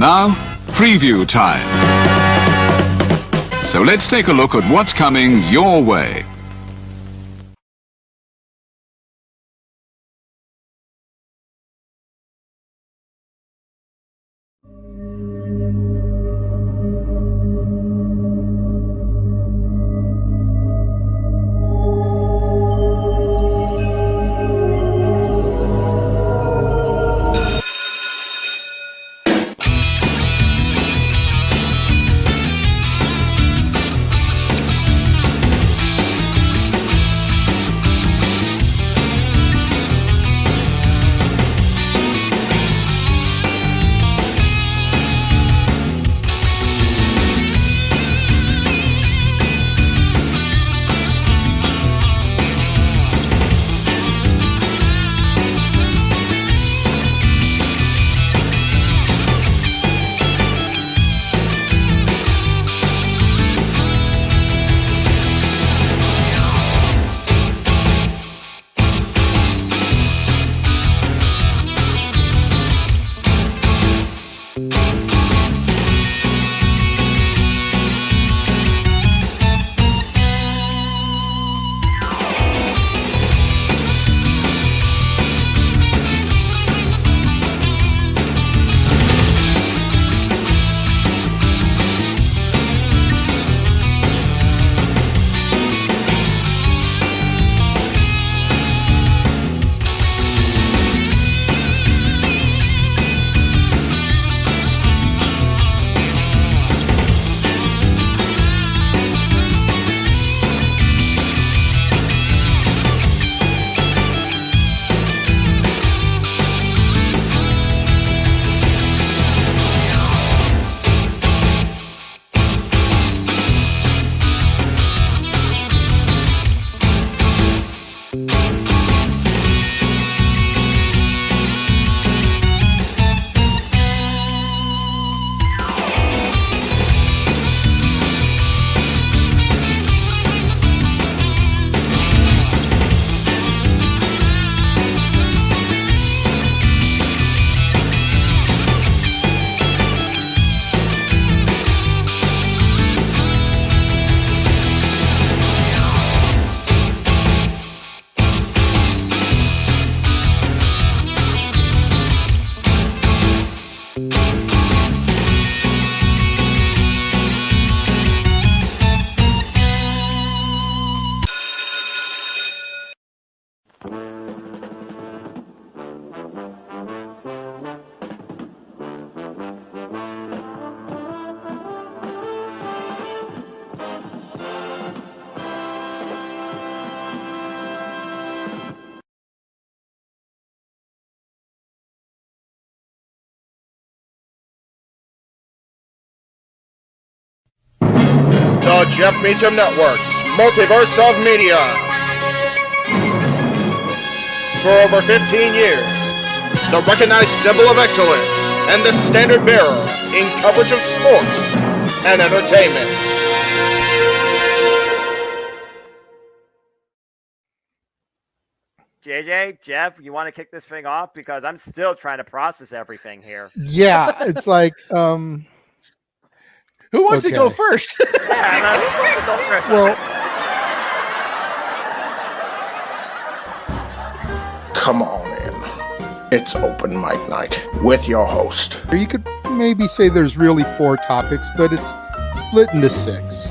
Now, preview time. So let's take a look at what's coming your way. The Jeff Meacham Network's Multiverse of Media. For over 15 years, the recognized symbol of excellence and the standard bearer in coverage of sports and entertainment. JJ, Jeff, you want to kick this thing off? Because I'm still trying to process everything here. Yeah, it's like, who wants to go first? Yeah, who wants to go first? Well, Come on in. It's open mic night with your host. you could maybe say there's really 4 topics, but it's split into 6.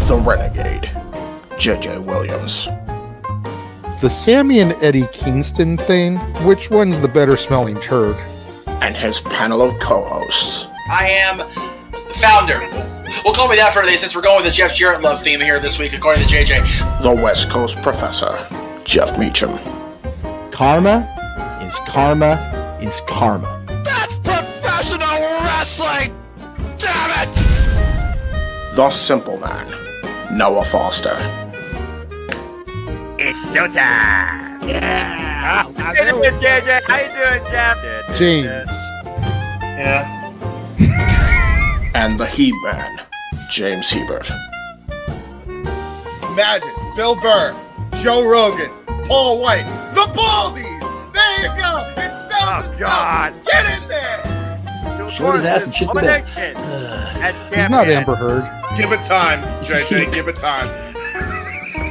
The Renegade, J.J. Williams. The Sammy and Eddie Kingston thing, which one's the better smelling turd? And his panel of co-hosts. I am founder. We'll call me that for today since we're going with the Jeff Jarrett love theme here this week, according to JJ. The West Coast Professor, Jeff Meacham. Karma is karma is karma. That's professional wrestling! Damn it! The Simple Man, Noah Foster. It's showtime! Yeah! How you doing, JJ? How you doing, Jeff? James. Yeah. And the He-Man, James Hebert. Imagine Bill Burr, Joe Rogan, Paul White, the Baldies! There you go! It sells itself! God. Get in there! Too Short his ass and shit the bed. He's not Amber Heard. Give it time, JJ. Give it time.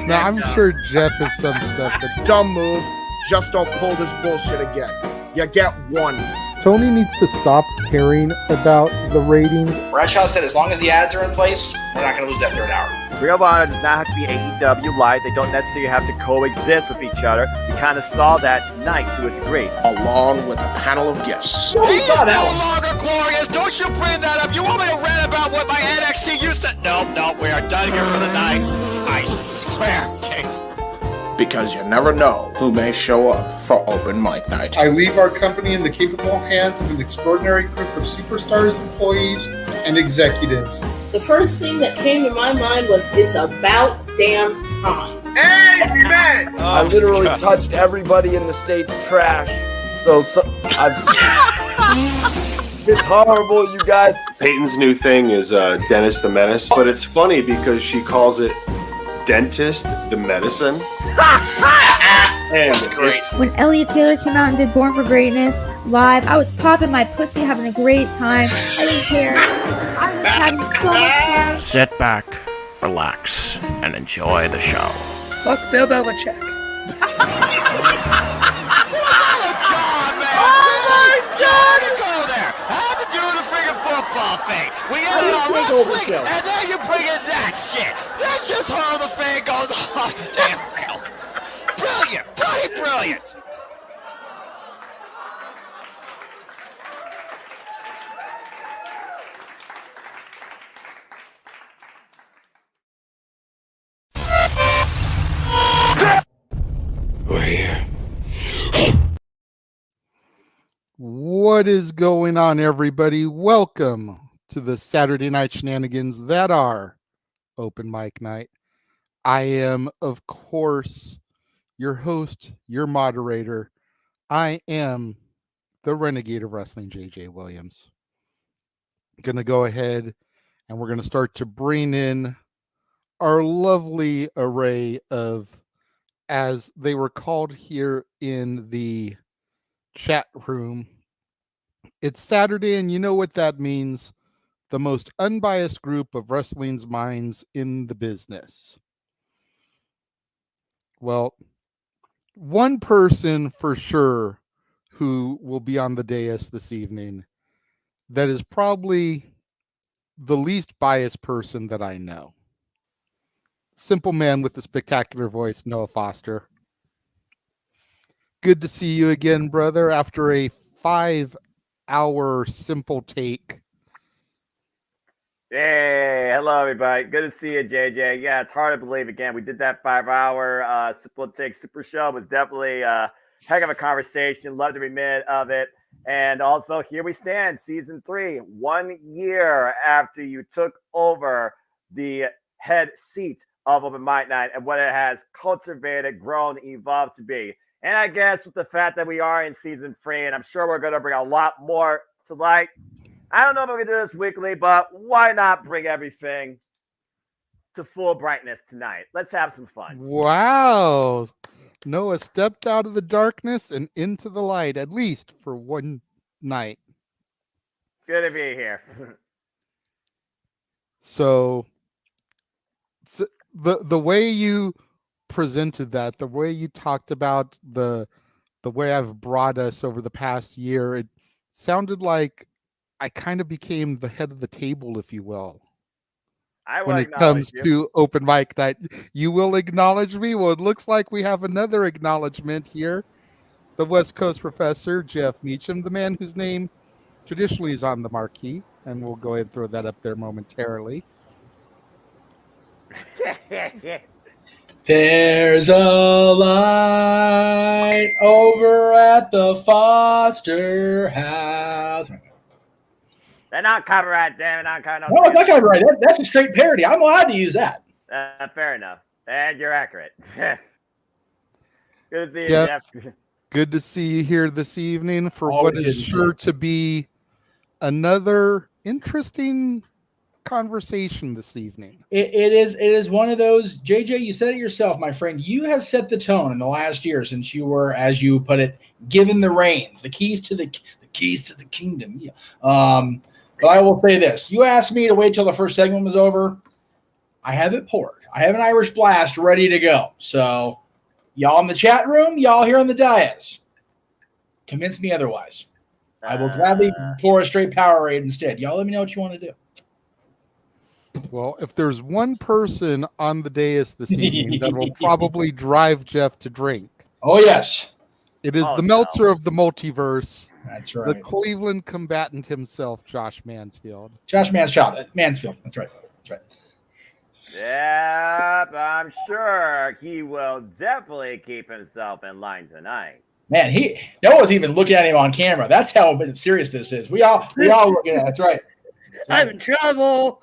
Now, I'm sure Jeff has some stuff that Dumb move. Just don't pull this bullshit again. You get one. Tony needs to stop caring about the ratings. Bradshaw said as long as the ads are in place, we're not going to lose that third hour. Ring of Honor does not have to be AEW light. They don't necessarily have to coexist with each other. We kind of saw that tonight to a degree. Along with a panel of guests. He is no longer glorious. Don't you bring that up. You want me to rant about what my NXT used to... No, we are done here for the night. I swear, James. Because you never know who may show up for open mic night. I leave our company in the capable hands of an extraordinary group of superstars, employees, and executives. The first thing that came to my mind was, it's about damn time. Amen! I literally touched everybody in the state's trash. So it's horrible, you guys. Peyton's new thing is Dennis the Menace, but it's funny because she calls it Dentist the Medicine. And That's great. When Elliot Taylor came out and did Born for Greatness live, I was popping my pussy, having a great time. I didn't care. I was having so much fun. Sit back, relax, and enjoy the show. Fuck Bill Belichick. Thing. We ended on wrestling, and then you bring in that shit. That's just how the fan goes off the damn rails. Brilliant, bloody brilliant. We're here. What is going on, everybody? Welcome to the Saturday night shenanigans that are open mic night. I am, of course, your host, your moderator. I am the Renegade of Wrestling, JJ Williams. Going to go ahead and we're going to start to bring in our lovely array of, as they were called here in the chat room. It's Saturday, and you know what that means. The most unbiased group of wrestling's minds in the business. Well, one person for sure who will be on the dais this evening that is probably the least biased person that I know. Simple man with a spectacular voice, Noah Foster. Good to see you again, brother, after a 5-hour simple take. Hey, hello everybody. Good to see you, JJ. Yeah, it's hard to believe again. We did that 5-hour simple take super show. It was definitely a heck of a conversation. Love every minute of it. And also, here we stand, season 3, 1 year after you took over the head seat of Open Mic Night and what it has cultivated, grown, evolved to be. And I guess with the fact that we are in season 3, and I'm sure we're going to bring a lot more to light. I don't know if we're going to do this weekly, but why not bring everything to full brightness tonight? Let's have some fun. Wow. Noah stepped out of the darkness and into the light, at least for one night. Good to be here. So the way you presented that, the way you talked about the way I've brought us over the past year, it sounded like I kind of became the head of the table, if you will. When it comes to open mic night, you will acknowledge me. Well, it looks like we have another acknowledgement here. The West Coast professor, Jeff Meacham, the man whose name traditionally is on the marquee, and we'll go ahead and throw that up there momentarily. There's a light over at the Foster house. They're not copyright, damn it. Not copyright. No, it's not copyright. That's a straight parody. I'm allowed to use that. Fair enough. And you're accurate. Good to see you, Jeff. Jeff. Good to see you here this evening for Always what is sure to be another interesting conversation this evening. It is one of those, JJ, you said it yourself, my friend. You have set the tone in the last year since you were, as you put it, given the reins, the keys to the keys to the kingdom. Yeah. But I will say this. You asked me to wait till the first segment was over. I have it poured. I have an Irish blast ready to go. So y'all in the chat room, y'all here on the dais, convince me otherwise. I will gladly pour a straight Powerade instead. Y'all let me know what you want to do. Well, if there's one person on the dais this evening that will probably drive Jeff to drink. Oh, yes. It is the Meltzer of the multiverse. That's right. The Cleveland combatant himself, Josh Mansfield. Josh Mansfield. That's right. That's right. Yep, I'm sure he will definitely keep himself in line tonight. Man, no one's even looking at him on camera. That's how serious this is. We all looking at it. That's right. I'm in trouble.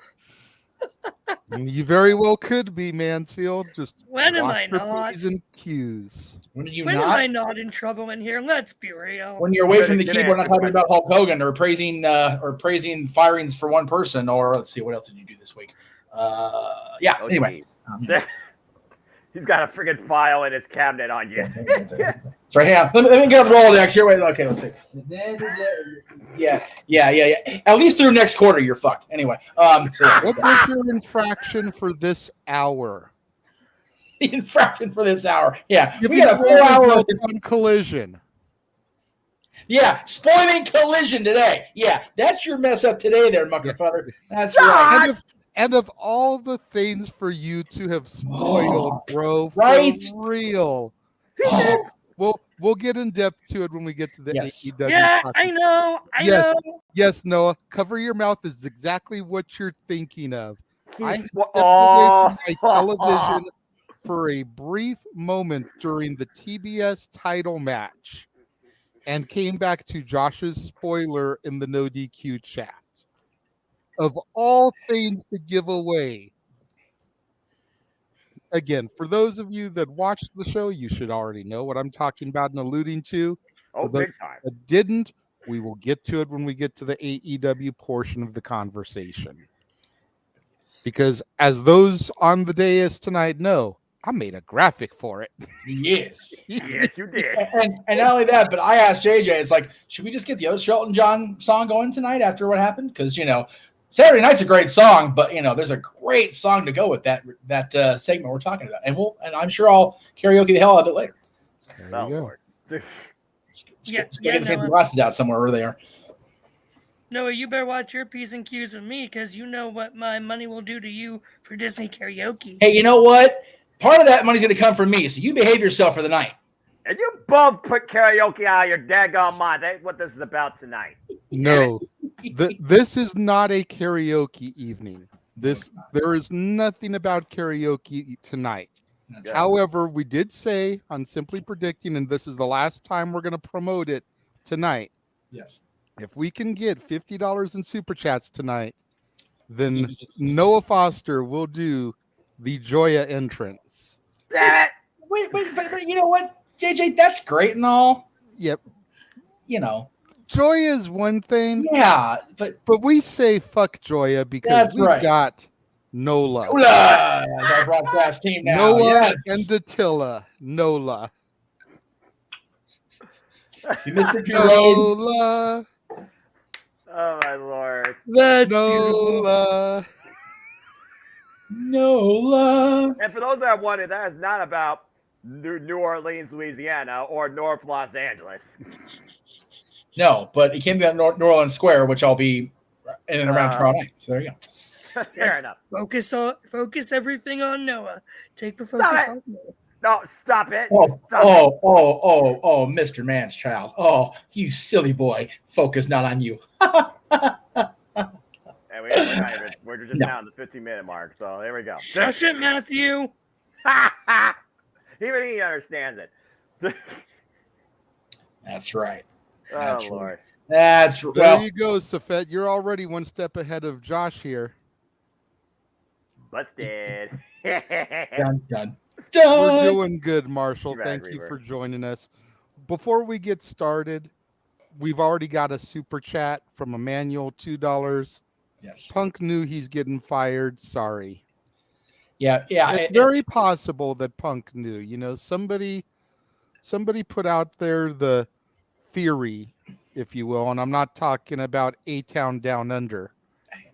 You very well could be, Mansfield. Just when am I not? P's and Q's. When am I not in trouble in here? Let's be real. When you're away from the keyboard, not talking about Hulk Hogan or praising firings for one person, or let's see, what else did you do this week? Anyway. He's got a friggin' file in his cabinet on you. That's right. Hang on. Let me get the Rolodex here. Wait, okay, let's see. Yeah. At least through next quarter, you're fucked. Anyway. What was your infraction for this hour? The infraction for this hour. Yeah. We got a 4 hour on Collision. Yeah, spoiling Collision today. Yeah, that's your mess up today there, Muckerfucker. That's right. And of all the things for you to have spoiled, bro, right? For real. We'll get in depth to it when we get to the AEW. Yeah, I know. Yes, Noah. Cover your mouth is exactly what you're thinking of. I stepped away from my television for a brief moment during the TBS title match and came back to Josh's spoiler in the No DQ chat. Of all things to give away. Again, for those of you that watched the show, you should already know what I'm talking about and alluding to. Oh, big time. That didn't, we will get to it when we get to the AEW portion of the conversation. Because as those on the dais tonight know, I made a graphic for it. Yes. Yes, you did. And not only that, but I asked JJ, it's like, should we just get the other Shelton John song going tonight after what happened? Because, Saturday Night's a great song, but there's a great song to go with that segment we're talking about, and I'm sure I'll karaoke the hell out of it later. There you go. Get the glasses out somewhere where they are. Noah, you better watch your P's and Q's with me, because you know what my money will do to you for Disney karaoke. Hey, you know what? Part of that money's going to come from me, so you behave yourself for the night. And you both put karaoke out of your daggone mind. That's what this is about tonight. No, this is not a karaoke evening. There is nothing about karaoke tonight. However, we did say on Simply Predicting, and this is the last time we're going to promote it tonight. Yes. If we can get $50 in super chats tonight, then Noah Foster will do the Joya entrance. Wait, but you know what? JJ, that's great and all. Yep. Joya is one thing. Yeah, but we say fuck Joya because we've got Nola. Our broadcast team now. Noah and Datilla. Nola. Nola. Oh my lord. That's Nola. Nola. And for those that wonder, that is not about New Orleans, Louisiana, or North Los Angeles. No, but it can be at New Orleans Square, which I'll be in and around tomorrow night. So there you go. Fair enough. Focus everything on Noah. Take the focus off Noah. No, stop it. Oh, Mr. Man's child. Oh, you silly boy. Focus not on you. We're just now in the 15-minute mark, so there we go. Shush it, Matthew. Even he understands it. That's right. That's Lord. That's there you go, Safet. You're already one step ahead of Josh here. Busted. Done. We're doing good, Marshall. Thank you for joining us. Before we get started, we've already got a super chat from Emmanuel, $2. Yes. Punk knew he's getting fired. Sorry. Yeah. It's very possible that Punk knew. Somebody put out there the theory if you will, and I'm not talking about A-Town Down Under.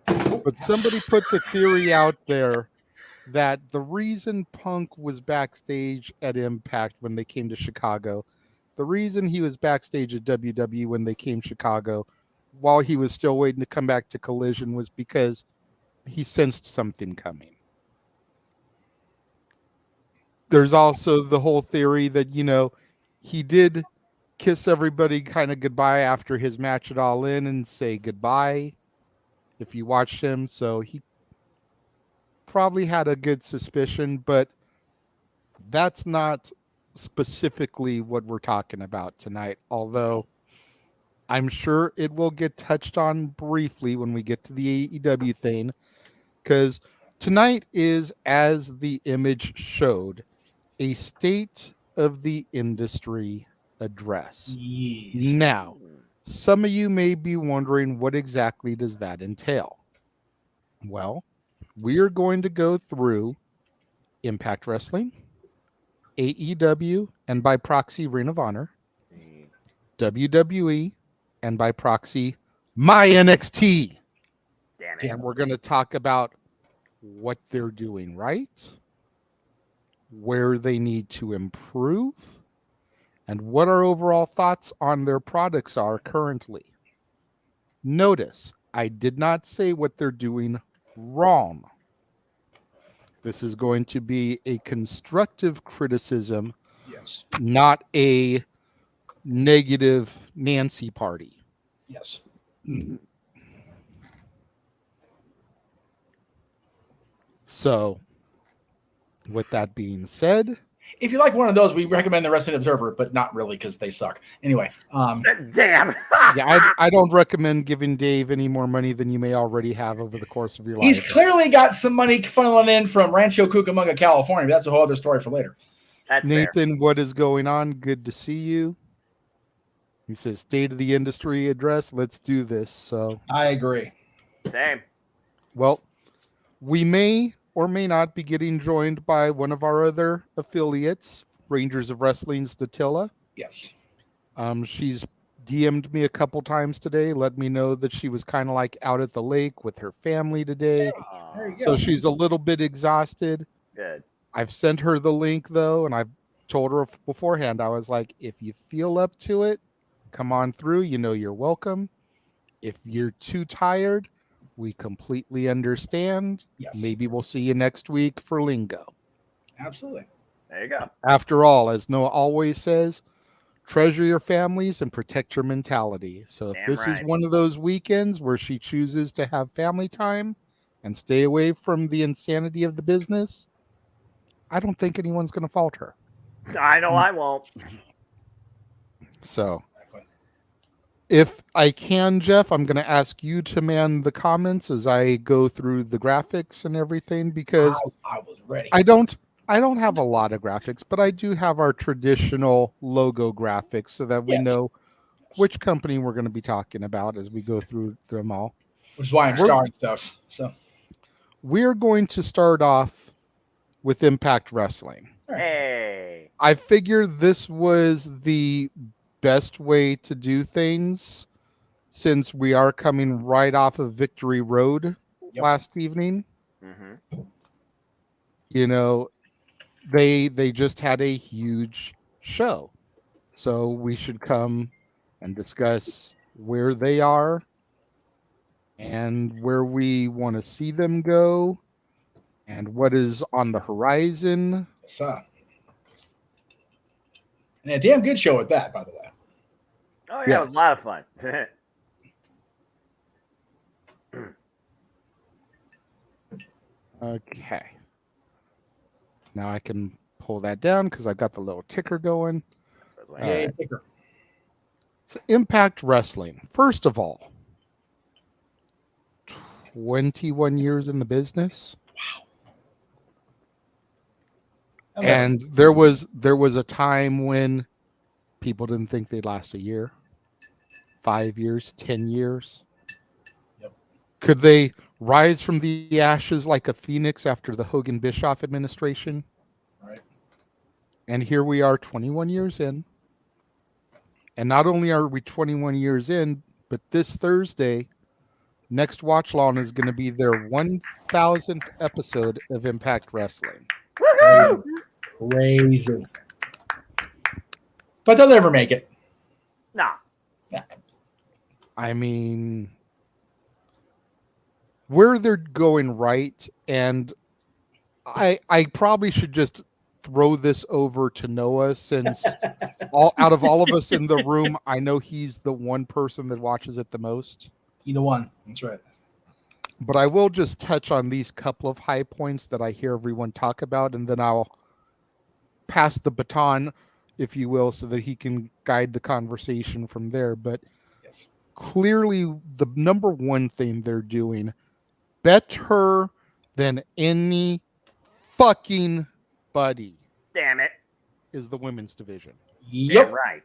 But somebody put the theory out there that the reason Punk was backstage at Impact when they came to Chicago, the reason he was backstage at WWE when they came to Chicago, while he was still waiting to come back to Collision, was because he sensed something coming. There's also the whole theory that, he did kiss everybody kind of goodbye after his match at All In and say goodbye if you watched him. So he probably had a good suspicion, but that's not specifically what we're talking about tonight, although I'm sure it will get touched on briefly when we get to the AEW thing, because tonight is, as the image showed, a state of the industry address. Yes. Now, some of you may be wondering, what exactly does that entail? Well, we're going to go through Impact Wrestling, AEW, and by proxy Ring of Honor, WWE, and by proxy my NXT. Damn it. And we're going to talk about what they're doing right, where they need to improve, and what our overall thoughts on their products are currently. Notice, I did not say what they're doing wrong. This is going to be a constructive criticism, Yes. not a negative Nancy party. Yes. So, with that being said, if you like one of those, we recommend the Wrestling Observer, but not really because they suck. Anyway, damn. Yeah, I don't recommend giving Dave any more money than you may already have over the course of your life. He's clearly got some money funneling in from Rancho Cucamonga, California. But that's a whole other story for later. That's Nathan, what is going on? Good to see you. He says, state of the industry address. Let's do this. So I agree. Same. Well, we may or may not be getting joined by one of our other affiliates, Rangers of Wrestling's Datilla. Yes. She's DM'd me a couple times today, let me know that she was kind of like out at the lake with her family today. There you go. So she's a little bit exhausted. Good. I've sent her the link though, and I've told her beforehand, I was like, if you feel up to it, come on through. You know you're welcome. If you're too tired, we completely understand. Yes. Maybe we'll see you next week for Lingo. Absolutely. There you go. After all, as Noah always says, treasure your families and protect your mentality. So if Damn this is right. one of those weekends where she chooses to have family time and stay away from the insanity of the business, I don't think anyone's going to fault her. I know I won't. So if I can, Jeff, I'm going to ask you to man the comments as I go through the graphics and everything, because I was ready. I don't have a lot of graphics, but I do have our traditional logo graphics so that we know which company we're going to be talking about as we go through them all. Which is why I'm starring stuff. So we're going to start off with Impact Wrestling. Hey. I figured this was the best way to do things since we are coming right off of Victory Road last evening. Mm-hmm. You know, they just had a huge show. So we should come and discuss where they are and where we want to see them go and what is on the horizon. Yes, and a damn good show at that, by the way. Oh, yeah, it was a lot of fun. Okay. Now I can pull that down because I've got the little ticker going. Yay, ticker. So Impact Wrestling. First of all, 21 years in the business. Wow. And there was a time when people didn't think they'd last a year, 5 years, 10 years. Yep. Could they rise from the ashes like a phoenix after the Hogan Bischoff administration? Right. And here we are 21 years in. And not only are we 21 years in, but this Thursday, next Watch Long is going to be their 1,000th episode of Impact Wrestling. Crazy. But they'll never make it. Nah. I mean, where they're going right, and I probably should just throw this over to Noah, since out of all of us in the room, I know he's the one person that watches it the most. He's the one. That's right. But I will just touch on these couple of high points that I hear everyone talk about, and then I'll pass the baton, if you will, so that he can guide the conversation from there. But yes, clearly the number one thing they're doing better than any fucking buddy, damn it, is the women's division. Yep. Damn right.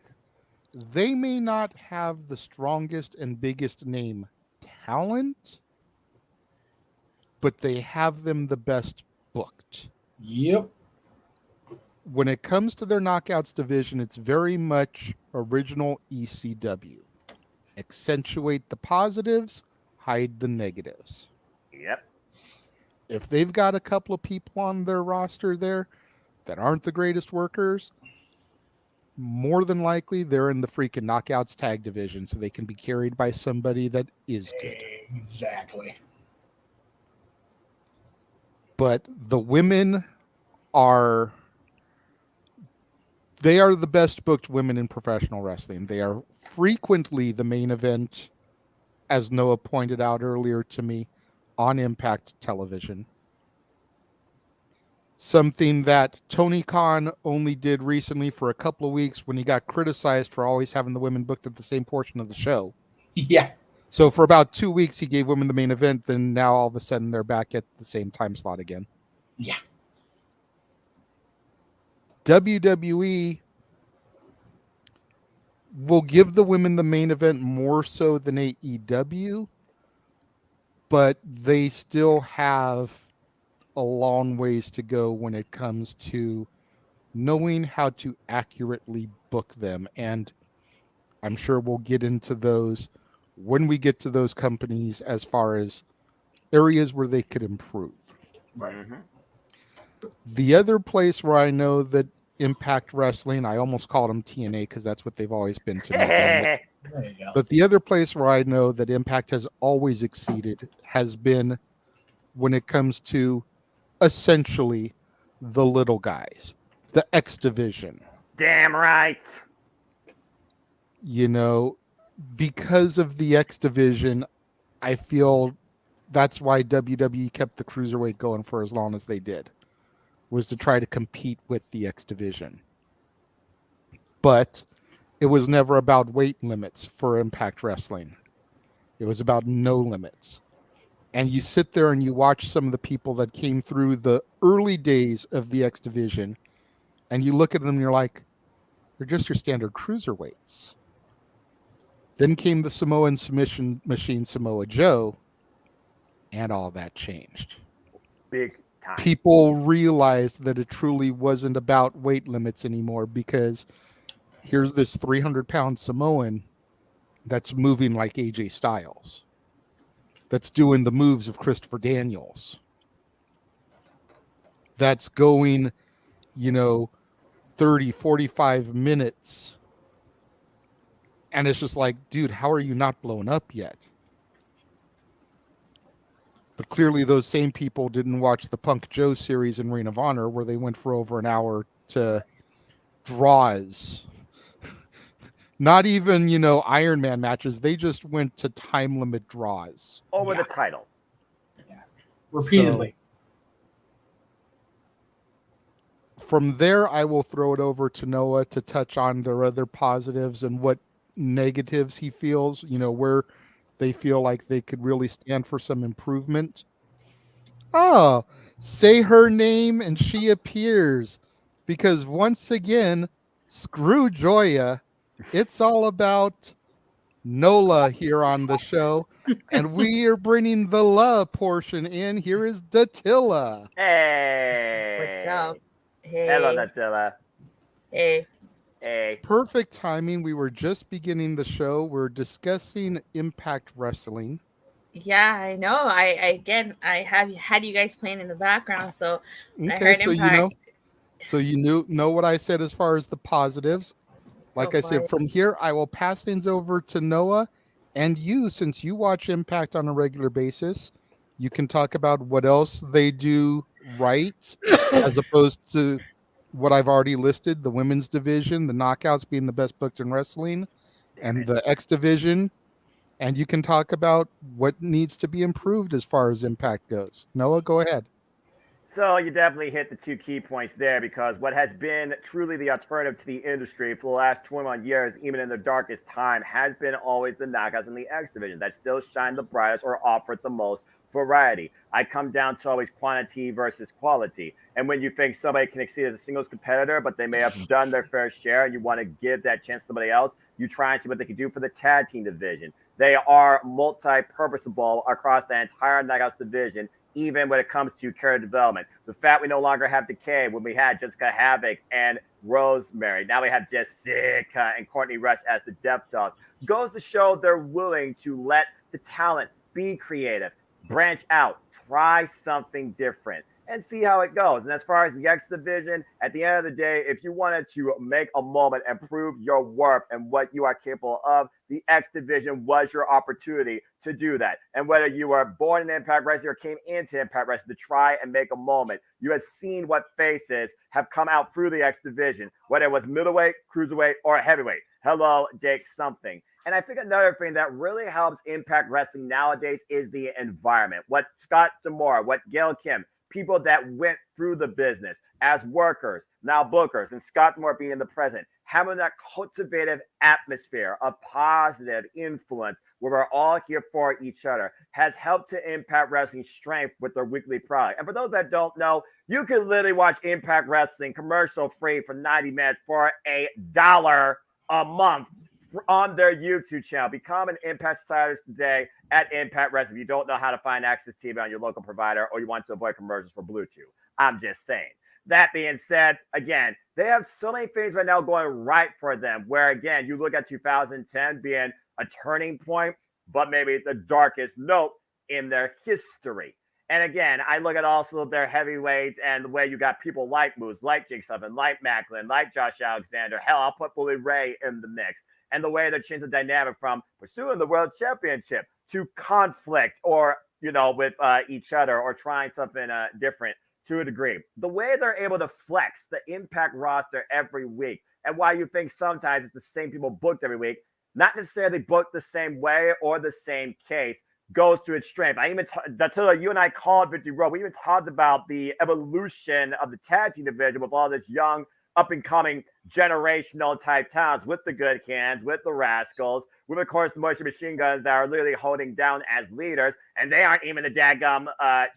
They may not have the strongest and biggest name talent, but they have them the best booked. Yep. When it comes to their knockouts division, it's very much original ECW. Accentuate the positives, hide the negatives. Yep. If they've got a couple of people on their roster there that aren't the greatest workers, more than likely they're in the freaking knockouts tag division, so they can be carried by somebody that is good. Exactly. But the women are the best booked women in professional wrestling. They are frequently the main event, as Noah pointed out earlier to me, on Impact Television. Something that Tony Khan only did recently for a couple of weeks when he got criticized for always having the women booked at the same portion of the show. Yeah. So for about 2 weeks, he gave women the main event. Then now all of a sudden they're back at the same time slot again. Yeah. WWE will give the women the main event more so than AEW, but they still have a long ways to go when it comes to knowing how to accurately book them. And I'm sure we'll get into those when we get to those companies as far as areas where they could improve. Right. Mm-hmm. The other place where I know that Impact Wrestling, I almost called them TNA because that's what they've always been to me. There you go. But the other place where I know that Impact has always exceeded has been when it comes to essentially the little guys, the X Division. Damn right. You know, because of the X Division, I feel that's why WWE kept the Cruiserweight going for as long as they did, was to try to compete with the X Division. But it was never about weight limits for Impact Wrestling. It was about no limits. And you sit there and you watch some of the people that came through the early days of the X Division, and you look at them and you're like, they're just your standard cruiserweights. Then came the Samoan submission machine, Samoa Joe, and all that changed. Big time. People realized that it truly wasn't about weight limits anymore, because here's this 300-pound Samoan that's moving like AJ Styles, that's doing the moves of Christopher Daniels, that's going, 30, 45 minutes. And it's just like, dude, how are you not blown up yet? But clearly those same people didn't watch the Punk Joe series in Ring of Honor, where they went for over an hour to draws. Not even, Iron Man matches. They just went to time limit draws. Over the title. Yeah. Repeatedly. So, from there, I will throw it over to Noah to touch on their other positives and what negatives he feels, where they feel like they could really stand for some improvement. Oh, say her name and she appears. Because once again, screw Joya. It's all about Nola here on the show. And we are bringing the la portion in. Here is Datilla. Hey. What's up? Hey. Hello, Datilla. Hey. Hey. Perfect timing. We were just beginning the show. We're discussing Impact Wrestling. Yeah, I know. I have had you guys playing in the background, so I Okay, heard so Impact. you know what I said as far as the positives. Like So I said, quiet. from here I will pass things over to Noah and you, since you watch Impact on a regular basis. You can talk about what else they do right, as opposed to what I've already listed: the women's division, the Knockouts being the best booked in wrestling, and the X division. And you can talk about what needs to be improved as far as Impact goes. Noah, go ahead. So you definitely hit the two key points there, because what has been truly the alternative to the industry for the last 21 years, even in the darkest time, has been always the knockouts in the X division that still shine the brightest or offer the most variety. I come down to always quantity versus quality. And when you think somebody can exceed as a singles competitor, but they may have done their fair share, and you want to give that chance to somebody else, you try and see what they can do for the tag team division. They are multi-purposable across the entire knockouts division, even when it comes to character development. The fact we no longer have Decay when we had Jessica Havoc and Rosemary. Now we have Jessica and Courtney Rush as the Depth Dogs. Goes to show they're willing to let the talent be creative, branch out, try something different, and see how it goes. And as far as the X division, at the end of the day, if you wanted to make a moment and prove your worth and what you are capable of, the X division was your opportunity to do that. And whether you were born in Impact Wrestling or came into Impact Wrestling to try and make a moment, you have seen what faces have come out through the X division, whether it was middleweight, cruiserweight, or heavyweight. Hello, Jake something. And I think another thing that really helps Impact Wrestling nowadays is the environment. What Scott D'Amore, what Gail Kim, people that went through the business as workers, now bookers, and Scott D'Amore being the president, having that cultivative atmosphere of positive influence where we're all here for each other, has helped to Impact Wrestling's strength with their weekly product. And for those that don't know, you can literally watch Impact Wrestling commercial free for 90 minutes for $1 a month on their YouTube channel. Become an Impact Insider today at Impact Wrestling. If you don't know how to find Access TV on your local provider, or you want to avoid commercials for Blue Chew, I'm just saying. That being said, again, they have so many things right now going right for them, where, again, you look at 2010 being a turning point, but maybe the darkest note in their history. And again, I look at also their heavyweights and the way you got people like Moose, like Jake Sullivan, like Macklin, like Josh Alexander. Hell, I'll put Bully Ray in the mix. And the way they changed the dynamic from pursuing the world championship to conflict, or, with each other, or trying something different to a degree. The way they're able to flex the Impact roster every week, and why you think sometimes it's the same people booked every week, not necessarily booked the same way or the same case, goes to its strength. I even, Dattila, you and I called Victory Road. We even talked about the evolution of the tag team division with all this young, up-and-coming generational type talents, with the Good Cans, with the Rascals, with, of course, the Motion Machine Guns that are literally holding down as leaders, and they aren't even the daggum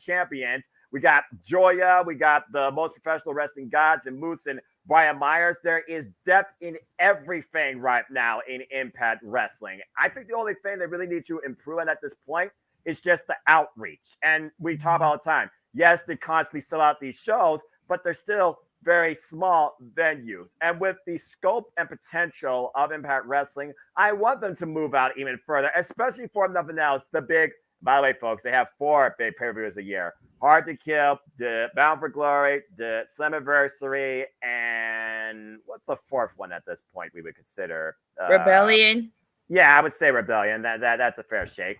champions. We got Joya, we got the Most Professional Wrestling Gods, and Moose and Brian Myers. There is depth in everything right now in Impact Wrestling. I think the only thing they really need to improve on at this point is just the outreach. And we talk all the time. Yes, they constantly sell out these shows, but they're still very small venues. And with the scope and potential of Impact Wrestling, I want them to move out even further, especially for nothing else. The big, by the way, folks, they have 4 big pay-per-views a year. Hard to Kill, the Bound for Glory, the Slammiversary, and what's the 4th one at this point we would consider? Rebellion. Yeah, I would say Rebellion. That's a fair shake.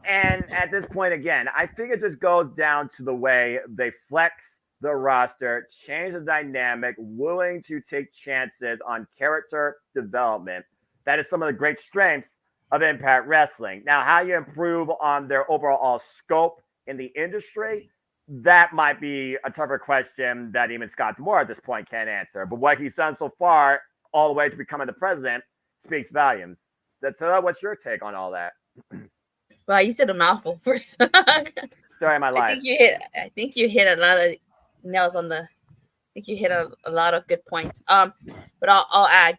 And at this point, again, I think it just goes down to the way they flex the roster, change the dynamic, willing to take chances on character development. That is some of the great strengths of Impact Wrestling. Now, how you improve on their overall scope in the industry, that might be a tougher question that even Scott D'Amore at this point can't answer. But what he's done so far, all the way to becoming the president, speaks volumes. So what's your take on all that? Wow, you said a mouthful first. Story of my life. I think you hit a lot of nails on the. I think you hit a lot of good points. But I'll add.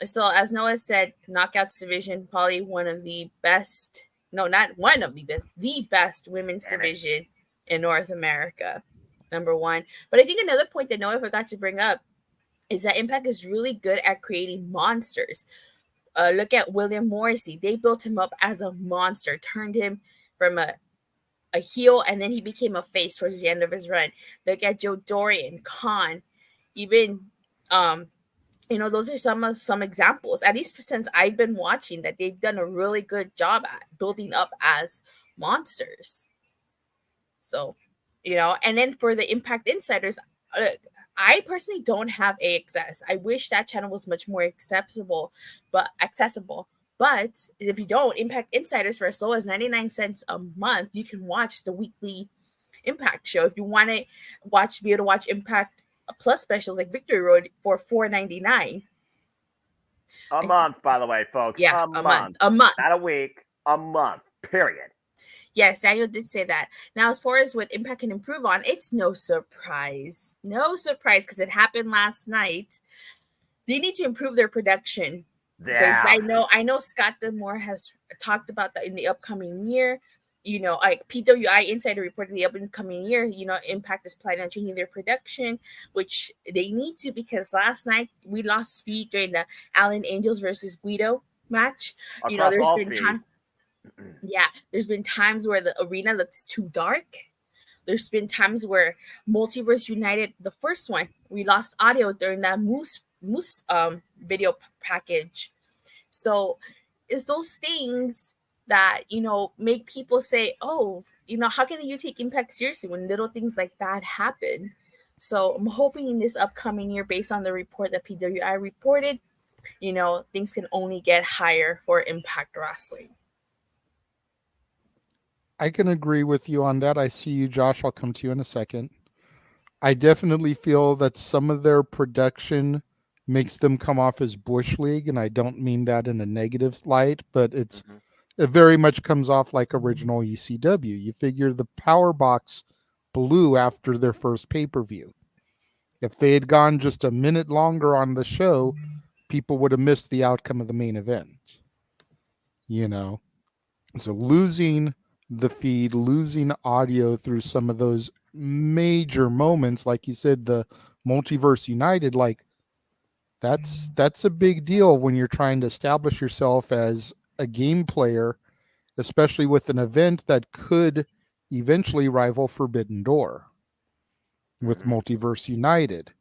So as Noah said, Knockouts division, probably one of the best. No, not one of the best. The best women's division in North America, number one. But I think another point that Noah forgot to bring up is that Impact is really good at creating monsters. Look at William Morrissey. They built him up as a monster, turned him from a heel, and then he became a face towards the end of his run. Look at Joe Dorian, Khan, even those are some examples. At least since I've been watching, that they've done a really good job at building up as monsters. So, and then for the Impact Insiders, I personally don't have AXS. I wish that channel was much more accessible. But if you don't, Impact Insiders, for as low as 99 cents a month, you can watch the weekly Impact show. If you want to be able to watch Impact Plus specials like Victory Road for $4.99 a month, by the way, folks. Yeah, a month, not a week, a month. Period. Yes, Daniel did say that. Now, as far as what Impact can improve on, it's no surprise. No surprise, because it happened last night. They need to improve their production. Yeah. Because I know Scott D'Amore has talked about that in the upcoming year. Like PWI Insider reported the upcoming year, Impact is planning on changing their production, which they need to, because last night we lost speed during the Allen Angels versus Guido match. There's been times. Yeah, there's been times where the arena looks too dark. There's been times where Multiverse United, the first one, we lost audio during that Moose video package. So it's those things that make people say, oh, how can you take Impact seriously when little things like that happen? So I'm hoping in this upcoming year, based on the report that PWI reported, things can only get higher for Impact Wrestling. I can agree with you on that. I see you, Josh. I'll come to you in a second. I definitely feel that some of their production makes them come off as Bush League, and I don't mean that in a negative light, but it very much comes off like original ECW. You figure the Power Box blew after their first pay-per-view. If they had gone just a minute longer on the show, people would have missed the outcome of the main event. So losing the feed, losing audio through some of those major moments, like you said, the Multiverse United, like that's a big deal when you're trying to establish yourself as a game player, especially with an event that could eventually rival Forbidden Door with Multiverse United.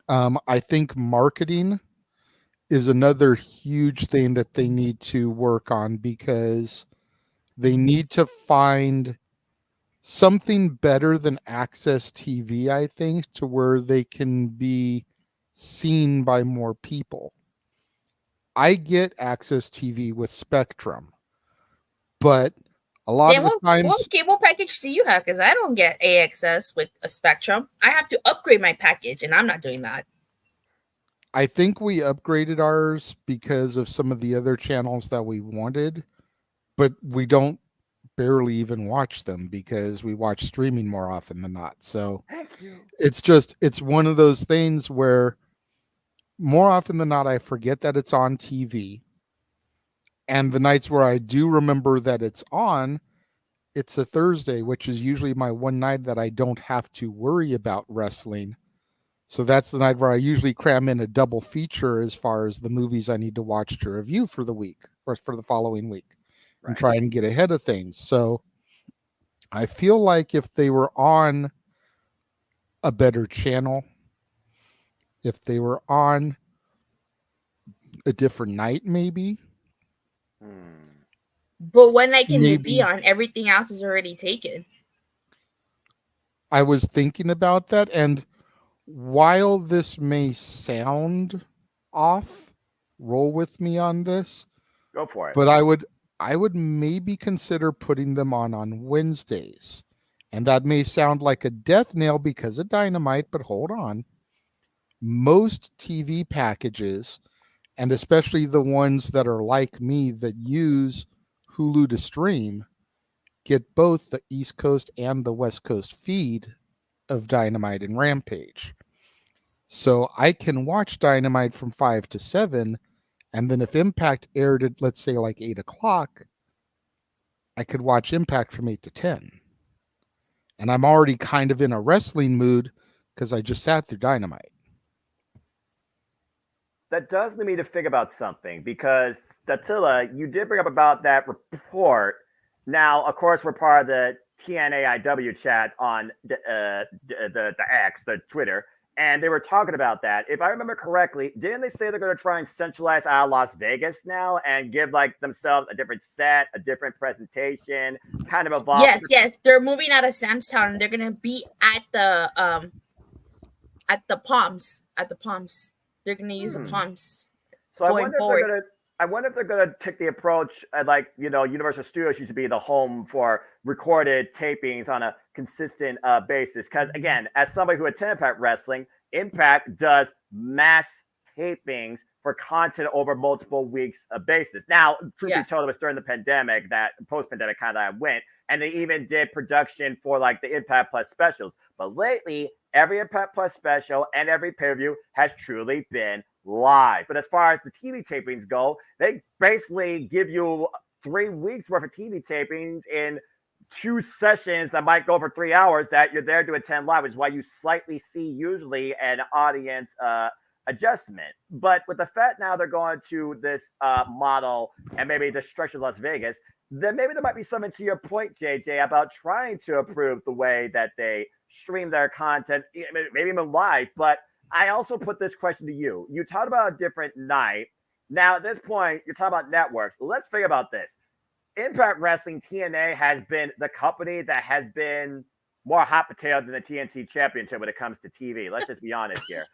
I think marketing is another huge thing that they need to work on, because they need to find something better than Access TV, I think, to where they can be seen by more people. I get Access TV with Spectrum, but a lot of the times... What cable package do you have? Because I don't get AXS with a Spectrum. I have to upgrade my package, and I'm not doing that. I think we upgraded ours because of some of the other channels that we wanted, but we don't barely even watch them because we watch streaming more often than not. So it's one of those things where more often than not, I forget that it's on TV. And the nights where I do remember that it's on, it's a Thursday, which is usually my one night that I don't have to worry about wrestling. So that's the night where I usually cram in a double feature as far as the movies I need to watch to review for the week or for the following week. And try and get ahead of things. So I feel like if they were on a better channel, if they were on a different night, maybe. But what night can they be on? Everything else is already taken. I was thinking about that, and while this may sound off, roll with me on this. Go for it. But I would maybe consider putting them on Wednesdays. And that may sound like a death nail because of Dynamite, but hold on. Most TV packages, and especially the ones that are like me that use Hulu to stream, get both the East Coast and the West Coast feed of Dynamite and Rampage. So I can watch Dynamite from 5 to 7, and then if Impact aired at, let's say, like 8 o'clock, I could watch Impact from 8 to 10. And I'm already kind of in a wrestling mood because I just sat through Dynamite. that does lead me to think about something because Datilla, you did bring up about that report. Now, of course, we're part of the TNAIW chat on the X, the Twitter, and they were talking about that. If I remember correctly, didn't they say they're going to try and centralize out of Las Vegas now and give like themselves a different set, a different presentation, kind of evolve? Yes, they're moving out of Sam's Town and they're going to be at the Palms. They're going to use the Palms. So I going forward. wonder if they're gonna take the approach like Universal Studios used to be the home for recorded tapings on a consistent basis. Because again, as somebody who attended Impact Wrestling, Impact does mass tapings for content over multiple weeks a basis. Now, truth be told, it was during the pandemic that post-pandemic kind of went, and they even did production for like the Impact Plus specials. But lately, every Impact Plus special and every pay-per-view has truly been live. But as far as the TV tapings go, they basically give you 3 weeks worth of TV tapings in 2 sessions that might go for 3 hours that you're there to attend live, which is why you slightly see usually an audience adjustment. But with the fact now they're going to this model and maybe the structure of Las Vegas, then maybe there might be something to your point, JJ, about trying to improve the way that they stream their content, maybe even live. But I also put this question to you. You talked about a different night. Now, at this point, you're talking about networks. Let's think about this. Impact Wrestling, TNA, has been the company that has been more hot potatoes than the TNT Championship when it comes to TV. Let's just be honest here.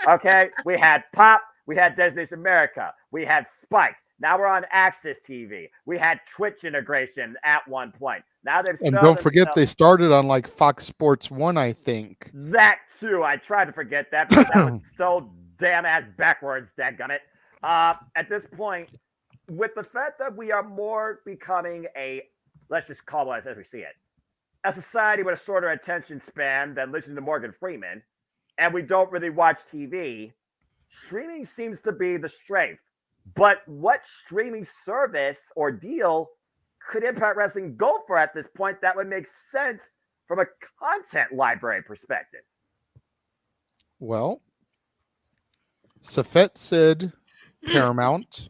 Okay? We had Pop. We had Destination America. We had Spike. Now we're on Access TV. We had Twitch integration at one point. Now they've and don't forget they started on like Fox Sports 1, I think. That too. I tried to forget that because that was so damn ass backwards, dadgummit. At this point, with the fact that we are more becoming let's just call it as we see it, a society with a shorter attention span than listening to Morgan Freeman, and we don't really watch TV, streaming seems to be the strength. But what streaming service or deal could Impact Wrestling go for at this point that would make sense from a content library perspective? Well, Safet said Paramount.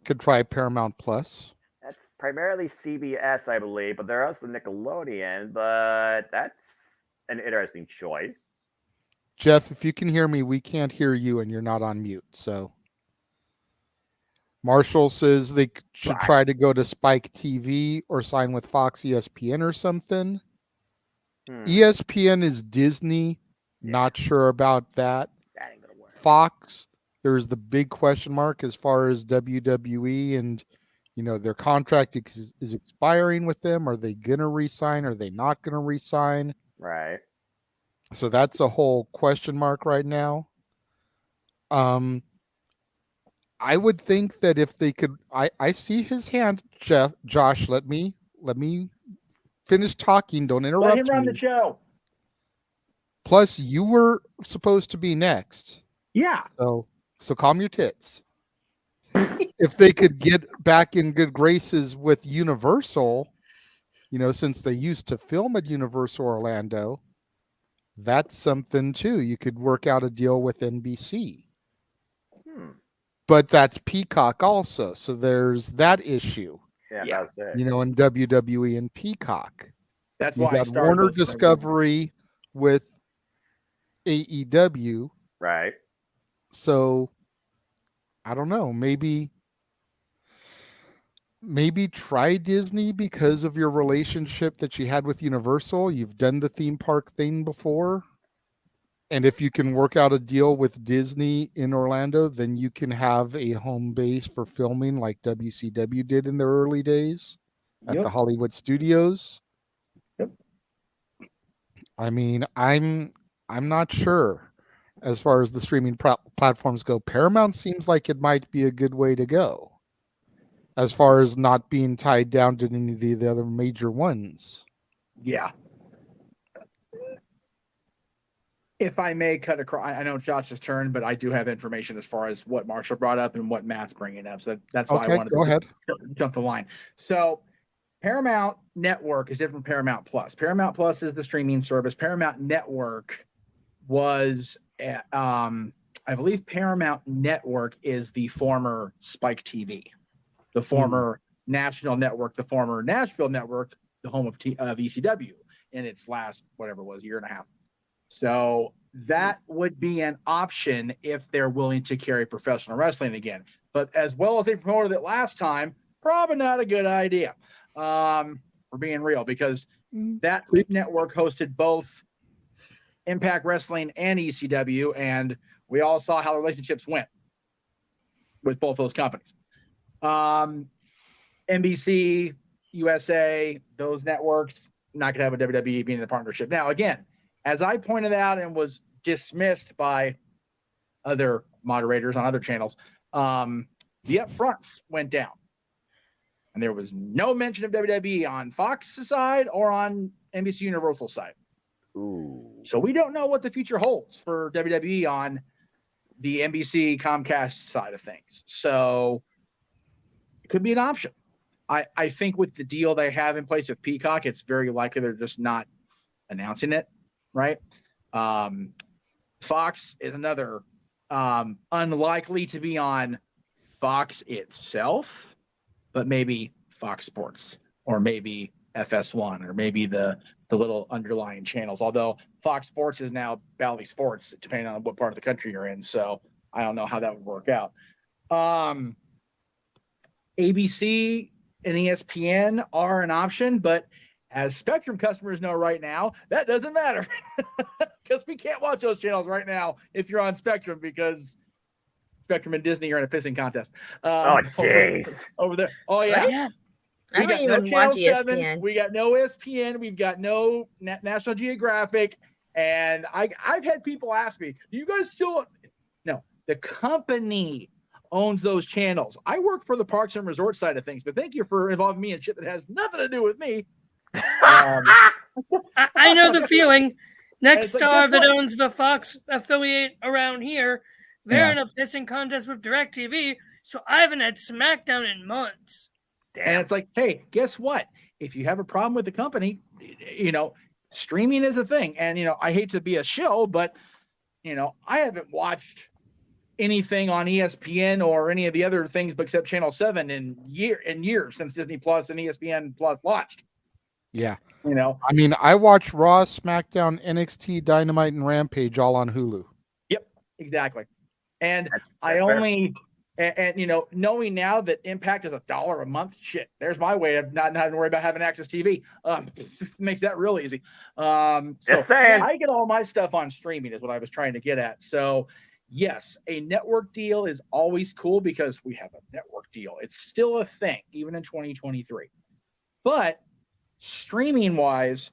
Could try Paramount Plus. That's primarily CBS, I believe, but they're also Nickelodeon, but that's an interesting choice. Jeff, if you can hear me, we can't hear you and you're not on mute, so... Marshall says they should try to go to Spike TV or sign with Fox ESPN or something. ESPN is Disney. Not sure about that. That ain't gonna work. Fox, there's the big question mark as far as WWE and their contract is expiring with them. Are they gonna re-sign? Are they not gonna re-sign? Right. So that's a whole question mark right now. I would think that if they could, I see his hand, Josh. Let me finish talking. Don't interrupt. Let him run the show. Plus, you were supposed to be next. Yeah. So calm your tits. If they could get back in good graces with Universal, since they used to film at Universal Orlando, that's something too. You could work out a deal with NBC. But that's Peacock also. So there's that issue. Yeah. That's it. In WWE and Peacock. That's you why got Warner Discovery with AEW. Right. So I don't know. Maybe try Disney because of your relationship that you had with Universal. You've done the theme park thing before. And if you can work out a deal with Disney in Orlando, then you can have a home base for filming like WCW did in the early days at the Hollywood Studios. Yep. I mean, I'm not sure as far as the streaming platforms go. Paramount seems like it might be a good way to go as far as not being tied down to any of the other major ones. Yeah. If I may cut across, I know Josh's turn, but I do have information as far as what Marshall brought up and what Matt's bringing up. So that's why I wanted to jump the line. So Paramount Network is different from Paramount Plus. Paramount Plus is the streaming service. Paramount Network was I believe Paramount Network is the former Spike TV, the former national network, the former Nashville network, the home of ECW in its last, whatever it was, year and a half. So that would be an option if they're willing to carry professional wrestling again. But as well as they promoted it last time, probably not a good idea. For being real, because that network hosted both Impact Wrestling and ECW, and we all saw how the relationships went with both those companies. NBC, USA, those networks, not going to have a WWE being in a partnership. Now, again, as I pointed out and was dismissed by other moderators on other channels, the upfronts went down. And there was no mention of WWE on Fox's side or on NBC Universal side. Ooh. So we don't know what the future holds for WWE on the NBC Comcast side of things. So it could be an option. I think with the deal they have in place with Peacock, it's very likely they're just not announcing it, right? Fox is another unlikely to be on Fox itself, but maybe Fox Sports or maybe FS1 or maybe the little underlying channels. Although Fox Sports is now Bally Sports, depending on what part of the country you're in. So I don't know how that would work out. ABC and ESPN are an option, but as Spectrum customers know right now, that doesn't matter because we can't watch those channels right now if you're on Spectrum because Spectrum and Disney are in a pissing contest. Oh, jeez. Over there. Oh, yeah. What? I don't even watch ESPN. We got no ESPN. We've got no National Geographic. And I've had people ask me, do you guys still? No, the company owns those channels. I work for the Parks and Resort side of things, but thank you for involving me in shit that has nothing to do with me. I know the feeling. Next like, star guess that what? owns the Fox affiliate around here, they're in a pissing contest with DirecTV, so I haven't had SmackDown in months. Damn. And it's like, hey, guess what? If you have a problem with the company, streaming is a thing. And, I hate to be a shill, but, I haven't watched anything on ESPN or any of the other things except Channel 7 in years since Disney Plus and ESPN Plus launched. Yeah. I mean, I watch Raw, SmackDown, NXT, Dynamite, and Rampage all on Hulu. Yep, exactly. And That's I fair. only, knowing now that Impact is $1 a month, shit, there's my way of not having to worry about having access TV. Makes that real easy. Just saying. I get all my stuff on streaming is what I was trying to get at. So yes, a network deal is always cool because we have a network deal. It's still a thing, even in 2023. But streaming wise,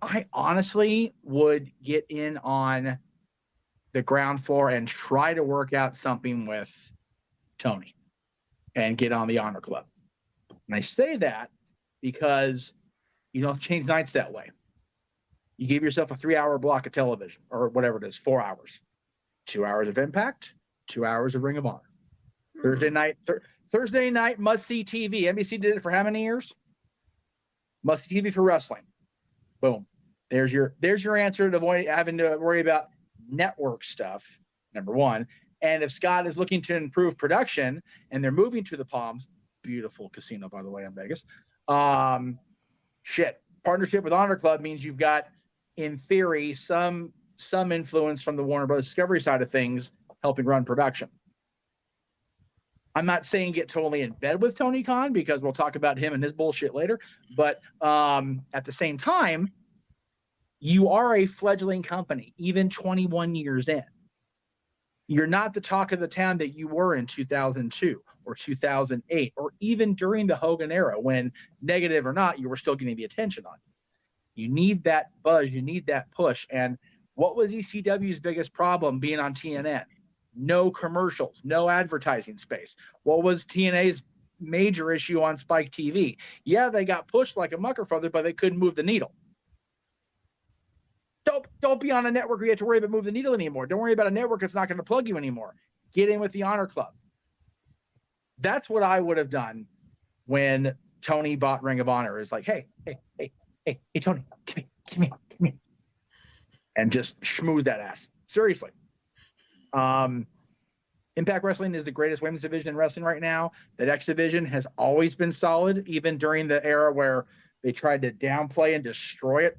I honestly would get in on the ground floor and try to work out something with Tony and get on the Honor Club. And I say that because you don't change nights that way. You give yourself a 3-hour block of television or whatever it is, 4 hours, 2 hours of Impact, 2 hours of Ring of Honor. Thursday night must-see TV. NBC did it for how many years? Must-see TV for wrestling. Boom. There's your answer to avoid having to worry about network stuff, number one. And if Scott is looking to improve production and they're moving to the Palms, beautiful casino, by the way, in Vegas. Partnership with Honor Club means you've got, in theory, some influence from the Warner Bros. Discovery side of things helping run production. I'm not saying get totally in bed with Tony Khan because we'll talk about him and his bullshit later. But at the same time, you are a fledgling company, even 21 years in. You're not the talk of the town that you were in 2002 or 2008, or even during the Hogan era when, negative or not, you were still getting the attention on you. You need that buzz. You need that push. And what was ECW's biggest problem being on TNN? No commercials, no advertising space. What was TNA's major issue on Spike TV? Yeah, they got pushed like a mucker feather, but they couldn't move the needle. Don't be on a network where you have to worry about moving the needle anymore. Don't worry about a network that's not going to plug you anymore. Get in with the Honor Club. That's what I would have done when Tony bought Ring of Honor. Is like, hey, Tony, come here. And just schmooze that ass. Seriously. Impact Wrestling is the greatest women's division in wrestling right now. The X division has always been solid, even during the era where they tried to downplay and destroy it.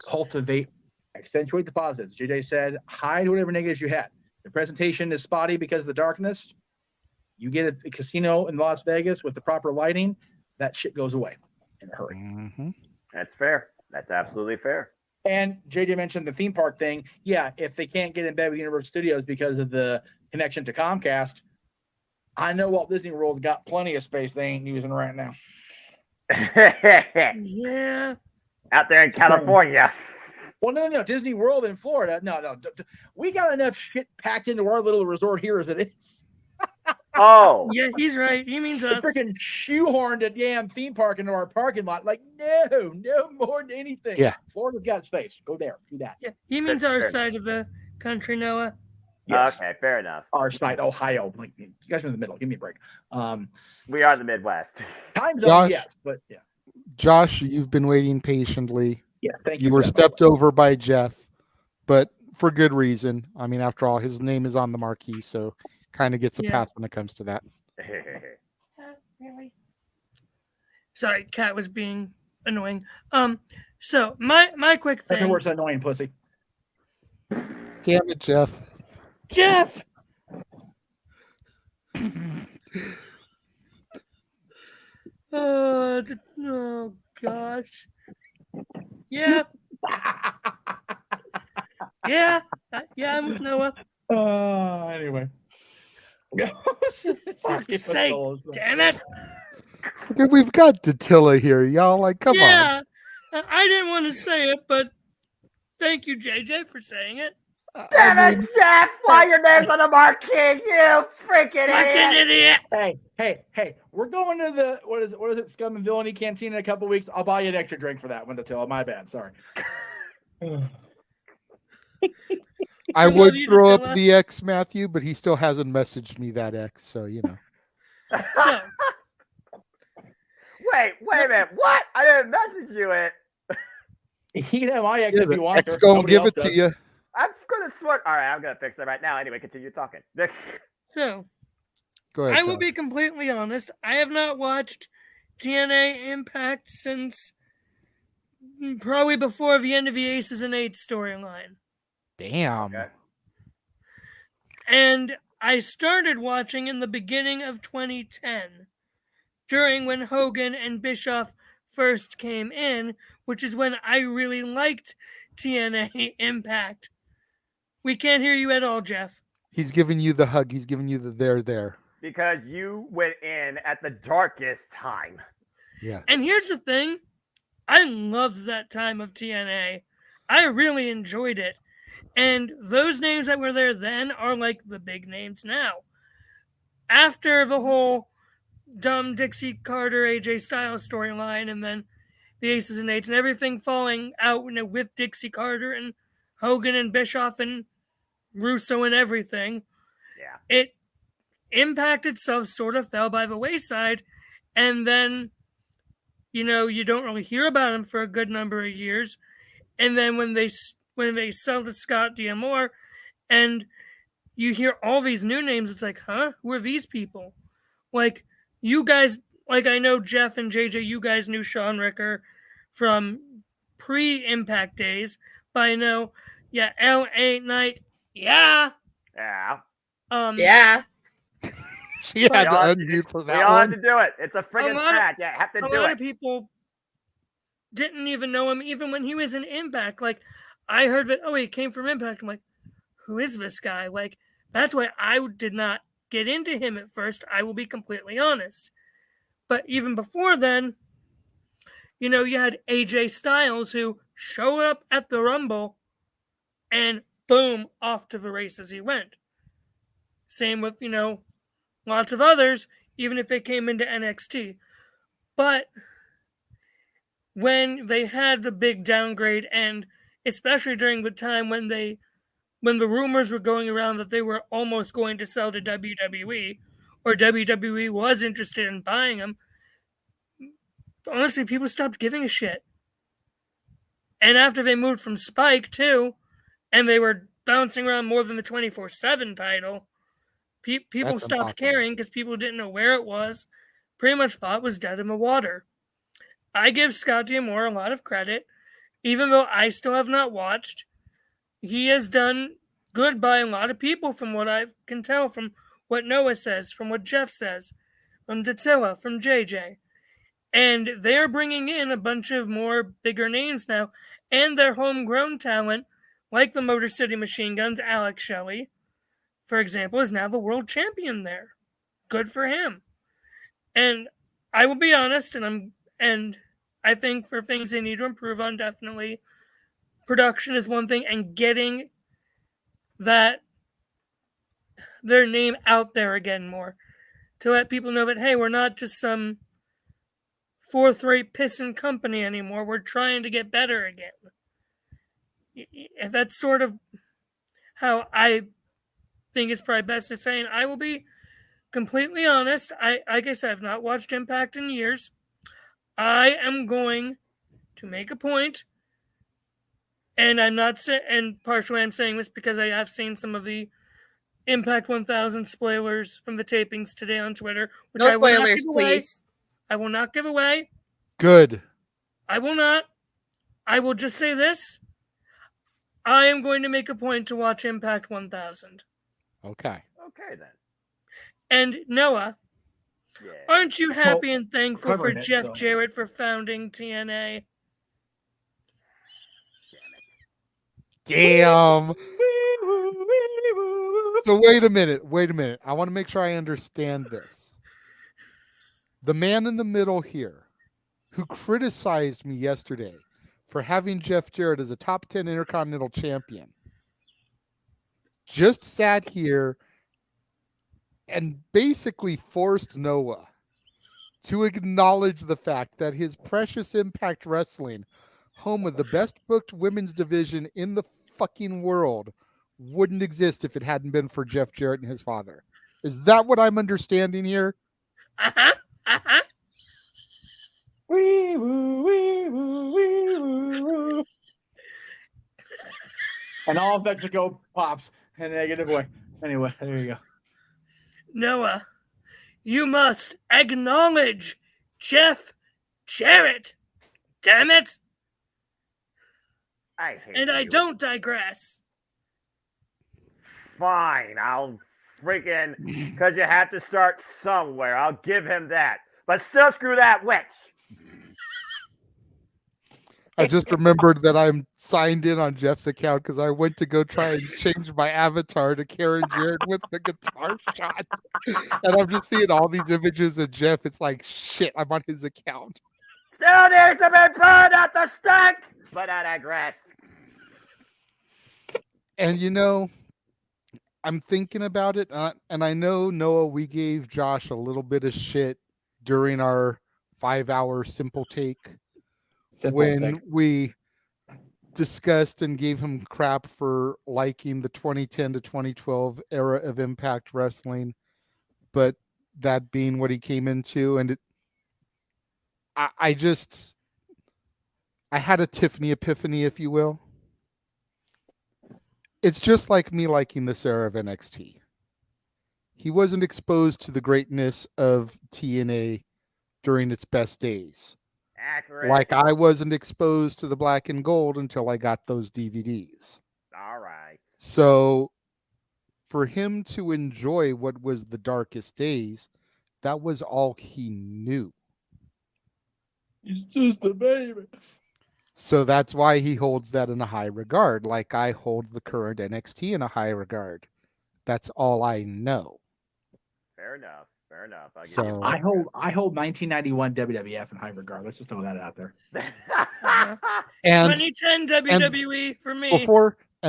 Cultivate, accentuate the positives. JJ said, hide whatever negatives you had. The presentation is spotty because of the darkness. You get a casino in Las Vegas with the proper lighting, that shit goes away in a hurry. Mm-hmm. That's fair. That's absolutely fair. And JJ mentioned the theme park thing. Yeah, if they can't get in bed with Universal Studios because of the connection to Comcast, I know Walt Disney World's got plenty of space they ain't using right now. Yeah. Out there in California. Well, no. Disney World in Florida. No. We got enough shit packed into our little resort here as it is. Oh. Yeah, he's right. He means us. Freaking shoehorned a damn theme park into our parking lot. Like, no more than anything. Yeah. Florida's got space. Go there. Do that. Yeah, he means our side of the country, Noah. Yes. Okay, fair enough. Our side, Ohio. Like, you guys are in the middle. Give me a break. We are the Midwest. Time zone, Josh? yes, but yeah. Josh, you've been waiting patiently. Yes, thank you. You were for that. stepped over by Jeff, but for good reason. I mean, after all, his name is on the marquee, so kind of gets a pass when it comes to that. Really? Sorry, Cat was being annoying. So my quick thing. Second word's annoying, pussy. Damn it, Jeff. Jeff. Oh gosh. Yeah. Yeah, I'm with Noah. Anyway. For fuck's sake, damn it. We've got Datilla here, y'all. Like, come on. Yeah, I didn't want to say it, but thank you, JJ, for saying it. Damn it, Jeff! Why your name's on the marquee? You freaking idiot! Hey! We're going to the what is it? Scum and Villainy Canteen in a couple weeks. I'll buy you an extra drink for that one, Datilla. My bad. Sorry. I would throw up the X, Matthew, but he still hasn't messaged me that X, so you know. So, wait a minute. What? I didn't message you it. He can have my X if he wants. X gonna give it to you. I'm gonna swear. All right, I'm gonna fix that right now. Anyway, continue talking. So, go ahead. I will be completely honest. I have not watched TNA Impact since probably before the end of the Aces and Eights storyline. Damn. Okay. And I started watching in the beginning of 2010, during when Hogan and Bischoff first came in, which is when I really liked TNA Impact. We can't hear you at all, Jeff. He's giving you the hug. He's giving you the there. Because you went in at the darkest time. Yeah. And here's the thing. I loved that time of TNA. I really enjoyed it. And those names that were there then are like the big names now. After the whole dumb Dixie Carter, AJ Styles storyline, and then the Aces and Eights and everything falling out with Dixie Carter and Hogan and Bischoff and Russo and everything. Yeah. It Impact itself sort of fell by the wayside, and then you don't really hear about him for a good number of years, and then when they sell to Scott D'Amore, and you hear all these new names, it's like, huh? Who are these people? Like you guys, like I know Jeff and JJ, you guys knew Sean Ricker from pre-Impact days, but I know, LA Knight, yeah. Yeah. She had to unmute for that We all one. have to do it. It's a friggin' fact. Yeah, have to do it. A lot of people didn't even know him, even when he was in Impact. Like, I heard that, he came from Impact. I'm like, who is this guy? Like, that's why I did not get into him at first. I will be completely honest. But even before then, you had AJ Styles, who showed up at the Rumble and boom, off to the races he went. Same with, lots of others, even if they came into NXT. But when they had the big downgrade, and especially during the time when the rumors were going around that they were almost going to sell to WWE, or WWE was interested in buying them, honestly, people stopped giving a shit. And after they moved from Spike, too, and they were bouncing around more than the 24/7 title. People That's stopped impossible. caring because people didn't know where it was. Pretty much thought it was dead in the water. I give Scott D'Amore a lot of credit, even though I still have not watched. He has done good by a lot of people, from what I can tell, from what Noah says, from what Jeff says, from Dattila, from JJ. And they're bringing in a bunch of more bigger names now, and their homegrown talent, like the Motor City Machine Guns. Alex Shelley, for example, is now the world champion there. Good for him. And I will be honest, and I think for things they need to improve on, definitely production is one thing, and getting that their name out there again more, to let people know that, hey, we're not just some fourth-rate pissin' company anymore. We're trying to get better again. That's sort of how I think it's probably best to say. And I will be completely honest. Like I said, I've not watched Impact in years. I am going to make a point, and I'm not and partially I'm saying this because I have seen some of the Impact 1000 spoilers from the tapings today on Twitter, which No I will not spoilers, give away. please. I will not give away. Good. I will not. I will just say this. I am going to make a point to watch Impact 1000. Okay. Okay, then. And Noah, aren't you happy and thankful for covering it, Jeff so. Jarrett for founding TNA? Damn. So wait a minute. I want to make sure I understand this. The man in the middle here, who criticized me yesterday for having Jeff Jarrett as a top 10 Intercontinental Champion, just sat here and basically forced Noah to acknowledge the fact that his precious Impact Wrestling, home of the best booked women's division in the fucking world, wouldn't exist if it hadn't been for Jeff Jarrett and his father. Is that what I'm understanding here? Uh-huh. Uh-huh. Wee woo, wee woo, wee woo, woo. And all of Mexico pops in a negative way. Anyway, there you go. Noah, you must acknowledge Jeff Jarrett. Damn it! I hate And I you. don't digress. Fine, I'll freaking, because you have to start somewhere. I'll give him that. But still screw that witch. I just remembered that I'm signed in on Jeff's account because I went to go try and change my avatar to Karen Jarrett with the guitar shot. And I'm just seeing all these images of Jeff. It's like, shit, I'm on his account. Still needs to be burned at the stake. But I digress. And you know, I'm thinking about it, and I know, Noah, we gave Josh a little bit of shit during our 5-hour simple take when we discussed and gave him crap for liking the 2010 to 2012 era of Impact Wrestling, but that being what he came into, and I had a Tiffany epiphany, if you will. It's just like me liking this era of NXT. He wasn't exposed to the greatness of TNA during its best days. Accurate. Like I wasn't exposed to the black and gold until I got those DVDs. All right. So for him to enjoy what was the darkest days, that was all he knew. He's just a baby. So that's why he holds that in a high regard, like I hold the current NXT in a high regard. That's all I know. Fair enough. Fair enough. I hold 1991 WWF in high regard. Let's just throw that out there. And 2010 WWE for me.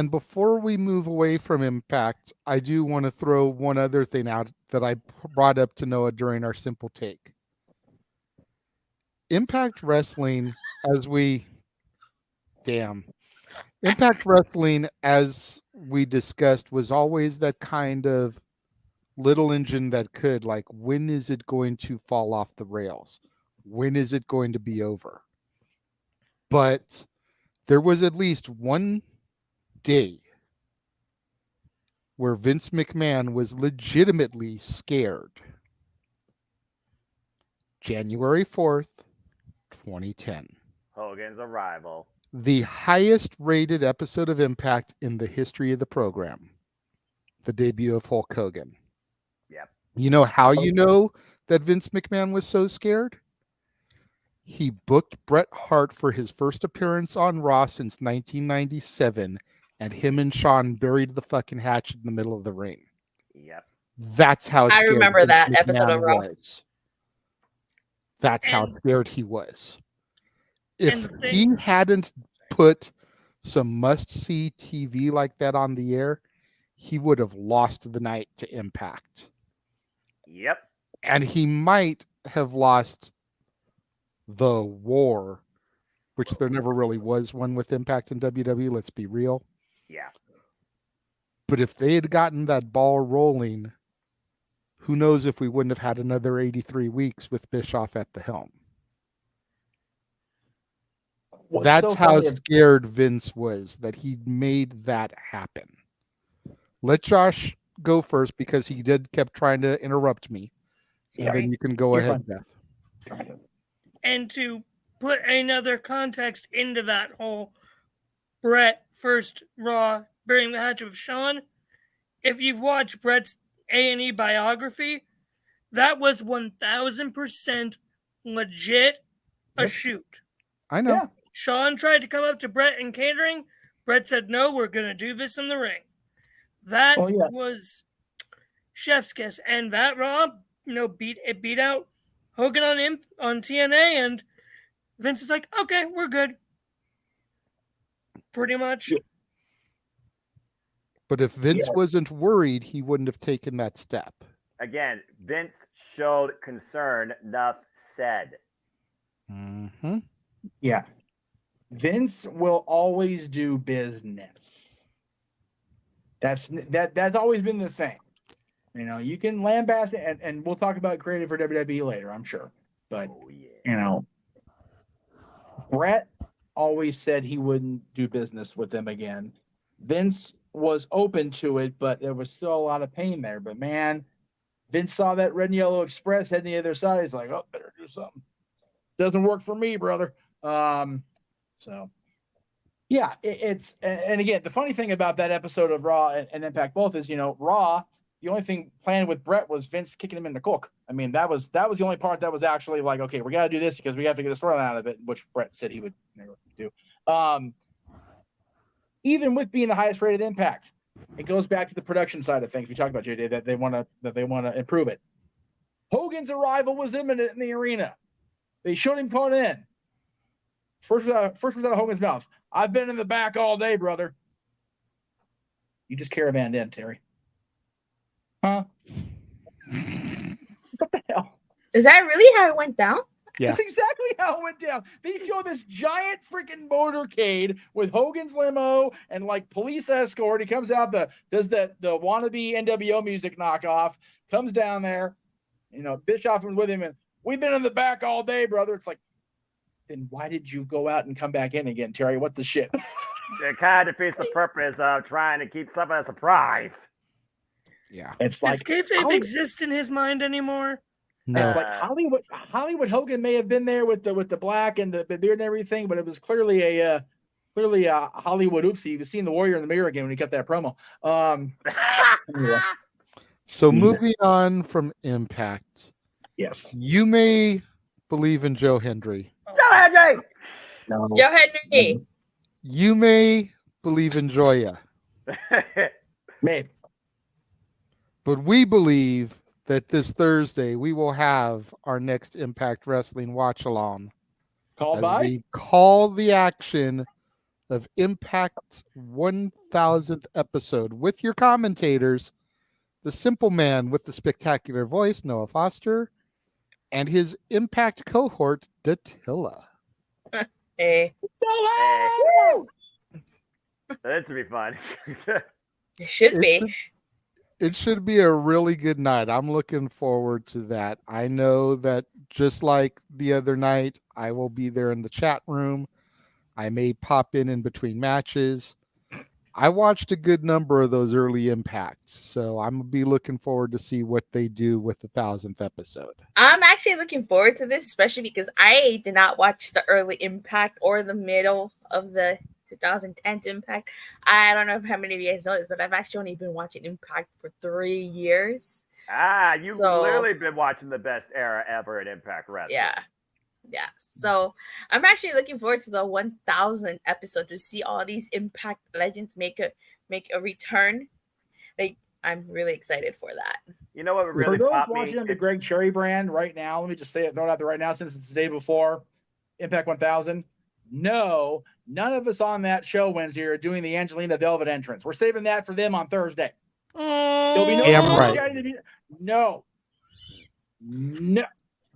Before we move away from Impact, I do want to throw one other thing out that I brought up to Noah during our simple take. Impact Wrestling, Impact Wrestling, as we discussed, was always that kind of little engine that could, like, when is it going to fall off the rails? When is it going to be over? But there was at least one day where Vince McMahon was legitimately scared. January 4th, 2010. Hogan's Arrival. The highest rated episode of Impact in the history of the program. The debut of Hulk Hogan. Yep. You know how you know that Vince McMahon was so scared? He booked Bret Hart for his first appearance on Raw since 1997, and him and Shawn buried the fucking hatchet in the middle of the ring. Yep. That's how I scared remember Vince that episode McMahon of Raw. was. That's how scared he was. If he hadn't put some must-see TV like that on the air, he would have lost the night to Impact. Yep. And he might have lost the war, which there never really was one with Impact and WWE, let's be real. Yeah. But if they had gotten that ball rolling, who knows if we wouldn't have had another 83 weeks with Bischoff at the helm. That's how scared Vince was that he made that happen. Let Josh go first because he kept trying to interrupt me. And then you can go ahead, Beth. And to put another context into that whole Bret first Raw burying the hatchet of Shawn, if you've watched Bret's A&E biography, that was 1000% legit a shoot. I know. Yeah. Shawn tried to come up to Bret in catering. Bret said, "No, we're going to do this in the ring." That was chef's kiss. And that Raw, beat out Hogan on TNA, and Vince is like, "Okay, we're good." Pretty much. But if Vince wasn't worried, he wouldn't have taken that step. Again, Vince showed concern, enough said. Mm-hmm. Yeah. Vince will always do business. That's always been the thing. You know, you can lambast it, and we'll talk about creative for WWE later, I'm sure. But Bret always said he wouldn't do business with them again. Vince was open to it, but there was still a lot of pain there. But man, Vince saw that red and yellow express heading the other side. He's like, "Oh, better do something. Doesn't work for me, brother." So, yeah, it's and again, the funny thing about that episode of Raw and Impact both is, Raw, the only thing planned with Bret was Vince kicking him in the cook. I mean, that was the only part that was actually like, okay, we got to do this because we have to get the storyline out of it, which Bret said he would never do. Even with being the highest rated Impact, it goes back to the production side of things. We talked about, JJ, that they want to improve it. Hogan's arrival was imminent in the arena. They showed him coming in. First was out of Hogan's mouth. "I've been in the back all day, brother." You just caravanned in, Terry. Huh? What the hell? Is that really how it went down? Yeah. That's exactly how it went down. They show this giant freaking motorcade with Hogan's limo and like police escort. He comes out, does the wannabe NWO music knockoff, comes down there, Bischoff was with him, and "We've been in the back all day, brother." It's like, then why did you go out and come back in again, Terry? What the shit? It kind of defeats the purpose of trying to keep something a surprise. Yeah. It's Does like kayfabe exist in his mind anymore? No. It's like Hollywood Hogan may have been there with the black and the beard and everything, but it was clearly a Hollywood oopsie. He was seeing the Warrior in the mirror again when he cut that promo. Anyway. So moving on from Impact. Yes. You may believe in Joe Hendry. Joe Hendry! No. Joe Henry. You may believe in Joya. Maybe. But we believe that this Thursday we will have our next Impact Wrestling watch along. Called by? We call the action of Impact's 1000th episode with your commentators, the simple man with the spectacular voice, Noah Foster, and his Impact cohort, Dattila. Hey. This would be fun. It should be. It should be a really good night. I'm looking forward to that. I know that just like the other night, I will be there in the chat room. I may pop in between matches. I watched a good number of those early impacts, so I'm gonna be looking forward to see what they do with the 1000th episode. I'm actually looking forward to this, especially because I did not watch the early Impact or the middle of the 2010 Impact. I don't know how many of you guys know this, but I've actually only been watching Impact for 3 years. You've literally been watching the best era ever in Impact Wrestling. Yeah. So I'm actually looking forward to the 1000th episode to see all these Impact legends make a return. Like, I'm really excited for that. You know what really for those popped watching me? on the Greg Cherry brand right now, let me just say it, throw it out there right now, since it's the day before Impact 1000. No, none of us on that show Wednesday are doing the Angelina Velvet entrance. We're saving that for them on Thursday. There'll be no No.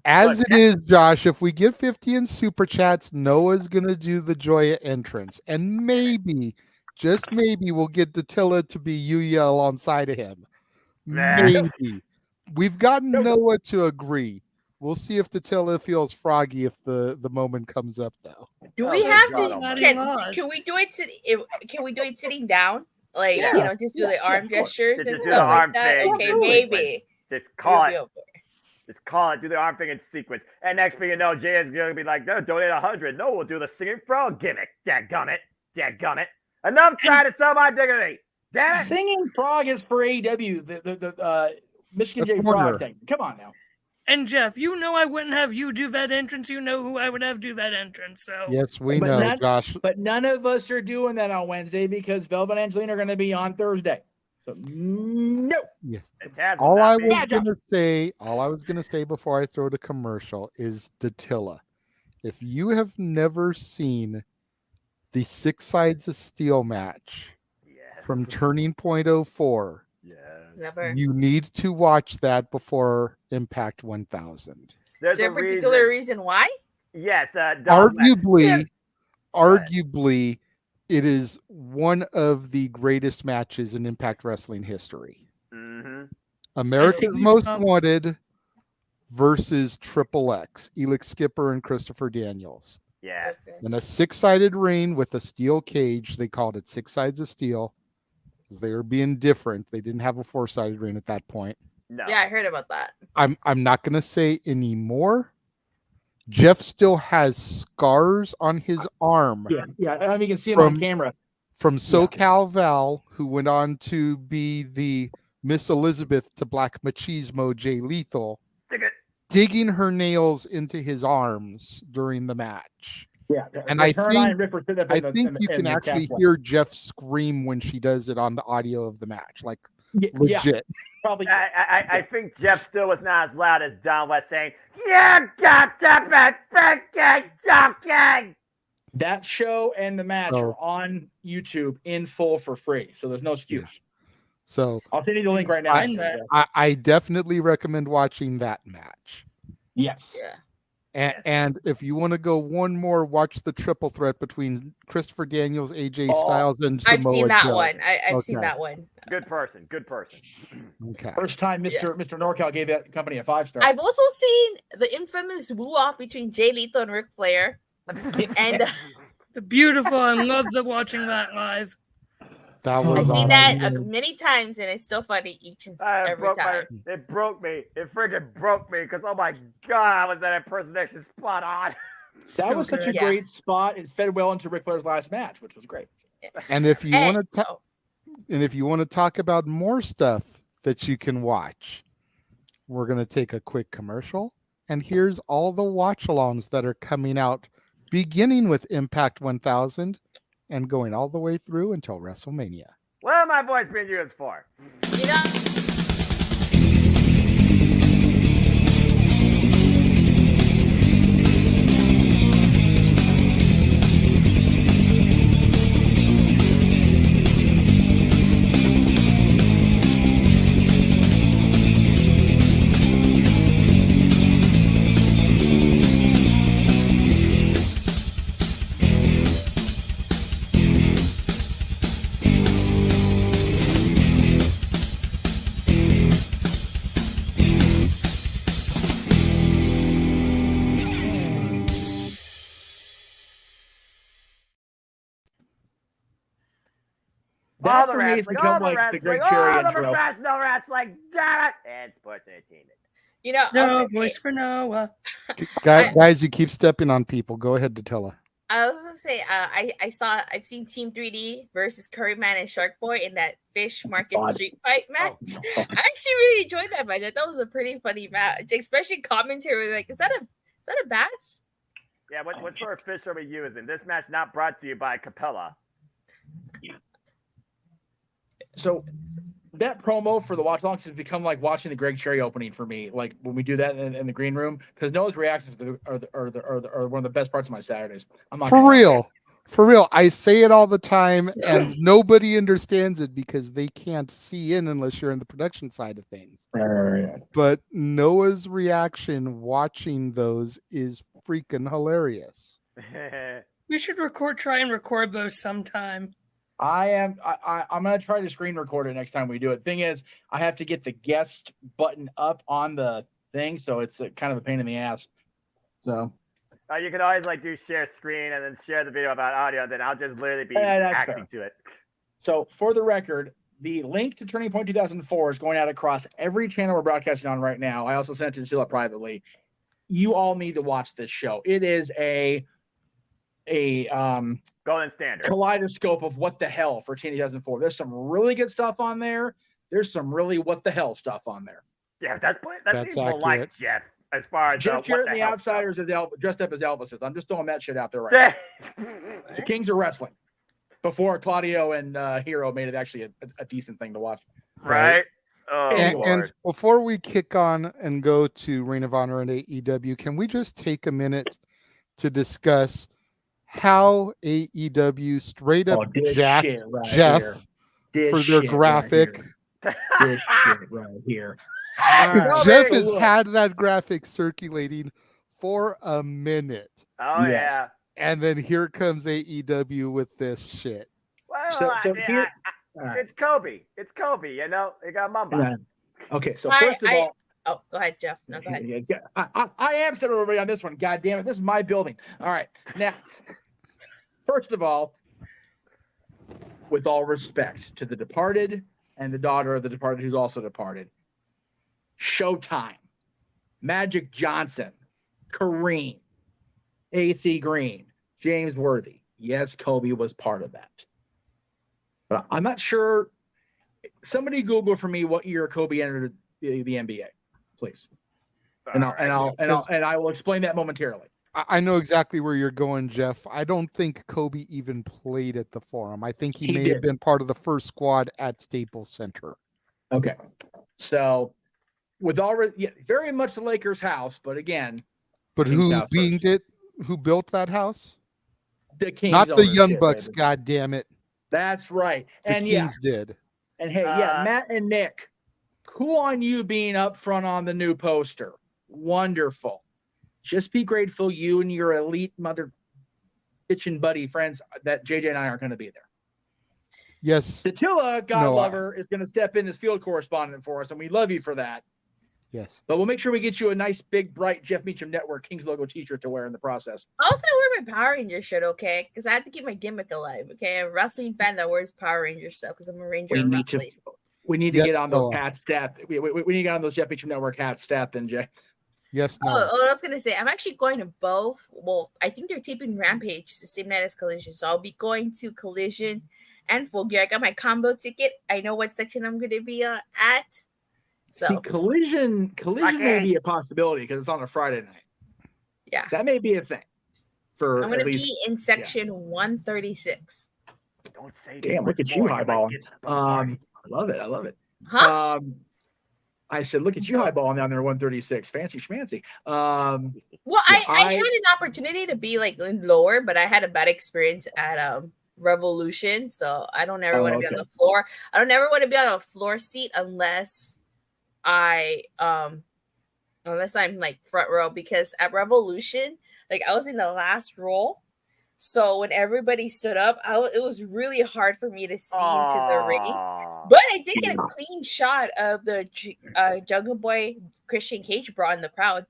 As it is, Josh, if we get 50 in super chats, Noah's gonna do the Joya entrance, and maybe, just maybe, we'll get Datilla to be Yuya alongside of him. Maybe. We've gotten Noah to agree. We'll see if Datilla feels froggy if the moment comes up, though. Do we have to? Can we do it? Can we do it sitting down? Like, just do the arm gestures and stuff like that. Okay, maybe. Just call it. Just call it. Do the arm thing in sequence. And next thing you know, Jay is going to be like, no, donate 100. No, we'll do the singing frog gimmick. Dadgummit. Enough trying to sell my dignity. Damn it. Singing frog is for AEW, the Michigan J Frog thing. Come on now. And Jeff, you know I wouldn't have you do that entrance. You know who I would have do that entrance. So yes, we know, Josh. But none of us are doing that on Wednesday because Velvet and Angelina are going to be on Thursday. So no. Yes. All I was gonna say before I throw the commercial is Datilla. If you have never seen the 6 Sides of Steel match from Turning Point 04, never. You need to watch that before Impact 1000. Is there a particular reason why? Yes. Arguably, it is one of the greatest matches in Impact Wrestling history. Mm-hmm. America's Most Wanted versus Triple X, Elix Skipper and Christopher Daniels. Yes. In a 6-sided ring with a steel cage. They called it 6 Sides of Steel. They were being different. They didn't have a 4-sided ring at that point. No. Yeah, I heard about that. I'm not gonna say anymore. Jeff still has scars on his arm. Yeah. I mean, you can see it on camera. From SoCal Val, who went on to be the Miss Elizabeth to Black Machismo Jay Lethal, digging her nails into his arms during the match. Yeah, and I think you can actually hear Jeff scream when she does it on the audio of the match, like legit. Probably. I think Jeff still was not as loud as Don was saying, "You got to be freaking joking." That show and the match are on YouTube in full for free, so there's no excuse. So I'll send you the link right now. I definitely recommend watching that match. Yes. Yeah. And if you want to go one more, watch the triple threat between Christopher Daniels, AJ Styles, and Samoa I've seen that Joe. one. I've seen that one. Good person. Okay. First time Mr. NorCal gave that company a 5-star. I've also seen the infamous woo-off between Jay Lethal and Ric Flair. And the beautiful. I love watching that live. I've seen that many times, and it's still funny each and every time. It broke me. It freaking broke me because, oh my God, was that impersonation spot on? That was such a great spot. It fed well into Ric Flair's last match, which was great. And if you want to talk about more stuff that you can watch, we're going to take a quick commercial. And here's all the watch-alongs that are coming out, beginning with Impact 1000 and going all the way through until WrestleMania. What am my voice being used for? That All the for me has wrestling, become all the like the wrestling, Greg Cherry all the intro. professional wrestling, damn it, and sports entertainment. You know, I was No gonna voice say, for Noah. Guys, you keep stepping on people. Go ahead, Datilla. I've seen Team 3D versus Curryman and Shark Boy in that Fish Market Street Fight match. I actually really enjoyed that match. I thought it was a pretty funny match, especially commentary. Like, is that a bass? Yeah, what sort of fish are we using? This match not brought to you by Capella. So that promo for the watch alongs has become like watching the Greg Cherry opening for me. Like when we do that in the green room, because Noah's reactions are one of the best parts of my Saturdays. I'm not For real. I say it all the time, and nobody understands it because they can't see in unless you're in the production side of things. Right. But Noah's reaction watching those is freaking hilarious. We should try and record those sometime. I'm gonna try to screen record it next time we do it. Thing is, I have to get the guest button up on the thing, so it's kind of a pain in the ass. So you can always do share screen and then share the video about audio, and then I'll just literally be acting to it. So for the record, the link to Turning Point 2004 is going out across every channel we're broadcasting on right now. I also sent it to Sheila privately. You all need to watch this show. It is a golden standard kaleidoscope of what the hell for 2004. There's some really good stuff on there. There's some really what the hell stuff on there. Yeah, that's people like Jeff. As far as Jeff Jarrett and the Outsiders is dressed up as Elvises. I'm just throwing that shit out there right now. The Kings of Wrestling. Before Claudio and Hero made it actually a decent thing to watch. Right. Oh, and before we kick on and go to Ring of Honor and AEW, can we just take a minute to discuss how AEW straight up jacked Jeff for their graphic? This shit right here. Because Jeff has had that graphic circulating for a minute. Oh, yeah. And then here comes AEW with this shit. Well, it's Kobe. It's Kobe, you know? It got Mamba. Right. Okay, so first of all... Oh, go ahead, Jeff. No, go ahead. I am setting everybody on this one. God damn it. This is my building. All right. Now, first of all, with all respect to the departed and the daughter of the departed who's also departed, Showtime, Magic Johnson, Kareem, AC Green, James Worthy. Yes, Kobe was part of that. But I'm not sure. Somebody Google for me what year Kobe entered the NBA, please. And I will explain that momentarily. I know exactly where you're going, Jeff. I don't think Kobe even played at the Forum. I think he may have been part of the first squad at Staples Center. Okay. So with very much the Lakers' house, but again. But who built that house? The Kings. Not the Young Bucks, God damn it. That's right. The Kings did. And hey, Matt and Nick, cool on you being up front on the new poster. Wonderful. Just be grateful you and your elite mother bitchin' buddy friends that JJ and I aren't going to be there. Yes. Datilla, God lover, is going to step in as field correspondent for us, and we love you for that. Yes. But we'll make sure we get you a nice, big, bright Jeff Meacham Network Kings logo t-shirt to wear in the process. I was going to wear my Power Ranger shirt, okay? Because I have to keep my gimmick alive, okay? I'm a wrestling fan that wears Power Ranger stuff because I'm a Ranger in wrestling. We need to get on those hats stat. We need to get on those Jeff Meacham Network hats stat then, Jay. Yes, no. Oh, I was going to say, I'm actually going to both. Well, I think they're taping Rampage the same night as Collision. So I'll be going to Collision and Full Gear. I got my combo ticket. I know what section I'm going to be at. So see, Collision may be a possibility because it's on a Friday night. Yeah. That may be a thing. I'm going to be in section 136. Don't say damn, look at you highballing. I love it. Huh? I said, look at you highballing down there 136. Fancy schmancy. Well, I had an opportunity to be like lower, but I had a bad experience at Revolution. So I don't ever want to be on the floor. I don't ever want to be on a floor seat unless I'm like front row, because at Revolution, like I was in the last row. So when everybody stood up, it was really hard for me to see into the ring. But I did get a clean shot of the Jungle Boy Christian Cage bra in the crowd.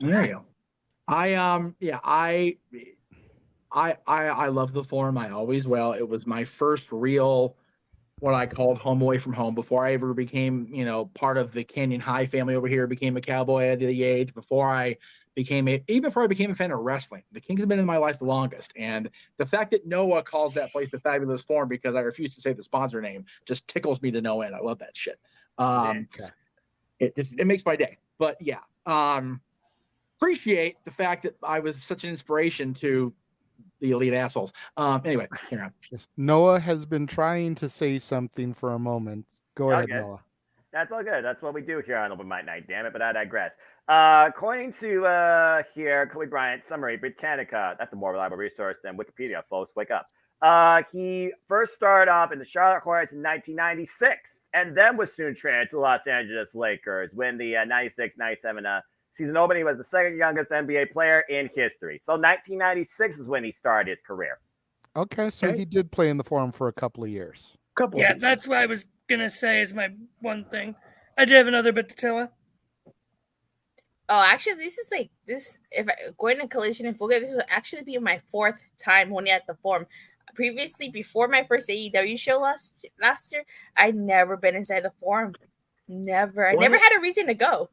There you go. I love the Forum. I always will. It was my first real what I called home away from home before I ever became, part of the Canyon High family over here, became a cowboy at the age, even before I became a fan of wrestling. The Kings have been in my life the longest. And the fact that Noah calls that place the Fabulous Forum because I refuse to say the sponsor name just tickles me to no end. I love that shit. It makes my day. But yeah, appreciate the fact that I was such an inspiration to the elite assholes. Anyway, carry on. Yes. Noah has been trying to say something for a moment. Go ahead, Okay. Noah. That's all good. That's what we do here on Open Mic Night, damn it, but I digress. According to here, Kobe Bryant summary, Britannica, that's a more reliable resource than Wikipedia, folks. Wake up. He first started off in the Charlotte Hornets in 1996 and then was soon traded to the Los Angeles Lakers when the 96-97 season opened. He was the second youngest NBA player in history. So 1996 is when he started his career. Okay, so he did play in the Forum for a couple of years. Yeah, that's what I was going to say is my one thing. I do have another bit to tell her. Oh, actually, going to Collision and Fuga, this will actually be my fourth time only at the Forum. Previously, before my first AEW show last year, I'd never been inside the Forum. Never. I never had a reason to go.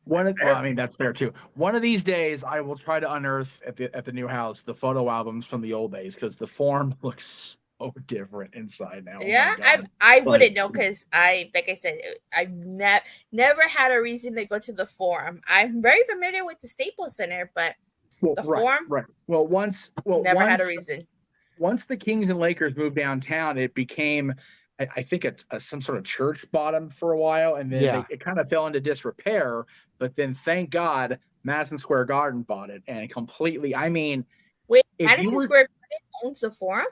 That's fair too. One of these days, I will try to unearth at the new house the photo albums from the old days because the Forum looks so different inside now. Yeah, I wouldn't know because like I said, I've never had a reason to go to the Forum. I'm very familiar with the Staples Center, but the Forum, right? Well, never had a reason. Once the Kings and Lakers moved downtown, it became, I think, some sort of church bottom for a while, and then it kind of fell into disrepair. But then, thank God, Madison Square Garden bought it and completely. I mean, wait, Madison Square Garden owns the Forum?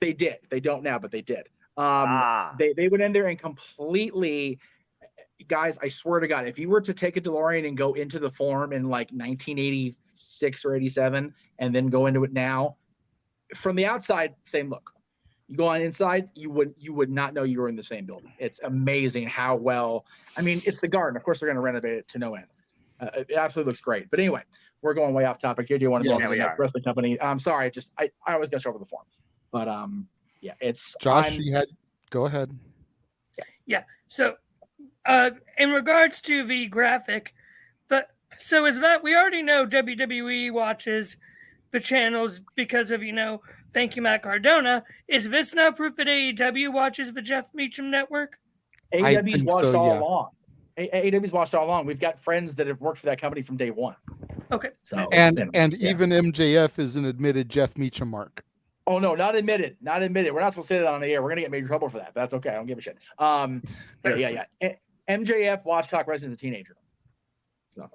They did. They don't now, but they did. They went in there and completely, guys. I swear to God, if you were to take a DeLorean and go into the Forum in like 1986 or 87, and then go into it now, from the outside, same look. You go on inside, you would not know you were in the same building. It's amazing how well. I mean, it's the Garden. Of course, they're going to renovate it to no end. It absolutely looks great. But anyway, we're going way off topic. JJ wanted to go to the next wrestling company. I'm sorry, I always go over the Forum. But it's Josh. Go ahead. Yeah. So, in regards to the graphic, so is that we already know WWE watches the channels because of thank you, Matt Cardona. Is this now proof that AEW watches the Jeff Meacham network? AEW's watched all along. AEW's watched all along. We've got friends that have worked for that company from day one. Okay. So and even MJF is an admitted Jeff Meacham mark. Oh no, not admitted. Not admitted. We're not supposed to say that on the air. We're gonna get major trouble for that. That's okay. I don't give a shit. MJF watched Talk Wrestling as a teenager. So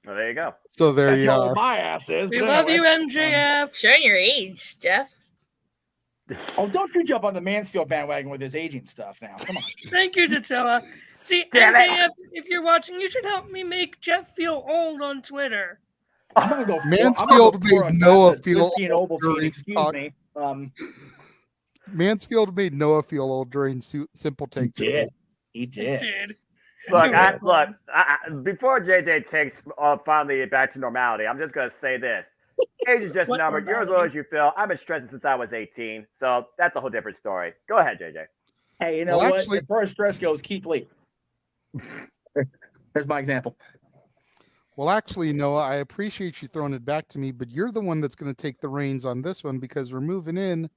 well, there you go. So there that's you are. My ass is. We love you, MJF. Showing your age, Jeff. Oh, don't you jump on the Mansfield bandwagon with his aging stuff now. Come on. Thank you, Datella. See, MJF, if you're watching, you should help me make Jeff feel old on Twitter. Mansfield made Noah feel old during Mansfield made Noah feel old during Simple Take. He did. Look, before JJ takes finally back to normality, I'm just going to say this. Age is just a number. You're as old as you feel. I've been stressing since I was 18, so that's a whole different story. Go ahead, JJ. Hey, you know what? As far as stress goes, Keith Lee. There's my example. Well, actually, Noah, I appreciate you throwing it back to me, but you're the one that's going to take the reins on this one because we're moving in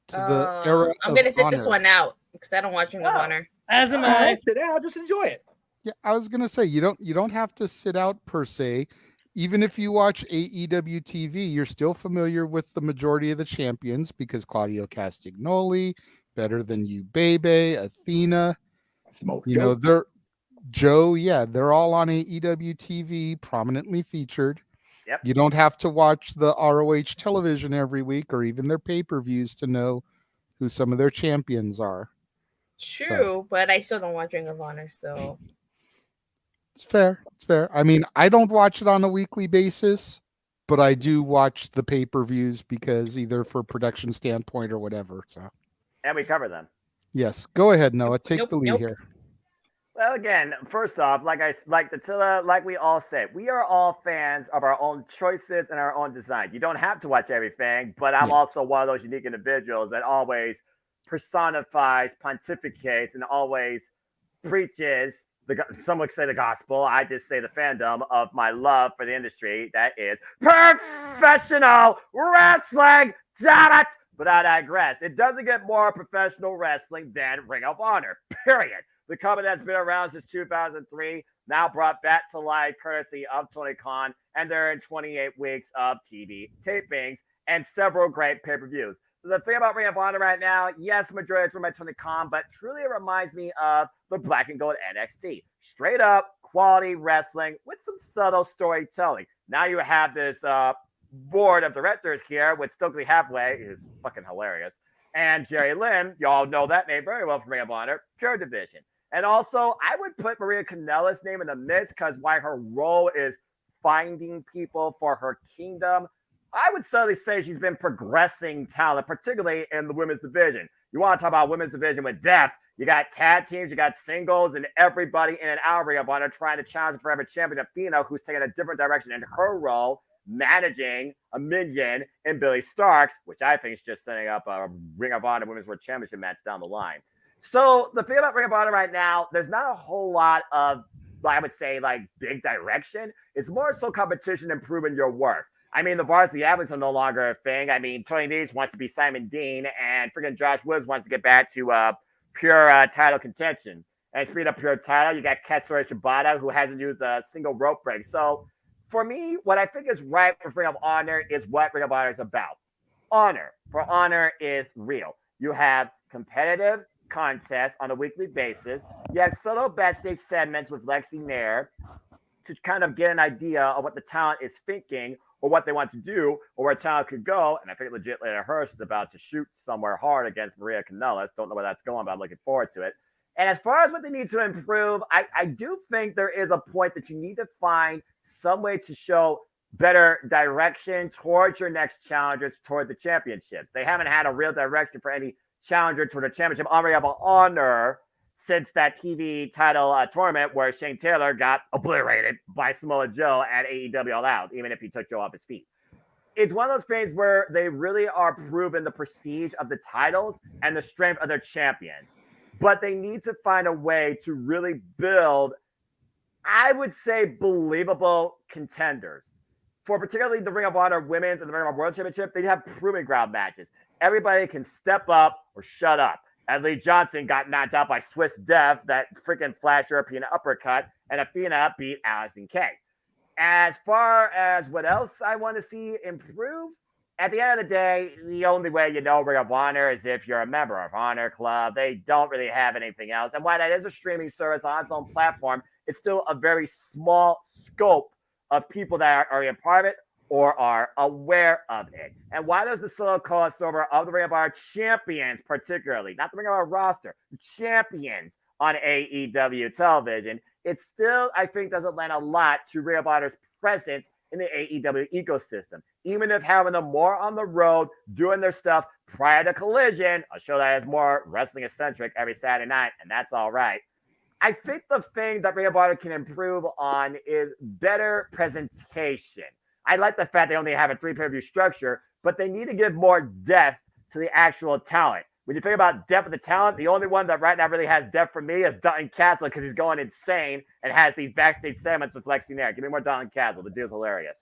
to the era. I'm going to sit this one out because I don't watch Ring of Honor. As am I. Sit down. Just enjoy it. Yeah, I was going to say you don't have to sit out per se. Even if you watch AEW TV, you're still familiar with the majority of the champions because Claudio Castagnoli, Better Than You, Bebe, Athena. They're Joe. Yeah, they're all on AEW TV, prominently featured. Yep. You don't have to watch the ROH television every week or even their pay-per-views to know who some of their champions are. True, but I still don't watch Ring of Honor, so it's fair. It's fair. I mean, I don't watch it on a weekly basis, but I do watch the pay-per-views because either for production standpoint or whatever. So, and we cover them. Yes. Go ahead, Noah. Take the lead here. Well, again, first off, like we all said, we are all fans of our own choices and our own design. You don't have to watch everything, but I'm also one of those unique individuals that always personifies, pontificates, and always preaches some would say the gospel. I just say the fandom of my love for the industry. That is professional wrestling. Damn it! But I digress. It doesn't get more professional wrestling than Ring of Honor. Period. The company that's been around since 2003, now brought back to life courtesy of Tony Khan, and they're in 28 weeks of TV tapings and several great pay-per-views. The thing about Ring of Honor right now, yes, majority is run by Tony Khan, but truly it reminds me of the Black and Gold NXT. Straight up quality wrestling with some subtle storytelling. Now you have this board of directors here with Stokely Hathaway, who's fucking hilarious, and Jerry Lynn. Y'all know that name very well from Ring of Honor, Pure Division. And also, I would put Maria Kanellis' name in the mix because while her role is finding people for her kingdom, I would certainly say she's been progressing talent, particularly in the women's division. You want to talk about women's division with depth. You got tag teams, you got singles, and everybody in and out of Ring of Honor trying to challenge the forever champion Athena, who's taking a different direction in her role, managing a minion in Billy Starks, which I think is just setting up a Ring of Honor Women's World Championship match down the line. So the thing about Ring of Honor right now, there's not a whole lot of, I would say, like big direction. It's more so competition and proving your worth. I mean, the varsity athletes are no longer a thing. I mean, Tony Nese wants to be Simon Dean, and freaking Josh Woods wants to get back to pure title contention. And speaking of pure title, you got Katsura Shibata, who hasn't used a single rope break. So for me, what I think is right for Ring of Honor is what Ring of Honor is about. Honor. For honor is real. You have competitive contests on a weekly basis. You have subtle backstage segments with Lexi Nair to kind of get an idea of what the talent is thinking or what they want to do or where talent could go. And I think legit Lana Hirsch is about to shoot somewhere hard against Maria Kanellis. Don't know where that's going, but I'm looking forward to it. And as far as what they need to improve, I do think there is a point that you need to find some way to show better direction towards your next challengers toward the championships. They haven't had a real direction for any challenger toward the championship on Ring of Honor since that TV title tournament where Shane Taylor got obliterated by Samoa Joe at AEW All Out, even if he took Joe off his feet. It's one of those things where they really are proving the prestige of the titles and the strength of their champions. But they need to find a way to really build, I would say, believable contenders. For particularly the Ring of Honor Women's and the Ring of Honor World Championship, they have proving ground matches. Everybody can step up or shut up. And Lee Johnson got knocked out by Swiss Death, that freaking Flash European uppercut, and Athena beat Allison Kay. As far as what else I want to see improve, at the end of the day, the only way you know Ring of Honor is if you're a member of Honor Club. They don't really have anything else. And while that is a streaming service on its own platform, it's still a very small scope of people that are a part of it or are aware of it. And why does the solo crossover of the Ring of Honor champions, particularly, not the Ring of Honor roster, the champions on AEW television, it still, I think, doesn't lend a lot to Ring of Honor's presence in the AEW ecosystem. Even if having them more on the road, doing their stuff prior to Collision, a show that is more wrestling-eccentric every Saturday night, and that's all right. I think the thing that Ring of Honor can improve on is better presentation. I like the fact they only have a 3 pay-per-view structure, but they need to give more depth to the actual talent. When you think about depth of the talent, the only one that right now really has depth for me is Dalton Castle because he's going insane and has these backstage segments with Lexi Nair. Give me more Dalton Castle. The dude's hilarious.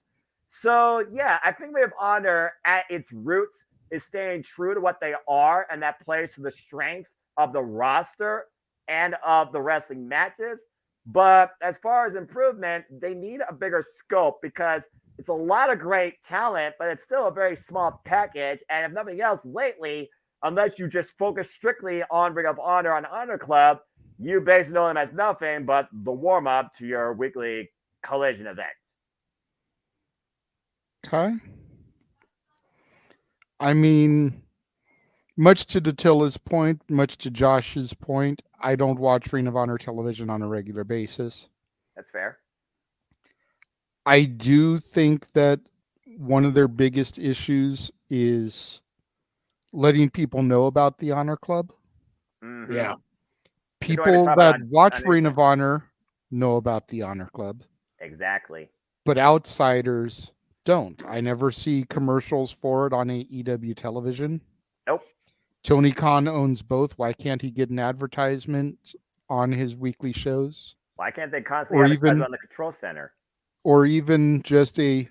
So, yeah, I think Ring of Honor at its roots is staying true to what they are, and that plays to the strength of the roster and of the wrestling matches. But as far as improvement, they need a bigger scope because it's a lot of great talent, but it's still a very small package. And if nothing else, lately, unless you just focus strictly on Ring of Honor on Honor Club, you basically know them as nothing but the warm-up to your weekly Collision event. Okay. I mean, much to Datilla's point, much to Josh's point, I don't watch Ring of Honor television on a regular basis. That's fair. I do think that one of their biggest issues is letting people know about the Honor Club. Mm-hmm. Yeah. People that watch Ring of Honor know about the Honor Club. Exactly. But outsiders don't. I never see commercials for it on AEW television. Nope. Tony Khan owns both. Why can't he get an advertisement on his weekly shows? Why can't they constantly advertise on the control center? Or even just a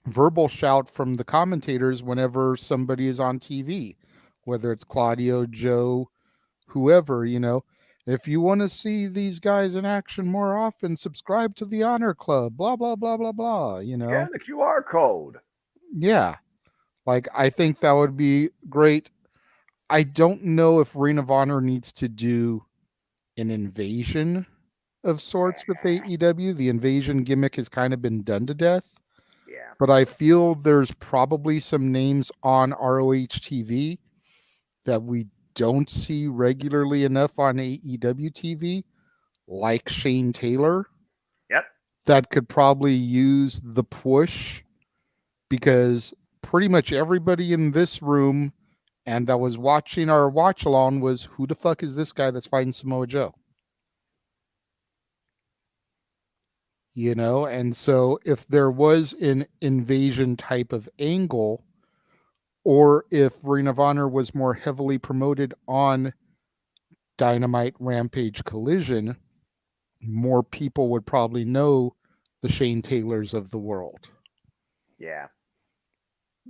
verbal shout from the commentators whenever somebody is on TV, whether it's Claudio, Joe, whoever, if you want to see these guys in action more often, subscribe to the Honor Club, blah, blah, blah, blah, blah, Yeah, the QR code. Yeah. Like, I think that would be great. I don't know if Ring of Honor needs to do an invasion of sorts with AEW. The invasion gimmick has kind of been done to death. Yeah. But I feel there's probably some names on ROH TV that we don't see regularly enough on AEW TV, like Shane Taylor. Yep. That could probably use the push, because pretty much everybody in this room and that was watching our watch along was, who the fuck is this guy that's fighting Samoa Joe? And so if there was an invasion type of angle, or if Ring of Honor was more heavily promoted on Dynamite, Rampage, Collision, more people would probably know the Shane Taylors of the world. Yeah.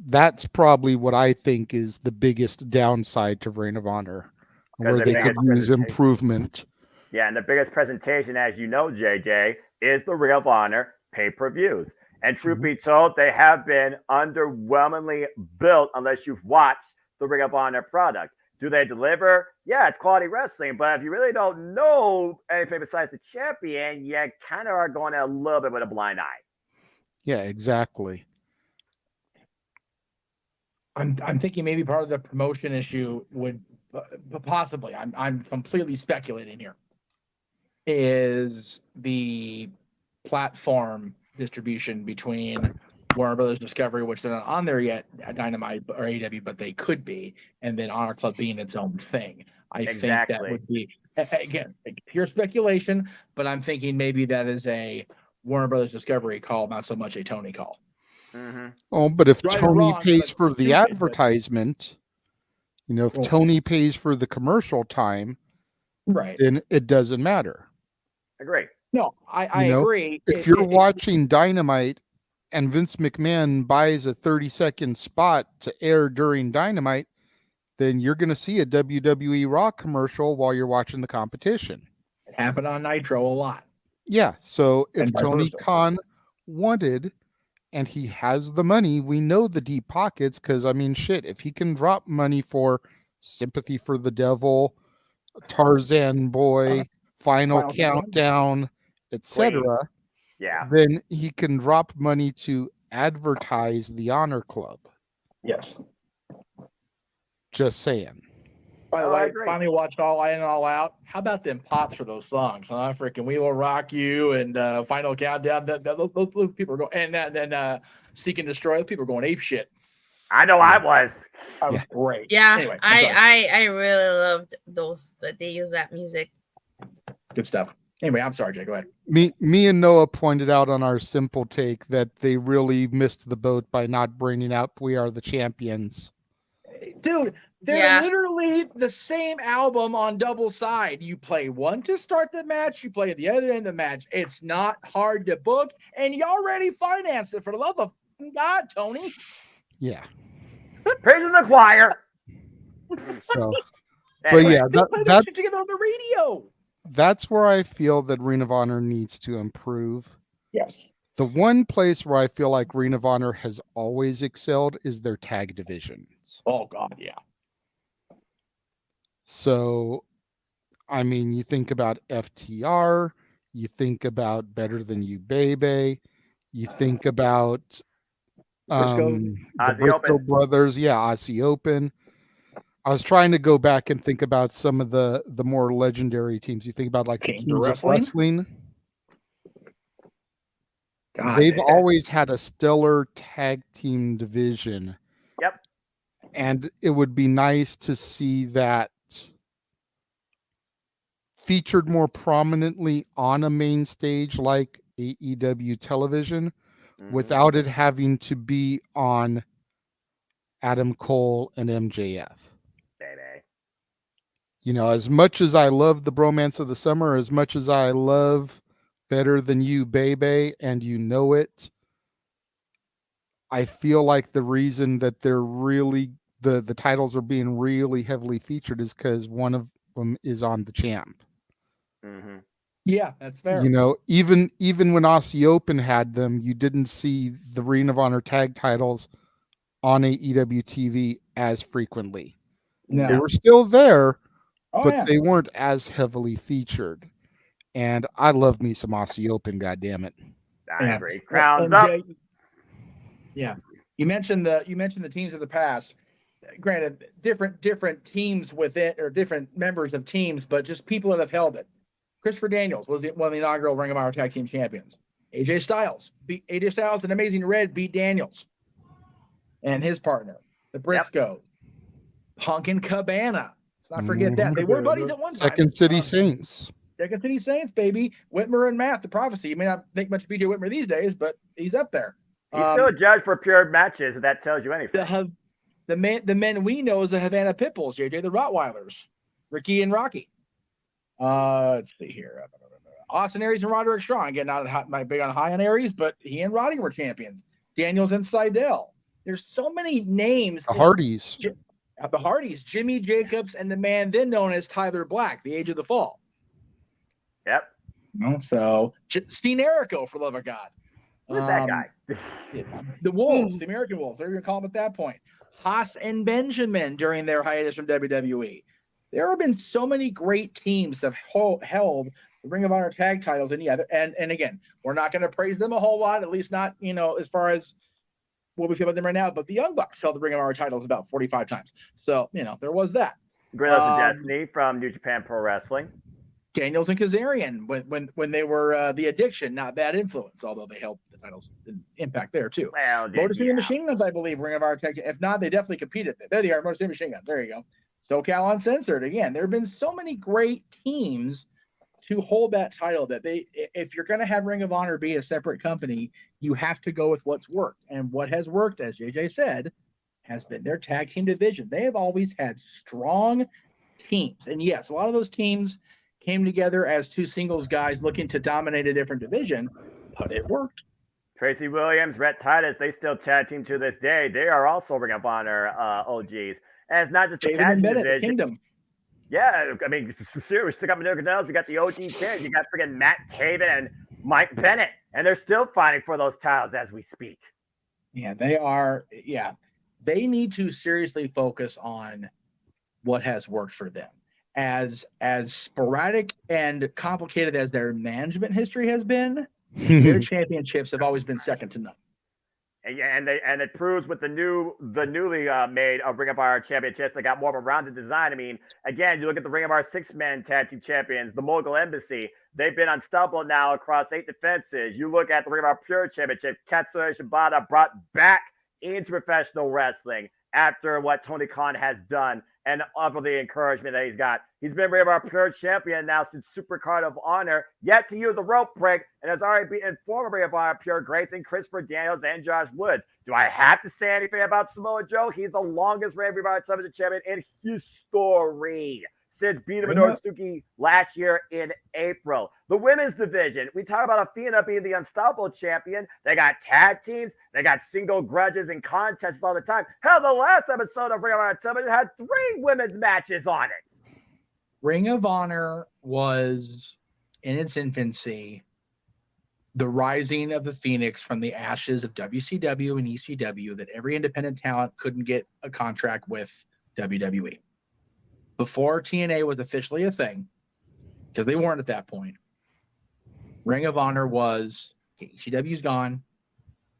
That's probably what I think is the biggest downside to Ring of Honor, where they could use improvement. Yeah, and the biggest presentation, as you know, JJ, is the Ring of Honor pay-per-views. And truth be told, they have been underwhelmingly built unless you've watched the Ring of Honor product. Do they deliver? Yeah, it's quality wrestling, but if you really don't know anything besides the champion, you kind of are going a little bit with a blind eye. Yeah, exactly. I'm thinking maybe part of the promotion issue would possibly, I'm completely speculating here, is the platform distribution between Warner Brothers Discovery, which they're not on there yet, Dynamite or AEW, but they could be, and then Honor Club being its own thing. I think that would be, again, pure speculation, but I'm thinking maybe that is a Warner Brothers Discovery call, not so much a Tony call. Mm-hmm. Oh, but if Right or Tony wrong, pays but for the stupid, advertisement, if Tony pays for the commercial time, right, then it doesn't matter. Agree. No, I agree. If you're watching Dynamite and Vince McMahon buys a 30-second spot to air during Dynamite, then you're going to see a WWE Raw commercial while you're watching the competition. It happened on Nitro a lot. Yeah, so if And vice Tony versa. Khan wanted, and he has the money, we know the deep pockets, because, shit, if he can drop money for Sympathy for the Devil, Tarzan Boy, Final Countdown, etc., then he can drop money to advertise the Honor Club. Yes. Just saying. By the way, finally watched All In and All Out. How about them pops for those songs? Huh? Freaking We Will Rock You and Final Countdown. Those people are going, and then Seek and Destroy. Those people are going ape shit. I know I was. That was great. Yeah, Anyway, I really loved those that they use that music. Good stuff. Anyway, I'm sorry, Jay. Go ahead. Me and Noah pointed out on our simple take that they really missed the boat by not bringing up We Are the Champions. Dude, they're literally the same album on double side. You play one to start the match, you play at the other end of the match. It's not hard to book, and you already financed it, for the love of God, Tony. Yeah. Praising the choir. So, Anyway. but yeah, that's together on the radio. That's where I feel that Ring of Honor needs to improve. Yes. The one place where I feel like Ring of Honor has always excelled is their tag divisions. Oh, God, yeah. So, you think about FTR, you think about Better Than You Baby, you think about the Briscoe Brothers, Aussie Open. I was trying to go back and think about some of the more legendary teams. You think about like the Kings of Wrestling. God, they've always had a stellar tag team division. Yep. And it would be nice to see that featured more prominently on a main stage like AEW television, without it having to be on Adam Cole and MJF. baby. You know, as much as I love the bromance of the summer, as much as I love Better Than You, Baby, and you know it, I feel like the reason that they're really the titles are being really heavily featured is because one of them is on the champ. Mm-hmm. Yeah, that's fair. You know, even when Aussie Open had them, you didn't see the Ring of Honor tag titles on AEW TV as frequently. No. They were still there, Oh, but yeah. they weren't as heavily featured. And I love me some Aussie Open, goddammit. I agree. Crowns And up. Yeah. You mentioned the teams of the past. Granted, different teams within or different members of teams, but just people that have held it. Christopher Daniels was one of the inaugural Ring of Honor Tag Team Champions. AJ Styles and Amazing Red beat Daniels and his partner, the Briscoes. Punk and Cabana. Let's not forget that. They were buddies at one time. Second City Saints. Second City Saints, baby. Whitmer and Matt, the Prophecy. You may not think much of BJ Whitmer these days, but he's up there. He's still a judge for pure matches, if that tells you anything. The men we know is the Havana Pitbulls, JJ, the Rottweilers, Ricky and Rocky. Let's see here. Austin Aries and Roderick Strong. Again, not big on high on Aries, but he and Roddy were champions. Daniels and Seidel. There's so many names. The Hardys. The Hardys, Jimmy Jacobs, and the man then known as Tyler Black, the Age of the Fall. Yep. So Steen Erico, for love of God. Who's that guy? The Wolves, the American Wolves. They're going to call them at that point. Haas and Benjamin during their hiatus from WWE. There have been so many great teams that have held the Ring of Honor tag titles. And and again, we're not going to praise them a whole lot, at least not, as far as what we feel about them right now. But the Young Bucks held the Ring of Honor titles about 45 times. So, there was that. Gorillas of Destiny from New Japan Pro Wrestling. Daniels and Kazarian when they were the Addiction, not Bad Influence, although they held the titles in Impact there too. Well, Motor City Machine Guns, I believe, Ring of Honor tag. If not, they definitely competed. There they are, Motor City Machine Guns. There you go. SoCal Uncensored. Again, there have been so many great teams to hold that title that if you're going to have Ring of Honor be a separate company, you have to go with what's worked. And what has worked, as JJ said, has been their tag team division. They have always had strong teams. And yes, a lot of those teams came together as two singles guys looking to dominate a different division, but it worked. Tracy Williams, Rhett Titus, they still tag team to this day. They are also Ring of Honor OGs. And it's not just the tag team division. Kingdom. Yeah, I mean, seriously, we still got Manila Canales, we got the OG kids, you got freaking Matt Taven and Mike Bennett, and they're still fighting for those titles as we speak. Yeah, they are. Yeah, they need to seriously focus on what has worked for them. As sporadic and complicated as their management history has been, their championships have always been second to none. And it proves with the newly made Ring of Honor championships, they got more of a rounded design. I mean, again, you look at the Ring of Honor 6-man tag team champions, the Mogul Embassy, they've been unstoppable now across 8 defenses. You look at the Ring of Honor Pure Championship, Katsuyori Shibata brought back into professional wrestling after what Tony Khan has done and of the encouragement that he's got. He's been Ring of Honor Pure Champion now since Supercard of Honor, yet to use a rope break, and has already beaten former Ring of Honor Pure greats in Christopher Daniels and Josh Woods. Do I have to say anything about Samoa Joe? He's the longest Ring of Honor Television Champion in history since beating Minoru last year in April. The women's division, we talk about Athena being the unstoppable champion. They got tag teams. They got single grudges and contests all the time. Hell, the last episode of Ring of Honor Television had 3 women's matches on it. Ring of Honor was, in its infancy, the rising of the phoenix from the ashes of WCW and ECW that every independent talent couldn't get a contract with WWE. Before TNA was officially a thing, because they weren't at that point, Ring of Honor was, ECW's gone,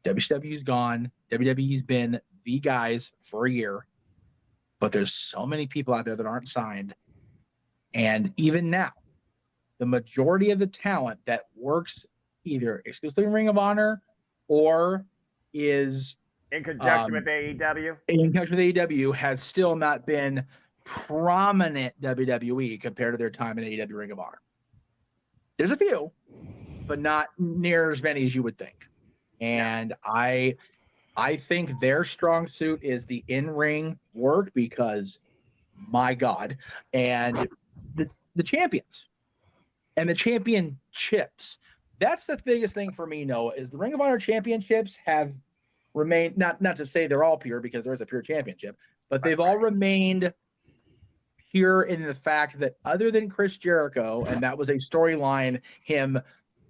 WCW's gone, WWE's been the guys for a year, but there's so many people out there that aren't signed. And even now, the majority of the talent that works either exclusively in Ring of Honor or is in conjunction with AEW. In conjunction with AEW has still not been prominent WWE compared to their time in AEW Ring of Honor. There's a few, but not near as many as you would think. And I think their strong suit is the in-ring work, because my God, and the champions and the championships. That's the biggest thing for me, Noah, is the Ring of Honor championships have remained, not to say they're all pure because there's a pure championship, but they've all remained pure in the fact that other than Chris Jericho, and that was a storyline, him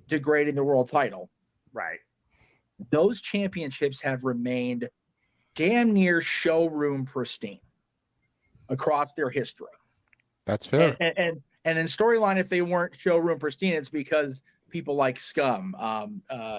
degrading the world title. Right. Those championships have remained damn near showroom pristine across their history. That's fair. And in storyline, if they weren't showroom pristine, it's because people like Scum,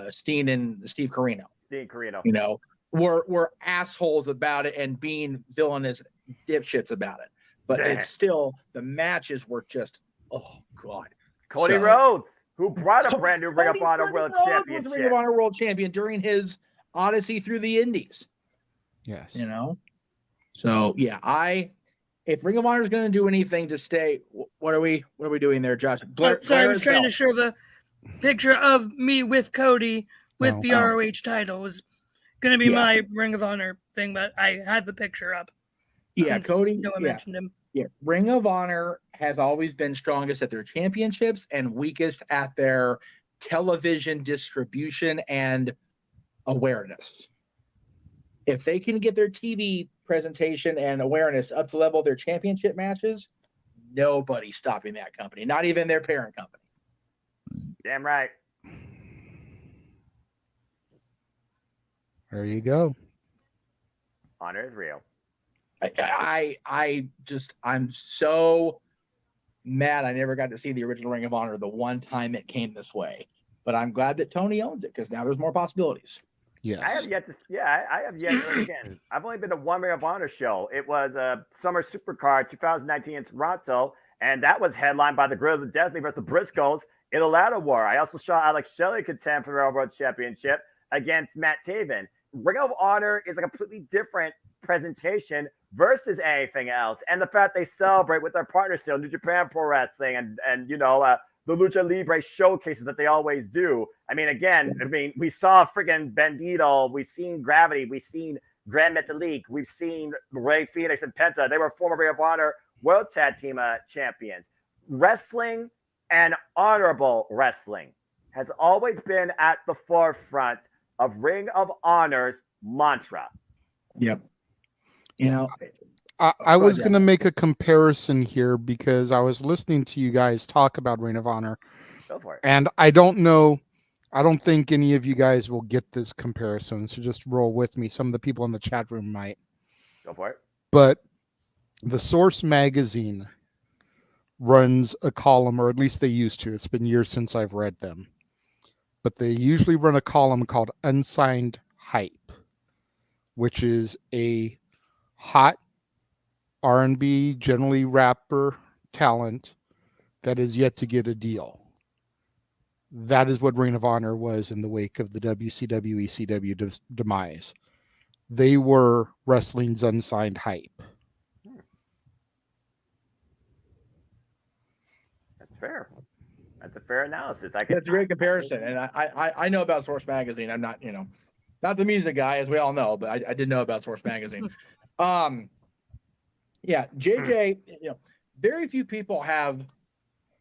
Steen and Steve Corino, you know, were assholes about it and being villainous dipshits about it. But it's still, the matches were just, oh God. Cody Rhodes, who brought a brand new Ring of Honor World Championship. Ring of Honor World Champion during his odyssey through the Indies. Yes. You know? So yeah, if Ring of Honor is going to do anything to stay, what are we doing there, Josh? Sorry, I was trying to show the picture of me with Cody with the ROH title. It was going to be my Ring of Honor thing, but I had the picture up. Yeah, Cody. Noah mentioned him. Yeah, Ring of Honor has always been strongest at their championships and weakest at their television distribution and awareness. If they can get their TV presentation and awareness up to level of their championship matches, nobody's stopping that company, not even their parent company. Damn right. There you go. Honor is real. I'm so mad I never got to see the original Ring of Honor the one time it came this way. But I'm glad that Tony owns it because now there's more possibilities. Yes. I have yet to again. I've only been to one Ring of Honor show. It was a Summer Supercard 2019 in Toronto, and that was headlined by the Guerrillas of Destiny versus the Briscoes in a ladder war. I also saw Alex Shelley contend for the World Championship against Matt Taven. Ring of Honor is a completely different presentation versus anything else, and the fact they celebrate with their partners still, New Japan Pro Wrestling, and you know, the Lucha Libre showcases that they always do. I mean, again, we saw freaking Bandito, we've seen Gravity, we've seen Grand Metalik, we've seen Rey Fenix and Penta. They were former Ring of Honor World Tag Team champions. Wrestling and honorable wrestling has always been at the forefront of Ring of Honor's mantra. Yep. You know, I was going to make a comparison here because I was listening to you guys talk about Ring of Honor. Go for it. And I don't think any of you guys will get this comparison. So just roll with me. Some of the people in the chat room might. Go for it. But the Source magazine runs a column, or at least they used to. It's been years since I've read them. But they usually run a column called Unsigned Hype, which is a hot R&B, generally rapper talent that is yet to get a deal. That is what Ring of Honor was in the wake of the WCW, ECW demise. They were wrestling's unsigned hype. That's fair. That's a fair analysis. It's a great comparison, and I know about Source Magazine. I'm not, not the music guy, as we all know, but I did know about Source Magazine. Yeah, JJ, very few people have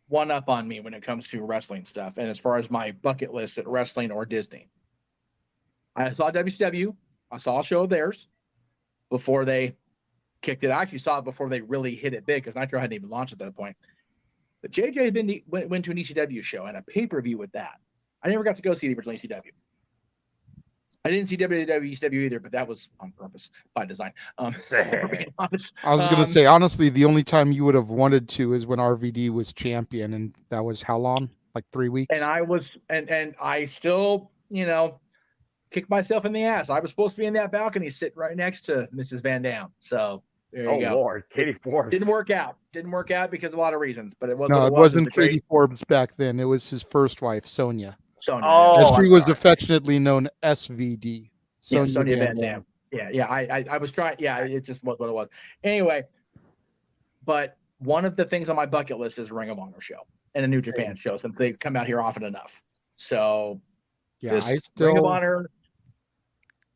one up on me when it comes to wrestling stuff. And as far as my bucket list at wrestling or Disney, I saw WCW. I saw a show of theirs before they kicked it. I actually saw it before they really hit it big because Nitro hadn't even launched at that point. But JJ went to an ECW show and a pay-per-view with that. I never got to go see the original ECW. I didn't see WCW either, but that was on purpose by design. For being honest. I was going to say, honestly, the only time you would have wanted to is when RVD was champion, and that was how long? Like 3 weeks? And I was, and I still, kicked myself in the ass. I was supposed to be in that balcony sitting right next to Mrs. Van Dam. So there you go. Oh, Lord. Katie Forbes. Didn't work out because of a lot of reasons, but it wasn't. No, it wasn't Katie Forbes back then. It was his first wife, Sonia. Sonia. As she was affectionately known SVD. Sonia Van Dam. Yeah. I was trying. Yeah, it just was what it was. Anyway, but one of the things on my bucket list is a Ring of Honor show and a New Japan show since they come out here often enough. So yeah, Ring of Honor.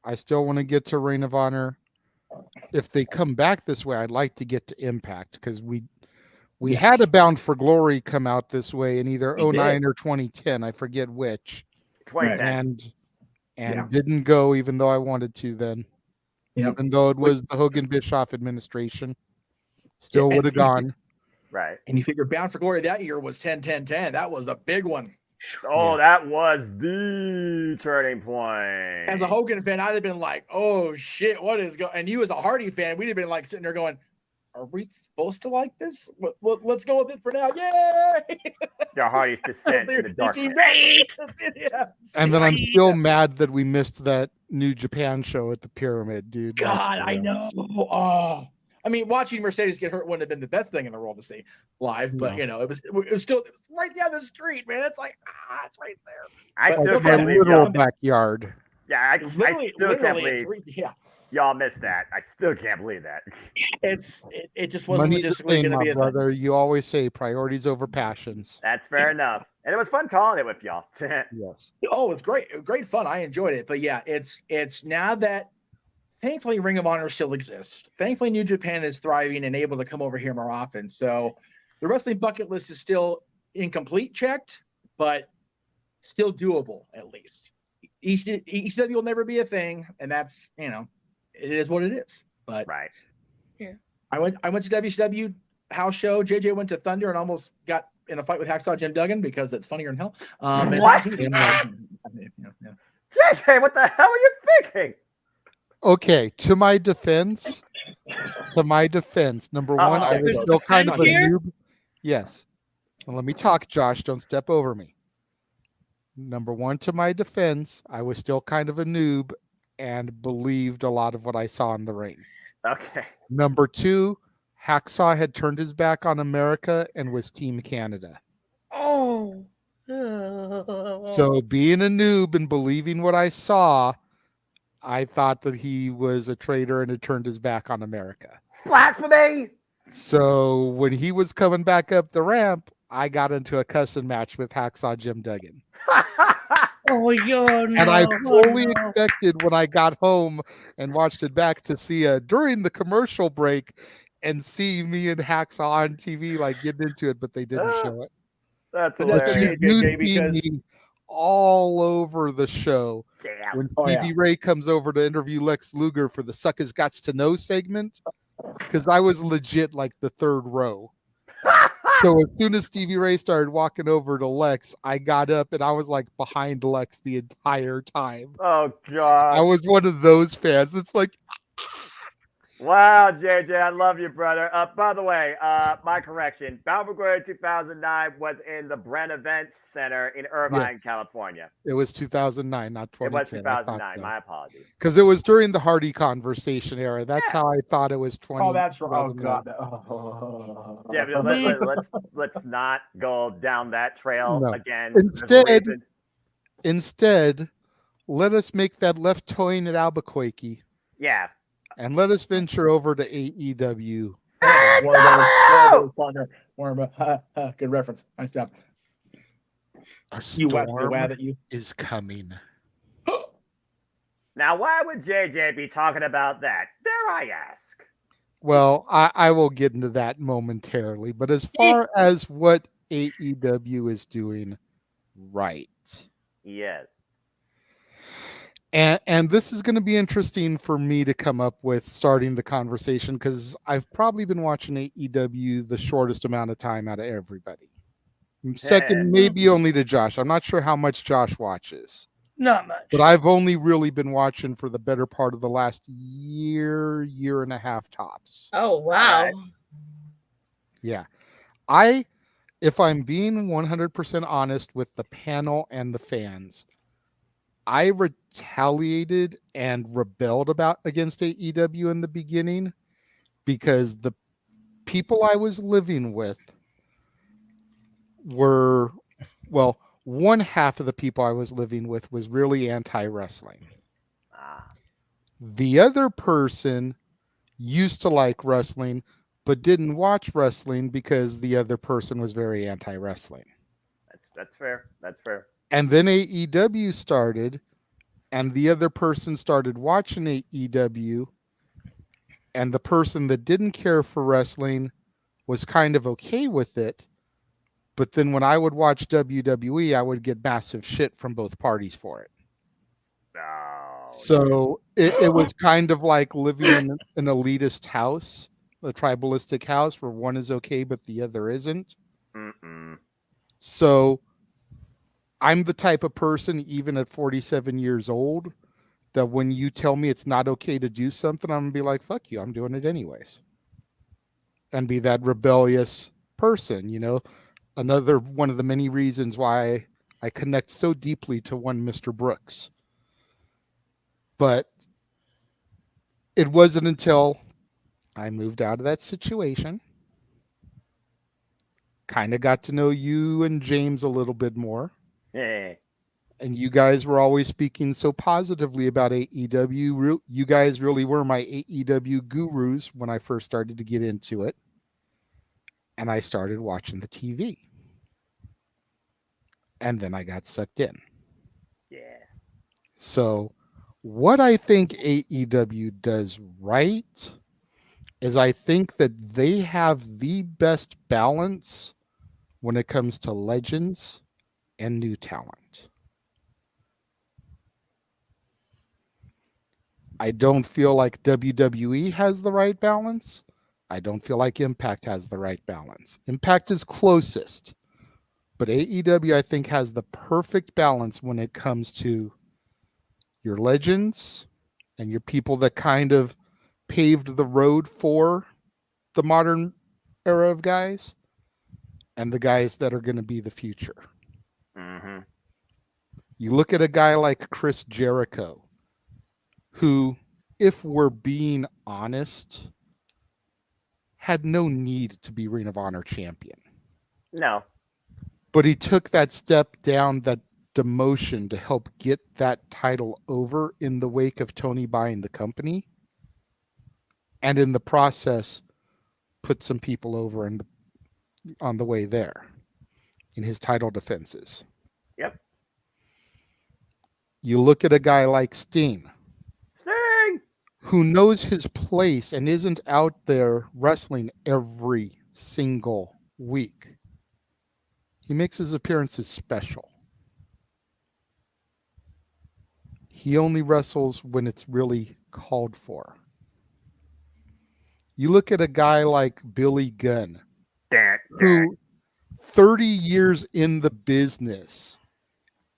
I still want to get to Ring of Honor. if they come back this way, I'd like to get to Impact because we Yes. had a Bound for Glory come out this way in either We did. 09 or 2010. I forget which. 2010. And didn't go even though I wanted to then. Yep. Even though it was the Hogan Bischoff administration. Still would have gone. Right. And you figure Bound for Glory that year was 10-10-10. That was a big one. Oh, that was the turning point. As a Hogan fan, I'd have been like, oh shit, what is going? And you as a Hardy fan, we'd have been like sitting there going, are we supposed to like this? Let's go with it for now. Yay! The Hardy's descent in the darkness. Yeah. And then I'm still mad that we missed that New Japan show at the Pyramid, dude. God, I know. Oh, I mean, watching Mercedes get hurt wouldn't have been the best thing in the world to see live, but No. it was still right down the street, man. It's like it's right there. I still my can't believe little y'all. backyard. Yeah, I still can't believe Yeah, y'all missed that. I still can't believe that. it just wasn't Money's the logistically same, going to my be a thing. brother. You always say priorities over passions. That's fair enough. And it was fun calling it with y'all. Yes. Oh, it's great. Great fun. I enjoyed it. But yeah, it's now that thankfully Ring of Honor still exists. Thankfully New Japan is thriving and able to come over here more often. So the wrestling bucket list is still incomplete checked, but still doable at least. ECW will never be a thing, and that's it is what it is. But right. Yeah. I went to WCW house show. JJ went to Thunder and almost got in a fight with Hacksaw Jim Duggan because it's funnier in hell. What? JJ, what the hell are you thinking? Okay, to my defense, number one, I was still kind of a noob. Yes. Well, let me talk, Josh. Don't step over me. Number one, to my defense, I was still kind of a noob and believed a lot of what I saw in the ring. Okay. Number two, Hacksaw had turned his back on America and was Team Canada. Oh. So being a noob and believing what I saw, I thought that he was a traitor and had turned his back on America. Blasphemy! So when he was coming back up the ramp, I got into a cussing match with Hacksaw Jim Duggan. Oh, no. And I fully expected when I got home and watched it back to see during the commercial break and see me and Hacksaw on TV like getting into it, but they didn't show it. That's But that's hilarious. okay, JJ, because Me all over the show. Damn. When Oh, Stevie Ray comes over to interview Lex Luger for the Suckers Gots to Know segment, because I was legit like the third row. So as soon as Stevie Ray started walking over to Lex, I got up and I was like behind Lex the entire time. Oh, God. I was one of those fans. It's like, Wow, JJ, I love you, brother. By the way, my correction. Bound for Glory 2009 was in the Brent Events Center in Irvine, California. it was 2009, not It was 2010. 2009. My apologies. Because it was during the Hardy conversation era. That's how I thought it was 20. oh, that's right. Oh 2009. God. Yeah, but let's not go down that trail No. again. There's a Instead, reason. Instead, let us make that left toeing at Albuquerque Yeah. and let us venture over to AEW. Good reference. Nice job. A You storm wad at you. is coming. Now, why would JJ be talking about that? Dare I ask? Well, I will get into that momentarily. But as far as what AEW is doing right. Yes. And this is going to be interesting for me to come up with starting the conversation because I've probably been watching AEW the shortest amount of time out of everybody. Second, maybe only to Josh. I'm not sure how much Josh watches. Not much. But I've only really been watching for the better part of the last year and a half tops. Oh, wow. Yeah. If I'm being 100% honest with the panel and the fans, I retaliated and rebelled against AEW in the beginning because the people I was living with were, well, one half of the people I was living with was really anti-wrestling. The other person used to like wrestling, but didn't watch wrestling because the other person was very anti-wrestling. That's fair. That's fair. And then AEW started, and the other person started watching AEW, And the person that didn't care for wrestling was kind of okay with it. But then when I would watch WWE, I would get massive shit from both parties for it. So it was kind of like living in an elitist house, a tribalistic house where one is okay, but the other isn't. So I'm the type of person, even at 47 years old, that when you tell me it's not okay to do something, I'm going to be like, fuck you, I'm doing it anyways. And be that rebellious person, you know. Another one of the many reasons why I connect so deeply to one Mr. Brooks. But it wasn't until I moved out of that situation, kind of got to know you and James a little bit more. Yeah. And you guys were always speaking so positively about AEW. You guys really were my AEW gurus when I first started to get into it. And I started watching the TV. And then I got sucked in. Yes. So what I think AEW does right is I think that they have the best balance when it comes to legends and new talent. I don't feel like WWE has the right balance. I don't feel like Impact has the right balance. Impact is closest, but AEW I think has the perfect balance when it comes to your legends and your people that kind of paved the road for the modern era of guys and the guys that are going to be the future. Mm-hmm. You look at a guy like Chris Jericho, who, if we're being honest, had no need to be Ring of Honor champion. No. But he took that step down, that demotion, to help get that title over in the wake of Tony buying the company. And in the process, put some people over on the way there in his title defenses. Yep. You look at a guy like Sting, who knows his place and isn't out there wrestling every single week. He makes his appearances special. He only wrestles when it's really called for. You look at a guy like Billy Gunn, who 30 years in the business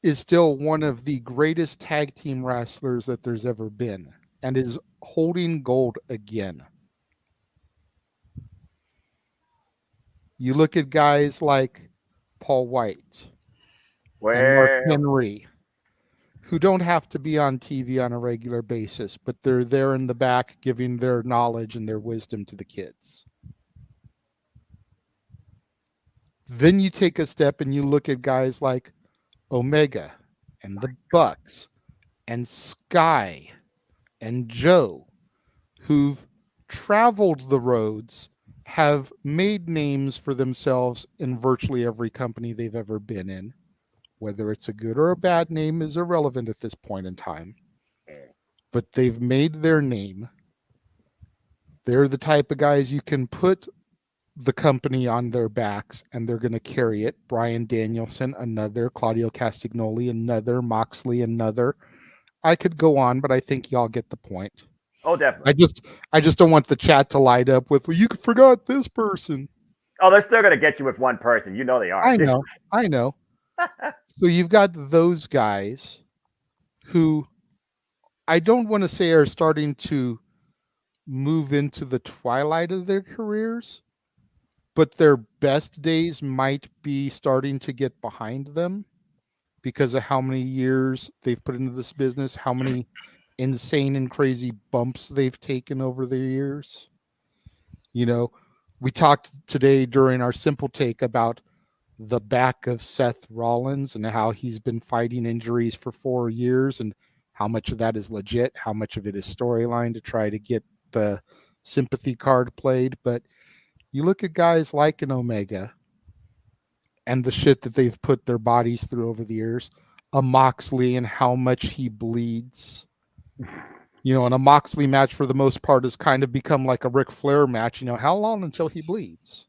is still one of the greatest tag team wrestlers that there's ever been and is holding gold again. You look at guys like Paul White and Mark Henry, who don't have to be on TV on a regular basis, but they're there in the back giving their knowledge and their wisdom to the kids. Then you take a step and you look at guys like Omega and the Bucks and Sky and Joe, who've traveled the roads, have made names for themselves in virtually every company they've ever been in. Whether it's a good or a bad name is irrelevant at this point in time. But they've made their name. They're the type of guys you can put the company on their backs and they're going to carry it. Bryan Danielson, another. Claudio Castagnoli, another. Moxley, another. I could go on, but I think y'all get the point. Oh, definitely. I just don't want the chat to light up with, well, you forgot this person. Oh, they're still going to get you with one person. You know they are. I know. So you've got those guys who I don't want to say are starting to move into the twilight of their careers, but their best days might be starting to get behind them because of how many years they've put into this business, how many insane and crazy bumps they've taken over the years. You know, we talked today during our Simple Take about the back of Seth Rollins and how he's been fighting injuries for 4 years and how much of that is legit, how much of it is storyline to try to get the sympathy card played. But you look at guys like an Omega and the shit that they've put their bodies through over the years, a Moxley and how much he bleeds. And a Moxley match for the most part has kind of become like a Ric Flair match. How long until he bleeds?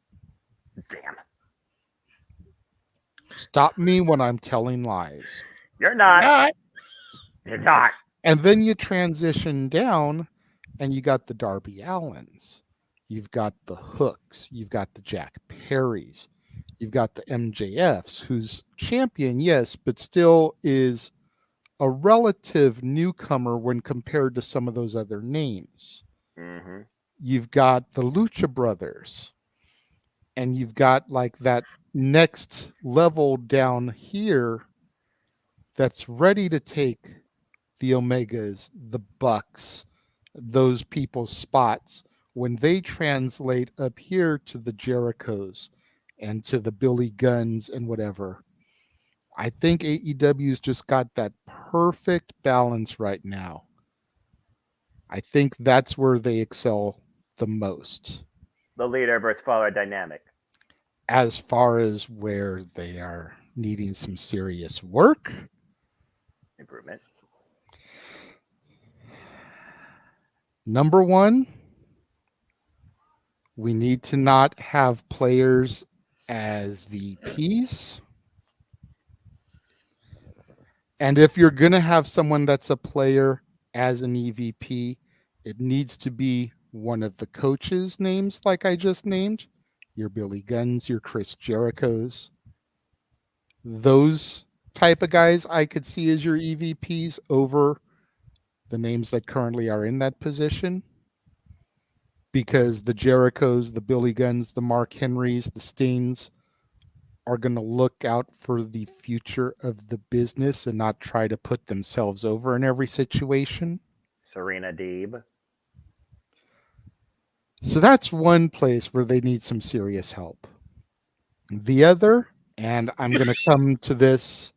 Damn. Stop me when I'm telling lies. You're not. You're not. And then you transition down and you got the Darby Allens. You've got the Hooks. You've got the Jack Perrys. You've got the MJFs, who's champion, yes, but still is a relative newcomer when compared to some of those other names. Mm-hmm. You've got the Lucha Brothers. And you've got like that next level down here that's ready to take the Omegas, the Bucks, those people's spots when they translate up here to the Jerichos and to the Billy Guns and whatever. I think AEW's just got that perfect balance right now. I think that's where they excel the most. The leader versus follower dynamic. As far as where they are needing some serious work, improvement. Number one, we need to not have players as VPs. And if you're going to have someone that's a player as an EVP, it needs to be one of the coaches' names, like I just named. Your Billy Guns, your Chris Jerichos. Those type of guys I could see as your EVPs over the names that currently are in that position. Because the Jerichos, the Billy Guns, the Mark Henrys, the Stings are going to look out for the future of the business and not try to put themselves over in every situation. Serena Deeb. So that's one place where they need some serious help. The other, and I'm going to come to this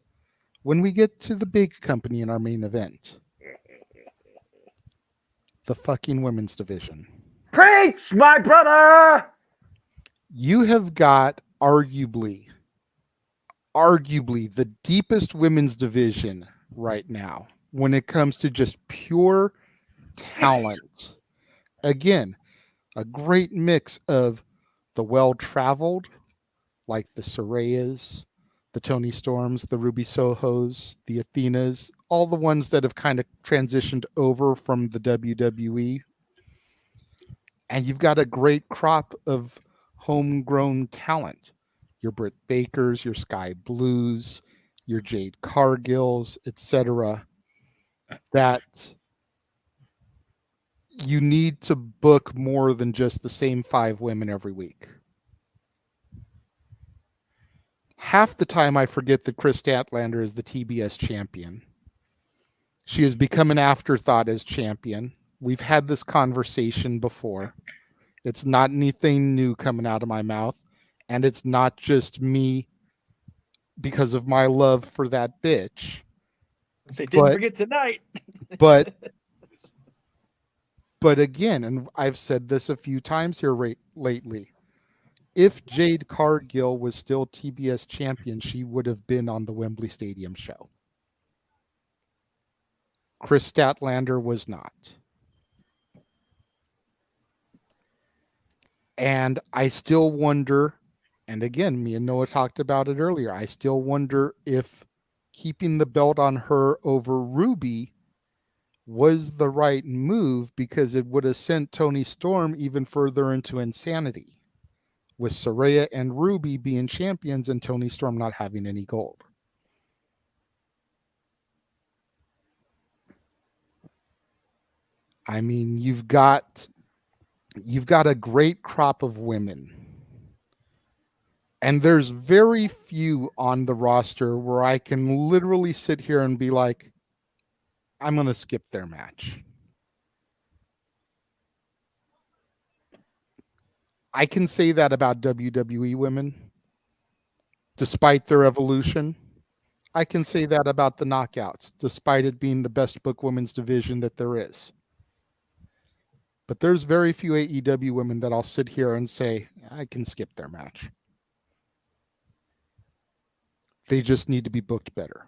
when we get to the big company in our main event, the fucking women's division. Preach, my brother! You have got arguably the deepest women's division right now when it comes to just pure talent. Again, a great mix of the well-traveled, like the Sarayas, the Tony Storms, the Ruby Sohos, the Athenas, all the ones that have kind of transitioned over from the WWE. And you've got a great crop of homegrown talent. Your Britt Bakers, your Sky Blues, your Jade Cargills, etc. That you need to book more than just the same 5 women every week. Half the time I forget that Chris Statlander is the TBS champion. She has become an afterthought as champion. We've had this conversation before. It's not anything new coming out of my mouth. And it's not just me because of my love for that bitch. Say, didn't forget tonight. but again, and I've said this a few times here lately, if Jade Cargill was still TBS champion, she would have been on the Wembley Stadium show. Chris Statlander was not. And I still wonder, and again, me and Noah talked about it earlier, I still wonder if keeping the belt on her over Ruby was the right move, because it would have sent Tony Storm even further into insanity, with Saraya and Ruby being champions and Tony Storm not having any gold. I mean, you've got a great crop of women. And there's very few on the roster where I can literally sit here and be like, I'm going to skip their match. I can say that about WWE women, despite their evolution. I can say that about the Knockouts, despite it being the best book women's division that there is. But there's very few AEW women that I'll sit here and say, I can skip their match. They just need to be booked better.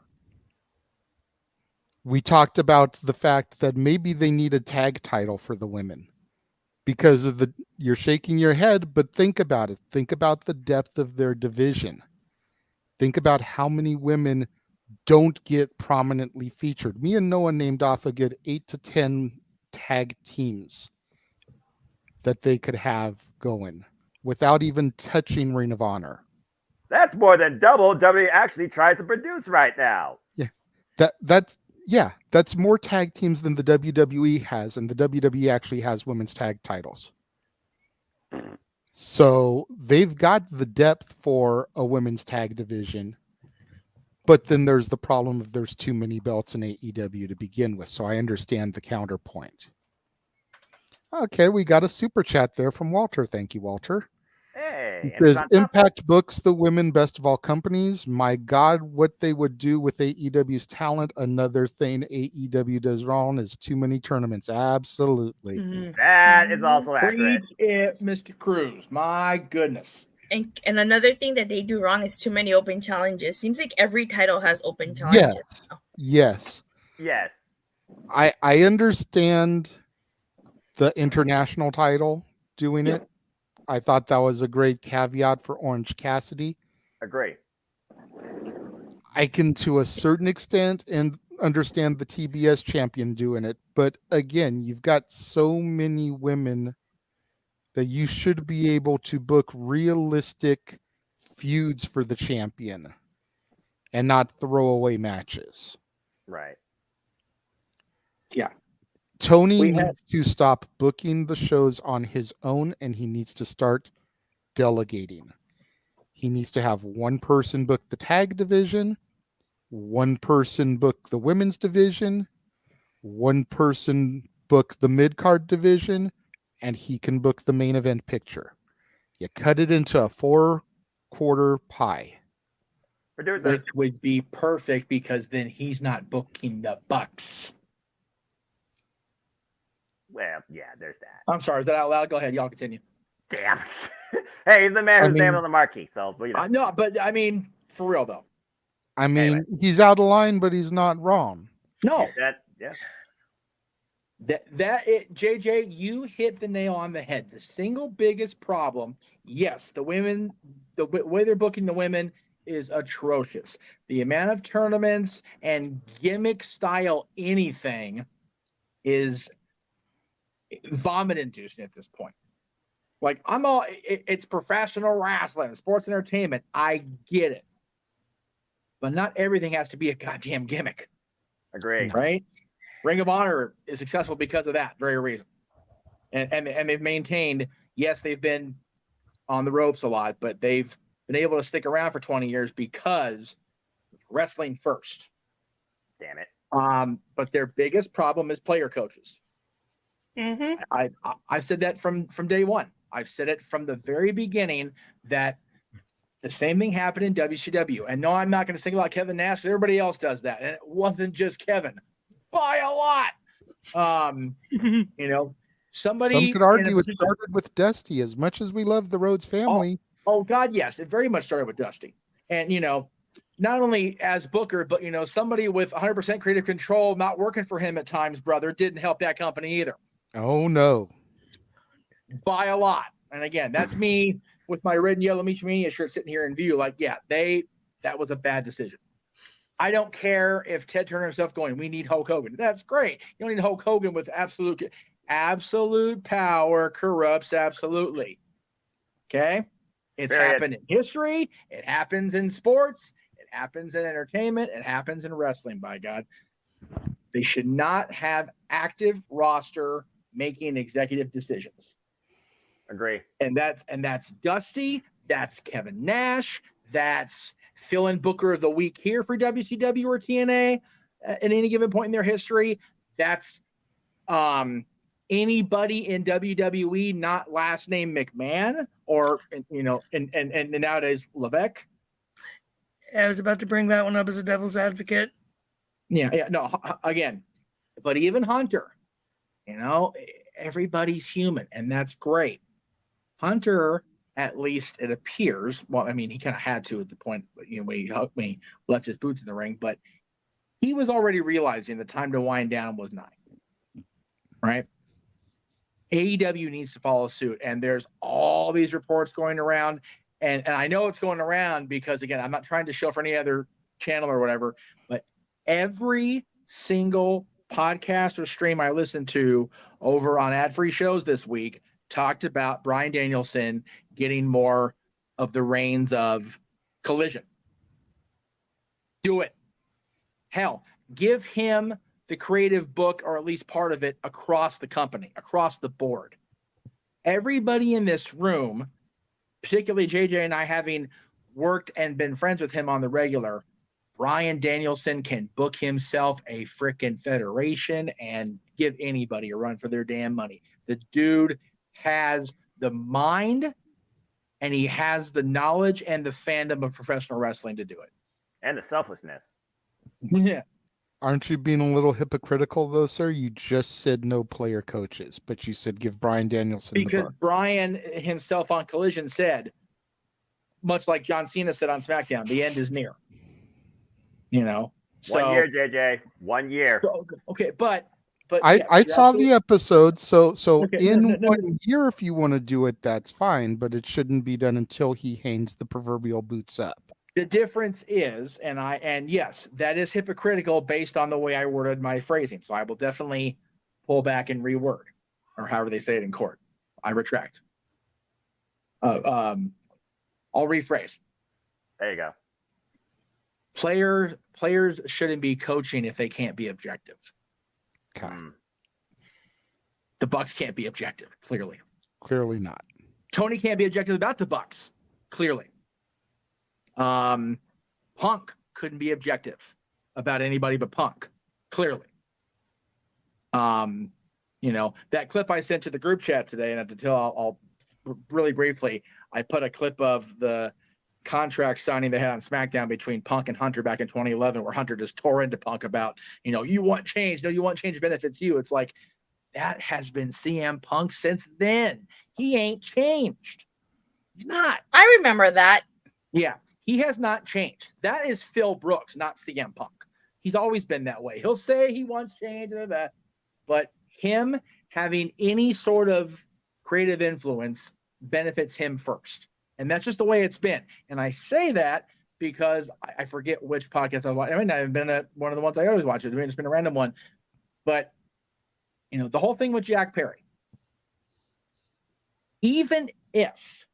We talked about the fact that maybe they need a tag title for the women because of you're shaking your head, but think about it. Think about the depth of their division. Think about how many women don't get prominently featured. Me and Noah named off a good 8 to 10 tag teams that they could have going without even touching Ring of Honor. That's more than double WWE actually tries to produce right now. Yeah. That's more tag teams than the WWE has, and the WWE actually has women's tag titles. So they've got the depth for a women's tag division, but then there's the problem of there's too many belts in AEW to begin with. So I understand the counterpoint. Okay, we got a super chat there from Walter. Thank you, Walter. Hey, It says Impact books the women best of all companies. My God, what they would do with AEW's talent. Another thing AEW does wrong is too many tournaments. Absolutely. That is also accurate. Preach it, Mr. Cruz. My goodness. And another thing that they do wrong is too many open challenges. Seems like every title has open challenges. Yes. I understand the international title doing it. I thought that was a great caveat for Orange Cassidy. Agree. I can, to a certain extent, and understand the TBS champion doing it. But again, you've got so many women that you should be able to book realistic feuds for the champion and not throwaway matches. Right. Yeah. Tony needs to stop booking the shows on his own, and he needs to start delegating. He needs to have one person book the tag division, one person book the women's division, one person book the mid-card division, and he can book the main event picture. You cut it into a 4-quarter pie. Which would be perfect because then he's not booking the Bucks. Well, yeah, there's that. I'm sorry, is that out loud? Go ahead, y'all continue. Damn. Hey, he's the man who's named on the marquee, so you know. No, but I mean, for real though. I mean, he's out of line, but he's not wrong. No. JJ, you hit the nail on the head. The single biggest problem, yes, the women, the way they're booking the women is atrocious. The amount of tournaments and gimmick style anything is vomit inducing at this point. Like, it's professional wrestling, sports entertainment. I get it. But not everything has to be a goddamn gimmick. Agree. Right? Ring of Honor is successful because of that very reason. And they've maintained, yes, they've been on the ropes a lot, but they've been able to stick around for 20 years because wrestling first. Damn it. But their biggest problem is player coaches. Mm-hmm. I've said that from day one. I've said it from the very beginning that the same thing happened in WCW. And no, I'm not going to sing about Kevin Nash because everybody else does that. And it wasn't just Kevin by a lot. Somebody. Some could argue it started with Dusty. As much as we love the Rhodes family. Oh God, yes. It very much started with Dusty. And, not only as Booker, but, somebody with 100% creative control, not working for him at times, brother, didn't help that company either. Oh, no. By a lot. And again, that's me with my red and yellow Misha Mania shirt sitting here in view. Like, yeah, that was a bad decision. I don't care if Ted Turner himself going, we need Hulk Hogan. That's great. You don't need Hulk Hogan with absolute power corrupts absolutely. Okay? It's happened in history. It happens in sports. It happens in entertainment. It happens in wrestling, by God. They should not have active roster making executive decisions. Agree. And that's Dusty. That's Kevin Nash. That's fill-in Booker of the Week here for WCW or TNA at any given point in their history. That's anybody in WWE not last name McMahon or and nowadays Levesque. I was about to bring that one up as a devil's advocate. Yeah, no, again, but even Hunter, everybody's human, and that's great. Hunter, at least it appears, well, I mean, he kind of had to at the point, when he left his boots in the ring, but he was already realizing the time to wind down was nigh. Right? AEW needs to follow suit, and there's all these reports going around, and I know it's going around because, again, I'm not trying to show for any other channel or whatever, but every single podcast or stream I listened to over on ad-free shows this week talked about Bryan Danielson getting more of the reins of Collision. Do it. Hell, give him the creative book, or at least part of it, across the company, across the board. Everybody in this room, particularly JJ and I, having worked and been friends with him on the regular, Bryan Danielson can book himself a frickin' federation and give anybody a run for their damn money. The dude has the mind, and he has the knowledge and the fandom of professional wrestling to do it. And the selflessness. Yeah. Aren't you being a little hypocritical, though, sir? You just said no player coaches, but you said give Bryan Danielson the Because book. Bryan himself on Collision said, much like John Cena said on SmackDown, the end is near. You know? So, 1 year, JJ. 1 year. Okay, but I saw the episode, so Okay, in no. 1 year, if you want to do it, that's fine, but it shouldn't be done until he hangs the proverbial boots up. The difference is, and yes, that is hypocritical based on the way I worded my phrasing. So I will definitely pull back and reword, or however they say it in court. I retract. I'll rephrase. There you go. Players shouldn't be coaching if they can't be objective. Okay. The Bucks can't be objective, clearly. Clearly not. Tony can't be objective about the Bucks, clearly. Punk couldn't be objective about anybody but Punk, clearly. That clip I sent to the group chat today, and at the tail, I'll really briefly, I put a clip of the contract signing they had on SmackDown between Punk and Hunter back in 2011, where Hunter just tore into Punk about, you want change. No, you want change benefits you. It's like, that has been CM Punk since then. He ain't changed. He's not. I remember that. Yeah, he has not changed. That is Phil Brooks, not CM Punk. He's always been that way. He'll say he wants change, but him having any sort of creative influence benefits him first. And that's just the way it's been. And I say that because I forget which podcast I watched. I mean, I've been one of the ones I always watch. It's been a random one. But, the whole thing with Jack Perry, even if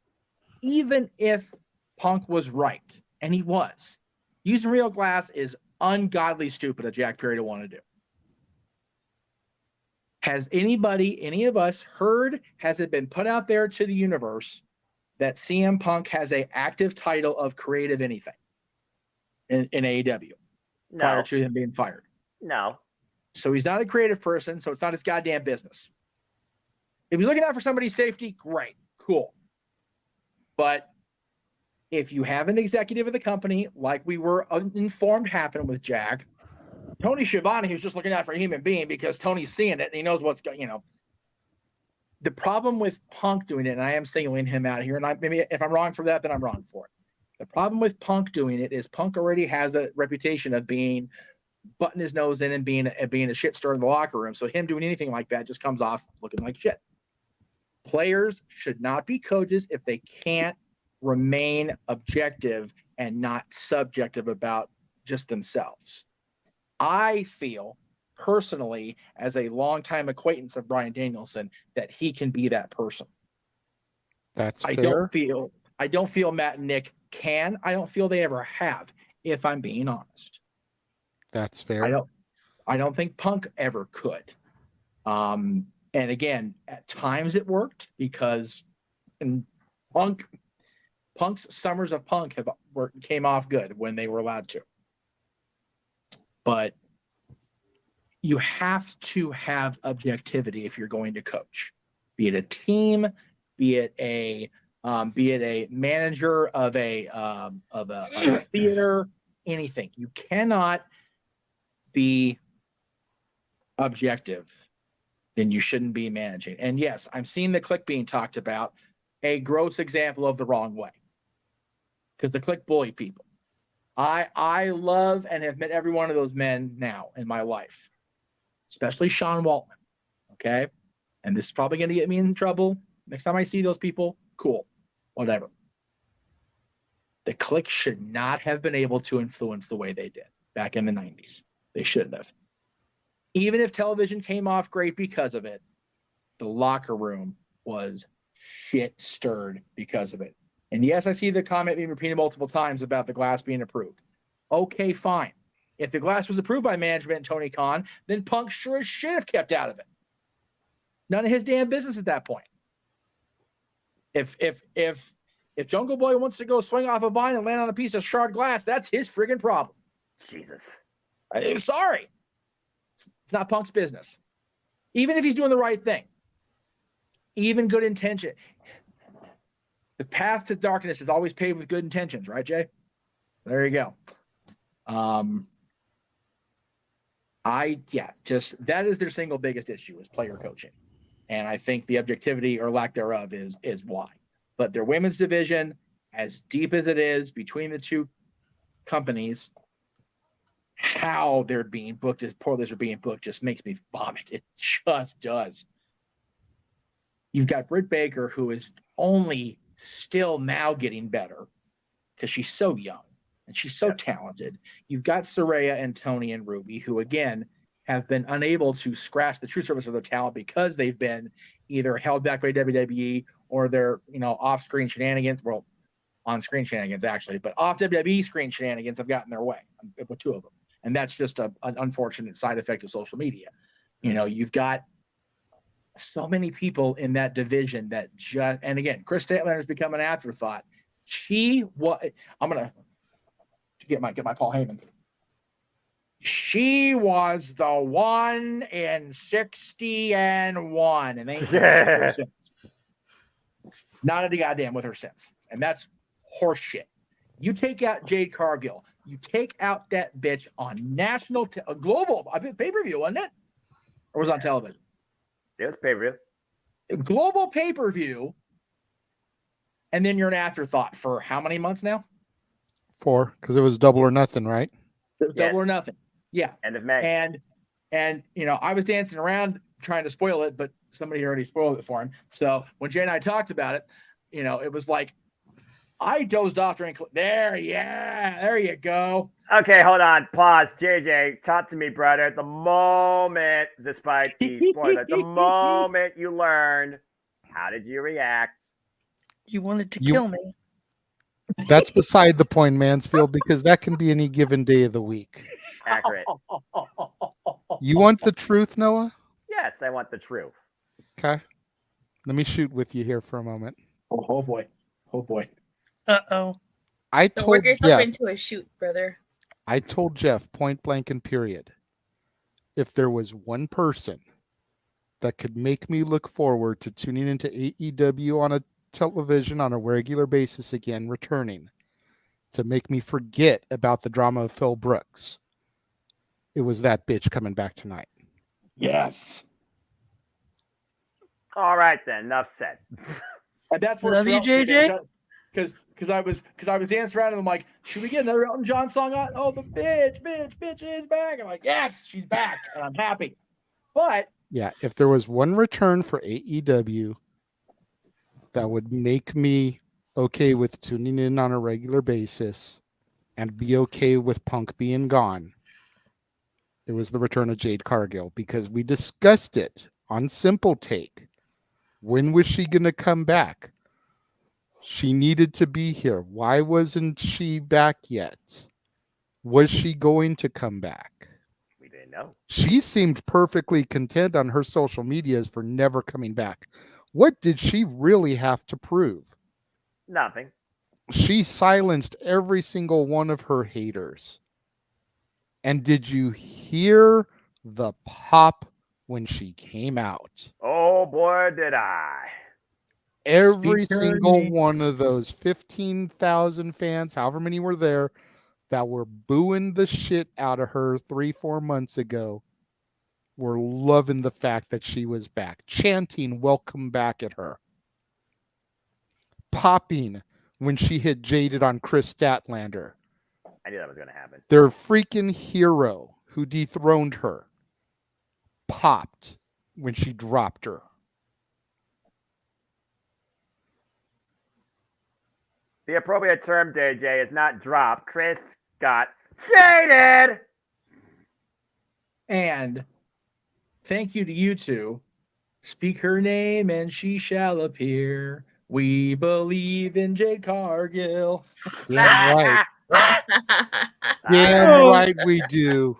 Punk was right, and he was, using real glass is ungodly stupid of Jack Perry to want to do. Has any of us heard, has it been put out there to the universe that CM Punk has an active title of creative anything in AEW prior to him being fired? No. So he's not a creative person, so it's not his goddamn business. If he's looking out for somebody's safety, great, cool. But if you have an executive of the company, like we were informed happened with Jack, Tony Schiavone, who's just looking out for a human being because Tony's seeing it and he knows what's going, The problem with Punk doing it, and I am singling him out here, and maybe if I'm wrong for that, then I'm wrong for it. The problem with Punk doing it is Punk already has a reputation of butting his nose in and being a shit stir in the locker room. So him doing anything like that just comes off looking like shit. Players should not be coaches if they can't remain objective and not subjective about just themselves. I feel personally, as a longtime acquaintance of Bryan Danielson, that he can be that person. That's fair. I don't feel Matt and Nick can. I don't feel they ever have, if I'm being honest. That's fair. I don't think Punk ever could. And again, at times it worked because Punk's summers of Punk came off good when they were allowed to. But you have to have objectivity if you're going to coach, be it a team, be it a manager of a theater, anything. You cannot be objective, then you shouldn't be managing. And yes, I'm seeing the clique being talked about, a gross example of the wrong way, because the clique bully people. I love and have met every one of those men now in my life, especially Sean Waltman. Okay. And this is probably going to get me in trouble. Next time I see those people, cool, whatever. The Clique should not have been able to influence the way they did back in the 90s. They shouldn't have. Even if television came off great because of it, the locker room was shit stirred because of it. And yes, I see the comment being repeated multiple times about the glass being approved. Okay, fine. If the glass was approved by management and Tony Khan, then Punk sure as shit have kept out of it. None of his damn business at that point. If Jungle Boy wants to go swing off a vine and land on a piece of shard glass, that's his friggin' problem. Jesus. I'm sorry. It's not Punk's business. Even if he's doing the right thing. Even good intention. The path to darkness is always paved with good intentions, right, Jay? There you go. That is their single biggest issue is player coaching. And I think the objectivity or lack thereof is why. But their women's division, as deep as it is between the two companies, how they're being booked as poorly as they're being booked just makes me vomit. It just does. You've got Britt Baker, who is only still now getting better because she's so young and she's so talented. You've got Saraya and Tony and Ruby, who again have been unable to scratch the true surface of their talent because they've been either held back by WWE or their off-screen shenanigans. Well, on-screen shenanigans actually, but off WWE screen shenanigans have gotten their way with two of them, and that's just an unfortunate side effect of social media. You've got so many people in that division that just, and again, Chris Statlander has become an afterthought. I'm gonna get my Paul Heyman. She was the 1 in 60-1, and they ain't since. Not a goddamn with her since, and that's horseshit. You take out Jade Cargill, you take out that bitch on national, global pay-per-view, wasn't it? Or was it on television? It was pay-per-view. Global pay-per-view, and then you're an afterthought for how many months now? 4, because it was double or nothing, right? It was double or nothing. Yeah. End of May. And I was dancing around trying to spoil it, but somebody already spoiled it for him. So when Jay and I talked about it, it was like I dozed off during there you go. Okay, hold on. Pause. JJ, talk to me, brother. The moment, despite the spoiler, the moment you learned, how did you react? You wanted to kill me. That's beside the point, Mansfield, because that can be any given day of the week. Accurate. You want the truth, Noah? Yes, I want the truth. Okay. Let me shoot with you here for a moment. Oh boy. Uh-oh. Work yourself into a shoot, brother. I told Jeff point blank and period. If there was one person that could make me look forward to tuning into AEW on a television on a regular basis again, returning, to make me forget about the drama of Phil Brooks, it was that bitch coming back tonight. Yes. All right then, enough said. And that's where love you, JJ. Because I was dancing around and I'm like, should we get another Elton John song on? Oh, the bitch is back. I'm like, yes, she's back, and I'm happy. But yeah, if there was one return for AEW that would make me okay with tuning in on a regular basis and be okay with Punk being gone, it was the return of Jade Cargill, because we discussed it on Simple Take. When was she going to come back? She needed to be here. Why wasn't she back yet? Was she going to come back? We didn't know. She seemed perfectly content on her social medias for never coming back. What did she really have to prove? Nothing. She silenced every single one of her haters. And did you hear the pop when she came out? Oh boy, did I. Every single one of those 15,000 fans, however many were there, that were booing the shit out of her 3-4 months ago, were loving the fact that she was back, chanting welcome back at her, popping when she hit Jaded on Chris Statlander. I knew that was going to happen. Their freaking hero who dethroned her popped when she dropped her. The appropriate term, JJ, is not drop. Chris got shaded. And thank you to you two. Speak her name and she shall appear. We believe in Jade Cargill. Damn right. Damn right we do.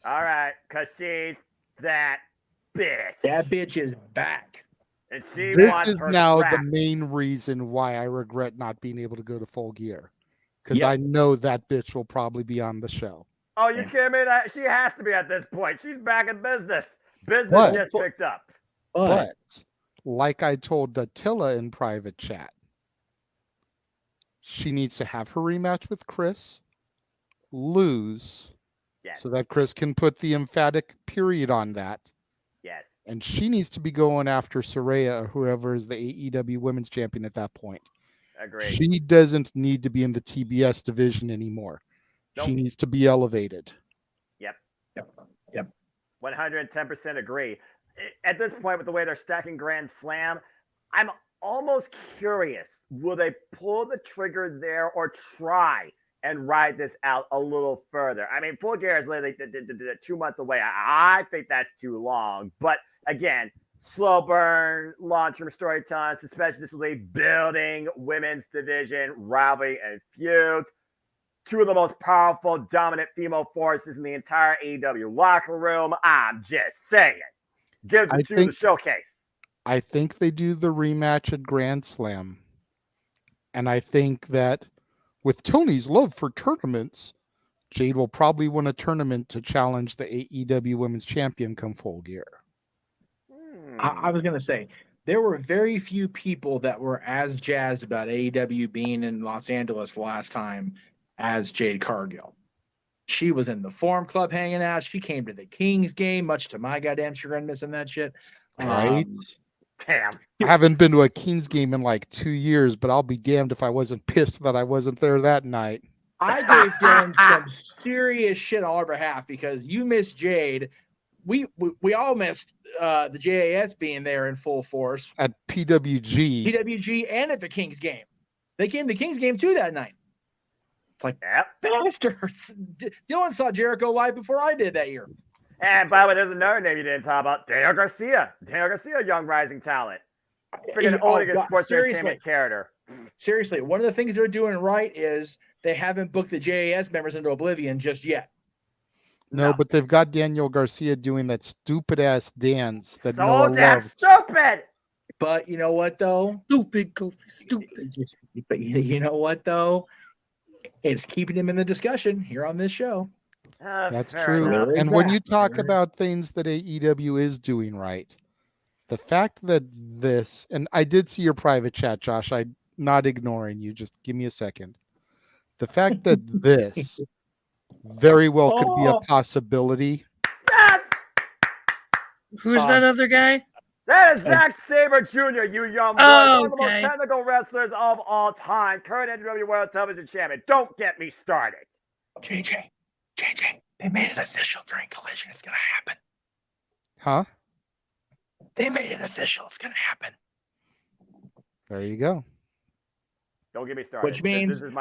All right, because she's that bitch. That bitch is back. And she This wants is her now scrap. the main reason why I regret not being able to go to Full Gear. Because Yep. I know that bitch will probably be on the show. Oh, you kidding me? She has to be at this point. She's back in business. Business What? just picked up. But like I told Attila in private chat, she needs to have her rematch with Chris, lose, so that Chris can put the emphatic period on that. Yes. And she needs to be going after Saraya or whoever is the AEW Women's Champion at that point. Agreed. She doesn't need to be in the TBS division anymore. Nope. She needs to be elevated. Yep. 110% 110% agree. At this point, with the way they're stacking Grand Slam, I'm almost curious. Will they pull the trigger there or try and ride this out a little further? I mean, Full Gear is literally 2 months away. I think that's too long. But again, slow burn, long-term storytelling, suspiciously building women's division, rivalry, and feuds. Two of the most powerful, dominant female forces in the entire AEW locker room. I'm just saying. Give the two the showcase. I think they do the rematch at Grand Slam. And I think that with Tony's love for tournaments, Jade will probably win a tournament to challenge the AEW Women's Champion come Full Gear. I was going to say, there were very few people that were as jazzed about AEW being in Los Angeles last time as Jade Cargill. She was in the Forum Club hanging out. She came to the Kings game, much to my goddamn chagrin, missing that shit. Right? Damn. I haven't been to a Kings game in like 2 years, but I'll be damned if I wasn't pissed that I wasn't there that night. I gave Dylan some serious shit on our behalf because you missed Jade. We all missed the JAS being there in full force. At PWG. PWG and at the Kings game. They came to the Kings game too that night. It's like, bastards. Dylan saw Jericho live before I did that year. And by the way, there's another name you didn't talk about, Daniel Garcia. Daniel Garcia, young rising talent. Freaking only a sports entertainment character. Seriously, one of the things they're doing right is they haven't booked the JAS members into oblivion just yet. No, but they've got Daniel Garcia doing that stupid ass dance that So Noah damn loved. stupid. But you know what, though? Stupid, Kofi, stupid. But you know what, though? It's keeping him in the discussion here on this show. That's fair true. enough. And when you talk about things that AEW is doing right, the fact that this, and I did see your private chat, Josh, I'm not ignoring you. Just give me a second. The fact that this very well could be a possibility. Who's that other guy? That is Zack Sabre Jr., you young boy. Oh, One of the most okay. technical wrestlers of all time. Current NWA World Television Champion. Don't get me started. JJ, they made it official during Collision. It's going to happen. Huh? They made it official. It's going to happen. There you go. Don't get me started.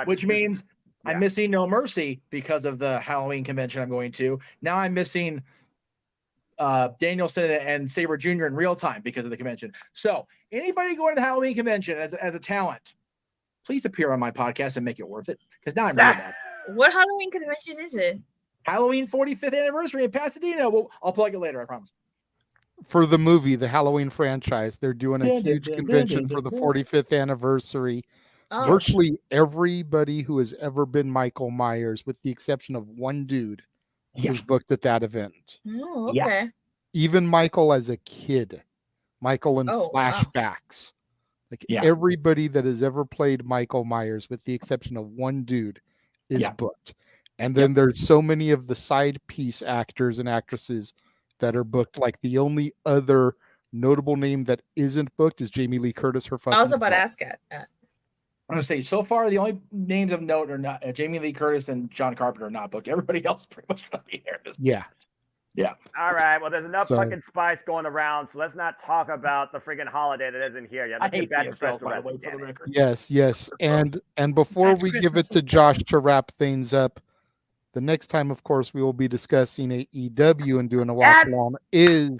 Which means I'm missing No Mercy because of the Halloween convention I'm going to. Now I'm missing Danielson and Sabre Jr. in real time because of the convention. So anybody going to the Halloween convention as a talent, please appear on my podcast and make it worth it. Because now I'm really bad. What Halloween convention is it? Halloween 45th anniversary in Pasadena. Well, I'll plug it later, I promise. For the movie, the Halloween franchise, they're doing a huge convention for the 45th anniversary. Oh. Virtually everybody who has ever been Michael Myers, with the exception of one dude, is booked at that event. Oh, okay. Even Michael as a kid, Michael in Oh, wow. flashbacks. Like everybody that has ever played Michael Myers, with the exception of one dude, is booked. And then there's so many of the side piece actors and actresses that are booked. Like the only other notable name that isn't booked is Jamie Lee Curtis. Her fucking I was about to butt. ask that. I'm gonna say so far the only names of note are not Jamie Lee Curtis and John Carpenter are not booked. Everybody else pretty much gonna be there. Yeah. Yeah. All right. Well, there's enough So- fucking spice going around, so let's not talk about the freaking holiday that isn't here yet. Let's get back to professional wrestling. for the record. Yes. And before Besides we give it Christmas to is Josh to wrap things up, the next time, of course, we will be discussing AEW and doing a watch along is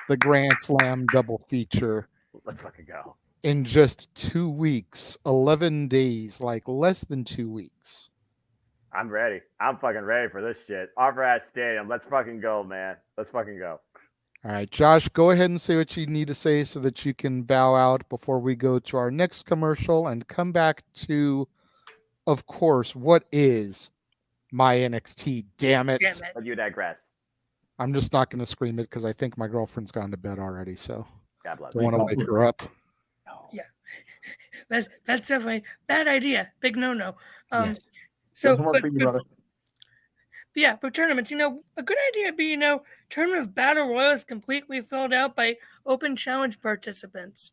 the Grand Slam double feature Let's fucking go. in just 2 weeks, 11 days, like less than 2 weeks. I'm ready. I'm fucking ready for this shit. Opera Stadium. Let's fucking go, man. Let's fucking go. All right, Josh, go ahead and say what you need to say so that you can bow out before we go to our next commercial and come back to, of course, what is my NXT. Damn it. But you digress. I'm just not going to scream it because I think my girlfriend's gone to bed already. So God bless. don't want to wake her up. Yeah, that's definitely bad idea. Big no. Yes. So, Doesn't work for you, brother. Yeah, but tournaments, a good idea would be, tournament of battle royals completely filled out by open challenge participants.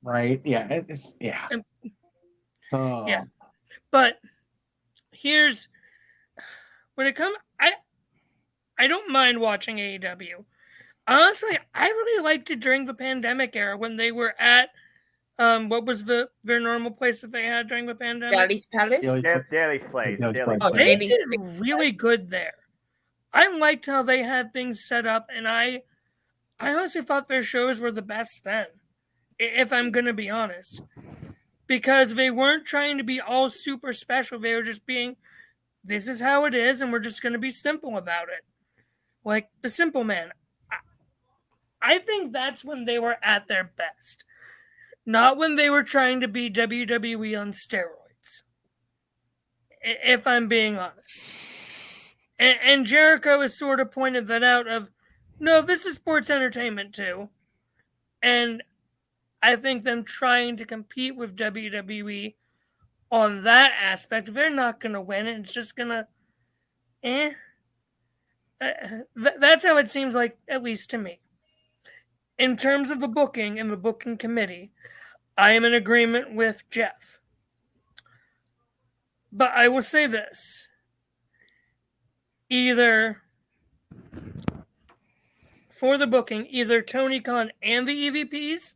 Right? Yeah. It's yeah. Yeah, but here's when it comes. I don't mind watching AEW. Honestly, I really liked it during the pandemic era when they were at what was their normal place that they had during the pandemic? Daddy's Palace. Daly's place. They did really good there. I liked how they had things set up, and I honestly thought their shows were the best then, if I'm going to be honest. Because they weren't trying to be all super special. They were just being, this is how it is, and we're just going to be simple about it. Like the Simple Man. I think that's when they were at their best. Not when they were trying to be WWE on steroids. If I'm being honest. And Jericho has sort of pointed that out of, no, this is sports entertainment too. And I think them trying to compete with WWE on that aspect, they're not going to win. It's just going to, That's how it seems like, at least to me. In terms of the booking and the booking committee, I am in agreement with Jeff. But I will say this. Either for the booking, either Tony Khan and the EVPs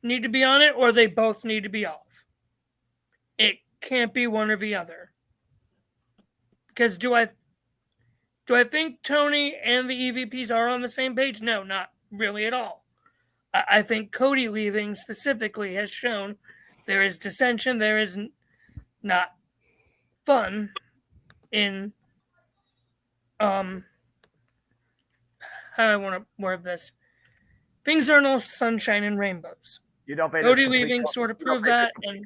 need to be on it, or they both need to be off. It can't be one or the other. Because do I think Tony and the EVPs are on the same page? No, not really at all. I think Cody leaving specifically has shown there is dissension, there is not fun in how do I want to word this? Things are no sunshine and rainbows. You don't think Cody leaving sort of proved that. And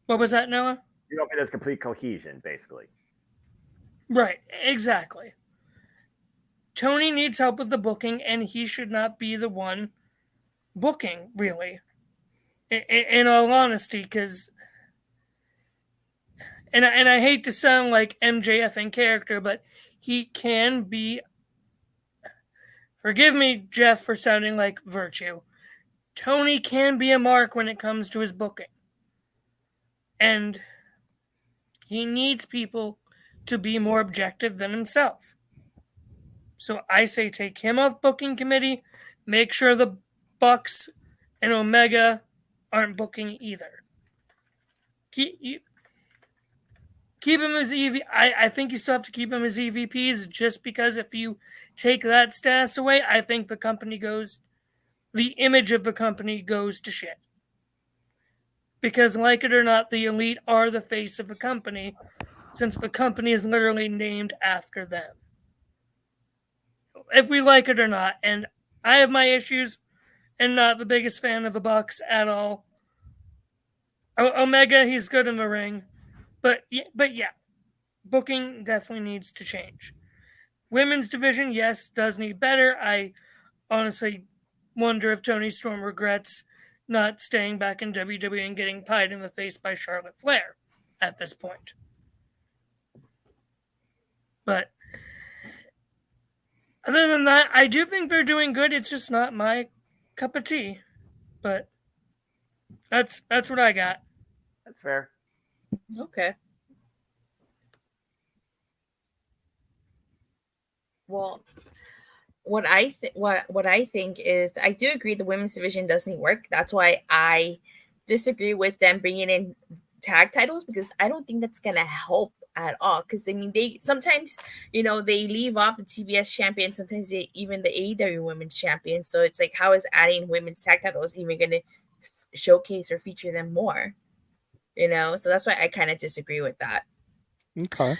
what was that, Noah? You don't think there's complete cohesion, basically. Right, exactly. Tony needs help with the booking, and he should not be the one booking, really. In all honesty, because... And I hate to sound like MJF in character, but he can be... Forgive me, Jeff, for sounding like Virtue. Tony can be a mark when it comes to his booking. And he needs people to be more objective than himself. So I say take him off booking committee, make sure the Bucks and Omega aren't booking either. Keep him as EV. I think you still have to keep him as EVPs just because if you take that status away, I think the image of the company goes to shit. Because like it or not, the Elite are the face of the company since the company is literally named after them. If we like it or not, and I have my issues and not the biggest fan of the Bucks at all. Omega, he's good in the ring. But yeah, booking definitely needs to change. Women's division, yes, does need better. I honestly wonder if Tony Storm regrets not staying back in WWE and getting pied in the face by Charlotte Flair at this point. But other than that, I do think they're doing good. It's just not my cup of tea. But That's what I got. That's fair. Okay. Well, what I think is I do agree the women's division doesn't work. That's why I disagree with them bringing in tag titles because I don't think that's gonna help at all. Because I mean, they sometimes they leave off the TBS champion, sometimes they even the AEW women's champion. So it's like, how is adding women's tag titles even gonna showcase or feature them more? So that's why I kind of disagree with that. Okay.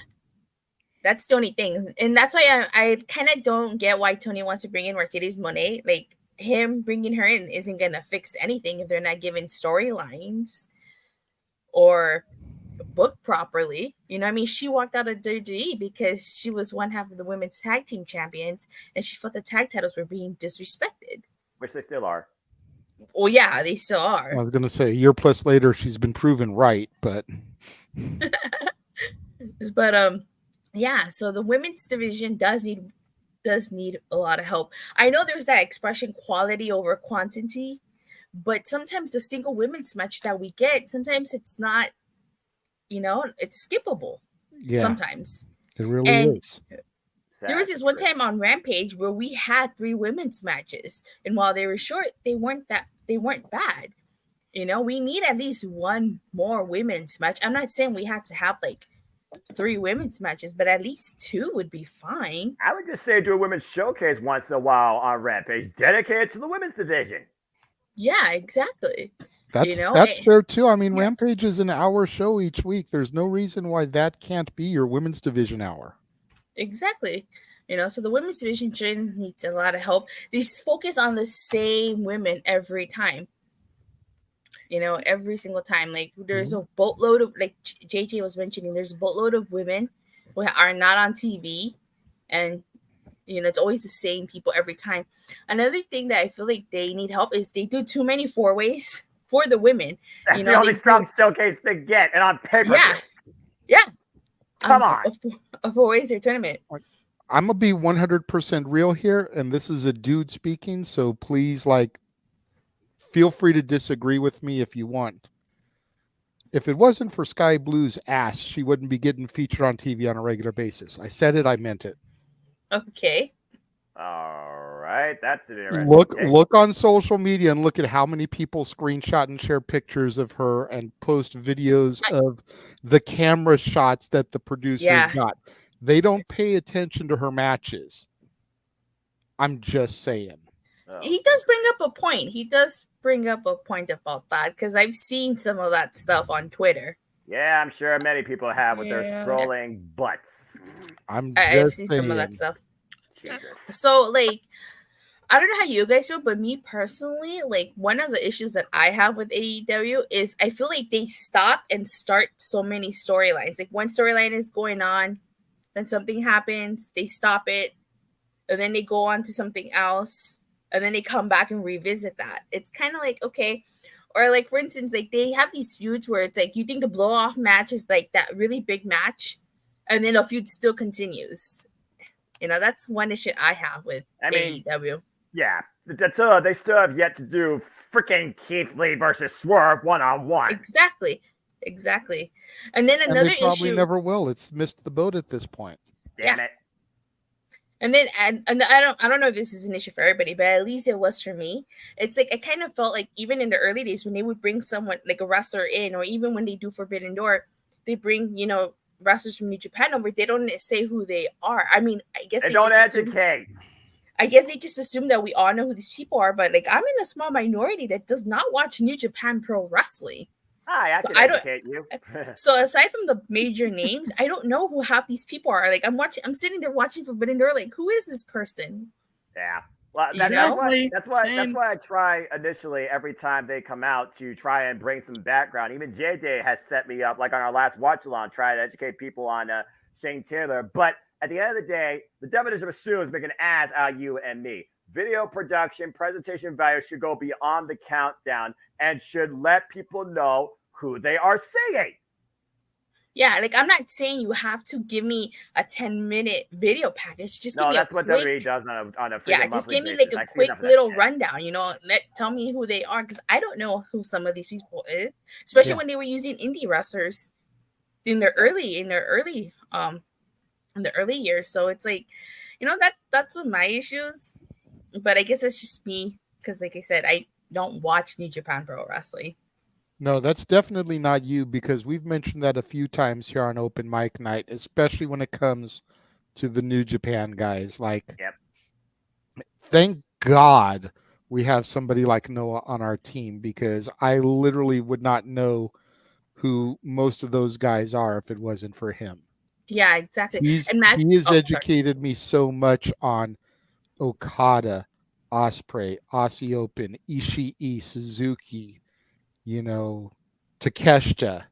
That's the only thing. And that's why I kind of don't get why Tony wants to bring in Mercedes Monet. Like, him bringing her in isn't going to fix anything if they're not given storylines or booked properly. I mean, she walked out of WWE because she was one half of the women's tag team champions and she felt the tag titles were being disrespected. Which they still are. Well, yeah, they still are. I was going to say, a year plus later, she's been proven right, but... But, yeah, so the women's division does need a lot of help. I know there's that expression quality over quantity, but sometimes the single women's match that we get, sometimes it's not, it's skippable. Yeah, sometimes. It really is. There was this one time on Rampage where we had 3 women's matches, and while they were short, they weren't bad. We need at least one more women's match. I'm not saying we have to have like 3 women's matches, but at least 2 would be fine. I would just say do a women's showcase once in a while on Rampage, dedicated to the women's division. Yeah, exactly. That's fair too. I mean, Rampage is an hour show each week. There's no reason why that can't be your women's division hour. Exactly. So the women's division needs a lot of help. They focus on the same women every time. Every single time. Like, there's a boatload of, like JJ was mentioning, there's a boatload of women who are not on TV, and it's always the same people every time. Another thing that I feel like they need help is they do too many 4-ways for the women. That's the only strong showcase they get, and on paper. Yeah. Come on. A 4-ways or tournament. I'm gonna be 100% real here, and this is a dude speaking, so please, feel free to disagree with me if you want. If it wasn't for Sky Blue's ass, she wouldn't be getting featured on TV on a regular basis. I said it, I meant it. Okay. All right, that's an interesting. Look on social media and look at how many people screenshot and share pictures of her and post videos of the camera shots that the producers got. They don't pay attention to her matches. I'm just saying. He does bring up a point. He does bring up a point about that because I've seen some of that stuff on Twitter. Yeah, I'm sure many people have with their scrolling butts. I've seen some of that stuff. Jesus. So, I don't know how you guys feel, but me personally, one of the issues that I have with AEW is I feel like they stop and start so many storylines. Like, one storyline is going on, then something happens, they stop it, and then they go on to something else, and then they come back and revisit that. It's kind of like, okay. Or for instance, they have these feuds where it's like you think the blow off match is like that really big match, and then a feud still continues. That's one issue I have with AEW. Yeah, they still have yet to do freaking Keith Lee versus Swerve 1-on-1. Exactly. And then another issue. They probably never will. It's missed the boat at this point. Damn it. And then and I don't know if this is an issue for everybody, but at least it was for me. It's like I kind of felt like even in the early days when they would bring someone like a wrestler in, or even when they do Forbidden Door, they bring wrestlers from New Japan over. They don't say who they are. I mean, I guess they don't educate. I guess they just assume that we all know who these people are, but I'm in a small minority that does not watch New Japan Pro Wrestling. Hi, I can educate you. So aside from the major names, I don't know who half these people are. I'm sitting there watching Forbidden Door. Who is this person? Yeah. Well, that's why I try initially every time they come out to try and bring some background. Even JJ has set me up, on our last watch along, try to educate people on Shane Taylor. But at the end of the day, the definition of a sue is making an ass out of you and me. Video production, presentation value should go beyond the countdown and should let people know who they are saying. Yeah, like I'm not saying you have to give me a 10-minute video package. Just give No, me that's a what quick, WWE does on a freaking yeah, just monthly give me basis. like a I see quick enough of that little shit. rundown. Tell me who they are because I don't know who some of these people is, especially when they were using indie wrestlers in their early in the early years. So it's like, that's one of my issues. But I guess it's just me because, like I said, I don't watch New Japan Pro Wrestling. No, that's definitely not you because we've mentioned that a few times here on Open Mic Night, especially when it comes to the New Japan guys. Like, Yep. thank God we have somebody like Noah on our team because I literally would not know who most of those guys are if it wasn't for him. Yeah, exactly. He has educated me so much on Okada, Osprey, Aussie Open, Ishii, Suzuki, Takeshita.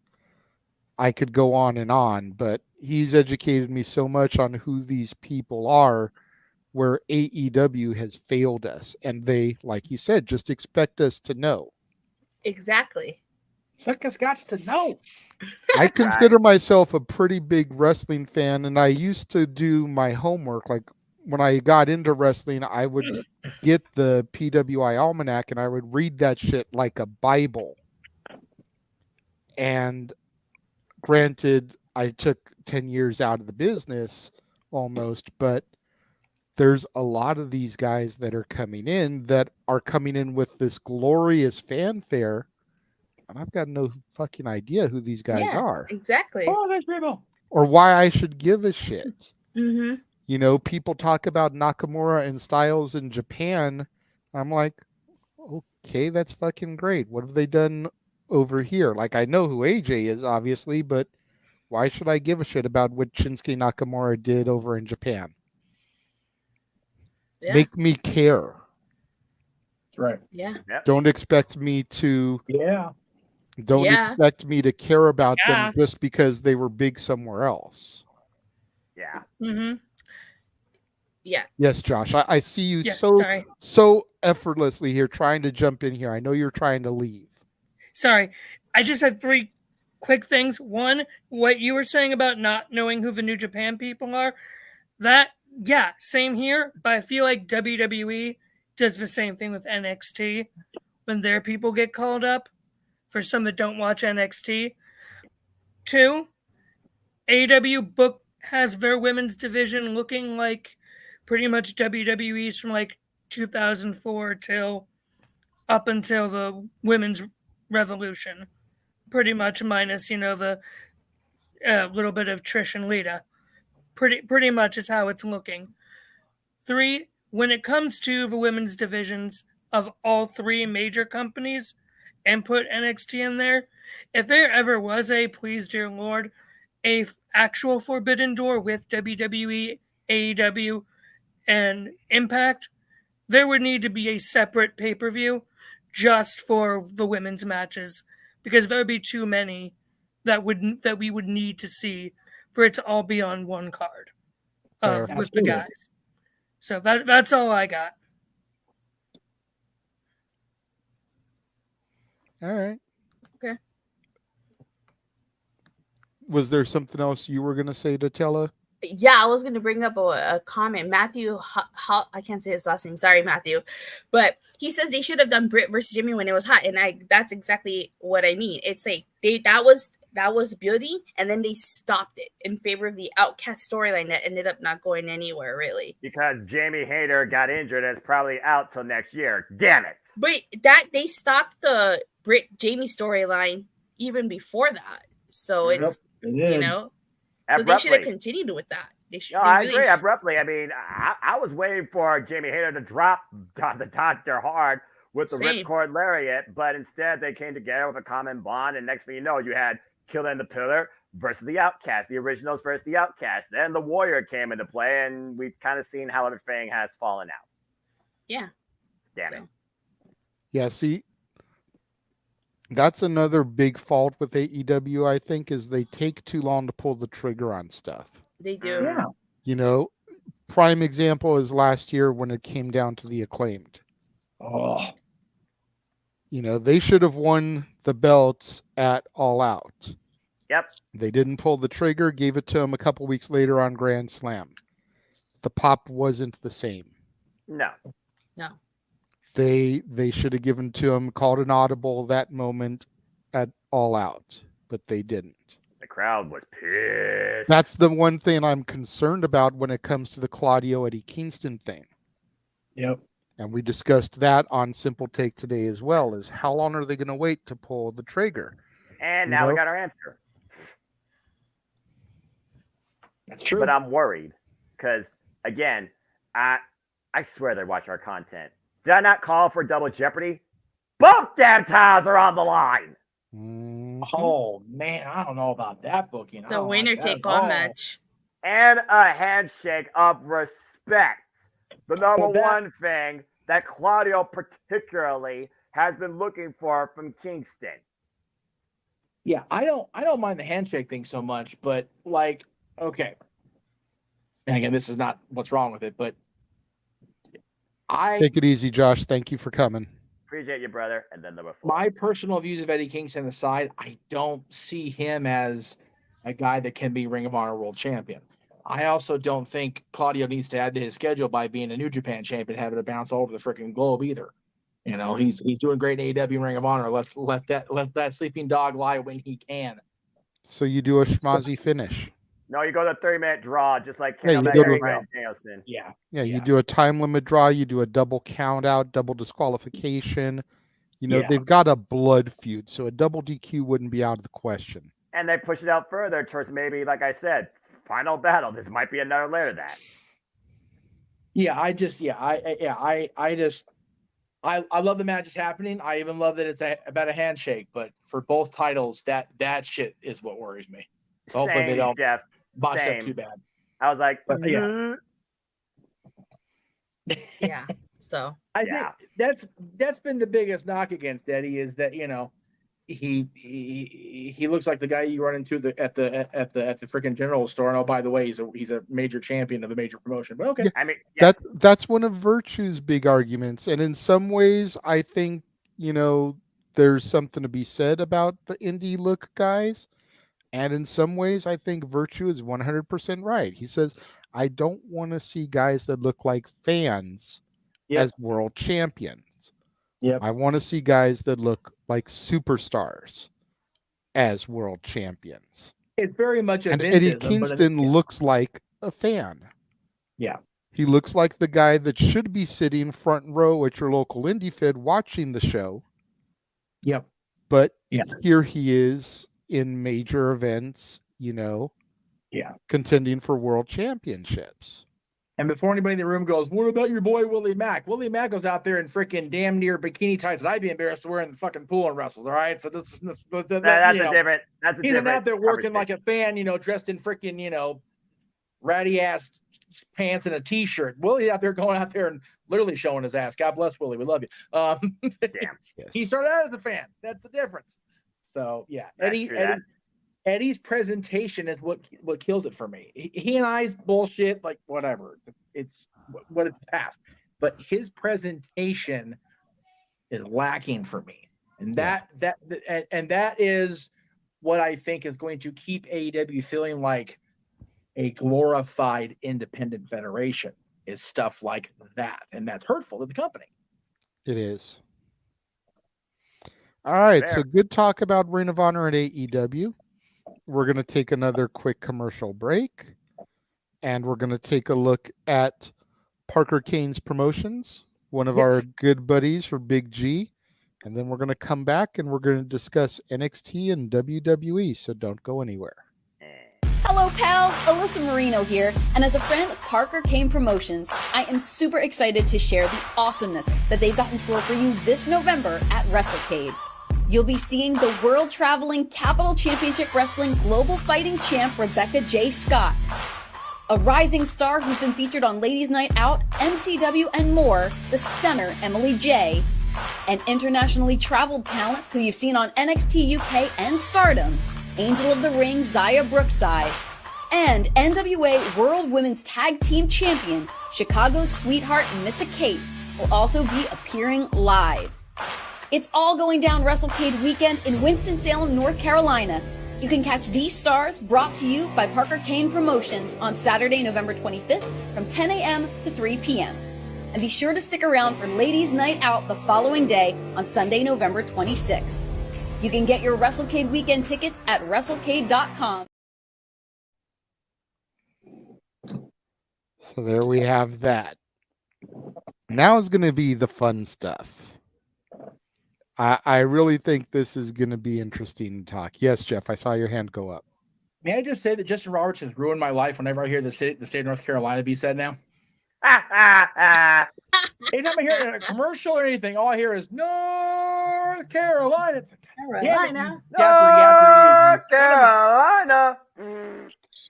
I could go on, but he's educated me so much on who these people are where AEW has failed us. And they, like you said, just expect us to know. Exactly. Sucker's got to know. I consider myself a pretty big wrestling fan, and I used to do my homework. Like when I got into wrestling, I would get the PWI Almanac and I would read that shit like a Bible. And granted, I took 10 years out of the business almost, but there's a lot of these guys that are coming in with this glorious fanfare. And I've got no fucking idea who these guys are. Exactly. Oh, that's Remo. Or why I should give a shit. Mm-hmm. People talk about Nakamura and Styles in Japan. I'm like, okay, that's fucking great. What have they done over here? Like, I know who AJ is, obviously, but why should I give a shit about what Shinsuke Nakamura did over in Japan? Yeah. Make me care. That's right. Yeah. Don't expect me to. Yeah. Don't expect me to care about them just because they were big somewhere else. Yeah. Mm-hmm. Yeah. Yes, Josh. I see you so effortlessly here trying to jump in here. I know you're trying to leave. Sorry. I just have 3 quick things. One, what you were saying about not knowing who the New Japan people are, same here, but I feel like WWE does the same thing with NXT when their people get called up, for some that don't watch NXT. 2, AEW book has their women's division looking like pretty much WWE's from like 2004 till up until the women's revolution. Pretty much minus, the little bit of Trish and Lita. Pretty much is how it's looking. 3, when it comes to the women's divisions of all 3 major companies, and put NXT in there, if there ever was please dear Lord, actual Forbidden Door with WWE, AEW, and Impact, there would need to be a separate pay-per-view just for the women's matches, because there would be too many that we would need to see for it to all be on one card with the guys. So that's all I got. All right. Okay. Was there something else you were going to say to Tella? Yeah, I was going to bring up a comment. Matthew, I can't say his last name. Sorry, Matthew. But he says they should have done Britt versus Jimmy when it was hot. And that's exactly what I mean. It's like that was beauty, and then they stopped it in favor of the Outcast storyline that ended up not going anywhere, really. Because Jamie Hayter got injured and is probably out till next year. Damn it. But they stopped the Britt Jamie storyline even before that. So it's, so they should have continued with that. I agree. Abruptly. I mean, I was waiting for Jamie Hayter to drop the Dr. Hard with the Ripcord Lariat, but instead they came together with a common bond, and next thing you know, you had Killer and the Pillar versus the Outcast, the originals versus the Outcast. Then the Warrior came into play, and we've kind of seen how everything has fallen out. Yeah. Damn it. Yeah, see, that's another big fault with AEW, I think, is they take too long to pull the trigger on stuff. They do. Yeah. Prime example is last year when it came down to the Acclaimed. Oh. They should have won the belts at All Out. Yep. They didn't pull the trigger, gave it to him a couple weeks later on Grand Slam. The pop wasn't the same. No. No. They should have given to him, called an audible that moment at All Out, but they didn't. The crowd was pissed. That's the one thing I'm concerned about when it comes to the Claudio Eddie Kingston thing. Yep. And we discussed that on Simple Take today as well, is how long are they going to wait to pull the trigger? And now we got our answer. That's true. But I'm worried because, again, I swear they watch our content. Did I not call for double jeopardy? Both damn titles are on the line. Oh, man, I don't know about that booking. The winner take all match. And a handshake of respect. The number one thing that Claudio particularly has been looking for from Kingston. Yeah, I don't mind the handshake thing so much, but like, okay. And again, this is not what's wrong with it, but Take it easy, Josh. Thank you for coming. Appreciate you, brother. And then number 4. My personal views of Eddie Kingston aside, I don't see him as a guy that can be Ring of Honor World Champion. I also don't think Claudio needs to add to his schedule by being a New Japan champion, having to bounce all over the freaking globe either. You know, he's doing great in AEW Ring of Honor. Let that sleeping dog lie when he can. So you do a schmozzy finish. No, you go to 30-minute draw, just like Yeah, Ken you Omega go to- and Danielson. Yeah. You do a time limit draw, you do a double count out, double disqualification. You know, they've got a blood feud, so a double DQ wouldn't be out of the question. And they push it out further towards maybe, like I said, final battle. This might be another layer of that. Yeah, I love the matches happening. I even love that it's about a handshake, but for both titles, that shit is what worries me. So hopefully they don't botch that too bad. I was like, Yeah. So I think that's been the biggest knock against Eddie is that, you know, he looks like the guy you run into at the freaking general store. And oh, by the way, he's a major champion of a major promotion. But okay, Yeah. I mean, That's one of Virtue's big arguments, and in some ways, I think, you know, there's something to be said about the indie look guys, and in some ways, I think Virtue is 100% right. He says, I don't want to see guys that look like fans as world champions. Yep. I want to see guys that look like superstars as world champions. it's very much a And Vinceism, Eddie but Kingston looks like a fan. Yeah. He looks like the guy that should be sitting front row at your local indie fed watching the show. Yep. But here he is in major events, you know, contending for world championships. And before anybody in the room goes, what about your boy Willie Mack? Willie Mack goes out there in freaking damn near bikini tights that I'd be embarrassed to wear in the fucking pool and wrestles. All right, so that's that's a different. That's a he's different. out there working like a fan, you know, dressed in freaking, you know, ratty ass pants and a t-shirt. Willie out there going out there and literally showing his ass. God bless Willie, we love you. Damn. He started out as a fan. That's the difference. So yeah, Eddie's presentation is what kills it for me. He and I's bullshit, like whatever. It's what it's past. But his presentation is lacking for me. And that is what I think is going to keep AEW feeling like a glorified independent federation, is stuff like that. And that's hurtful to the company. It is. All right, Fair. so good talk about Ring of Honor and AEW. We're going to take another quick commercial break, and we're going to take a look at Parker Kane's Promotions, one of our good buddies for Big G, and then we're going to come back and we're going to discuss NXT and WWE, so don't go anywhere. Hello pals, Alyssa Marino here, and as a friend of Parker Kane Promotions, I am super excited to share the awesomeness that they've got in store for you this November at WrestleCade. You'll be seeing the world-traveling Capital Championship Wrestling Global Fighting Champ Rebecca J. Scott, a rising star who's been featured on Ladies Night Out, MCW, and more, the stunner Emily J, an internationally traveled talent who you've seen on NXT UK and Stardom, Angel of the Ring Zaya Brookside, and NWA World Women's Tag Team Champion Chicago's Sweetheart Missa Kate will also be appearing live. It's all going down WrestleCade weekend in Winston-Salem, North Carolina. You can catch these stars brought to you by Parker Kane Promotions on Saturday, November 25th from 10 a.m. to 3 p.m. And be sure to stick around for Ladies' Night Out the following day on Sunday, November 26th. You can get your WrestleCade weekend tickets at WrestleCade.com. So there we have that. Now is going to be the fun stuff. I really think this is going to be interesting to talk. Yes, Jeff, I saw your hand go up. May I just say that Justin Roberts has ruined my life whenever I hear the state of North Carolina be said now? Anytime I hear a commercial or anything, all I hear is North Carolina. It's like, Carolina. North Carolina.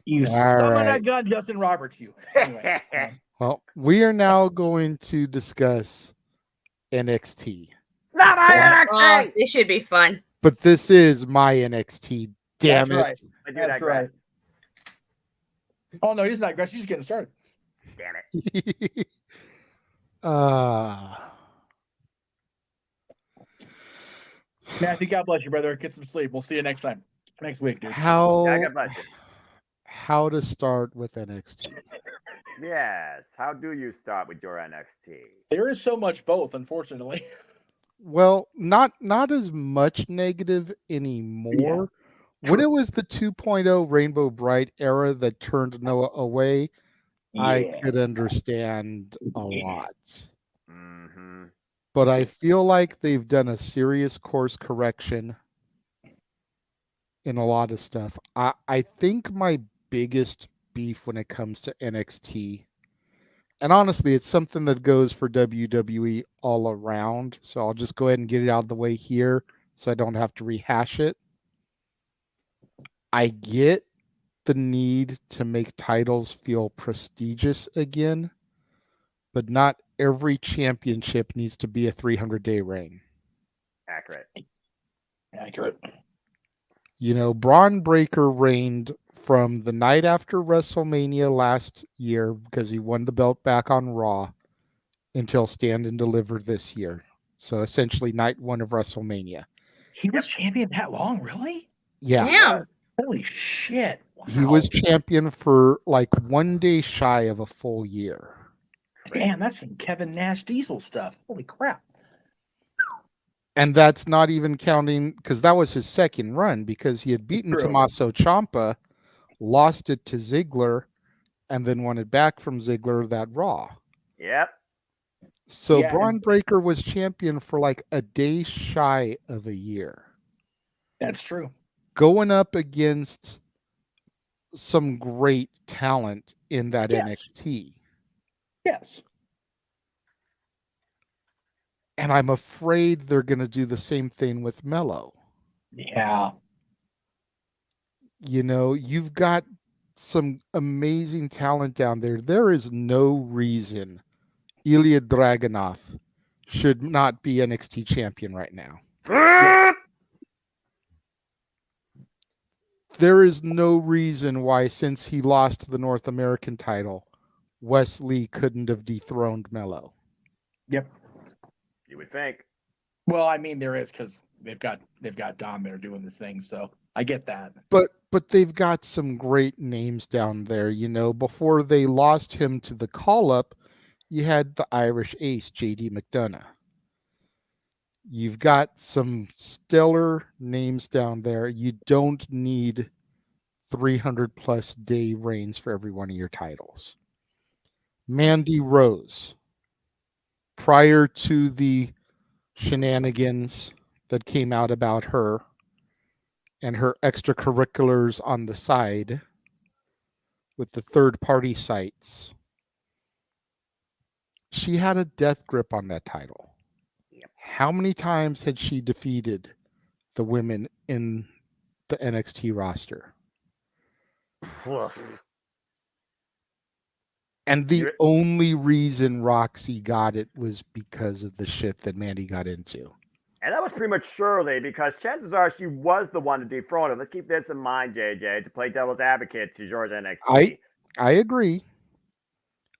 You All son of right. that gun, Justin Roberts, you. Anyway, Well, we are now going to discuss NXT. Not my NXT. Oh, this should be fun. But this is my NXT. Damn that's it. right. I do That's digress. right. Oh, no, he's not aggressive. He's just getting started. Damn it. Matthew, God bless you, brother. Get some sleep. We'll see you next week, dude. Yeah, God bless you. How to start with NXT? Yes. How do you start with your NXT? There is so much both, unfortunately. Well, not as much negative anymore. When it was the 2.0 Rainbow Bright era that turned Noah away, I could understand a lot. Mm-hmm. But I feel like they've done a serious course correction in a lot of stuff. I think my biggest beef when it comes to NXT, and honestly, it's something that goes for WWE all around, so I'll just go ahead and get it out of the way here so I don't have to rehash it. I get the need to make titles feel prestigious again, but not every championship needs to be a 300-day reign. Accurate. You know, Braun Breaker reigned from the night after WrestleMania last year because he won the belt back on Raw until Stand and Deliver this year. So essentially night one of WrestleMania. He was champion that long, really? Yeah. Damn. Holy shit. Wow. He was champion for like 1 day shy of a full year. Man, that's some Kevin Nash Diesel stuff. Holy crap. And that's not even counting, because that was his second run, because he had beaten True. Tommaso Ciampa, lost it to Ziggler, and then won it back from Ziggler that Raw. Yep. So Yeah, Braun Breaker was champion for like a day shy of a year. That's true. Going up against some great talent in that NXT. Yes. And I'm afraid they're going to do the same thing with Mello. Yeah. You know, you've got some amazing talent down there. There is no reason Ilya Dragunov should not be NXT champion right now. There is no reason why, since he lost the North American title, Wesley couldn't have dethroned Mello. Yep. You would think. Well, I mean, there is, because they've got Dom there doing this thing, so I get that. But they've got some great names down there. You know, before they lost him to the call-up, you had the Irish ace, JD McDonough. You've got some stellar names down there. You don't need 300-plus day reigns for every one of your titles. Mandy Rose, prior to the shenanigans that came out about her and her extracurriculars on the side with the third-party sites, she had a death grip on that title. Yep. How many times had she defeated the women in the NXT roster? And the only reason Roxy got it was because of the shit that Mandy got into. And that was prematurely, because chances are she was the one to dethrone him. Let's keep this in mind, JJ, to play devil's advocate to Georgia NXT. I agree.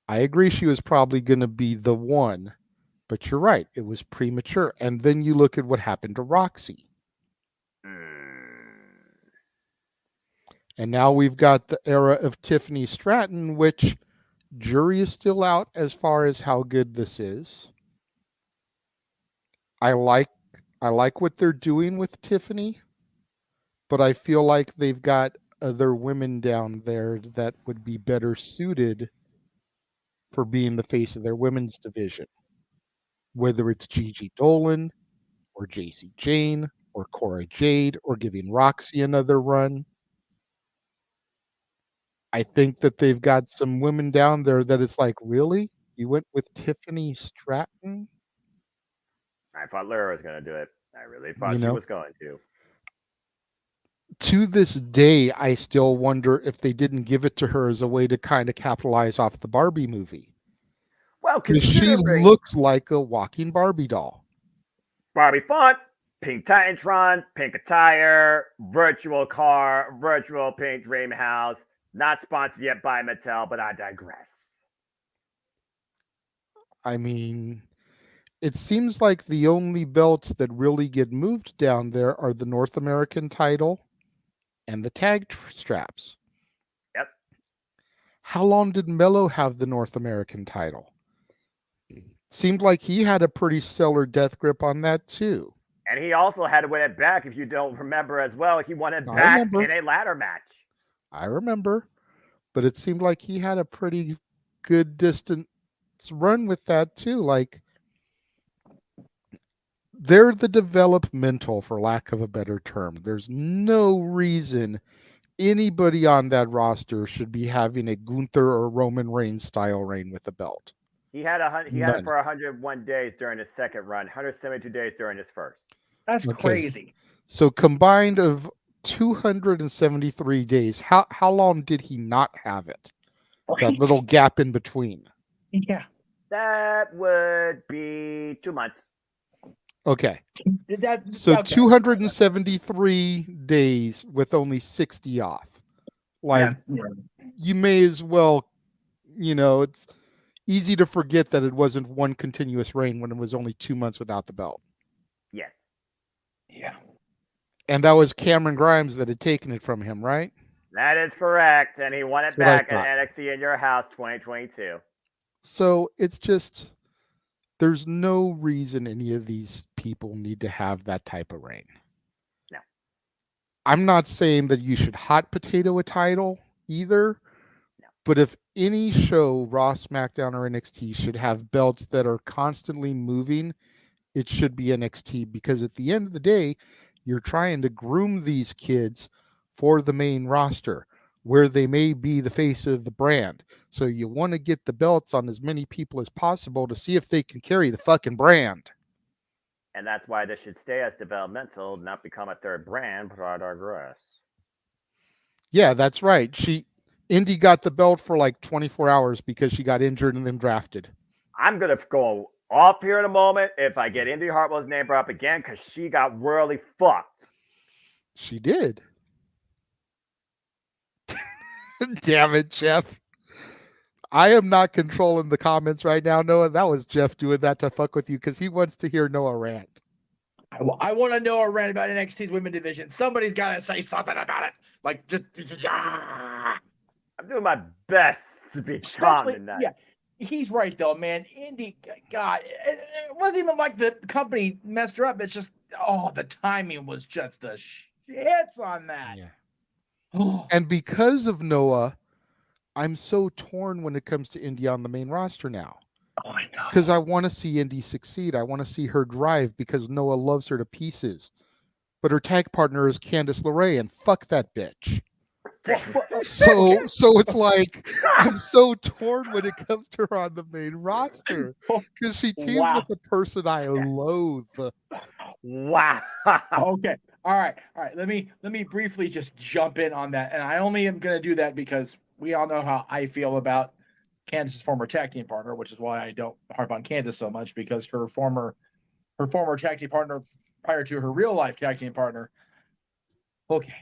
I agree she was probably going to be the one. But you're right. It was premature. And then you look at what happened to Roxy. And now we've got the era of Tiffany Stratton, which jury is still out as far as how good this is. I like what they're doing with Tiffany, but I feel like they've got other women down there that would be better suited for being the face of their women's division. Whether it's Gigi Dolan or JC Jane or Cora Jade or giving Roxy another run. I think that they've got some women down there that it's like, really? You went with Tiffany Stratton? I thought Lyra was going to do it. I really thought You she know? was going to. To this day, I still wonder if they didn't give it to her as a way to kind of capitalize off the Barbie movie. Well, Because she considering looks like a walking Barbie doll. Barbie font, pink Titantron, pink attire, virtual car, virtual pink dream house. Not sponsored yet by Mattel, but I digress. I mean, it seems like the only belts that really get moved down there are the North American title and the tag straps. Yep. How long did Mello have the North American title? Seemed like he had a pretty stellar death grip on that too. And he also had to win it back, if you don't remember as well. He won it back in a ladder match. I remember. But it seemed like he had a pretty good distance run with that too. Like, they're the developmental, for lack of a better term. There's no reason anybody on that roster should be having a Gunther or Roman Reigns style reign with the belt. He had it for 101 days during his second run, 172 days during his first. That's crazy. So combined of 273 days, how long did he not have it? Right. That little gap in between. Yeah. That would be 2 months. Okay. So 273 days with only 60 off. Like, you may as well, it's easy to forget that it wasn't one continuous reign when it was only 2 months without the belt. Yes. Yeah. And that was Cameron Grimes that had taken it from him, right? That is correct. And he won it That's back at NXT In Your House 2022. So it's just, there's no reason any of these people need to have that type of reign. No. I'm not saying that you should hot potato a title either. No. But if any show, Raw, SmackDown, or NXT, should have belts that are constantly moving, it should be NXT, because at the end of the day, you're trying to groom these kids for the main roster, where they may be the face of the brand. So you want to get the belts on as many people as possible to see if they can carry the fucking brand. And that's why this should stay as developmental, not become a third brand, but I digress. Yeah, that's right. Indy got the belt for like 24 hours because she got injured and then drafted. I'm going to go off here in a moment if I get Indy Hartwell's name brought up again, because she got royally fucked. She did. Damn it, Jeff. I am not controlling the comments right now, Noah. That was Jeff doing that to fuck with you because he wants to hear Noah rant. I want to know a rant about NXT's women division. Somebody's got to say something about it. Like, just. I'm doing my best to be calm tonight. Yeah, he's right, though, man. Indy, God, it wasn't even like the company messed her up. It's just, the timing was just the shits on that. Yeah. And because of Noah, I'm so torn when it comes to Indy on the main roster now. Oh, I know. Because I want to see Indy succeed. I want to see her drive because Noah loves her to pieces. But her tag partner is Candice LeRae, and fuck that bitch. So it's like I'm so torn when it comes to her on the main roster because she teams with the person I loathe. Wow. Okay. All right. Let me briefly just jump in on that, and I only am going to do that because we all know how I feel about Candice's former tag team partner, which is why I don't harp on Candice so much, because her former tag team partner prior to her real life tag team partner. Okay.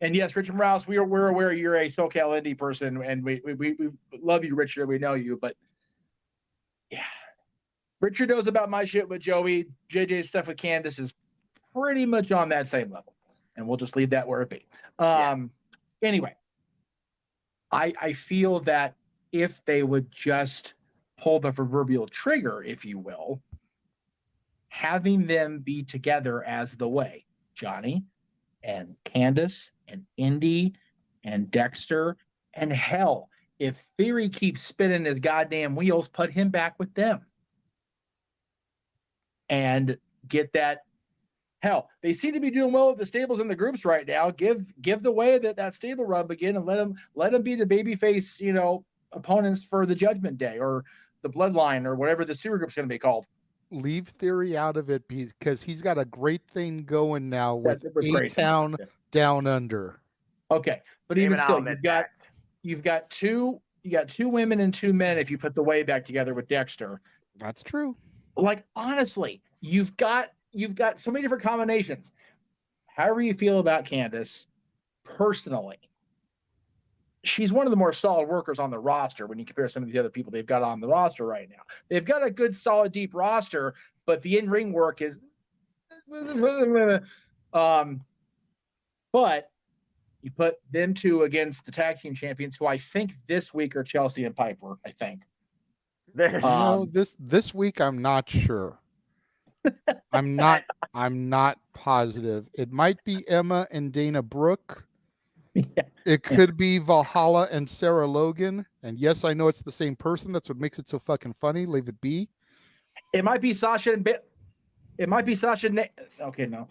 And yes, Richard Rouse, we're aware you're a SoCal indie person, and we love you, Richard. We know you, but yeah, Richard knows about my shit with Joey. JJ's stuff with Candice is pretty much on that same level, and we'll just leave that where it be. Anyway, I feel that if they would just pull the proverbial trigger, if you will, having them be together as the way, Johnny and Candace and Indy and Dexter, and hell, if Theory keeps spinning his goddamn wheels, put him back with them and get that. Hell, they seem to be doing well with the stables and the groups right now. Give the way that stable rub again, and let them be the babyface, opponents for the Judgment Day or the Bloodline or whatever the super group's going to be called. Leave Theory out of it because he's got a great thing going now with A-Town Down Under. Okay, but even still, you've got two women and two men if you put the way back together with Dexter. That's true. Like, honestly, you've got so many different combinations. However you feel about Candace, personally, she's one of the more solid workers on the roster when you compare some of these other people they've got on the roster right now. They've got a good, solid, deep roster, but the in-ring work is but you put them two against the tag team champions, who I think this week are Chelsea and Piper, I think. This week I'm not sure. I'm not positive. It might be Emma and Dana Brooke. Yeah. It could be Valhalla and Sarah Logan. And yes, I know it's the same person. That's what makes it so fucking funny. Leave it be. It might be Sasha and it might be Sasha. Okay, no.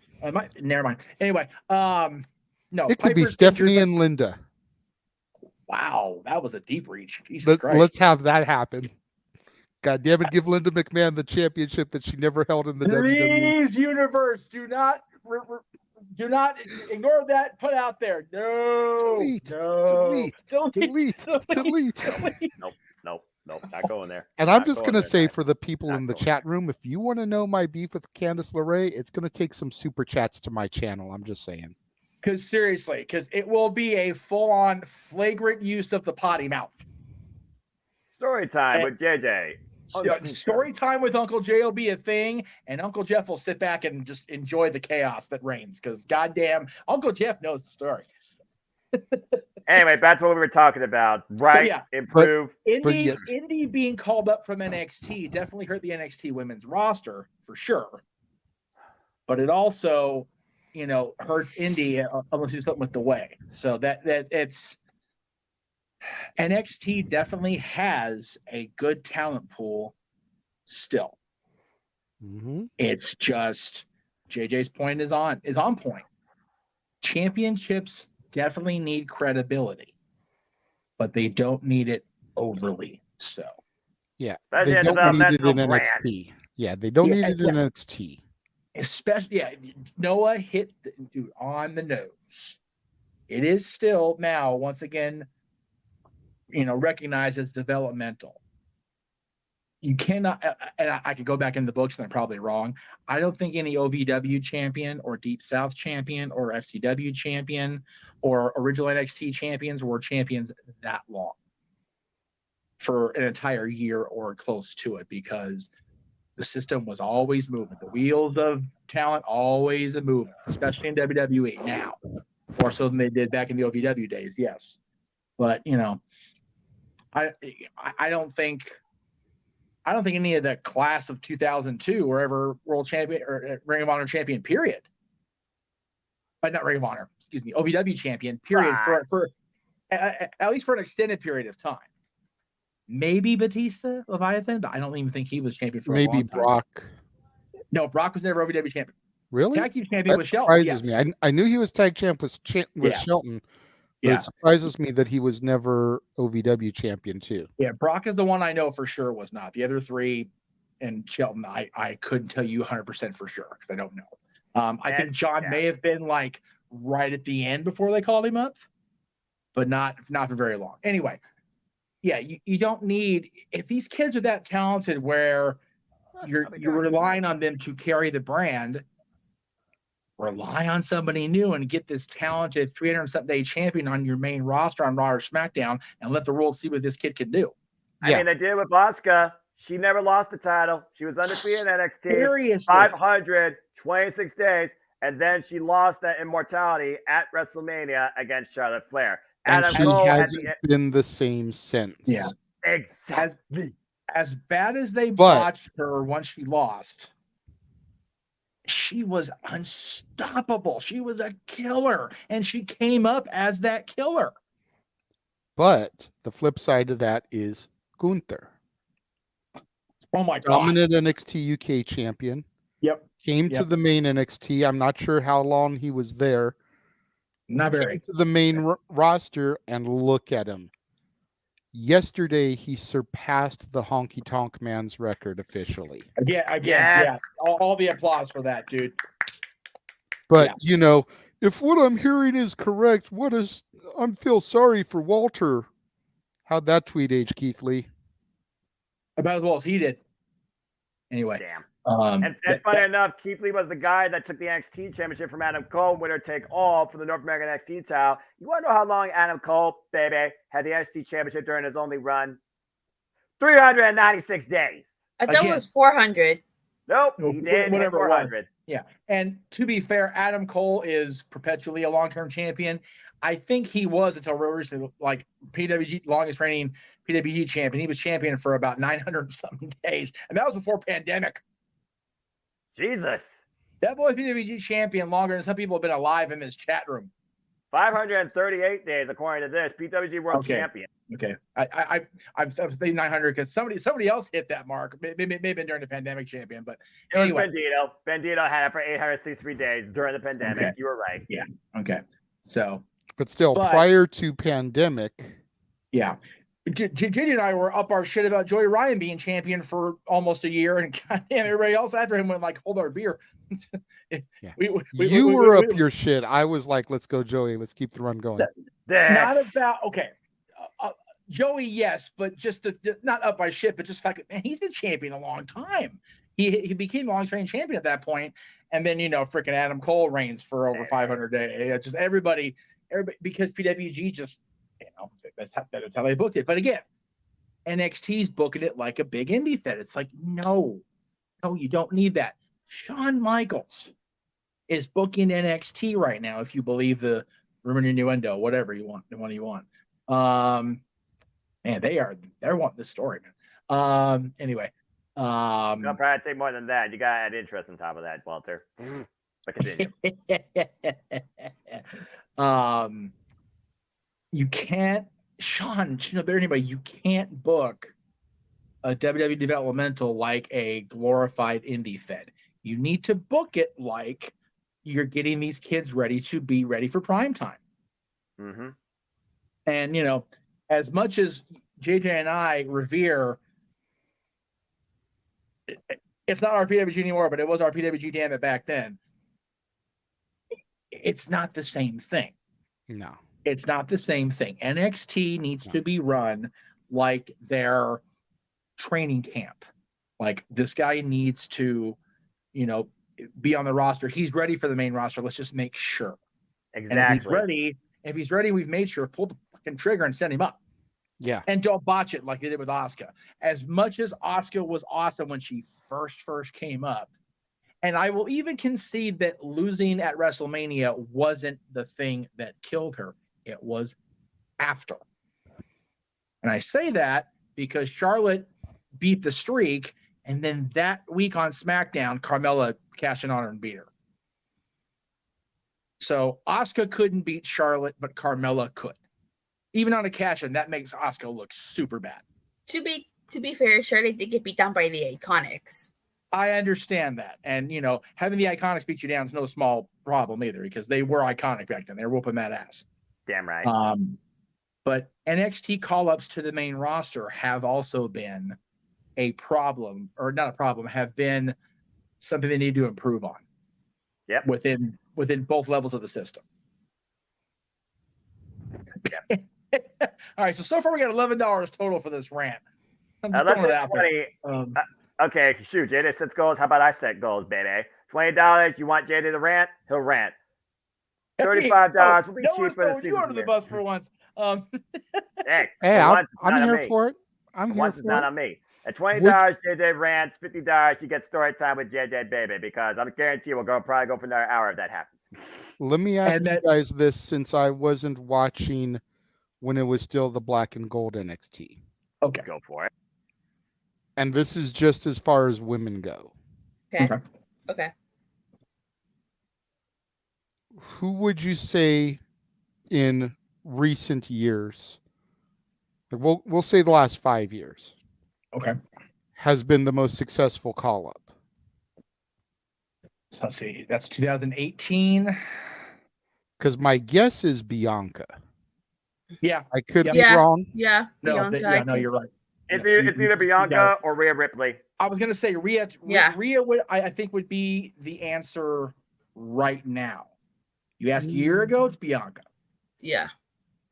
Never mind. Anyway, no. It could be Stephanie and Linda. Wow, that was a deep reach. Jesus Christ. Let's have that happen. God damn it, give Linda McMahon the championship that she never held in the WWE. Please, universe, do not ignore that put out there. No. Delete. Nope. Not going there. And I'm just going to say for the people in the chat room, if you want to know my beef with Candice LeRae, it's going to take some super chats to my channel. I'm just saying. Because it will be a full-on flagrant use of the potty mouth. Story time with JJ. Story time with Uncle J will be a thing, and Uncle Jeff will sit back and just enjoy the chaos that reigns, because goddamn, Uncle Jeff knows the story. Anyway, back to what we were talking about, right? Yeah, improve. Indy being called up from NXT definitely hurt the NXT women's roster for sure, but it also, hurts Indy unless you do something with the way. So that it's. NXT definitely has a good talent pool still. Mm-hmm. It's just JJ's point is on point. Championships definitely need credibility, but they don't need it overly so. Yeah, they don't need it in NXT. Yeah, they don't need it in NXT. Especially, Noah hit dude on the nose. It is still now, once again, recognized as developmental. You cannot, and I could go back in the books and I'm probably wrong. I don't think any OVW champion or Deep South champion or FCW champion or original NXT champions were champions that long for an entire year or close to it, because the system was always moving. The wheels of talent always moving, especially in WWE now, more so than they did back in the OVW days. Yes, but I don't think any of the class of 2002 were ever world champion or Ring of Honor champion, period. But not Ring of Honor, excuse me, OVW champion, period, for at least for an extended period of time. Maybe Batista, Leviathan, but I don't even think he was champion for a long time. Maybe Brock. No, Brock was never OVW champion. Really? Tag team champion was Shelton. Surprises me. I knew he was tag champ with Shelton. But it surprises me that he was never OVW champion too. Yeah, Brock is the one I know for sure was not. The other three and Shelton, I couldn't tell you 100% for sure because I don't know. I think John may have been like right at the end before they called him up, but not for very long. Anyway, you don't need, if these kids are that talented where you're relying on them to carry the brand, rely on somebody new and get this talented 300-something-day champion on your main roster on Raw or SmackDown and let the world see what this kid can do. I mean, they did with Asuka. She never lost the title. She was undefeated in NXT. Seriously. 526 days. And then she lost that immortality at WrestleMania against Charlotte Flair. And Adam she Cole had hasn't been the same since. Yeah. Exactly. As bad as they But- botched her once she lost, she was unstoppable. She was a killer, and she came up as that killer. But the flip side of that is Gunther. Oh my God. Dominant NXT UK champion. Yep. Came to the main NXT. I'm not sure how long he was there. Not very. Came to the main roster, and look at him. Yesterday, he surpassed the Honky Tonk Man's record officially. Again, Yes. yeah. All the applause for that, dude. But, you know, if what I'm hearing is correct, I feel sorry for Walter. How'd that tweet age, Keith Lee? About as well as he did. Anyway. Damn. And funny enough, Keith Lee was the guy that took the NXT championship from Adam Cole, winner take all for the North American NXT title. You want to know how long Adam Cole, baby, had the NXT championship during his only run? 396 days. I thought it was 400. Nope, he did whatever it was. 400. Yeah. And to be fair, Adam Cole is perpetually a long-term champion. I think he was until real recently, like PWG, longest reigning PWG champion. He was champion for about 900 something days. And that was before pandemic. Jesus. That boy PWG champion longer than some people have been alive in this chat room. 538 days, according to this. PWG World Champion. Okay. I'm saying 900 because somebody else hit that mark. Maybe been during the pandemic champion, but anyway. It was Bandito. Bandito had it for 863 days during the pandemic. Okay. You were right. Yeah. Okay. So. But still, prior to pandemic. Yeah. JJ and I were up our shit about Joey Ryan being champion for almost a year, and goddamn, everybody else after him went like, hold our beer. You were up your shit. I was like, let's go, Joey. Let's keep the run going. Not about, okay. Joey, yes, but just not up my shit, but just fact that, man, he's been champion a long time. He became long-reigning champion at that point, and then, you know, freaking Adam Cole reigns for over 500 days. Just everybody, because PWG just, you know, that's how they booked it. But again, NXT's booking it like a big indie fed. It's like, no, you don't need that. Shawn Michaels is booking NXT right now, if you believe the rumor innuendo, whatever you want, the one you want. Man, they're wanting this story, man. Anyway. I'll probably say more than that. You gotta add interest on top of that, Walter. But continue. You can't, Sean, should know better than anybody, you can't book a WWE developmental like a glorified indie fed. You need to book it like you're getting these kids ready to be ready for prime time. Mm-hmm. And, you know, as much as JJ and I revere, it's not our PWG anymore, but it was our PWG, damn it, back then. It's not the same thing. No. It's not the same thing. NXT needs to be run like their training camp. Like, this guy needs to, you know, be on the roster. He's ready for the main roster. Let's just make sure. Exactly. And if he's ready, we've made sure, pull the fucking trigger and send him up. Yeah. And don't botch it like they did with Asuka. As much as Asuka was awesome when she first came up, and I will even concede that losing at WrestleMania wasn't the thing that killed her. It was after. And I say that because Charlotte beat the streak, and then that week on SmackDown, Carmella cashed in on her and beat her. So Asuka couldn't beat Charlotte, but Carmella could. Even on a cash-in, that makes Asuka look super bad. To be fair, Charlotte did get beat down by the Iconics. I understand that. And, you know, having the Iconics beat you down is no small problem either, because they were iconic back then. They were whooping that ass. Damn right. But NXT call-ups to the main roster have also been a problem, or not a problem, have been something they need to improve on. Yep. Within both levels of the system. Yep. All right, so far we got $11 total for this rant. I'm just let's throwing it hit out 20. there. Okay, shoot, JD sets goals. How about I set goals, baby? $20. You want JD to rant? He'll rant. $35 will be cheap for the season. You under the bus for once. Hey, I'm here for it. I'm here once for it's not it. on me. At $20, JJ rants. $50, you get story time with JJ, baby, because I'm guarantee we'll probably go for another hour if that happens. Let me ask you guys this, since I wasn't watching when it was still the black and gold NXT. Okay. Go for it. And this is just as far as women go. Okay. Who would you say in recent years, we'll say the last 5 years, Okay. has been the most successful call-up? So let's see. That's 2018. Because my guess is Bianca. Yeah. I could be Yeah. wrong. Yeah. No, Bianca. no, you're right. It's either Bianca or Rhea Ripley. I was going to say Rhea. Yeah. Rhea would, I think, would be the answer right now. You asked a year ago, it's Bianca. Yeah.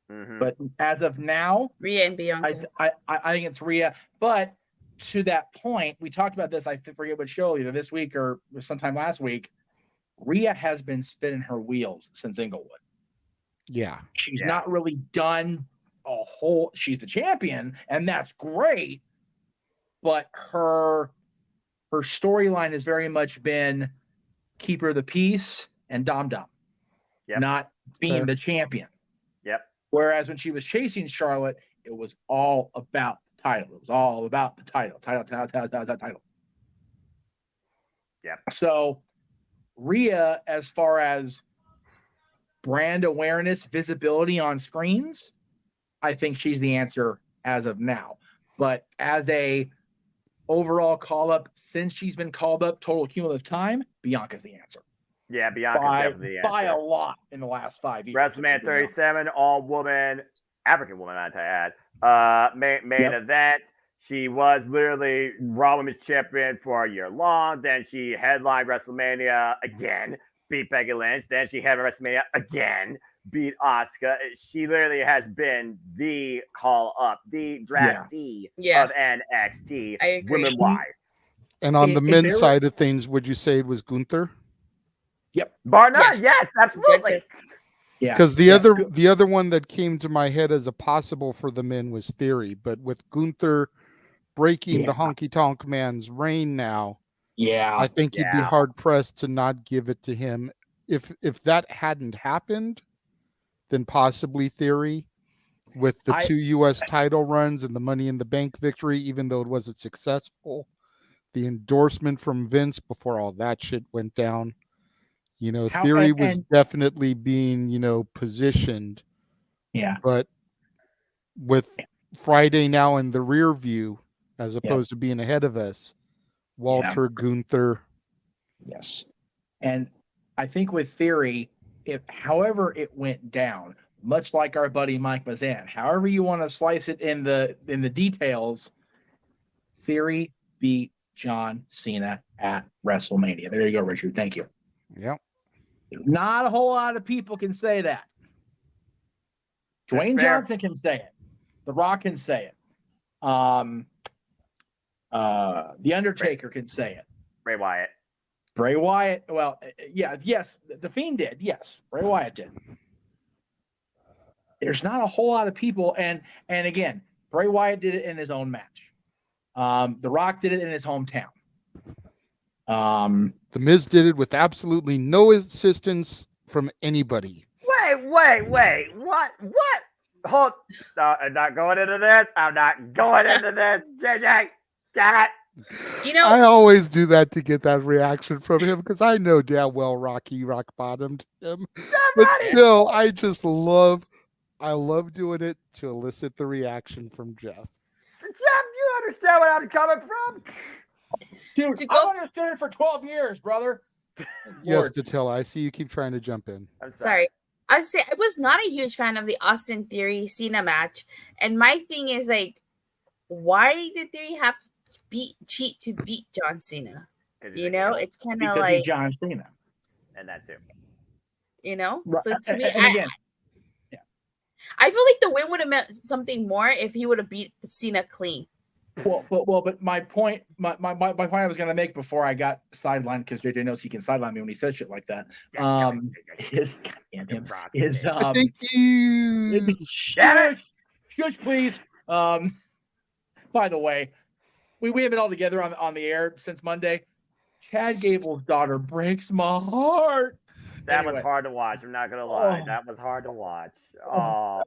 But as of now, Rhea and Bianca. I think it's Rhea. But to that point, we talked about this. I forget what show, either this week or sometime last week. Rhea has been spinning her wheels since Inglewood. Yeah. She's not really done a whole. She's the champion, and that's great. But her storyline has very much been keeper of the peace and Dom, not being the champion. Yep. Whereas when she was chasing Charlotte, it was all about the title. It was all about the title. Yep. So Rhea, as far as brand awareness, visibility on screens, I think she's the answer as of now. But as a overall call up, since she's been called up total cumulative time, Bianca's the answer. Yeah, Bianca's definitely the answer. By a lot in the last 5 years. WrestleMania 37, all woman, African woman, I'd add. Main event. She was literally Raw Women's Champion for a year long. Then she headlined WrestleMania again, beat Becky Lynch. Then she headlined WrestleMania again, beat Asuka. She literally has been the call up, the draftee of NXT, women wise. And on the men's side of things, would you say it was Gunther? Yep. Bar none. Yes, absolutely. Yeah. Because the other one that came to my head as a possible for the men was Theory, but with Gunther breaking the honky tonk man's reign now, I think you'd be hard pressed to not give it to him. If that hadn't happened, then possibly Theory with the 2 U.S. title runs and the Money in the Bank victory, even though it wasn't successful. The endorsement from Vince before all that shit went down. Theory was definitely being, positioned. Yeah. But with Friday now in the rear view, as opposed to being ahead of us, Walter, Gunther. Yes. And I think with Theory, however it went down, much like our buddy Mike Mazan, however you want to slice it in the details, Theory beat John Cena at WrestleMania. There you go, Richard. Thank you. Yep. Not a whole lot of people can say that. Dwayne Johnson can say it. The Rock can say it. The Undertaker can say it. Bray Wyatt. Bray Wyatt. Well, yes, the Fiend did. Yes, Bray Wyatt did. There's not a whole lot of people, and again, Bray Wyatt did it in his own match. The Rock did it in his hometown. The Miz did it with absolutely no assistance from anybody. Wait. What? Hold. No, I'm not going into this. JJ. Damn it. I always do that to get that reaction from him because I know damn well rock bottomed him. But still, I love doing it to elicit the reaction from Jeff. Jeff, you understand where I'm coming from? Dude, I've understood it for 12 years, brother. Yes, Datilla, I see you keep trying to jump in. I'm sorry. I was not a huge fan of the Austin Theory Cena match. And my thing is why did Theory have to cheat to beat John Cena? It's kind of like John Cena. And that too. So to me, again, I feel like the win would have meant something more if he would have beat Cena clean. But my point I was going to make before I got sidelined, because JJ knows he can sideline me when he says shit like that. Thank you. Shush, please. By the way, we have been all together on the air since Monday. Chad Gable's daughter breaks my heart. That Anyway. was hard to watch. I'm not gonna lie. Oh. That was hard to watch. Oh.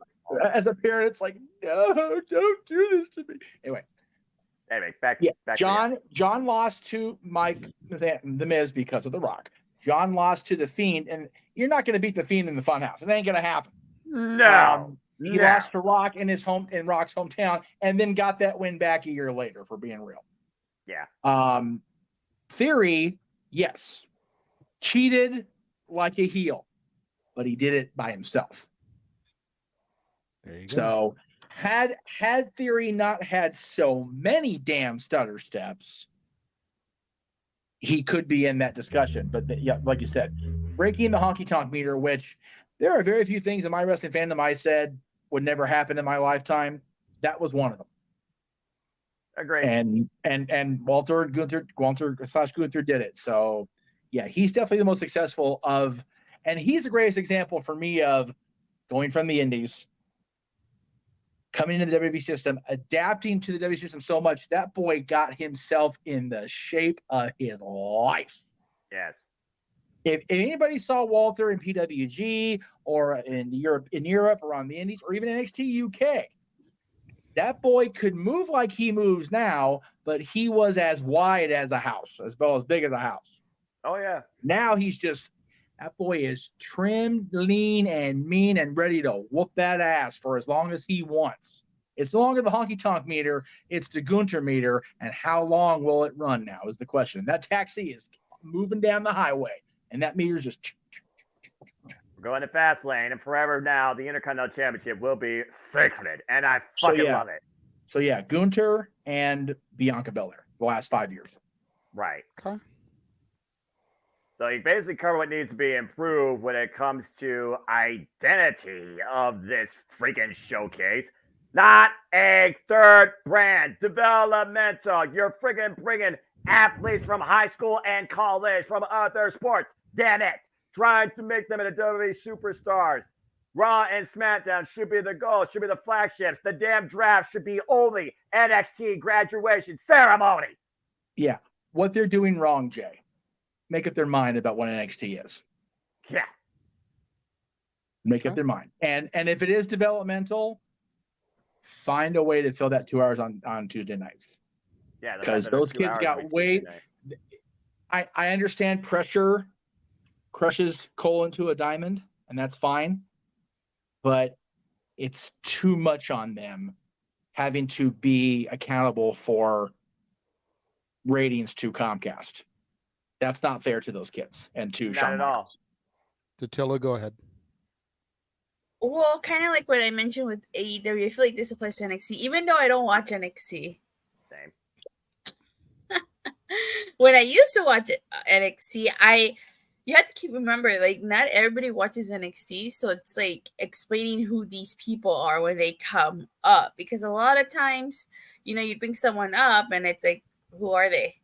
As a parent, it's like, no, don't do this to me. Anyway, back to John lost to Mike the Miz because of The Rock. John lost to the Fiend, and you're not going to beat the Fiend in the Funhouse. It ain't going to happen. No. He lost to Rock in Rock's hometown, and then got that win back a year later. For being real. Yeah. Theory, yes, cheated like a heel, but he did it by himself. There you go. So had Theory not had so many damn stutter steps, he could be in that discussion. But like you said, breaking the honky tonk meter, which there are very few things in my wrestling fandom I said would never happen in my lifetime. That was one of them. Agreed. And Walter Gunther did it. So yeah, he's definitely the most successful and he's the greatest example for me of going from the indies, coming into the WWE system, adapting to the WWE system so much, that boy got himself in the shape of his life. Yes. If anybody saw Walter in PWG or in Europe or on the indies or even NXT UK, that boy could move like he moves now, but he was as wide as a house, as well as big as a house. Oh, yeah. Now that boy is trimmed, lean, and mean and ready to whoop that ass for as long as he wants. It's no longer the honky-tonk meter, it's the Gunter meter, and how long will it run now is the question. That taxi is moving down the highway, and that meter's just... We're going to fast lane, and forever now, the Intercontinental Championship will be sacred, and I fucking love it. So, yeah, Gunter and Bianca Belair, the last 5 years. Right. Okay. So you basically cover what needs to be improved when it comes to identity of this freaking showcase. Not a third brand, developmental. You're freaking bringing athletes from high school and college from other sports. Damn it. Trying to make them into WWE superstars. Raw and SmackDown should be the goal, should be the flagships. The damn draft should be only NXT graduation ceremony. Yeah. What they're doing wrong, Jay. Make up their mind about what NXT is. Yeah. Make up their mind. And if it is developmental, find a way to fill that 2 hours on Tuesday nights. Yeah. Because those kids got way... I understand pressure crushes coal into a diamond, and that's fine. But it's too much on them having to be accountable for ratings to Comcast. That's not fair to those kids and to Shawn Michaels. Datilla, go ahead. Well, kind of like what I mentioned with AEW, I feel like this applies to NXT, even though I don't watch NXT. Same. When I used to watch NXT, you have to keep remember, like, not everybody watches NXT, so it's like explaining who these people are when they come up, because a lot of times, you bring someone up and it's like, who are they?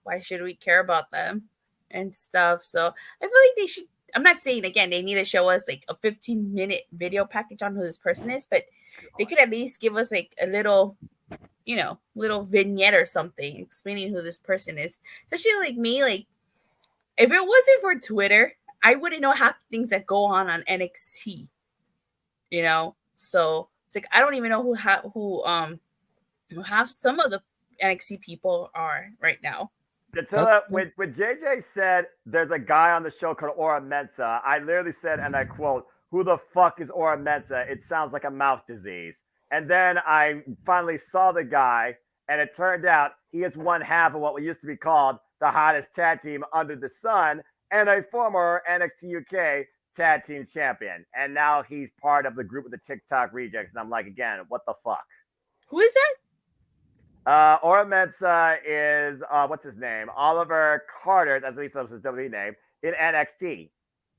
Why should we care about them and stuff? So I feel like they should, I'm not saying, again, they need to show us like a 15-minute video package on who this person is, but they could at least give us like a little, little vignette or something explaining who this person is. Especially like me, like, if it wasn't for Twitter, I wouldn't know half the things that go on NXT, So it's like, I don't even know who half some of the NXT people are right now. When JJ said there's a guy on the show called Aura Mensa, I literally said, and I quote, "Who the fuck is Aura Mensa? It sounds like a mouth disease." And then I finally saw the guy, and it turned out he is one half of what used to be called the hottest tag team under the sun, and a former NXT UK tag team champion. And now he's part of the group of the TikTok rejects. And I'm like, again, what the fuck? Who is that? Aura Mensa is, what's his name? Oliver Carter, that's at least that's his WWE name, in NXT.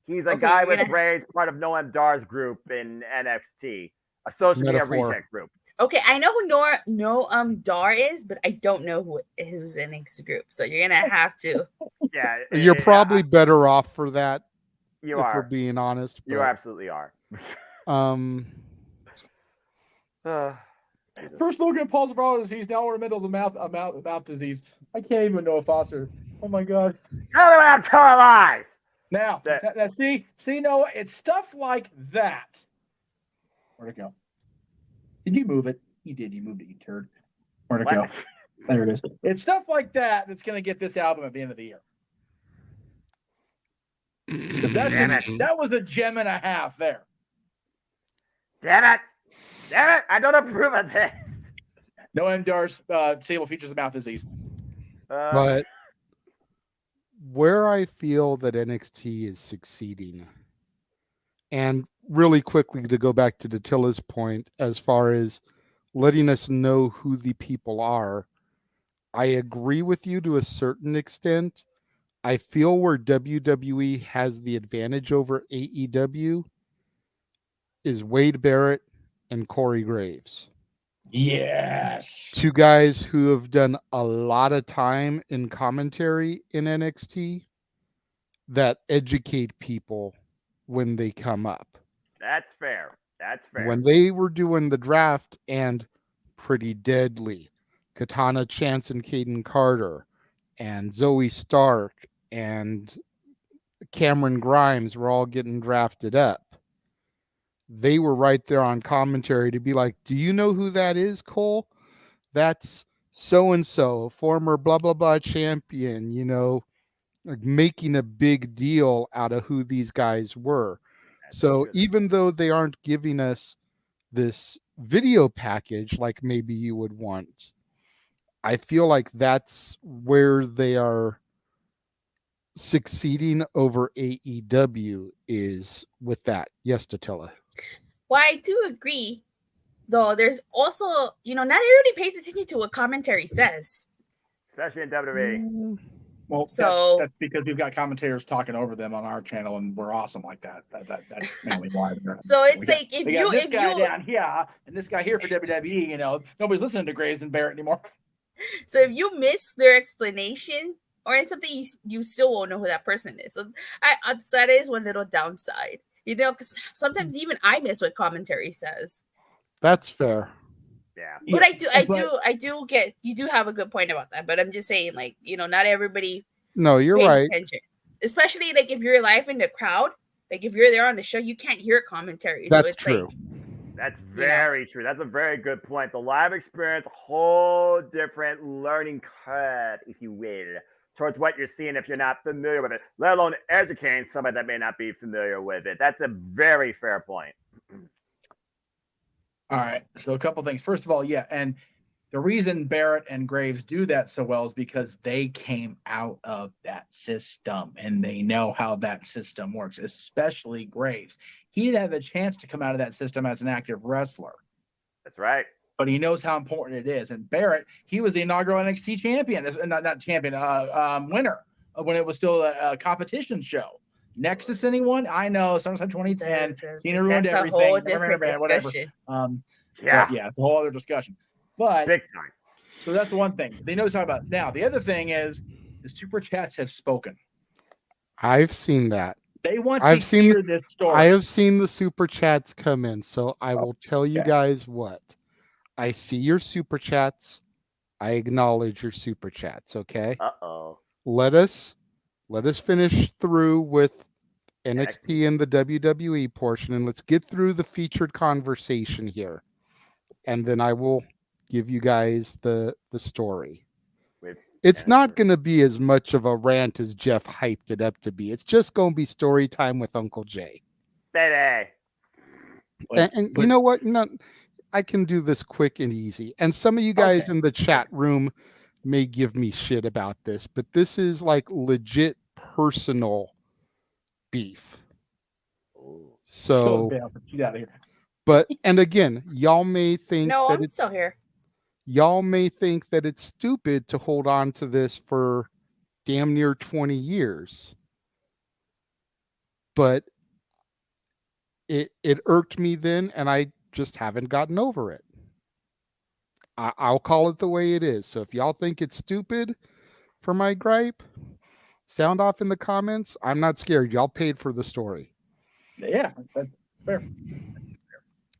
He's a guy with braids, part of Noam Dar's group in NXT, a social media reject group. Okay, I know who Noam Dar is, but I don't know who's in his group. So you're going to have to. Yeah. You're probably better off for that. You if are. we're being honest. You absolutely are. First look at Paul's problem is he's now in the middle of mouth disease. I can't even know Foster. Oh my God. Tell me what I'm telling lies. Now, see, Noah, it's stuff like that. Where'd it go? Did you move it? You did. You moved it, you turd. Where'd it go? There it is. It's stuff like that that's going to get this album at the end of the year. That was a gem and a half there. Damn it! I don't approve of this. No endorse Sable features of mouth disease. But where I feel that NXT is succeeding, and really quickly to go back to Datilla's point, as far as letting us know who the people are, I agree with you to a certain extent. I feel where WWE has the advantage over AEW is Wade Barrett and Corey Graves. Yes. Two guys who have done a lot of time in commentary in NXT that educate people when they come up. That's fair. When they were doing the draft and Pretty Deadly, Katana Chance and Caden Carter, and Zoe Stark and Cameron Grimes were all getting drafted up. They were right there on commentary to be like, do you know who that is, Cole? That's so-and-so, former blah, blah, blah champion, you know, like making a big deal out of who these guys were. So even though they aren't giving us this video package like maybe you would want, I feel like that's where they are succeeding over AEW is with that. Yes, Datilla. Well, I do agree, though. There's also, not everybody pays attention to what commentary says, especially in WWE. Well, so that's because we've got commentators talking over them on our channel, and we're awesome like that. That's mainly why. So it's like this guy down here and this guy here for WWE, nobody's listening to Graves and Barrett anymore. So if you miss their explanation or in something, you still won't know who that person is. So that is one little downside, because sometimes even I miss what commentary says. That's fair. Yeah. But I do get, you do have a good point about that, but I'm just saying, not everybody you're pays right. attention. Especially if you're live in the crowd, if you're there on the show, you can't hear commentary. That's so it's true. That's very true. That's a very good point. The live experience, whole different learning curve, if you will, towards what you're seeing if you're not familiar with it, let alone educating somebody that may not be familiar with it. That's a very fair point. All right. So a couple things. First of all, and the reason Barrett and Graves do that so well is because they came out of that system and they know how that system works, especially Graves. He didn't have the chance to come out of that system as an active wrestler. That's right. But he knows how important it is. And Barrett, he was the inaugural NXT champion, not champion, winner when it was still a competition show. Nexus, anyone? I know, sometime 2010, Cena ruined everything. That's a whole different discussion. It's a whole other discussion. But big time. So that's the one thing they know to talk about. Now, the other thing is the super chats have spoken. I've seen that. They want to hear this story. I have seen the super chats come in, so I will tell you guys what. I see your super chats. I acknowledge your super chats, okay? Uh-oh. Let us finish through with NXT and the WWE portion, and let's get through the featured conversation here. And then I will give you guys the story. It's not going to be as much of a rant as Jeff hyped it up to be. It's just going to be story time with Uncle Jay. Baby. And you know what? I can do this quick and easy. And some of you guys in the chat room may give me shit about this, but this is like legit personal beef. So get out of here. But and again, y'all may think I'm still here. Y'all may think that it's stupid to hold on to this for damn near 20 years. But it irked me then, and I just haven't gotten over it. I'll call it the way it is. So if y'all think it's stupid for my gripe, sound off in the comments. I'm not scared. Y'all paid for the story. Yeah, that's fair.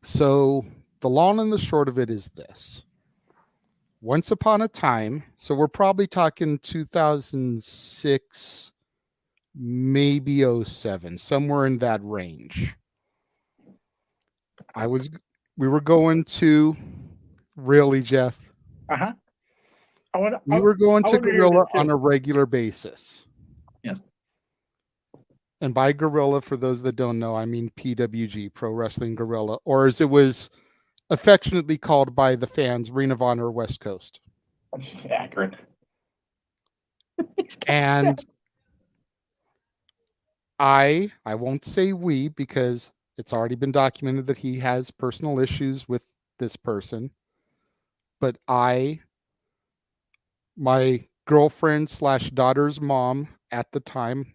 So the long and the short of it is this. Once upon a time, so we're probably talking 2006 maybe 07, somewhere in that range. We were going to, really, Jeff? Uh-huh. We were going to wanna hear Gorilla this too. on a regular basis. Yes. And by Gorilla, for those that don't know, I mean PWG, Pro Wrestling Gorilla, or as it was affectionately called by the fans, Ring of Honor West Coast. Accurate. And I won't say we, because it's already been documented that he has personal issues with this person. But my girlfriend / daughter's mom at the time,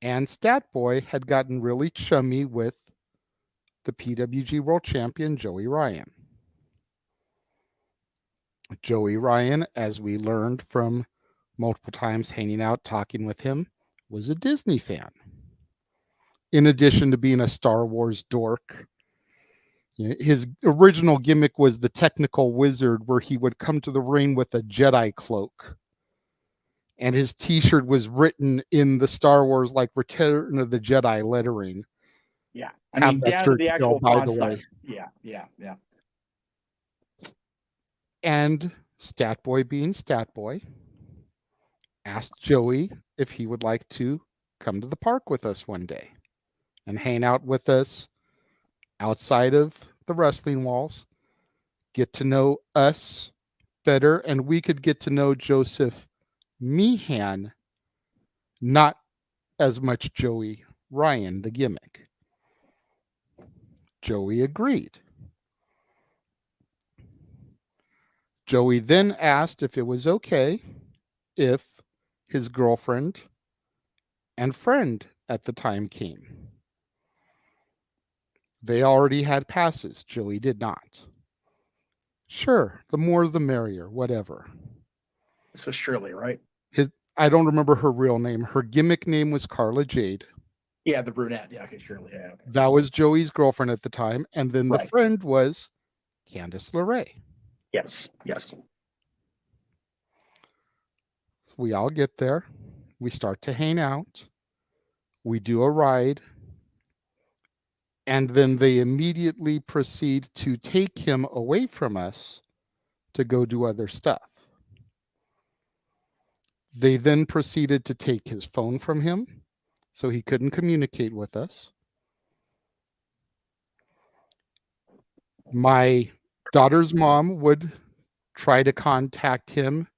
and Stat Boy had gotten really chummy with the PWG World Champion, Joey Ryan. Joey Ryan, as we learned from multiple times hanging out, talking with him, was a Disney fan. In addition to being a Star Wars dork. His original gimmick was the technical wizard, where he would come to the ring with a Jedi cloak. And his t-shirt was written in the Star Wars, like, Return of the Jedi lettering. Yeah. I mean, down to the actual font size. Yeah. And Stat Boy, being Stat Boy, asked Joey if he would like to come to the park with us one day and hang out with us outside of the wrestling walls, get to know us better, and we could get to know Joseph Meehan, not as much Joey Ryan, the gimmick. Joey agreed. Joey then asked if it was okay if his girlfriend and friend at the time came. They already had passes. Joey did not. Sure, the more the merrier, whatever. This was Shirley, right? I don't remember her real name. Her gimmick name was Carla Jade. Yeah, the brunette. Yeah, okay, Shirley. Yeah, okay. That was Joey's girlfriend at the time. And then the friend was Candice LeRae. Yes. We all get there. We start to hang out. We do a ride. And then they immediately proceed to take him away from us to go do other stuff. They then proceeded to take his phone from him, so he couldn't communicate with us. My daughter's mom would try to contact him,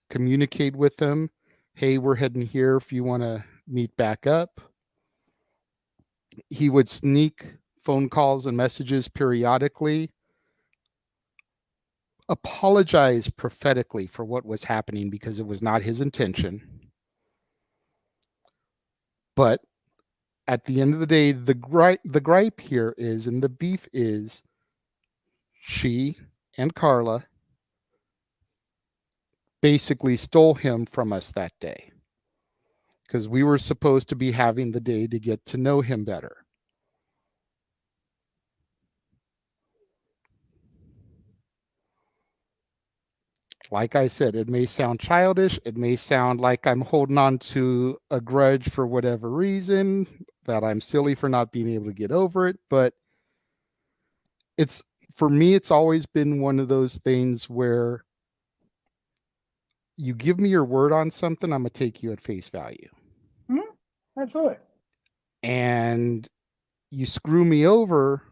communicate with him. Hey, we're heading here if you want to meet back up. He would sneak phone calls and messages periodically, apologize prophetically for what was happening because it was not his intention. But at the end of the day, the gripe here is, and the beef is, she and Carla basically stole him from us that day, because we were supposed to be having the day to get to know him better. Like I said, it may sound childish. It may sound like I'm holding on to a grudge for whatever reason, that I'm silly for not being able to get over it. But for me, it's always been one of those things where you give me your word on something, I'm going to take you at face value. Mm-hmm. Absolutely. And you screw me over,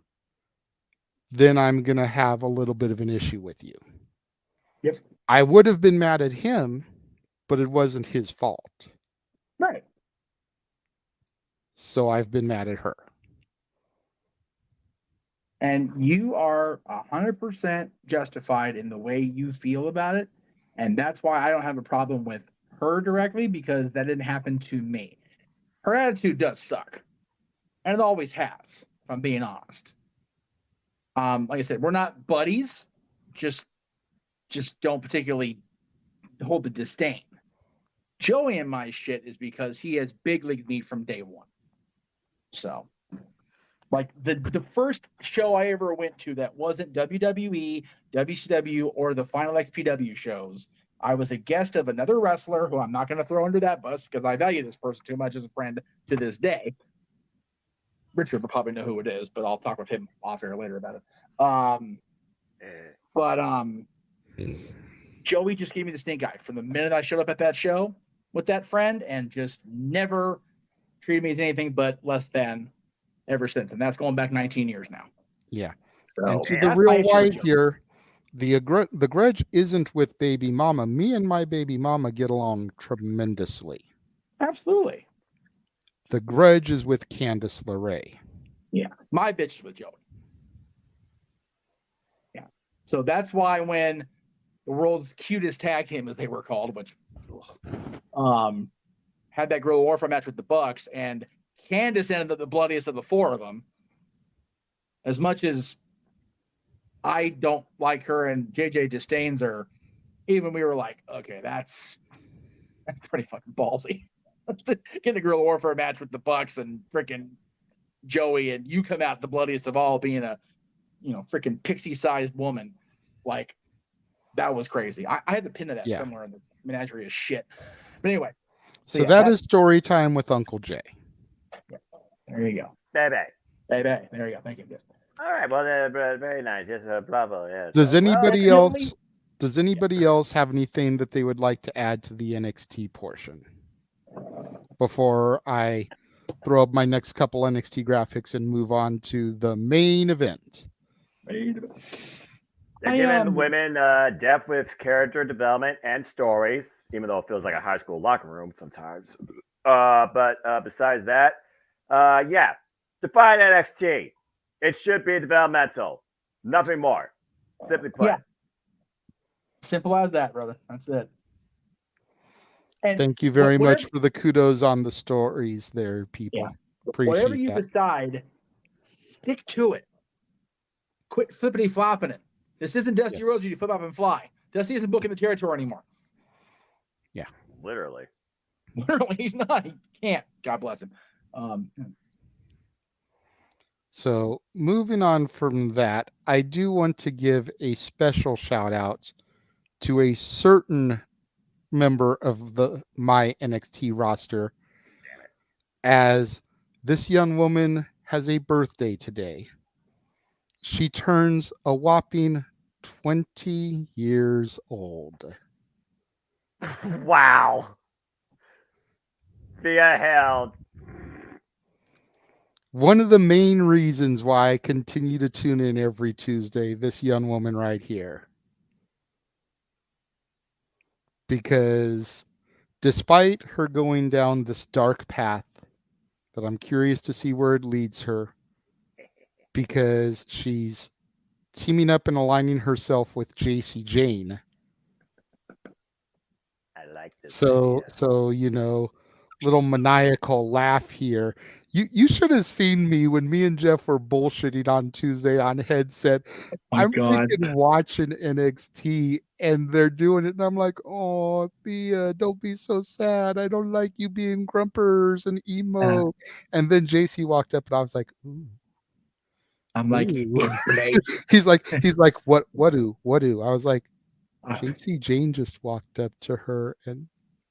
then I'm going to have a little bit of an issue with you. Yep. I would have been mad at him, but it wasn't his fault. Right. So I've been mad at her. And you are 100% justified in the way you feel about it. And that's why I don't have a problem with her directly, because that didn't happen to me. Her attitude does suck. And it always has, if I'm being honest. Like I said, we're not buddies. Just don't particularly hold the disdain. Joey and my shit is because he has big leagued me from day one. So, like the first show I ever went to that wasn't WWE, WCW, or the Final XPW shows, I was a guest of another wrestler who I'm not going to throw under that bus because I value this person too much as a friend to this day. Richard will probably know who it is, but I'll talk with him off air later about it. Joey just gave me the stink eye from the minute I showed up at that show with that friend, and just never treated me as anything but less than ever since. And that's going back 19 years now. Yeah. So And to the that's my real issue with white Joey. here, the grudge isn't with baby mama. Me and my baby mama get along tremendously. Absolutely. The grudge is with Candice LeRae. Yeah. My bitch is with Joey. Yeah. So that's why when the world's cutest tag team, as they were called, which had that Guerrilla Warfare match with the Bucks, and Candice ended up the bloodiest of the four of them. As much as I don't like her and JJ disdains her, even we were like, okay, that's pretty fucking ballsy. Get the Guerrilla Warfare match with the Bucks and freaking Joey, and you come out the bloodiest of all, being a freaking pixie-sized woman. Like, that was crazy. I had the pin of that somewhere in this menagerie of shit. But anyway. So that is story time with Uncle Jay. There you go. Baby. There you go. Thank you. All right. Well, very nice. Yes, bravo. Yes. Does anybody else have anything that they would like to add to the NXT portion before I throw up my next couple NXT graphics and move on to the main event? They're giving women depth with character development and stories, even though it feels like a high school locker room sometimes. But besides that, define NXT. It should be developmental. Nothing more. Simply put. Yeah. Simple as that, brother. That's it. And thank you very much for the kudos on the stories there, people. Yeah. Appreciate whatever you that. decide, stick to it. Quit flippity flopping it. This isn't Dusty Rhodes. You flip up and fly. Dusty isn't booking the territory anymore. Yeah. Literally, he's not. He can't. God bless him. So moving on from that, I do want to give a special shout out to a certain member of my NXT roster, as this young woman has a birthday today. She turns a whopping 20 years old. Wow. Thea Held. One of the main reasons why I continue to tune in every Tuesday, this young woman right here. Because despite her going down this dark path that I'm curious to see where it leads her, because she's teaming up and aligning herself with JC Jane. I like this. So little maniacal laugh here. You should have seen me when me and Jeff were bullshitting on Tuesday on headset. I'm freaking watching NXT and they're doing it, and I'm like, oh, Thea, don't be so sad. I don't like you being grumpers and emo. And then JC walked up and I was like, ooh. I'm like, he's like, what do? I was like, JC Jane just walked up to her and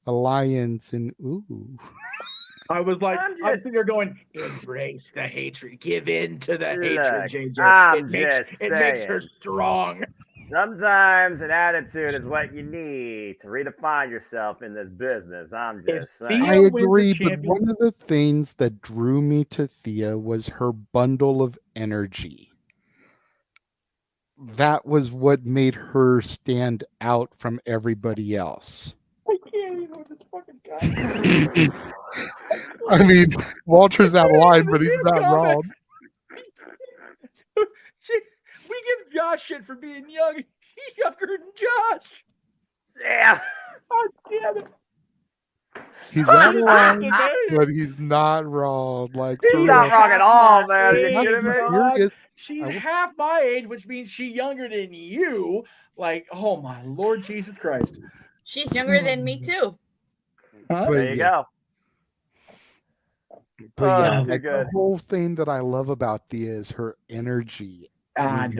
Alliance and ooh. I was like, I'm sitting there going, embrace the hatred, give in to the hatred, JJ. It makes her strong. Sometimes an attitude is what you need to redefine yourself in this business. I'm just saying. I agree, but one of the things that drew me to Thea was her bundle of energy. That was what made her stand out from everybody else. I can't even with this fucking guy. I mean, Walter's out of line, but he's not wrong. We give Josh shit for being young. He's younger than Josh. Yeah. God damn it. He's out of line, but he's not wrong. Like, he's not wrong at all, man. Are you kidding me? She's half my age, which means she's younger than you. Like, oh my Lord Jesus Christ. She's younger than me too. There you go. But yeah, like, the whole thing that I love about Thea is her energy. That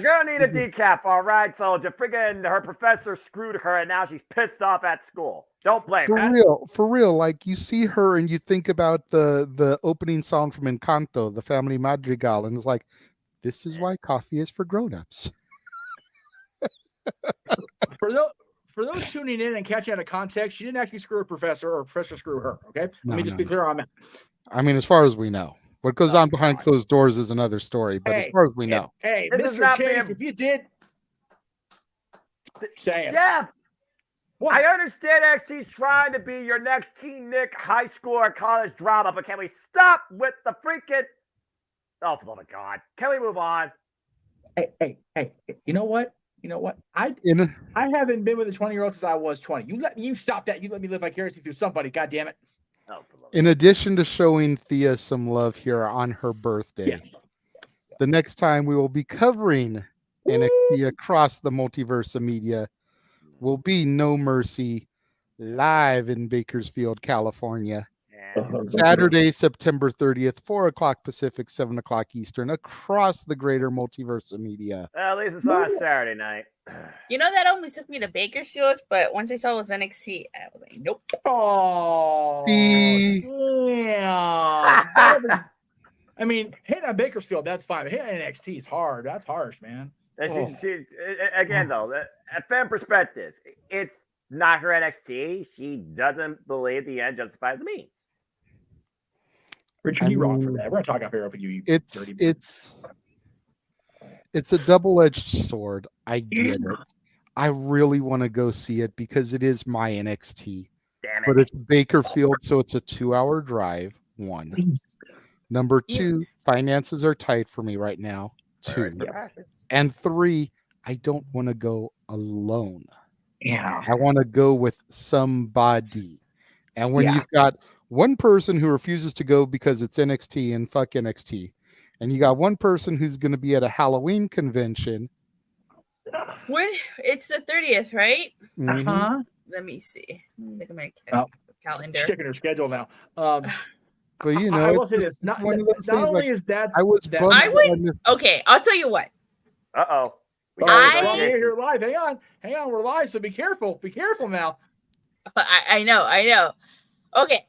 girl need a decap, all right? So just freaking her professor screwed her, and now she's pissed off at school. Don't blame her. For real. Like you see her and you think about the opening song from Encanto, the Family Madrigal, and it's like, this is why coffee is for grown-ups. For those tuning in and catching out of context, she didn't actually screw a professor or professor screw her. Okay, let me just be clear on that. I mean, as far as we know, what goes on behind closed doors is another story. But as far as we know, hey, Mr. Chase, if you did, say it. Jeff, I understand NXT's trying to be your next Teen Nick high school or college drama, but can we stop with the freaking? Oh, for the love of God! Can we move on? Hey! You know what? I haven't been with a 20-year-old since I was 20. You stop that. You let me live vicariously through somebody. God damn it. Oh, in addition to showing Thea some love here on her birthday, yes. The next time we will be covering NXT across the multiverse of media will be No Mercy live in Bakersfield, California. Saturday, September 30th, 4 o'clock Pacific, 7 o'clock Eastern, across the greater multiverse of media. At least it's on a Saturday night. You know, that almost took me to Bakersfield, but once I saw it was NXT, I was like, nope. Oh, see? Yeah. I mean, hitting on Bakersfield, that's fine. But hitting NXT is hard. That's harsh, man. Again, though, at fan perspective, it's not her NXT. She doesn't believe the end justifies the means. Richard, you're wrong for that. We're going to talk up here with you. It's a double-edged sword. I get it. I really want to go see it because it is my NXT. Damn it. But it's Bakerfield, so it's a 2-hour drive. 1. Number 2, finances are tight for me right now. 2. And 3, I don't want to go alone. Yeah. I want to go with somebody. And when you've got one person who refuses to go because it's NXT and fuck NXT, and you got one person who's going to be at a Halloween convention. When it's the 30th, right? Uh-huh. Let me see. Look at my calendar. Checking her schedule now. But you know, I will say this. Not only is that I was. I would. Okay, I'll tell you what. Uh-oh. Here live. Hang on. We're live, so be careful. Be careful now. I know. Okay.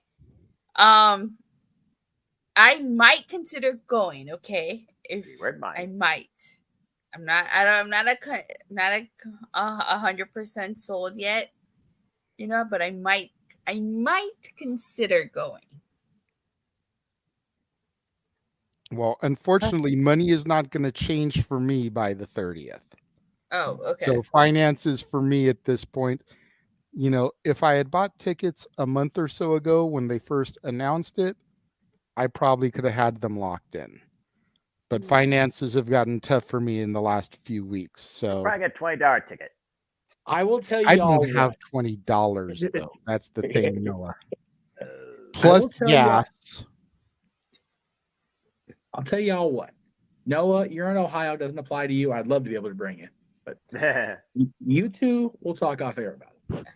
I might consider going. Okay, I might. I'm not 100% sold yet. You know, but I might consider going. Well, unfortunately, money is not going to change for me by the 30th. Oh, okay. So finances for me at this point, you know, if I had bought tickets a month or so ago when they first announced it, I probably could have had them locked in. But finances have gotten tough for me in the last few weeks. So probably get $20 ticket. I will tell you. I don't have $20 though. That's the thing, Noah. Plus gas. I'll tell y'all what. Noah, you're in Ohio. Doesn't apply to you. I'd love to be able to bring it, but you two, we'll talk off air about it.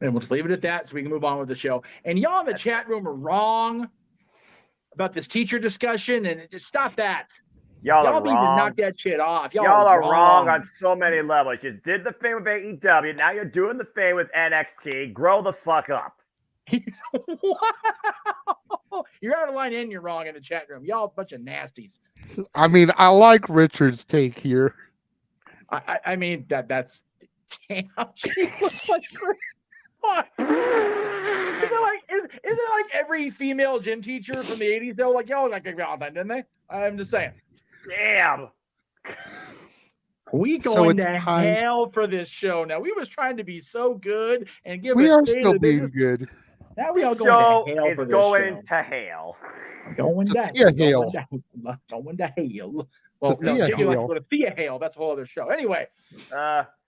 And we'll just leave it at that so we can move on with the show. And y'all in the chat room are wrong about this teacher discussion, and just stop that. Y'all need to knock that shit off. Y'all are wrong on so many levels. You did the thing with AEW. Now you're doing the thing with NXT. Grow the fuck up. You're out of line and you're wrong in the chat room. Y'all a bunch of nasties. I mean, I like Richard's take here. I mean that's damn. She looks like Isn't it like every female gym teacher from the 80s though? Like y'all like Valentine, didn't they? I'm just saying. Damn. We going to hell for this show now. We was trying to be so good and give. We are still being good. Now we all going to hell for this show. Going to hell. Going to hell. Going to hell. Well, no, Jiggy likes to go to Thea Hale. That's a whole other show. Anyway.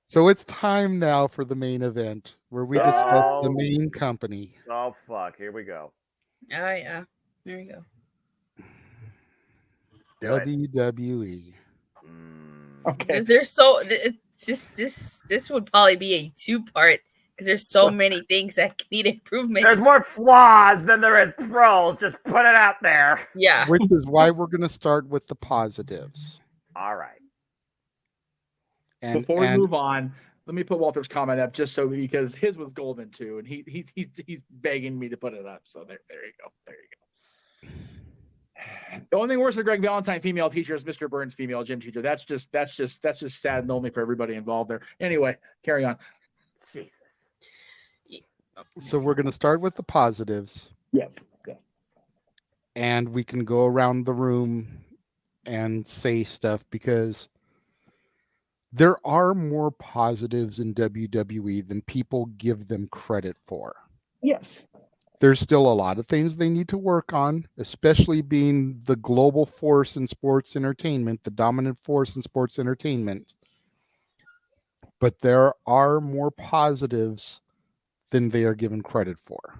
So it's time now for the main event where we discuss the main company. Oh fuck! Here we go. Oh yeah, there we go. WWE. Okay. There's so this would probably be a 2-part because there's so many things that need improvement. There's more flaws than there is pros. Just put it out there. Yeah. Which is why we're going to start with the positives. All right. And before we move on, let me put Walter's comment up just so because his was golden too, and he's begging me to put it up. So there you go. There you go. The only thing worse than Greg Valentine female teacher is Mr. Burns female gym teacher. That's just sad and lonely for everybody involved there. Anyway, carry on. Jesus. So we're going to start with the positives. Yes. Yes. And we can go around the room and say stuff because there are more positives in WWE than people give them credit for. Yes. There's still a lot of things they need to work on, especially being the global force in sports entertainment, the dominant force in sports entertainment. But there are more positives than they are given credit for.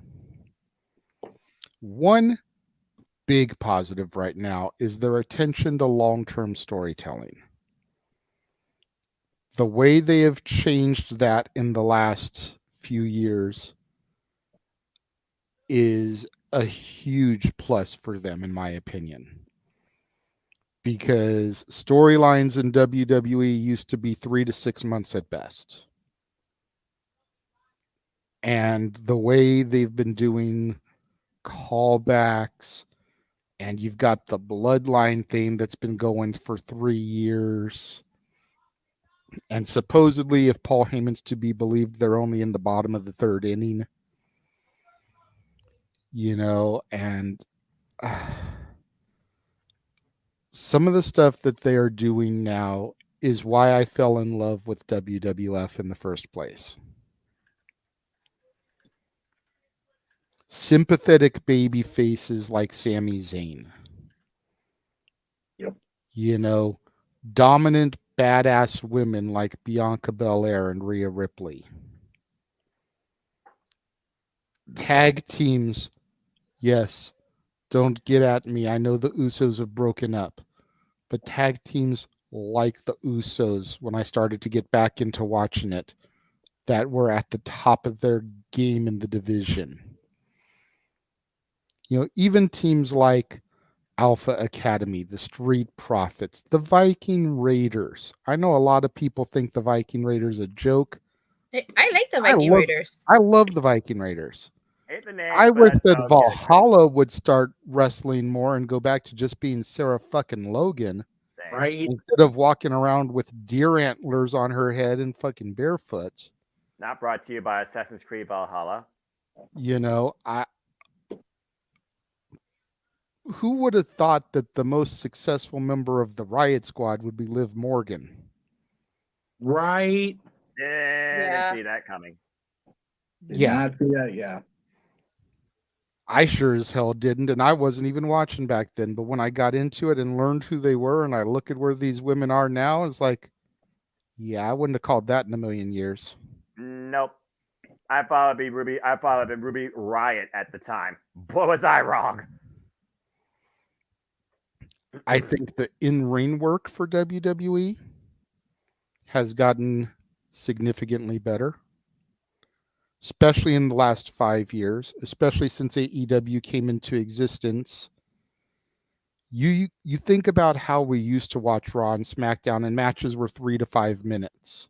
One big positive right now is their attention to long-term storytelling. The way they have changed that in the last few years is a huge plus for them, in my opinion. Because storylines in WWE used to be 3 to 6 months at best. And the way they've been doing callbacks, and you've got the bloodline thing that's been going for 3 years. And supposedly, if Paul Heyman's to be believed, they're only in the bottom of the 3rd inning. And some of the stuff that they are doing now is why I fell in love with WWF in the first place. Sympathetic baby faces like Sami Zayn. Yep. Dominant badass women like Bianca Belair and Rhea Ripley. Tag teams, yes, don't get at me. I know the Usos have broken up. But tag teams like the Usos, when I started to get back into watching it, that were at the top of their game in the division. Even teams like Alpha Academy, the Street Profits, the Viking Raiders. I know a lot of people think the Viking Raiders a joke. I like the Viking Raiders. I love the Viking Raiders. Hate the name, I wish that okay. Valhalla would start wrestling more and go back to just being Sarah fucking Logan. Right. Instead of walking around with deer antlers on her head and fucking barefoot. Not brought to you by Assassin's Creed Valhalla. Who would have thought that the most successful member of the Riot Squad would be Liv Morgan? Right. Didn't see that coming. Did not see that, yeah. I sure as hell didn't, and I wasn't even watching back then. But when I got into it and learned who they were, and I look at where these women are now, it's like, yeah, I wouldn't have called that in a million years. Nope. I thought it'd be Ruby. I thought it'd be Ruby Riot at the time. Boy, was I wrong. I think the in-ring work for WWE has gotten significantly better, especially in the last 5 years, especially since AEW came into existence. You think about how we used to watch Raw and SmackDown, and matches were 3 to 5 minutes.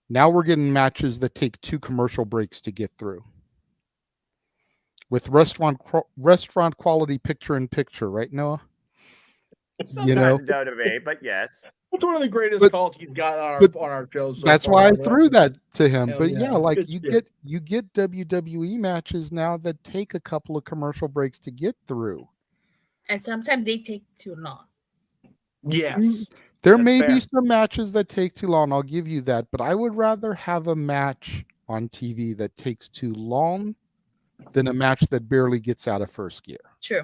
Now we're getting matches that take 2 commercial breaks to get through. With restaurant quality picture-in-picture, right, Noah? Sometimes in WWE, but yes. It's one of the greatest calls he's got on our shows. That's why I threw that to him. Hell But yeah. like Good you get WWE matches now that take a couple of commercial breaks to get through. And sometimes they take too long. Yes. There may be some matches that take too long, I'll give you that, but I would rather have a match on TV that takes too long than a match that barely gets out of first gear. True.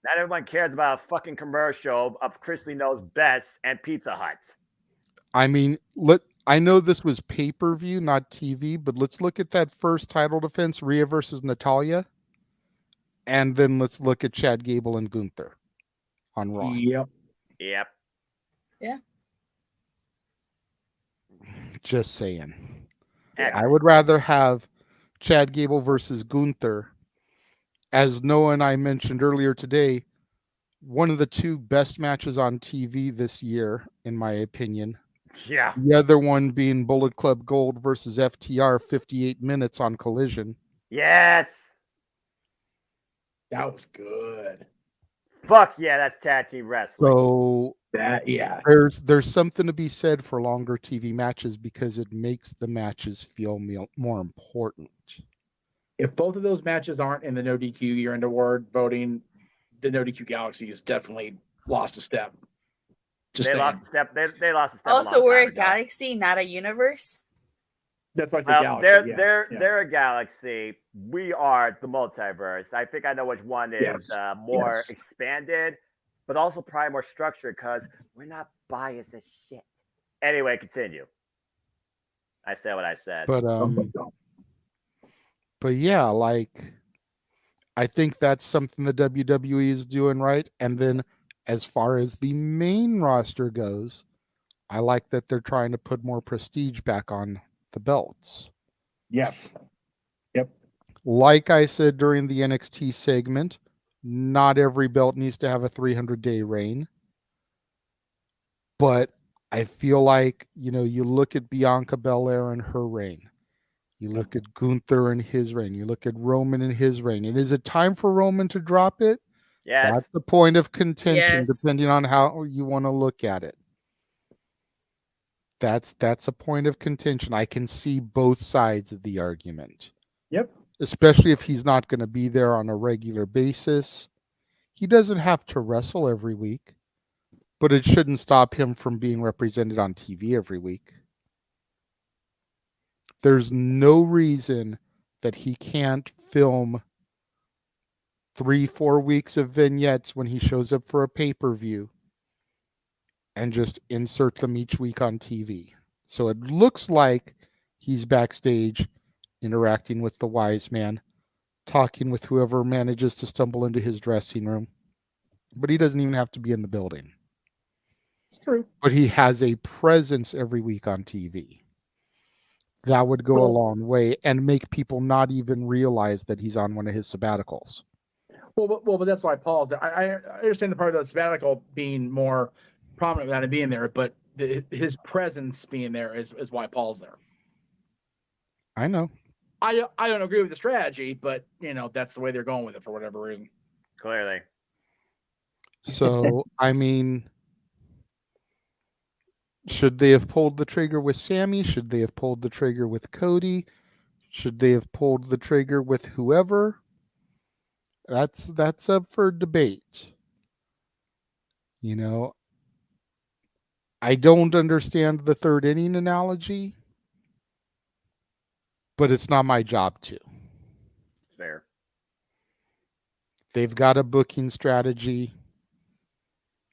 Not everyone cares about a fucking commercial of Chrisley Knows Best and Pizza Hut. I mean, I know this was pay-per-view, not TV, but let's look at that first title defense, Rhea versus Natalya. And then let's look at Chad Gable and Gunther on Raw. Yep. Yep. Yeah. Just saying. I would rather have Chad Gable versus Gunther. As Noah and I mentioned earlier today, one of the two best matches on TV this year, in my opinion. Yeah. The other one being Bullet Club Gold versus FTR, 58 minutes on Collision. Yes. That was good. Fuck yeah, that's tag team wrestling. So yeah, there's something to be said for longer TV matches because it makes the matches feel more important. If both of those matches aren't in the No DQ year-end award voting, the No DQ Galaxy has definitely lost a step. They lost a step. They lost a step. Also, we're a galaxy, not a universe. That's why I say galaxy. They're a galaxy. We are the multiverse. I think I know which one is more expanded, but also probably more structured because we're not biased as shit. Anyway, continue. I said what I said. But yeah, like I think that's something the WWE is doing right. And then as far as the main roster goes, I like that they're trying to put more prestige back on the belts. Yes. Yep. Like I said during the NXT segment, not every belt needs to have a 300-day reign. But I feel like, you look at Bianca Belair and her reign. You look at Gunther and his reign. You look at Roman and his reign. And is it time for Roman to drop it? Yes. That's the point of contention, Yes. depending on how you want to look at it. That's a point of contention. I can see both sides of the argument. Yep. Especially if he's not going to be there on a regular basis. He doesn't have to wrestle every week, but it shouldn't stop him from being represented on TV every week. There's no reason that he can't film 3-4 weeks of vignettes when he shows up for a pay-per-view and just insert them each week on TV. So it looks like he's backstage interacting with the wise man, talking with whoever manages to stumble into his dressing room. But he doesn't even have to be in the building. It's true. But he has a presence every week on TV. That would go a long way and make people not even realize that he's on one of his sabbaticals. Well, but that's why Paul. I understand the part of the sabbatical being more prominent without him being there, but his presence being there is why Paul's there. I know. I don't agree with the strategy, but that's the way they're going with it for whatever reason. Clearly. So I mean, should they have pulled the trigger with Sammy? Should they have pulled the trigger with Cody? Should they have pulled the trigger with whoever? That's up for debate. I don't understand the third inning analogy, but it's not my job to. Fair. They've got a booking strategy,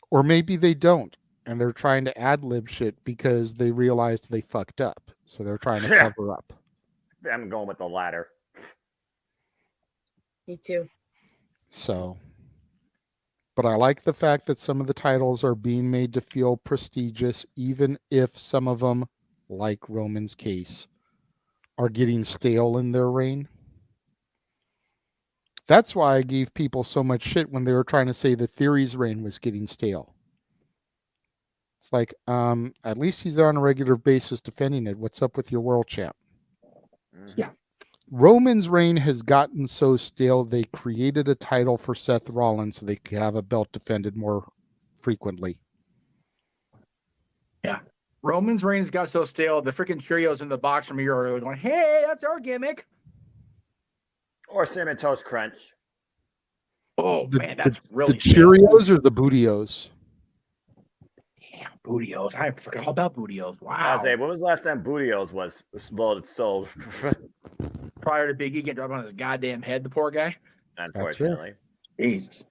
or maybe they don't, and they're trying to ad-lib shit because they realized they fucked up, so they're trying to cover up. I'm going with the latter. Me too. So, but I like the fact that some of the titles are being made to feel prestigious, even if some of them, like Roman's case, are getting stale in their reign. That's why I gave people so much shit when they were trying to say that Theory's reign was getting stale. It's like, at least he's there on a regular basis defending it. What's up with your world champ? Yeah. Roman's reign has gotten so stale, they created a title for Seth Rollins so they could have a belt defended more frequently. Yeah. Roman's reigns got so stale, the freaking Cheerios in the box from a year earlier going, hey, that's our gimmick. Or Cinnamon Toast Crunch. Oh, man, that's really the Cheerios or the Bootios? Yeah, Bootios. I forgot all about Bootios. Wow. I was saying, when was the last time Bootios was loaded sold? Prior to Big E getting dropped on his goddamn head, the poor guy. Unfortunately. Jesus.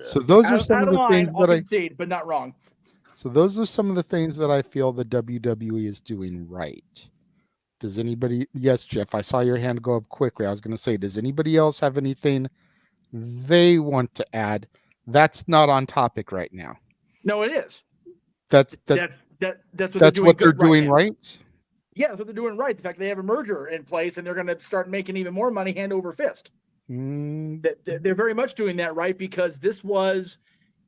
So those are some of the things that I concede, but not wrong. So those are some of the things that I feel the WWE is doing right. Does anybody? Yes, Jeff, I saw your hand go up quickly. I was going to say, does anybody else have anything they want to add? That's not on topic right now. No, it is. That's what they're doing right. Yeah, that's what they're doing right. The fact they have a merger in place and they're going to start making even more money hand over fist. They're very much doing that right, because this was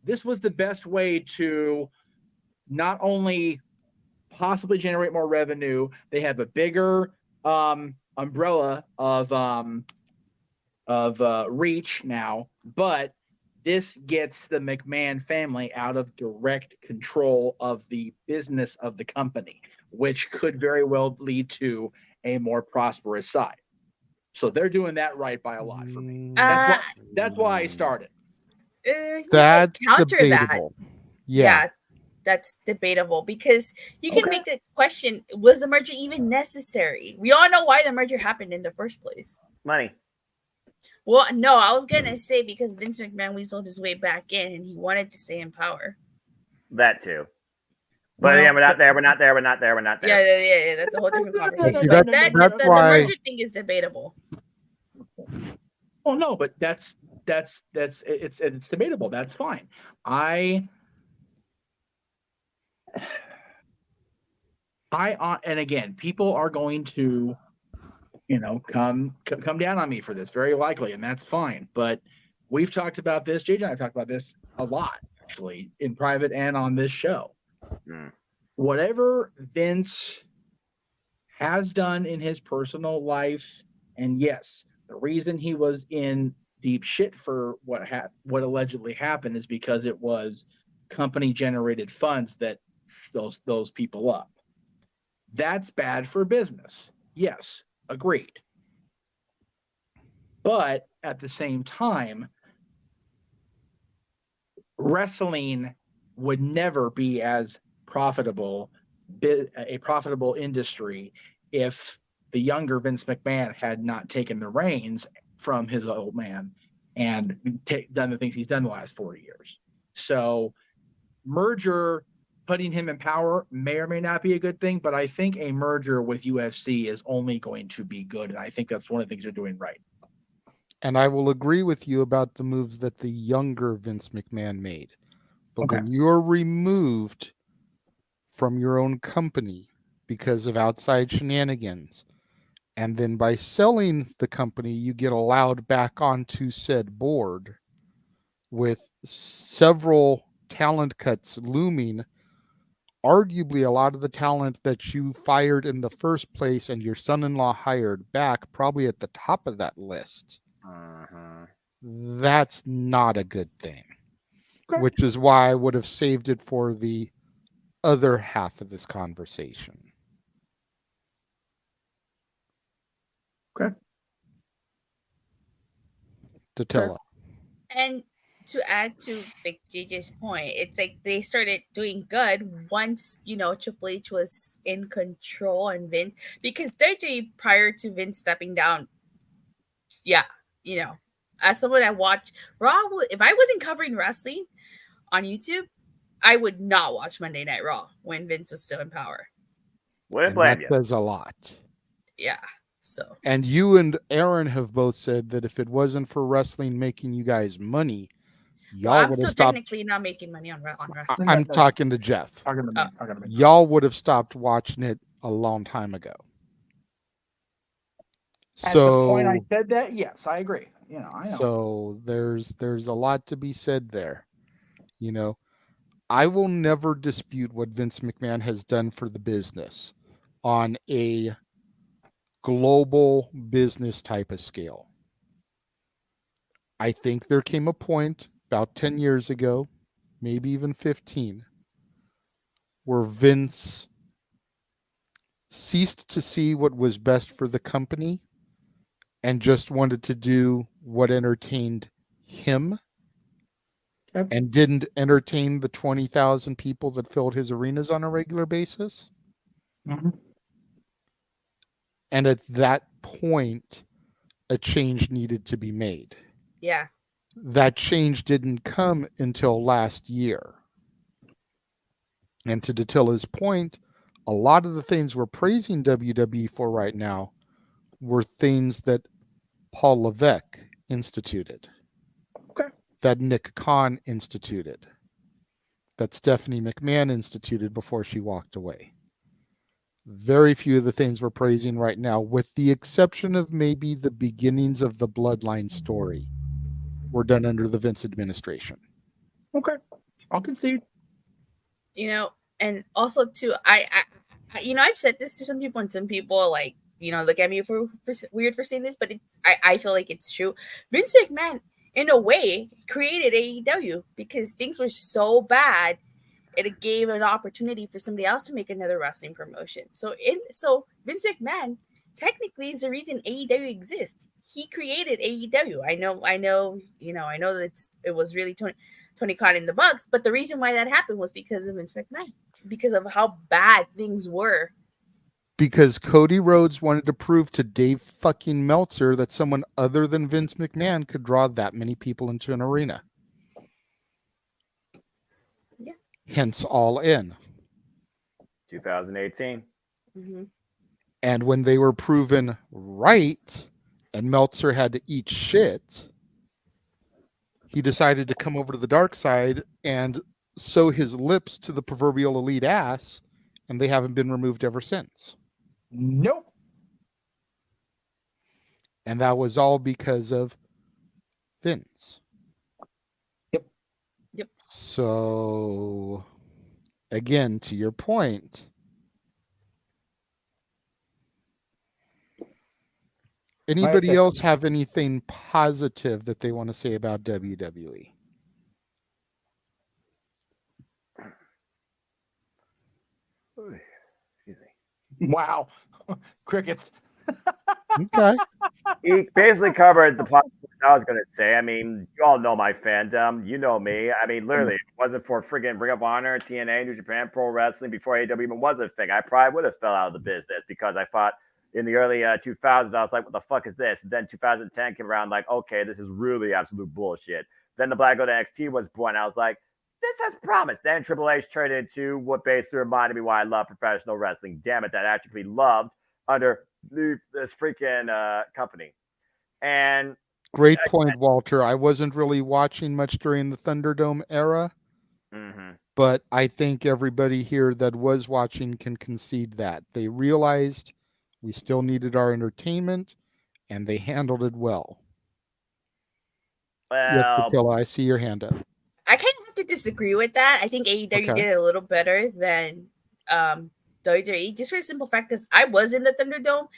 the best way to not only possibly generate more revenue. They have a bigger umbrella of reach now, but this gets the McMahon family out of direct control of the business of the company, which could very well lead to a more prosperous side. So they're doing that right by a lot for me. That's why I started. That's counter debatable. that. Yeah. That's debatable, because you can make the question, was the merger even necessary? We all know why the merger happened in the first place. Money. Well, no, I was going to say because Vince McMahon weaseled his way back in and he wanted to stay in power. That too. But yeah, we're not there. Yeah. That's a whole different conversation. That's But the why merger thing is debatable. Oh no, but that's it's debatable. That's fine. And again, people are going to, come down on me for this, very likely, and that's fine. But we've talked about this. JJ and I have talked about this a lot, actually, in private and on this show. Whatever Vince has done in his personal life, and yes, the reason he was in deep shit for what allegedly happened is because it was company generated funds that those people up. That's bad for business. Yes, agreed. But at the same time, wrestling would never be as a profitable industry if the younger Vince McMahon had not taken the reins from his old man and done the things he's done the last 40 years. So merger, putting him in power, may or may not be a good thing, but I think a merger with UFC is only going to be good, and I think that's one of the things they're doing right. And I will agree with you about the moves that the younger Vince McMahon made. But when you're removed from your own company because of outside shenanigans, and then by selling the company, you get allowed back onto said board with several talent cuts looming, arguably a lot of the talent that you fired in the first place and your son-in-law hired back, probably at the top of that list. That's not a good thing. Which is why I would have saved it for the other half of this conversation. Okay. Datella. And to add to like JJ's point, it's like they started doing good once Triple H was in control and Vince, because WWE prior to Vince stepping down, as someone that watched Raw, if I wasn't covering wrestling on YouTube, I would not watch Monday Night Raw when Vince was still in power. That says a lot. Yeah. So. And you and Aaron have both said that if it wasn't for wrestling making you guys money, I'm still technically not making money on wrestling. I'm talking to Jeff. Talking to me. Y'all would have stopped watching it a long time ago. At the point I said that, yes, I agree. I know. So there's a lot to be said there. I will never dispute what Vince McMahon has done for the business on a global business type of scale. I think there came a point about 10 years ago, maybe even 15, where Vince ceased to see what was best for the company and just wanted to do what entertained him and didn't entertain the 20,000 people that filled his arenas on a regular basis. And at that point, a change needed to be made. Yeah. That change didn't come until last year. And to Datilla's point, a lot of the things we're praising WWE for right now were things that Paul Levesque instituted, that Nick Khan instituted, that Stephanie McMahon instituted before she walked away. very few of the things we're praising right now, with the exception of maybe the beginnings of the Bloodline story, were done under the Vince administration. Okay, I'll concede. And also too, I I've said this to some people, and some people like look at me for weird for saying this, but I feel like it's true. Vince McMahon, in a way, created AEW because things were so bad. It gave an opportunity for somebody else to make another wrestling promotion. So Vince McMahon technically is the reason AEW exists. He created AEW. I know that it was really Tony Khan and the Bucks, but the reason why that happened was because of Vince McMahon, because of how bad things were. Because Cody Rhodes wanted to prove to Dave fucking Meltzer that someone other than Vince McMahon could draw that many people into an arena. Yeah. Hence All In. 2018. Mm-hmm. And when they were proven right and Meltzer had to eat shit, he decided to come over to the dark side and sew his lips to the proverbial elite ass, and they haven't been removed ever since. Nope. And that was all because of Vince. Yep. So, again, to your point, anybody else have anything positive that they want to say about WWE? Excuse me. Wow. Crickets. Okay. He basically covered the part I was going to say. I mean, you all know my fandom. You know me. I mean, literally, if it wasn't for friggin' Ring of Honor, TNA, New Japan Pro Wrestling, before AEW even was a thing, I probably would have fell out of the business because I thought in the early 2000s, I was like, what the fuck is this? And then 2010 came around, like, okay, this is really absolute bullshit. Then the Black Gold NXT was born. I was like, this has promise. Then Triple H turned into what basically reminded me why I love professional wrestling. Damn it, that actually loved under this freaking company. And great point, Walter. I wasn't really watching much during the Thunderdome era, but I think everybody here that was watching can concede that. They realized we still needed our entertainment, and they handled it well. Yes, Priscilla, I see your hand up. I kind of have to disagree with that. I think AEW did it a little better than WWE, just for the simple fact because I was in the Thunderdome,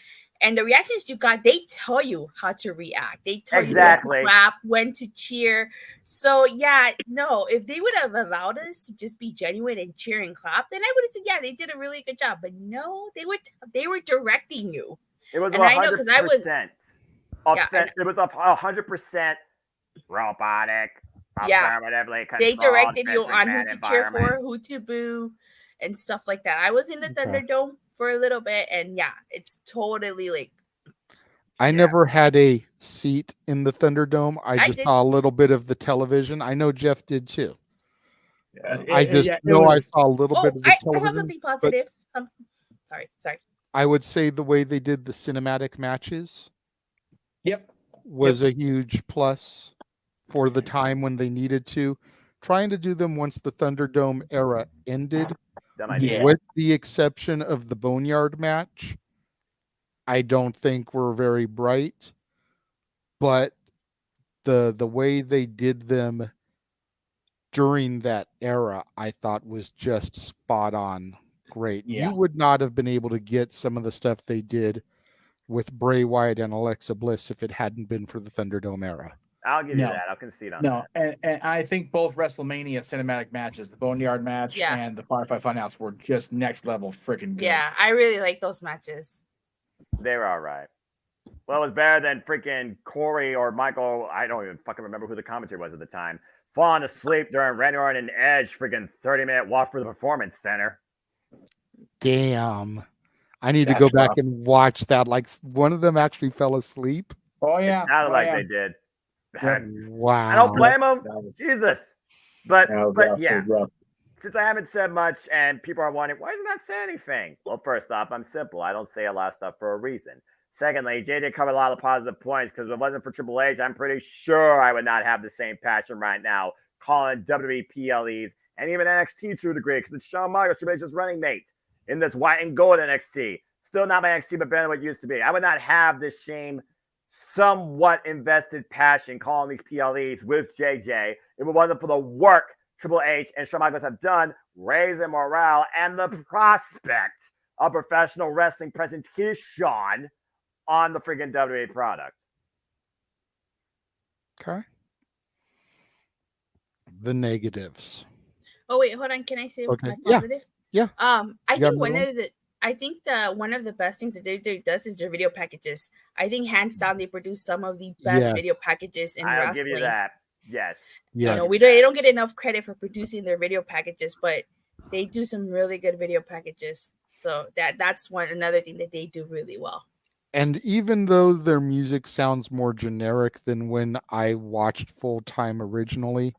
and the reactions you got, they tell you how to react. They tell you when to clap, when to cheer. So yeah, no, if they would have allowed us to just be genuine and cheer and clap, then I would have said, yeah, they did a really good job. But no, they were directing you. It was 100%. I know because I was. It was 100% robotic. Yeah, they directed you on who to cheer for, who to boo, and stuff like that. I was in the Thunderdome for a little bit, and yeah, it's totally like. I never had a seat in the Thunderdome. I just saw a little bit of the television. I know Jeff did too. I saw a little bit of the television. I have something positive. Sorry. I would say the way they did the cinematic matches. Was a huge plus for the time when they needed to. Trying to do them once the Thunderdome era ended, with the exception of the Boneyard match, I don't think were very bright. But the way they did them during that era, I thought was just spot on great. You would not have been able to get some of the stuff they did with Bray Wyatt and Alexa Bliss if it hadn't been for the Thunderdome era. I'll give you that. I'll concede on that. And I think both WrestleMania cinematic matches, the Boneyard match and the Firefly Funhouse, were just next level freaking good. Yeah, I really like those matches. They were all right. Well, it was better than freaking Corey or Michael. I don't even fucking remember who the commentator was at the time. Falling asleep during Randy Orton and Edge freaking 30-minute walk for the Performance Center. Damn. I need to go back and watch that. Like one of them actually fell asleep. Oh, yeah. It sounded like they did. Wow. I don't blame them. Jesus. But yeah. Since I haven't said much and people are wondering, why does it not say anything? Well, first off, I'm simple. I don't say a lot of stuff for a reason. Secondly, JJ covered a lot of positive points because if it wasn't for Triple H, I'm pretty sure I would not have the same passion right now calling WWE PLEs and even NXT to a degree because it's Shawn Michaels, Triple H's running mate. in this white and gold NXT. Still not my NXT, but better than what it used to be. I would not have this shame, somewhat invested passion calling these PLEs with JJ. It wasn't for the work Triple H and Shawn Michaels have done, raising morale and the prospect of professional wrestling presentation on the freaking WWE product. Okay. The negatives. Oh wait, hold on. Can I say Okay. my positive? Yeah. I think one of the best things that WWE does is their video packages. I think hands down they produce some of the best video packages in wrestling. I'll give you that. Yes. You know, they don't get enough credit for producing their video packages, but they do some really good video packages. So that's another thing that they do really well. And even though their music sounds more generic than when I watched full time originally,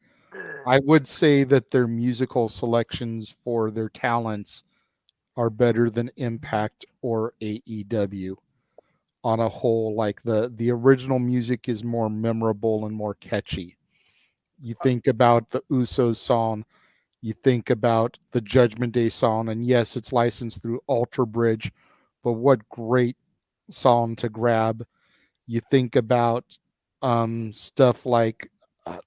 I would say that their musical selections for their talents are better than Impact or AEW on a whole. Like the original music is more memorable and more catchy. You think about the Usos song, you think about the Judgment Day song, and yes, it's licensed through Alter Bridge, but what great song to grab. You think about stuff like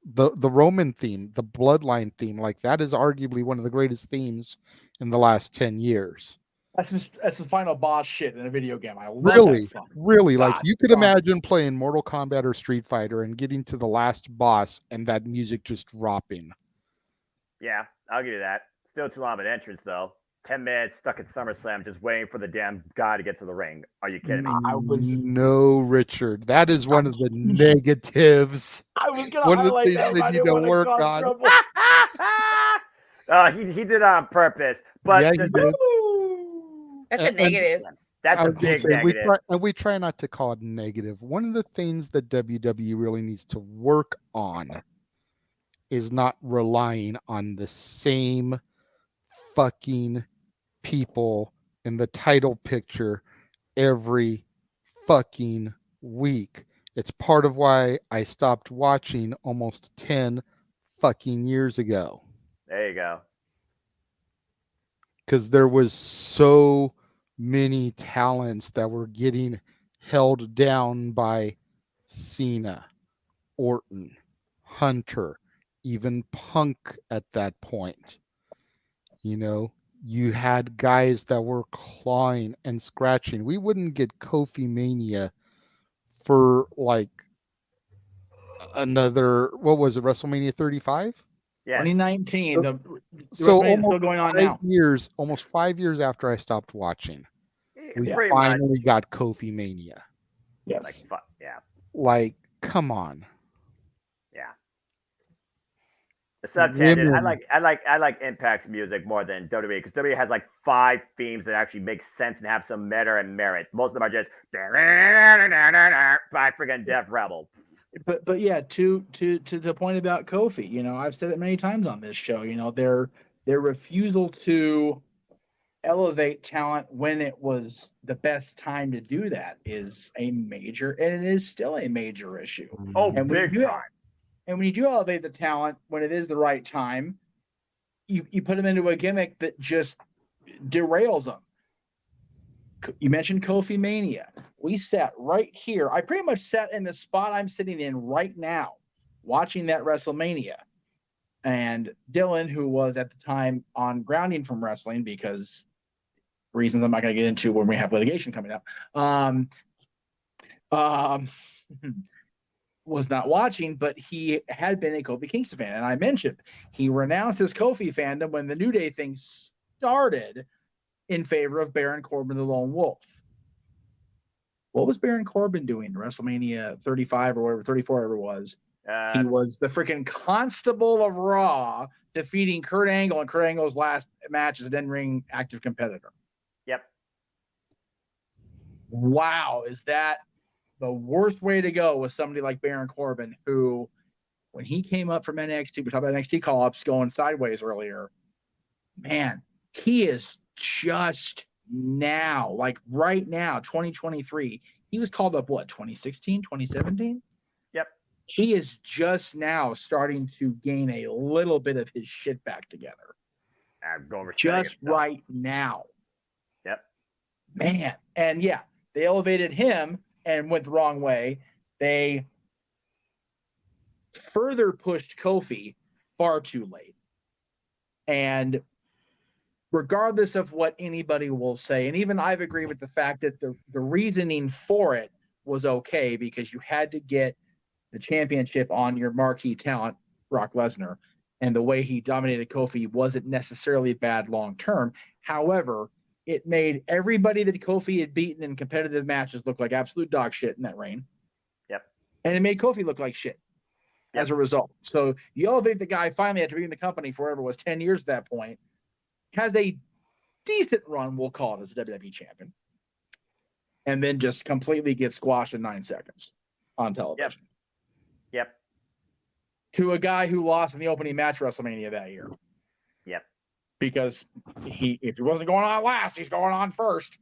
the Roman theme, the Bloodline theme, like that is arguably one of the greatest themes in the last 10 years. That's some final boss shit in a video game. I love that song. Really, God, like you could imagine playing Mortal Kombat or Street Fighter and getting to the last boss and that music just dropping. Yeah, I'll give you that. Still too long of an entrance, though. 10 minutes stuck at SummerSlam just waiting for the damn guy to get to the ring. Are you kidding me? No, Richard. That is one of the negatives. I was going one to of the highlight things that. they need to work on. He did it on purpose, but yeah, he did. That's a negative. That's a big negative. We try not to call it negative. One of the things that WWE really needs to work on is not relying on the same fucking people in the title picture every fucking week. It's part of why I stopped watching almost 10 fucking years ago. There you go. Because there was so many talents that were getting held down by Cena, Orton, Hunter, even Punk at that point. You know, you had guys that were clawing and scratching. We wouldn't get Kofi Mania for like another, what was it, WrestleMania 35? Yes. 2019. So WrestleMania is still going on now. Almost 5 years after I stopped watching, we Pretty finally got Kofi Mania. Yes. Yeah. Like, come on. Yeah. The subtangent. I like Impact's music more than WWE because WWE has like 5 themes that actually make sense and have some meta and merit. Most of them are just by friggin' Def Rebel. But yeah, to the point about Kofi, you know, I've said it many times on this show. You know, their refusal to elevate talent when it was the best time to do that is a major, and it is still a major issue. Oh, and big time. And when you do elevate the talent when it is the right time, you put them into a gimmick that just derails them. You mentioned Kofi Mania. We sat right here. I pretty much sat in the spot I'm sitting in right now, watching that WrestleMania. And Dylan, who was at the time on grounding from wrestling because reasons I'm not going to get into when we have litigation coming up, was not watching, but he had been a Kofi Kingston fan. And I mentioned he renounced his Kofi fandom when the New Day thing started in favor of Baron Corbin, the Lone Wolf. What was Baron Corbin doing in WrestleMania 35 or whatever, 34, whatever it was? He was the freaking Constable of Raw, defeating Kurt Angle in Kurt Angle's last match as an in-ring active competitor. Yep. Wow, is that the worst way to go with somebody like Baron Corbin, who, when he came up from NXT, we talked about NXT call-ups going sideways earlier, man, he is just now, like right now, 2023, he was called up, what, 2016, 2017? Yep. He is just now starting to gain a little bit of his shit back together. I'm going just right now. Man. And yeah, they elevated him and went the wrong way. They further pushed Kofi far too late. And regardless of what anybody will say, and even I've agreed with the fact that the reasoning for it was okay because you had to get the championship on your marquee talent, Brock Lesnar, and the way he dominated Kofi wasn't necessarily bad long term. However, it made everybody that Kofi had beaten in competitive matches look like absolute dog shit in that reign. Yep. And it made Kofi look like shit as a result. So you elevate the guy finally after being in the company for whatever it was 10 years at that point, has a decent run, we'll call it, as a WWE champion, and then just completely gets squashed in 9 seconds on television. Yep. To a guy who lost in the opening match WrestleMania that year. Yep. Because if he wasn't going on last, he's going on first.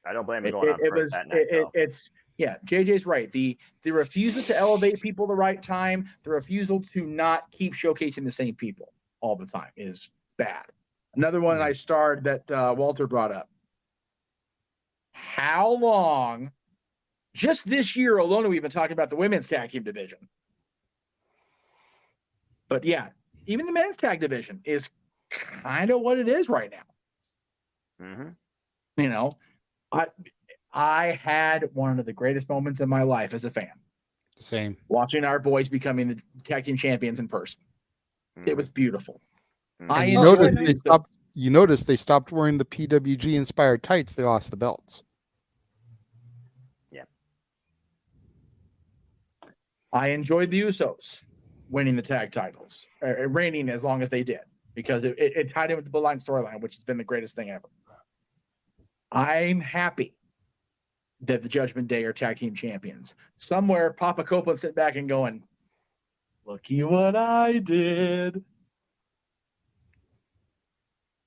I don't blame him going on first that night. It's JJ's right. The refusal to elevate people the right time, the refusal to not keep showcasing the same people all the time is bad. Another one I starred that Walter brought up. How long, just this year alone, we've been talking about the women's tag team division. But yeah, even the men's tag division is kind of what it is right now. Mm-hmm. You know, I had one of the greatest moments in my life as a fan. Same. Watching our boys becoming the tag team champions in person. It was beautiful. And you notice they stopped wearing the PWG inspired tights. They lost the belts. Yeah. I enjoyed the Usos winning the tag titles, reigning as long as they did, because it tied in with the Bloodline storyline, which has been the greatest thing ever. I'm happy that the Judgment Day are tag team champions. Somewhere, Papa Copeland sitting back and going, "Looky what I did."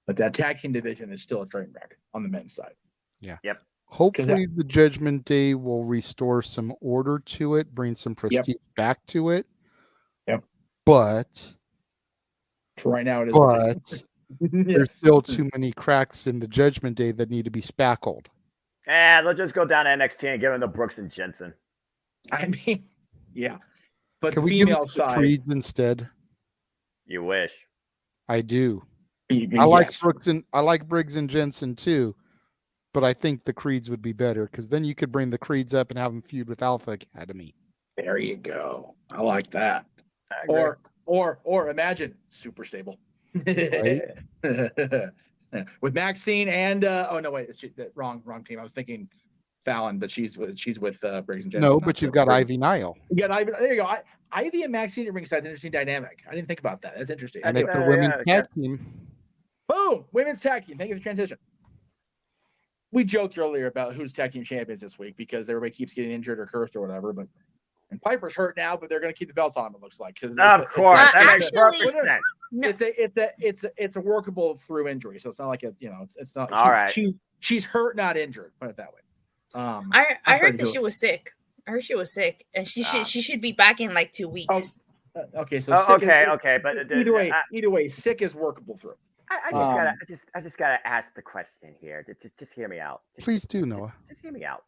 But that tag team division is still a train wreck on the men's side. Yeah. Yep. Hopefully the Judgment Day will restore some order to it, bring some prestige back to it. Yep. But for right now, there's still too many cracks in the Judgment Day that need to be spackled. And let's just go down to NXT and give them to Brooks and Jensen. I mean, yeah. But Can the we give female it to side, Creeds instead? You wish. I do. Yes. I like Briggs and Jensen too, but I think the Creeds would be better because then you could bring the Creeds up and have them feud with Alpha Academy. There you go. I like that. Or imagine super stable. Right? With Maxine and wrong team. I was thinking Fallon, but she's with Briggs and Jensen. No, but you've got Ivy Nile. You got Ivy. There you go. Ivy and Maxine at ringside is an interesting dynamic. I didn't think about that. That's interesting. And it's a women's tag team. Boom! Women's tag team. Thank you for the transition. We joked earlier about who's tag team champions this week because everybody keeps getting injured or cursed or whatever. And Piper's hurt now, but they're going to keep the belts on them. It looks like. Of course, that makes perfect sense. It's a workable through injury, so it's not like it's not. All right. She's hurt, not injured. Put it that way. I heard that she was sick. I heard she was sick, and she should be back in like 2 weeks. Okay, so but either way, sick is workable through. I just gotta ask the question here. Just hear me out. Please do, Noah. Just hear me out.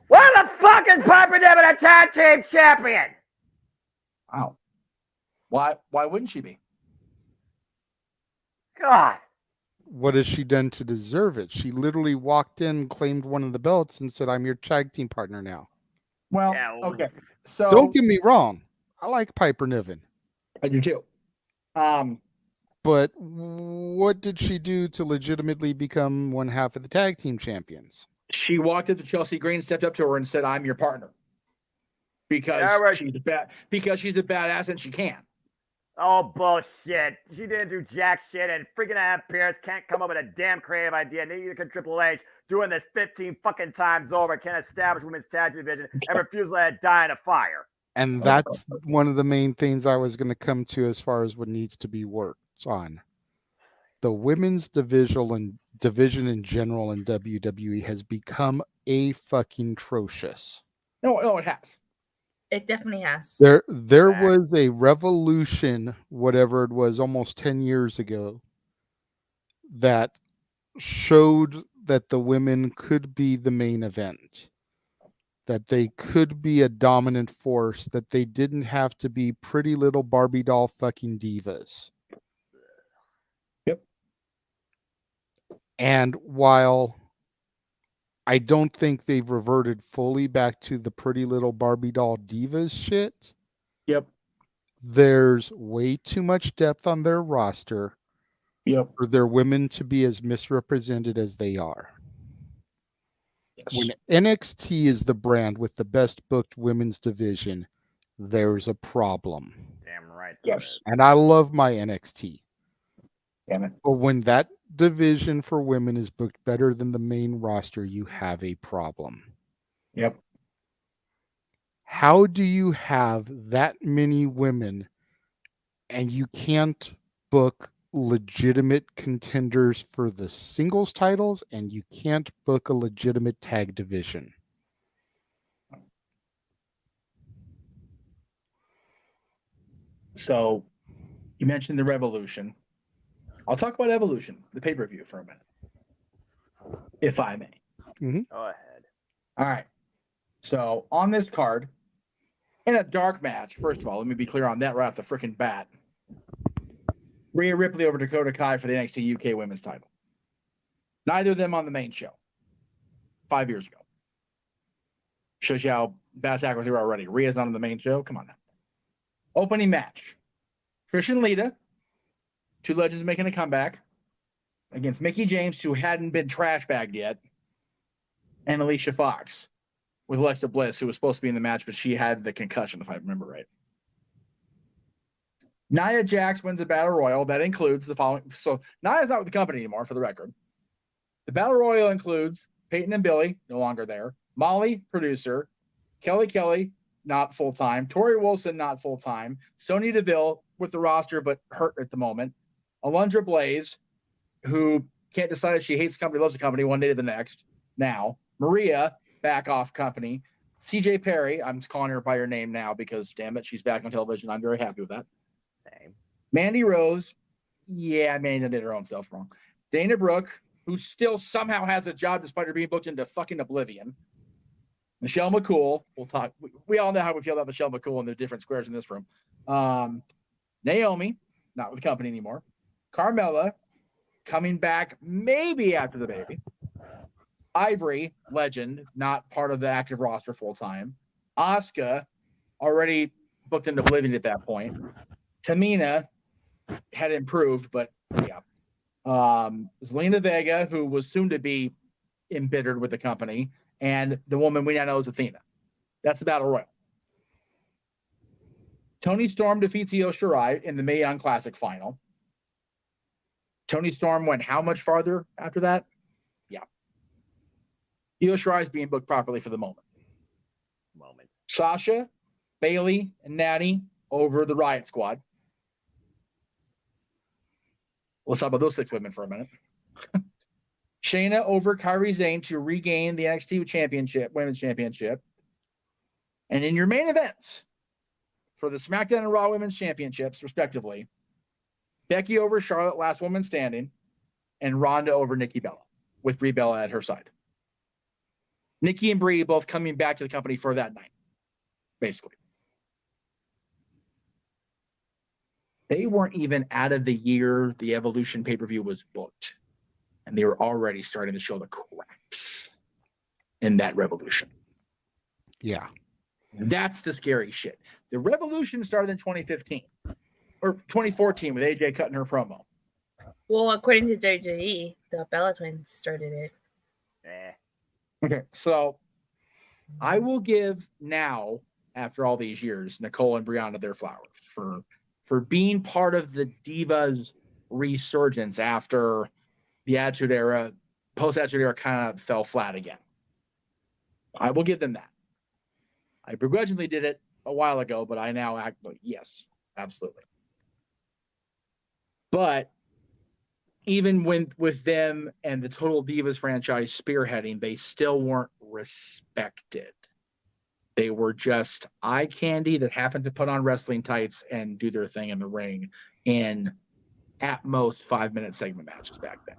Why the fuck is Piper Niven a tag team champion? Wow. Why wouldn't she be? God. What has she done to deserve it? She literally walked in, claimed one of the belts, and said, "I'm your tag team partner now." Well, okay. So don't get me wrong. I like Piper Niven. I do too. But what did she do to legitimately become one half of the tag team champions? She walked up to Chelsea Green, stepped up to her, and said, "I'm your partner," because she's a badass and she can. Oh, bullshit. She didn't do jack shit, and freaking Adam Pearce can't come up with a damn creative idea. Neither can Triple H, doing this 15 fucking times over, can't establish women's tag division, and refuse to let it die in a fire. And that's one of the main things I was going to come to as far as what needs to be worked on. The women's division in general in WWE has become a fucking atrocious. No, it has. It definitely has. There was a revolution, whatever it was, almost 10 years ago, that showed that the women could be the main event, that they could be a dominant force, that they didn't have to be pretty little Barbie doll fucking divas. Yep. And while I don't think they've reverted fully back to the pretty little Barbie doll divas shit. Yep. There's way too much depth on their roster. Yep. For their women to be as misrepresented as they are. Yes. When NXT is the brand with the best booked women's division, there's a problem. Damn right. Yes. And I love my NXT. Damn it. But when that division for women is booked better than the main roster, you have a problem. Yep. How do you have that many women and you can't book legitimate contenders for the singles titles, and you can't book a legitimate tag division? So you mentioned the Revolution. I'll talk about Evolution, the pay-per-view, for a minute, if I may. Mm-hmm. Go ahead. All right. So on this card, in a dark match, first of all, let me be clear on that right off the freaking bat. Rhea Ripley over Dakota Kai for the NXT UK Women's title. Neither of them on the main show 5 years ago. Shows you how bad backwards they were already. Rhea's not on the main show. Come on now. Opening match. Trish and Lita, two legends making a comeback against Mickie James, who hadn't been trash bagged yet, and Alicia Fox with Alexa Bliss, who was supposed to be in the match, but she had the concussion, if I remember right. Nia Jax wins a battle royal that includes the following. So Nia's not with the company anymore, for the record. The battle royal includes Peyton and Billy, no longer there. Molly, producer. Kelly, not full-time. Tori Wilson, not full-time. Sonya Deville with the roster, but hurt at the moment. Alundra Blaze, who can't decide if she hates the company, loves the company, one day to the next. Now, Maria, back off company. CJ Perry, I'm calling her by her name now because, damn it, she's back on television. I'm very happy with that. Same. Mandy Rose, yeah, Mandy did her own self wrong. Dana Brooke, who still somehow has a job despite her being booked into fucking oblivion. Michelle McCool, we'll talk. We all know how we feel about Michelle McCool and the different squares in this room. Naomi, not with the company anymore. Carmella, coming back maybe after the baby. Ivory, legend, not part of the active roster full time. Asuka, already booked into oblivion at that point. Tamina had improved, but yeah. Zelina Vega, who was soon to be embittered with the company, and the woman we now know is Athena. That's the Battle Royal. Toni Storm defeats Io Shirai in the Mae Young Classic final. Toni Storm went how much farther after that? Yeah. Io Shirai is being booked properly for the moment. Sasha, Bailey, and Natty over the Riot Squad. Let's talk about those 6 women for a minute. Shayna over Kairi Sane to regain the NXT Championship, Women's Championship. And in your main events for the SmackDown and Raw Women's Championships, respectively, Becky over Charlotte, last woman standing, and Ronda over Nikki Bella, with Brie Bella at her side. Nikki and Brie both coming back to the company for that night, basically. They weren't even out of the year the Evolution pay-per-view was booked. And they were already starting to show the cracks in that Revolution. Yeah. That's the scary shit. The Revolution started in 2015 or 2014 with AJ cutting her promo. Well, according to WWE, the Bella Twins started it. Okay, so I will give now, after all these years, Nicole and Brianna their flowers for being part of the Divas resurgence after the Attitude Era, post-Attitude Era kind of fell flat again. I will give them that. I begrudgingly did it a while ago, but I now act like, yes, absolutely. But even with them and the Total Divas franchise spearheading, they still weren't respected. They were just eye candy that happened to put on wrestling tights and do their thing in the ring in, at most, 5-minute segment matches back then.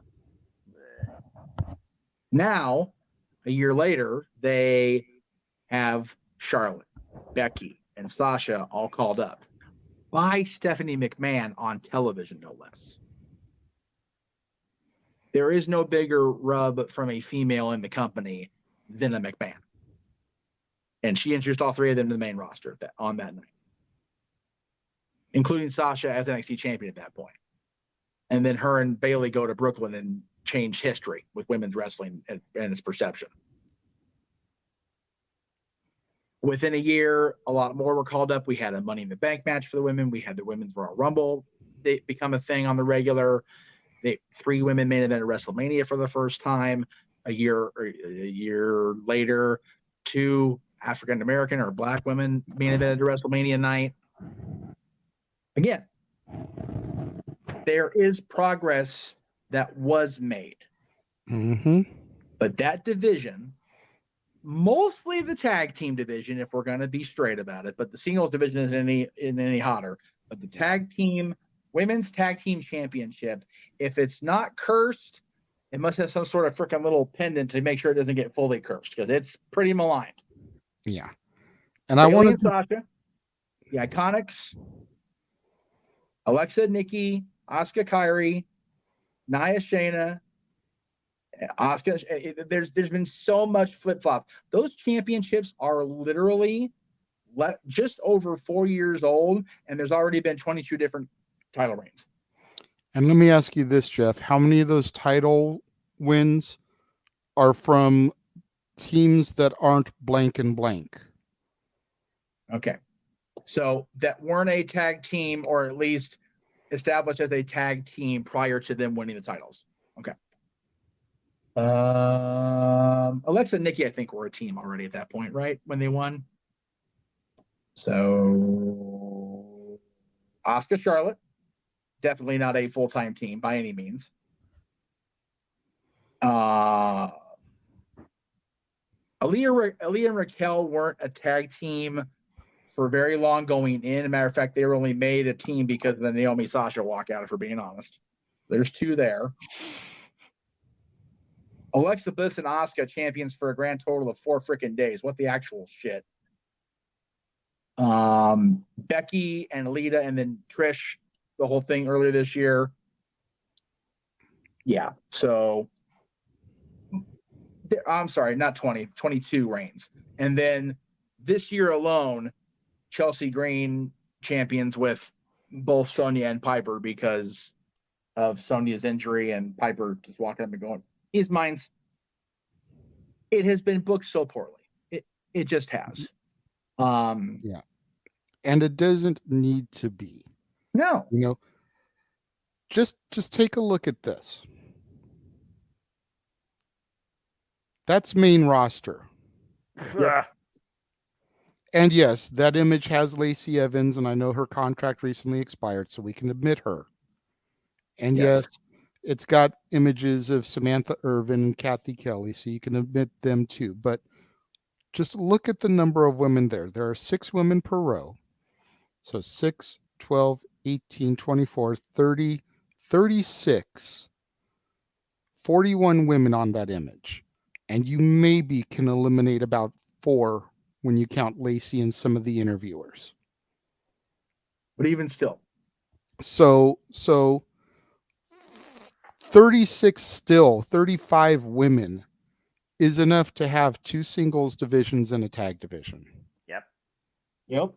Now, a year later, they have Charlotte, Becky, and Sasha all called up by Stephanie McMahon on television, no less. There is no bigger rub from a female in the company than a McMahon. And she introduced all three of them to the main roster on that night, including Sasha as NXT champion at that point. And then her and Bayley go to Brooklyn and change history with women's wrestling and its perception. Within a year, a lot more were called up. We had a Money in the Bank match for the women. We had the Women's Royal Rumble. They become a thing on the regular. 3 women main event at WrestleMania for the first time. A year later, 2 African American or Black women main event at WrestleMania night. Again, there is progress that was made. Mm-hmm. But that division, mostly the tag team division, if we're going to be straight about it, but the singles division isn't any hotter. But the tag team, women's tag team championship, if it's not cursed, it must have some sort of freaking little pendant to make sure it doesn't get fully cursed, because it's pretty maligned. Yeah. And I want to Sasha, the Iconics, Alexa, Nikki, Asuka, Kairi, Nia, Shayna, Asuka. There's been so much flip flop. Those championships are literally just over 4 years old, and there's already been 22 different title reigns. And let me ask you this, Jeff: how many of those title wins are from teams that aren't blank and blank? Okay, so that weren't a tag team, or at least established as a tag team prior to them winning the titles. Okay. Alexa and Nikki, I think, were a team already at that point, right? When they won. So Asuka, Charlotte, definitely not a full-time team by any means. Aaliyah and Raquel weren't a tag team for very long going in. As a matter of fact, they were only made a team because of the Naomi Sasha walkout, if we're being honest. There's 2 there. Alexa Bliss and Asuka champions for a grand total of 4 freaking days. What the actual shit? Becky and Lita, and then Trish, the whole thing earlier this year. Yeah. So I'm sorry, not 20, 22 reigns. And then this year alone, Chelsea Green champions with both Sonya and Piper because of Sonya's injury and Piper just walking up and going, "He's mine." It has been booked so poorly. It just has. Yeah. And it doesn't need to be. No. You know, just take a look at this. That's main roster. Yep. And yes, that image has Lacey Evans, and I know her contract recently expired, so we can admit her. And yes, it's got images of Samantha Irvin and Kathy Kelly, so you can admit them too. But just look at the number of women there. There are 6 women per row. So 6, 12, 18, 24, 30, 36, 41 women on that image. And you maybe can eliminate about 4 when you count Lacey and some of the interviewers. But even still. So 36 still, 35 women is enough to have 2 singles divisions and a tag division. Yep.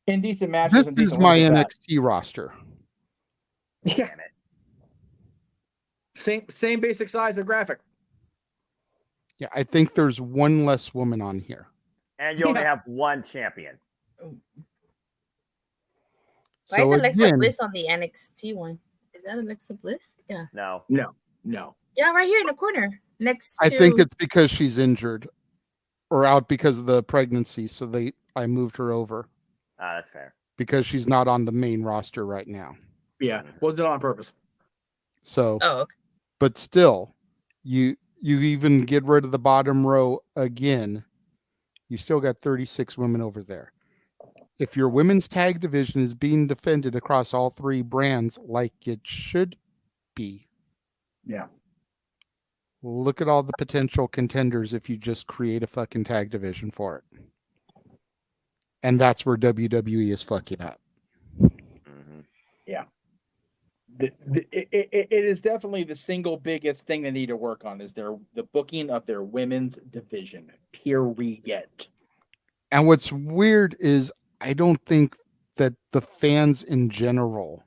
Indecent matches. This is my NXT roster. Yeah. Same basic size of graphic. Yeah, I think there's 1 less woman on here. And you only have 1 champion. Why is Alexa Bliss on the NXT one? Is that Alexa Bliss? Yeah. No. Yeah, right here in the corner. Next to... I think it's because she's injured or out because of the pregnancy, so I moved her over. That's fair. Because she's not on the main roster right now. Yeah, wasn't on purpose. So, okay. But still, you even get rid of the bottom row again, you still got 36 women over there. If your women's tag division is being defended across all 3 brands like it should be, Yeah. Look at all the potential contenders if you just create a fucking tag division for it. And that's where WWE is fucking up. Yeah. It is definitely the single biggest thing they need to work on is the booking of their women's division. Period. And what's weird is I don't think that the fans in general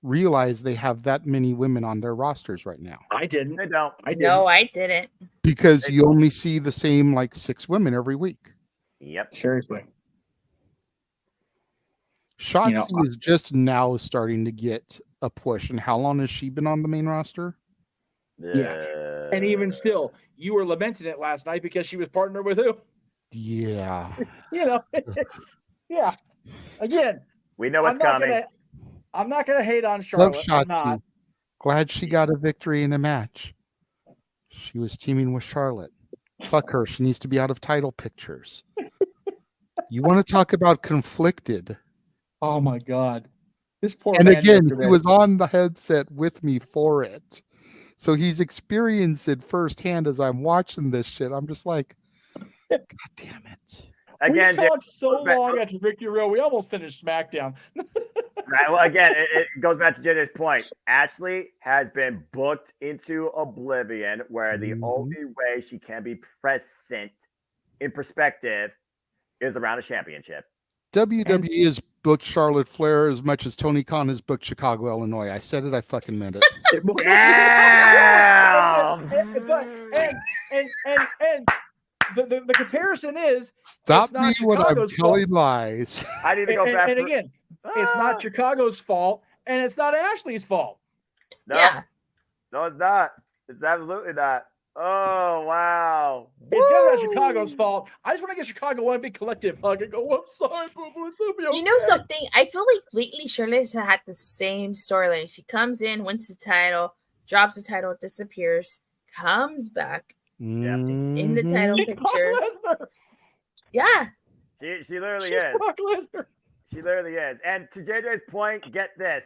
realize they have that many women on their rosters right now. I didn't. They don't. No, I didn't. Because you only see the same like 6 women every week. Yep. Seriously. Shotzi is just now starting to get a push. And how long has she been on the main roster? Yeah. And even still, you were lamenting it last night because she was partnered with who? Yeah. Yeah. Again, we know what's coming. I'm not gonna hate on Charlotte. Love Shotzi. Glad she got a victory in a match. She was teaming with Charlotte. Fuck her. She needs to be out of title pictures. You want to talk about conflicted? Oh my God. This poor and man again, yesterday. he was on the headset with me for it. So he's experienced it firsthand as I'm watching this shit. I'm just like, God damn it. Again, we talked so long after Victory Road, we almost finished SmackDown. Right. Well, again, it goes back to JJ's point. Ashley has been booked into oblivion where the only way she can be present in perspective is around a championship. WWE has booked Charlotte Flair as much as Tony Khan has booked Chicago, Illinois. I said it, I fucking meant it. And the comparison is stop me when I'm telling lies. I need to go back. And again, it's not Chicago's fault, and it's not Ashley's fault. No, no, it's not. It's absolutely not. Oh wow! It's definitely Chicago's fault. I just want to get Chicago one big collective hug and go, "I'm sorry, boo boo, it's gonna be okay." You know something? I feel like lately Shirley has had the same storyline. She comes in, wins the title, drops the title, disappears, comes back, is in the title picture. Yeah, she literally is. She literally is. And to JJ's point, get this.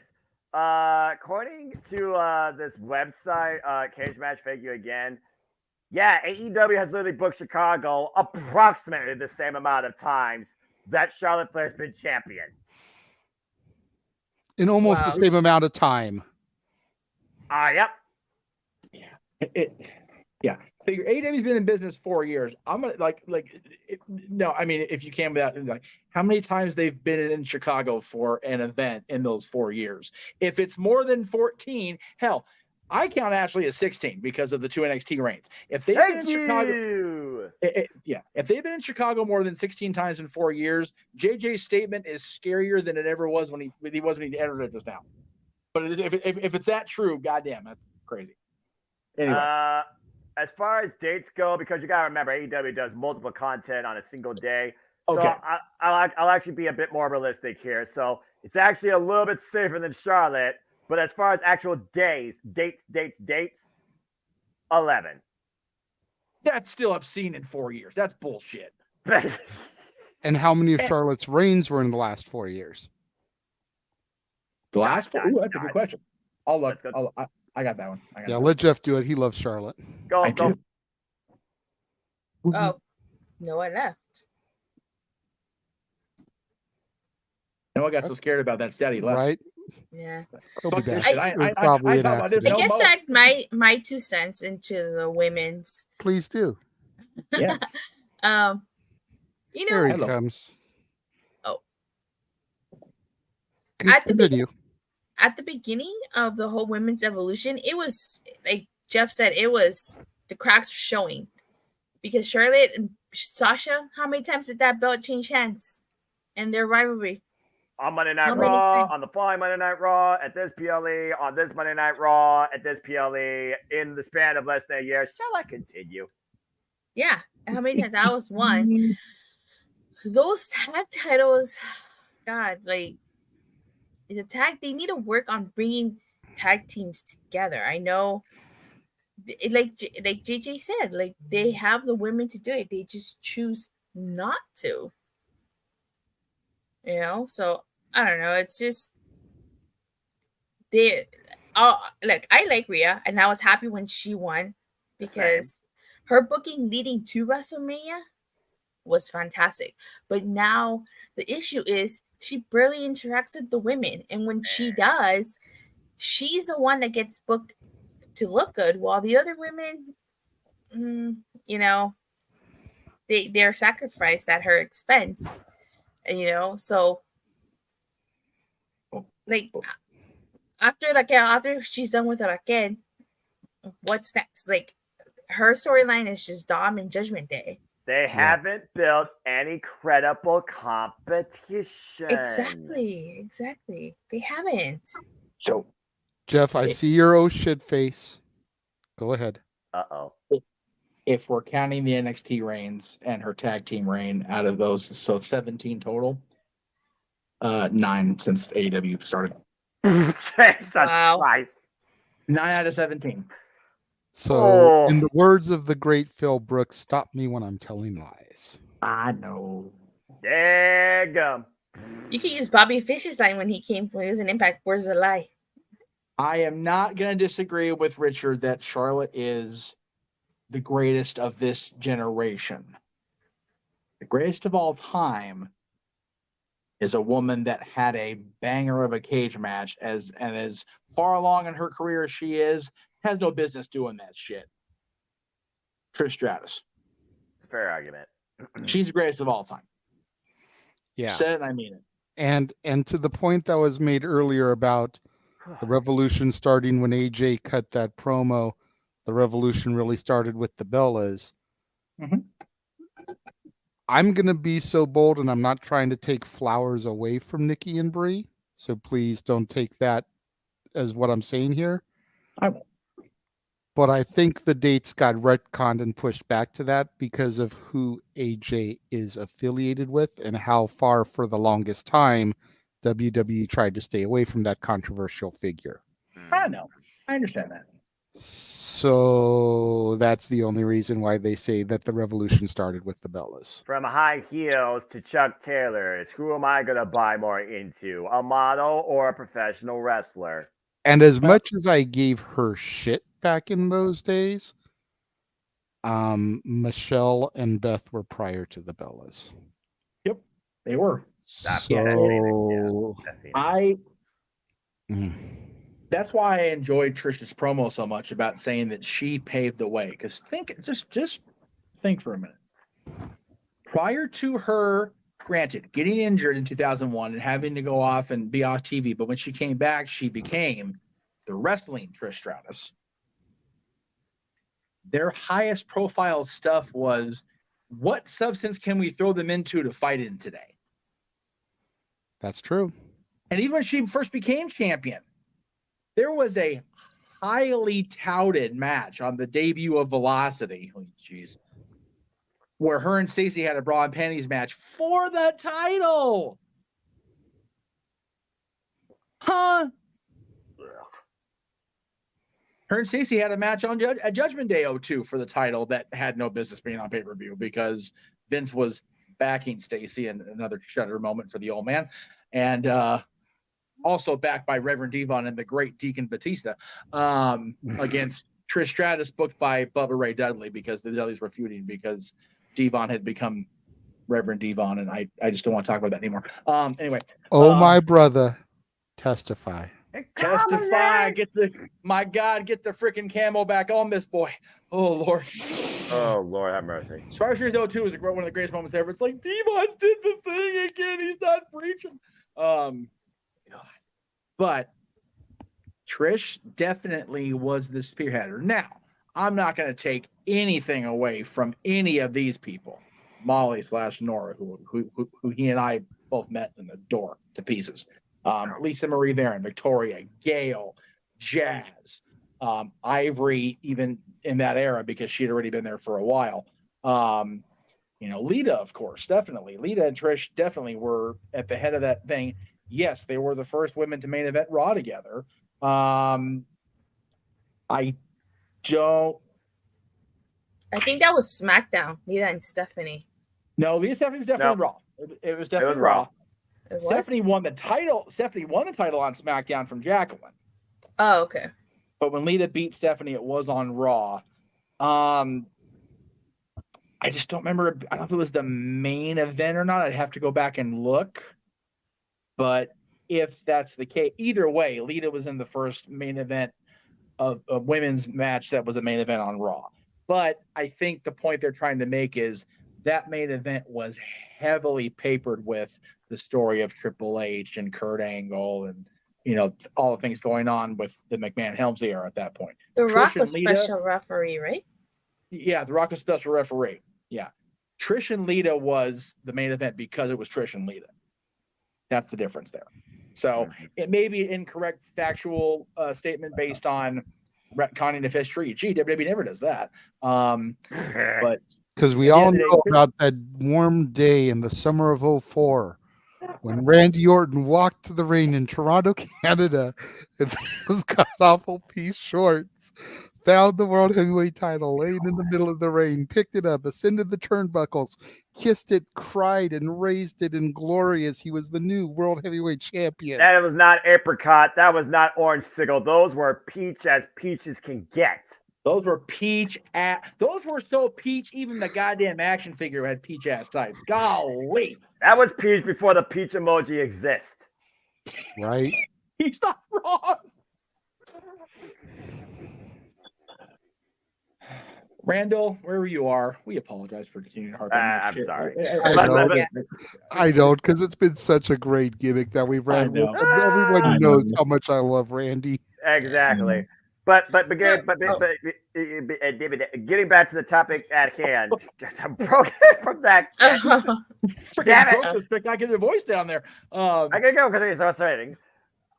According to this website, Cage Match Figure again. Yeah, AEW has literally booked Chicago approximately the same amount of times that Charlotte Flair's been champion. In almost the same amount of time. Yep. Yeah. Figure AEW's been in business 4 years. I'm gonna no. I mean, if you can, without like how many times they've been in Chicago for an event in those 4 years. If it's more than 14, hell, I count Ashley as 16 because of the 2 NXT reigns. If they've been in Chicago, if they've been in Chicago more than 16 times in 4 years, JJ's statement is scarier than it ever was when he entered it just now. But if it's that true, goddamn, that's crazy. Anyway. As far as dates go, because you gotta remember, AEW does multiple content on a single day. Okay. So I'll actually be a bit more realistic here. So it's actually a little bit safer than Charlotte. But as far as actual dates, 11. That's still obscene in 4 years. That's bullshit. And how many of Charlotte's reigns were in the last 4 years? The last 4? Ooh, that's a good question. I'll look. I got that one. Let Jeff do it. He loves Charlotte. Go. Oh, Noah left. Noah got so scared about that stat he left. Right? Yeah. Fuck this I- shit. I guess I had my 2 cents into the women's. Please do. Yeah. You know, Here he comes. Oh. Continue. At the beginning of the whole women's evolution, it was like Jeff said, it was the cracks were showing because Charlotte and Sasha, how many times did that belt change hands and their rivalry? On Monday Night Raw, on the following Monday Night Raw, at this PLE, on this Monday Night Raw, at this PLE, in the span of less than a year. Shall I continue? Yeah. How many times? That was one. Those tag titles, God, like, they need to work on bringing tag teams together. I know, like JJ said, like they have the women to do it. They just choose not to. You know, so I don't know. It's just look, I like Rhea, and I was happy when she won because her booking leading to WrestleMania was fantastic. But now the issue is she barely interacts with the women, and when she does, she's the one that gets booked to look good, while the other women, you know, they're sacrificed at her expense. You know, so like after she's done with Raquel, what's next? Like her storyline is just Dom and Judgment Day. They haven't built any credible competition. Exactly. They haven't. So, Jeff, I see your oh shit face. Go ahead. Uh-oh. If we're counting the NXT reigns and her tag team reign out of those, so 17 total, 9 since AEW started. Jesus Christ. 9 out of 17. So, in the words of the great Phil Brooks, stop me when I'm telling lies. I know. Daggum. You could use Bobby Fish's line when he was in Impact. Where's the lie? I am not going to disagree with Richard that Charlotte is the greatest of this generation. The greatest of all time is a woman that had a banger of a cage match as far along in her career as she is, has no business doing that shit. Trish Stratus. Fair argument. She's the greatest of all time. Yeah. Said it and I mean it. And to the point that was made earlier about the revolution starting when AJ cut that promo, the revolution really started with the Bellas. Mm-hmm. I'm going to be so bold, and I'm not trying to take flowers away from Nikki and Brie, so please don't take that as what I'm saying here. I won't. But I think the dates got retconned and pushed back to that because of who AJ is affiliated with and how far for the longest time WWE tried to stay away from that controversial figure. I know. I understand that. So that's the only reason why they say that the revolution started with the Bellas. From high heels to Chuck Taylors, who am I going to buy more into? A model or a professional wrestler? And as much as I gave her shit back in those days, Michelle and Beth were prior to the Bellas. Yep, they were. So that's why I enjoyed Trish's promo so much about saying that she paved the way. Because just think for a minute. Prior to her, granted, getting injured in 2001 and having to go off and be off TV, but when she came back, she became the wrestling Trish Stratus. Their highest profile stuff was, what substance can we throw them into to fight in today? That's true. And even when she first became champion, there was a highly touted match on the debut of Velocity. Oh, jeez. Where her and Stacey had a bra and panties match for the title. Huh? Her and Stacey had a match on Judgment Day 02 for the title that had no business being on pay-per-view because Vince was backing Stacey, and another shudder moment for the old man. And also backed by Reverend Devon and the great Deacon Batista against Trish Stratus, booked by Bubba Ray Dudley because the Dudleys were feuding because Devon had become Reverend Devon, and I just don't want to talk about that anymore. Anyway. My brother, testify. Testify. Get the freaking camo back on this boy. Oh, Lord. Oh, Lord, have mercy. Survivor Series 02 is one of the greatest moments ever. It's like, Devon did the thing again. He's not preaching. God. But Trish definitely was the spearheader. Now, I'm not going to take anything away from any of these people. Molly / Nora, who he and I both met and adore to pieces. Lisa Marie Varon, Victoria, Gail, Jazz, Ivory, even in that era because she had already been there for a while. Lita, of course, definitely. Lita and Trish definitely were at the head of that thing. Yes, they were the first women to main event Raw together. I think that was SmackDown, Lita and Stephanie. No, Lita Stephanie was definitely Raw. It was definitely Raw. Stephanie won the title. Stephanie won the title on SmackDown from Jacqueline. Oh, okay. But when Lita beat Stephanie, it was on Raw. I just don't remember. I don't know if it was the main event or not. I'd have to go back and look. But if that's the case, either way, Lita was in the first main event of a women's match that was a main event on Raw. But I think the point they're trying to make is that main event was heavily papered with the story of Triple H and Kurt Angle and, you know, all the things going on with the McMahon-Helmsley era at that point. The Trish Rock and was Lita- special referee, right? Yeah, The Rock was special referee. Yeah. Trish and Lita was the main event because it was Trish and Lita. That's the difference there. So it may be an incorrect factual statement based on retconning of history. Gee, WWE never does that. But because we all know about that warm day in the summer of '04 when Randy Orton walked to the ring in Toronto, Canada, in those god-awful pea shorts, found the World Heavyweight title laying in the middle of the ring, picked it up, ascended the turnbuckles, kissed it, cried, and raised it in glory as he was the new World Heavyweight Champion. That was not apricot. That was not orange sickle. Those were peach as peaches can get. Those were peach ass. Those were so peach, even the goddamn action figure had peach ass tights. Golly. That was peach before the peach emoji exists. Right? He's not wrong. Randall, wherever you are, we apologize for continuing to harp on that I'm shit. sorry. I don't, because it's been such a great gimmick that we've ran with. Everyone knows how much I love Randy. Exactly. But getting back to the topic at hand, I'm broken from that. Damn it! I get their voice down there. I gotta go because it's frustrating.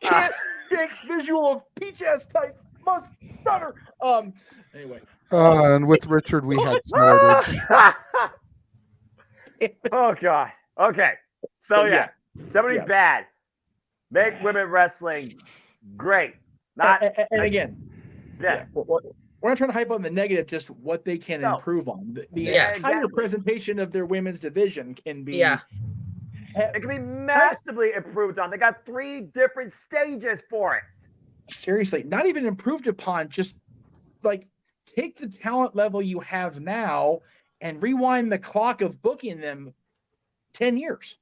Can't think visual of peach ass tights. Must stutter. Anyway. And with Richard, we had Snortage. Oh God. Okay. So yeah, WWE Yes. bad. Make women wrestling great. Not and again. Yeah. We're not trying to hype on the negative, just what they can improve on. The entire presentation of their women's division can be. It can be massively improved on. They got 3 different stages for it. Seriously, not even improved upon. Just like take the talent level you have now and rewind the clock of booking them 10 years.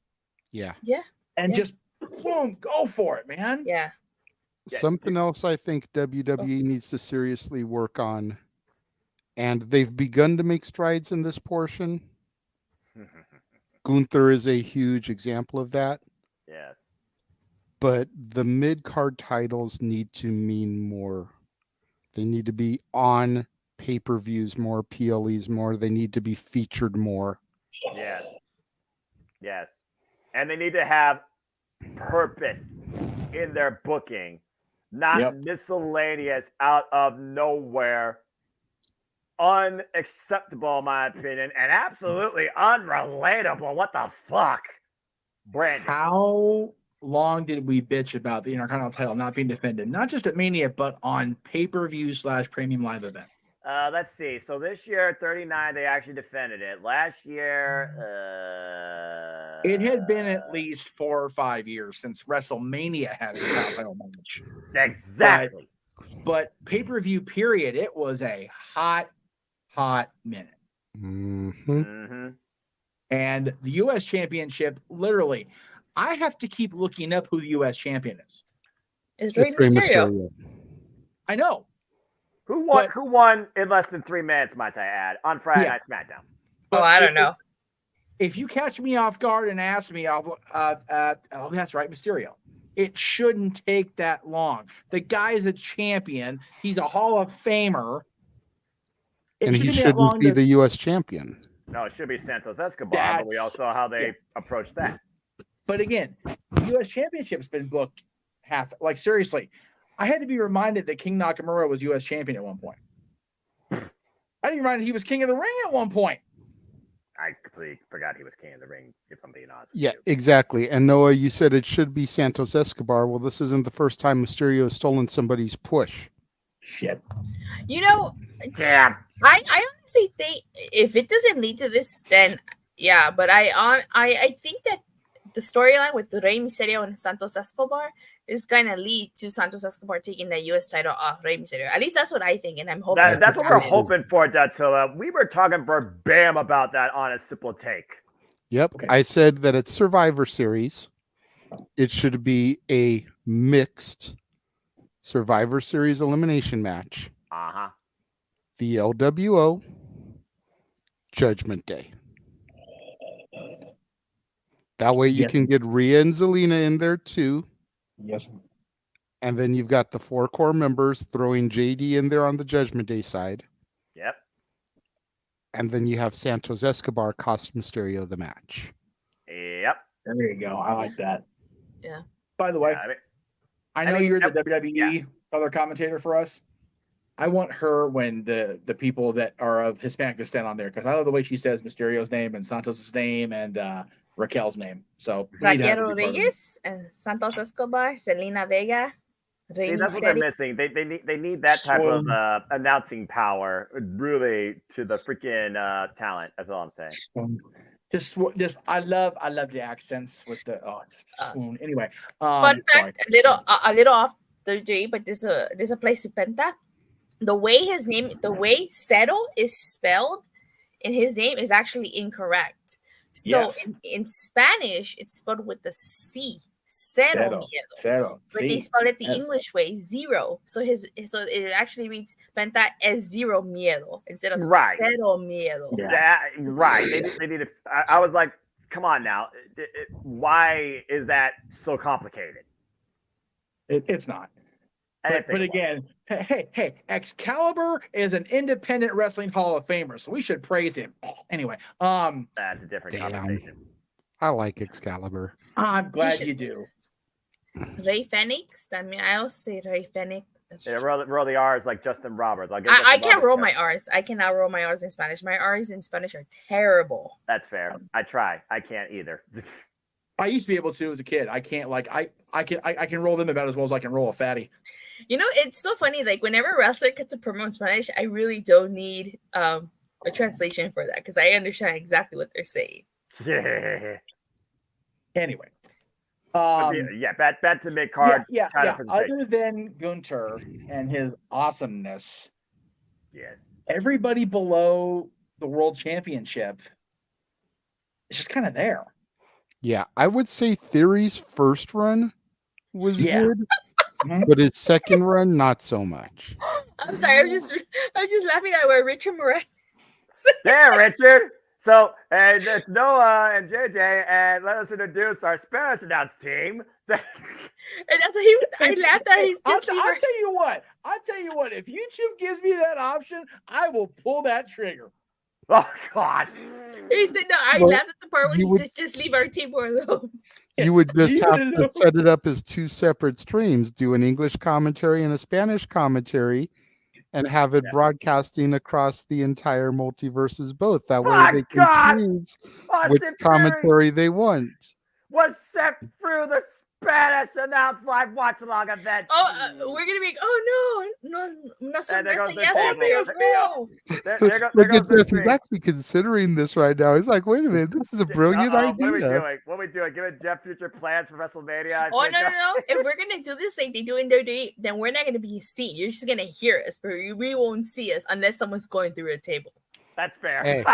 Yeah. Yeah. And just boom, go for it, man. Yeah. Something else I think WWE needs to seriously work on, and they've begun to make strides in this portion. Gunther is a huge example of that. Yes. But the mid-card titles need to mean more. They need to be on pay-per-views more, PLEs more. They need to be featured more. Yes. Yes. And they need to have purpose in their booking, not miscellaneous out of nowhere. Unacceptable, in my opinion, and absolutely unrelatable. What the fuck? Brandon. How long did we bitch about the Intercontinental title not being defended? Not just at Mania, but on pay-per-view / premium live event. Let's see. So this year, 39, they actually defended it. Last year, it had been at least 4 or 5 years since WrestleMania had a title match. Exactly. But pay-per-view period, it was a hot minute. And the U.S. Championship, literally, I have to keep looking up who the U.S. champion is. It's Rey Mysterio. I know. Who won in less than 3 minutes, might I add, on Friday Night SmackDown? Oh, I don't know. If you catch me off guard and ask me, oh, that's right, Mysterio. It shouldn't take that long. The guy's a champion. He's a Hall of Famer. And he shouldn't be the U.S. champion. No, it should be Santos Escobar, but we all saw how they approached that. But again, the U.S. Championship's been booked seriously. I had to be reminded that King Nakamura was U.S. champion at one point. I didn't reminded he was king of the ring at one point. I completely forgot he was king of the ring, if I'm being honest. Yeah, exactly. And Noah, you said it should be Santos Escobar. Well, this isn't the first time Mysterio has stolen somebody's push. Shit. You know, damn. I honestly think if it doesn't lead to this, then yeah. But I think that the storyline with Rey Mysterio and Santos Escobar is going to lead to Santos Escobar taking the U.S. title off Rey Mysterio. At least that's what I think, and I'm hoping that's what we're hoping for, Dattila. We were talking verbatim about that on a Simple Take. Yep. Okay. I said that it's Survivor Series. It should be a mixed Survivor Series elimination match. Uh-huh. The LWO, Judgment Day. That way you can get Rhea and Zelina in there too. Yes. And then you've got the 4 core members throwing JD in there on the Judgment Day side. Yep. And then you have Santos Escobar cost Mysterio the match. Yep. There you go. I like that. Yeah. By the way, I know you're the WWE color commentator for us. I want her when the people that are of Hispanic descent on there, because I love the way she says Mysterio's name and Santos' name and Raquel's name. So Raquel Rodriguez and Santos Escobar, Selena Vega. See, that's what they're missing. They need that type of announcing power, really, to the freaking talent. That's all I'm saying. Just I love the accents with the anyway. Fun fact, a little off the J, but there's a place to Penta. The way Cero is spelled in his name is actually incorrect. So in Spanish, it's spelled with the C. Cero miedo. But they spell it the English way, 0. So it actually reads Penta es 0 miedo instead of Cero miedo. Yeah, right. They need to. I was like, come on now. Why is that so complicated? It's not. But again, hey, Excalibur is an independent wrestling Hall of Famer, so we should praise him. Anyway, that's a different conversation. I like Excalibur. I'm glad you do. Rey Fenix. I also say Rey Fenix. Yeah, roll the R's like Justin Roberts. I can't roll my R's. I cannot roll my R's in Spanish. My R's in Spanish are terrible. That's fair. I try. I can't either. I used to be able to as a kid. I can't I can roll them about as well as I can roll a fatty. You know, it's so funny. Like whenever a wrestler gets a promo in Spanish, I really don't need a translation for that because I understand exactly what they're saying. Yeah. Anyway. Bad to make card. Yeah. Other than Gunter and his awesomeness, everybody below the world championship is just kind of there. Yeah, I would say Theory's first run was good, but his second run not so much. I'm sorry, I'm just laughing at where Richard Morales. Yeah, Richard. So, and it's Noah and JJ, and let us introduce our Spanish announce team. And that's what I laughed at. He's just. I'll tell you what. If YouTube gives me that option, I will pull that trigger. Oh God! He said, "No." I laughed at the part when he says, "Just leave our team alone." You would just have to set it up as 2 separate streams: do an English commentary and a Spanish commentary. And have it broadcasting across the entire multiverses both. That way they can choose which commentary they want. Was set through the Spanish announce live watch along event. We're gonna be. No son wrestling. Look at Jeff. He's actually considering this right now. He's like, wait a minute, this is a brilliant idea. What are we doing? Giving Jeff future plans for WrestleMania? No. If we're gonna do this like they do in WWE, then we're not gonna be seen. You're just gonna hear us, but we won't see us unless someone's going through a table. That's fair. Hey,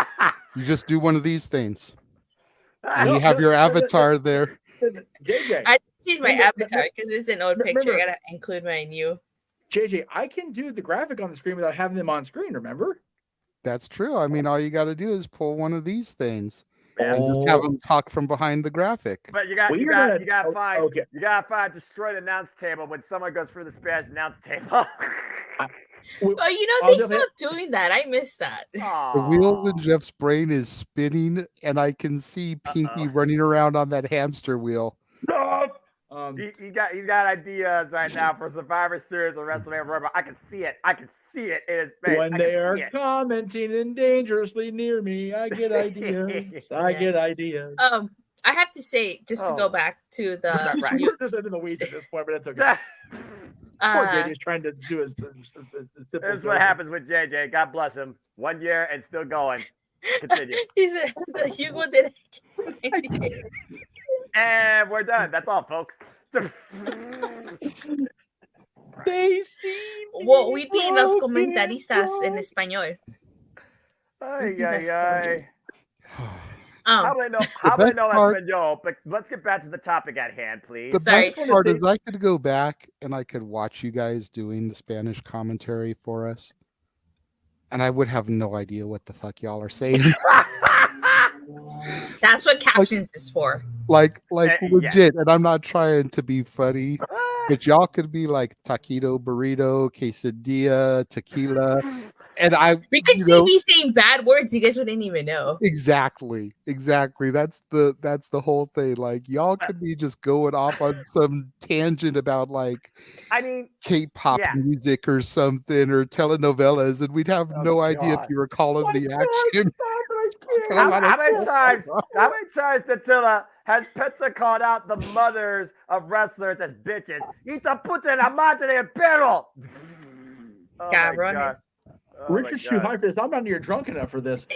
you just do one of these things. And you have your avatar there. JJ. I changed my avatar because it's an old picture. I gotta include my new. JJ, I can do the graphic on the screen without having them on screen, remember? That's true. I mean, all you got to do is pull one of these things and just have them talk from behind the graphic. But you got five. Okay. You got five destroyed announce table when someone goes through the Spanish announce table. They stopped doing that. I missed that. The wheels in Jeff's brain is spinning, and I can see Pinky running around on that hamster wheel. He's got ideas right now for Survivor Series or WrestleMania. I can see it. In his face. When they are commenting and dangerously near me, I get ideas. I I have to say, just to go back to the. We're just in the weeds at this point, but it's okay. Poor JJ's trying to do his. This is what happens with JJ. God bless him. 1 year and still going. Continue. He's the Hugo did. And we're done. That's all, folks. They see. Well, we beat los comentaristas en español. Ay, ay, ay. Um, How do I know Espanol? But let's get back to the topic at hand, please. The best part is I could go back and I could watch you guys doing the Spanish commentary for us, and I would have no idea what the fuck y'all are saying. That's what captions is for. Like legit, and I'm not trying to be funny, but y'all could be like taquito, burrito, quesadilla, tequila, and we could see me saying bad words you guys wouldn't even know. Exactly. That's the whole thing. Like y'all could be just going off on some tangent about like K-pop music or something or telenovelas, and we'd have no idea if you were calling the action. How many times Datilla has Petra called out the mothers of wrestlers as bitches? Ita puta la madre de perro. Oh my God. Richard's too high for this. I'm not near drunk enough for this.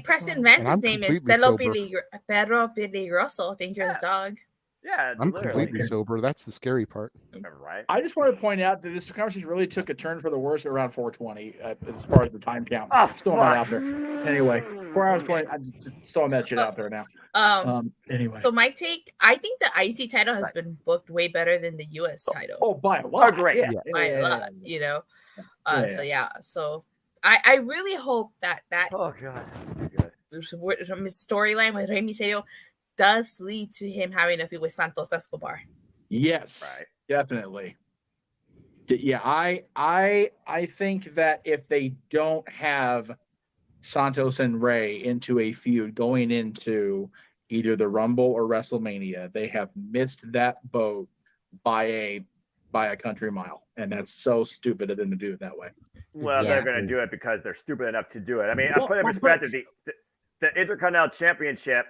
Preston Vance's name is Perro Peligroso, dangerous dog. Yeah, I'm completely sober. That's the scary part. Right. I just want to point out that this conversation really took a turn for the worse around 4:20 as far as the time count. Just throwing that out there. Anyway, 4 hours 20. I'm just throwing that shit out there now. Anyway. So my take, I think the IC title has been booked way better than the US title. Oh, by a lot. Great. By a lot, you know. So I really hope that oh god, storyline with Rey Mysterio does lead to him having a feud with Santos Escobar. Yes, right, definitely. Yeah, I think that if they don't have Santos and Rey into a feud going into either the Rumble or WrestleMania, they have missed that boat by a country mile, and that's so stupid of them to do it that way. Well, they're going to do it because they're stupid enough to do it. I mean, I put in perspective the Intercontinental Championship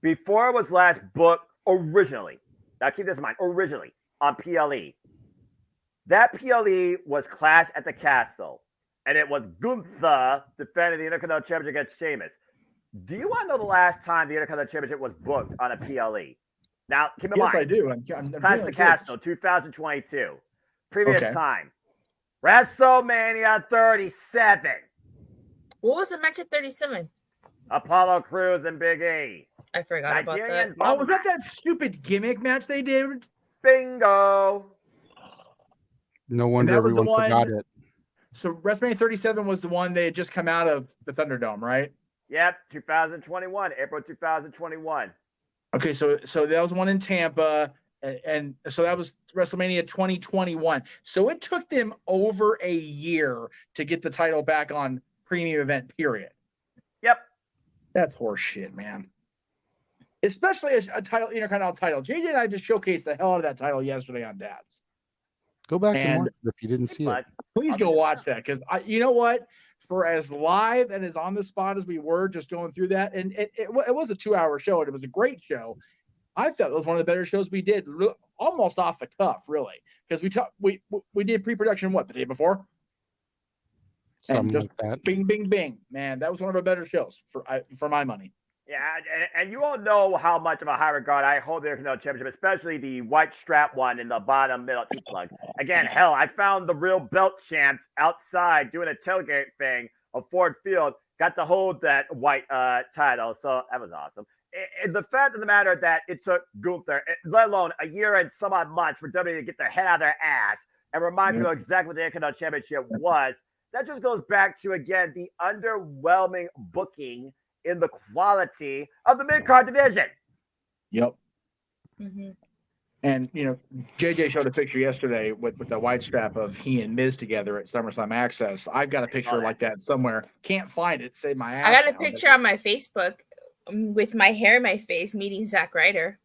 before it was last booked originally. Now keep this in mind. Originally on PLE, that PLE was Clash at the Castle, and it was Gunther defending the Intercontinental Championship against Sheamus. Do you want to know the last time the Intercontinental Championship was booked on a PLE? Now, keep in mind. Yes, I do. I'm Clash at the Castle, 2022. Previous time. WrestleMania 37. What was the match at 37? Apollo Crews and Big E. I forgot about that. Oh, was that stupid gimmick match they did? Bingo. No wonder everyone forgot it. So WrestleMania 37 was the one they had just come out of the Thunderdome, right? Yep, 2021, April 2021. Okay, so that was one in Tampa, and so that was WrestleMania 2021. So it took them over a year to get the title back on premium event, period. Yep. That's horseshit, man. Especially as a title, Intercontinental title. JJ and I just showcased the hell out of that title yesterday on Dad's. Go back and watch it if you didn't see it. Please go watch that, because you know what? For as live and as on the spot as we were just going through that, and it was a 2-hour show, and it was a great show. I thought it was one of the better shows we did, almost off the cuff, really, because we did pre-production the day before, something like that. Bing, bing, bing, man, that was one of our better shows for my money. Yeah, and you all know how much of a high regard I hold the Intercontinental Championship, especially the white strap one in the bottom middle plug. Again, hell, I found the real belt champs outside doing a tailgate thing of Ford Field, got to hold that white title, so that was awesome. And the fact of the matter that it took Gunther, let alone a year and some odd months for WWE to get their head out of their ass and remind people exactly what the Intercontinental Championship was, that just goes back to, again, the underwhelming booking in the quality of the mid-card division. Yep. Mm-hmm. And, JJ showed a picture yesterday with the white strap of he and Miz together at SummerSlam Access. I've got a picture like that somewhere. Can't find it. Save my ass. I got a picture on my Facebook with my hair in my face meeting Zack Ryder.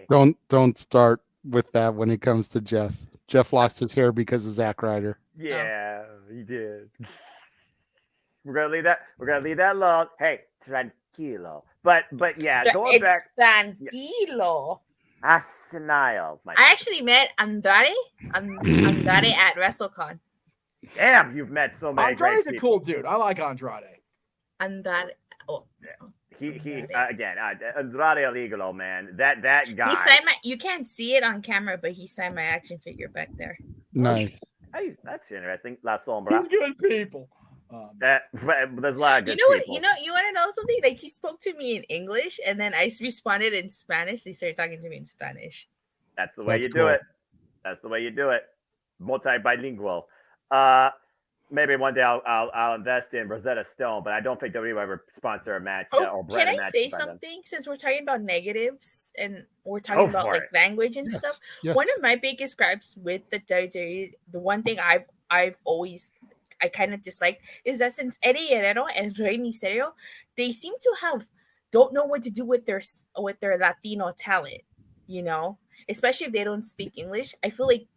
Don't start with that when it comes to Jeff. Jeff lost his hair because of Zack Ryder. Yeah, he did. We're gonna leave that alone. Hey, tranquilo. But yeah, going back. Tranquilo. Asinile. I actually met Andrade at WrestleCon. Damn, you've met so many great people. Andrade's a cool dude. I like Andrade. Andrade. Oh, he again, Andrade El Idolo, man. That guy. He signed my. You can't see it on camera, but he signed my action figure back there. Nice. Hey, that's interesting. La Sombra. He's good people. There's a lot of good You know what? people. You want to know something? Like he spoke to me in English, and then I responded in Spanish. They started talking to me in Spanish. That's the way you do it. That's the way you do it. Multi-bilingual. Maybe one day I'll invest in Rosetta Stone, but I don't think WWE will ever sponsor a match or brand a Can I match say by them. something? Since we're talking about negatives and we're talking about like language and stuff, one of my biggest gripes with the WWE, the one thing I've always I kind of disliked is that since Eddie Guerrero and Rey Mysterio, they seem to don't know what to do with their Latino talent, you know, especially if they don't speak English. I feel like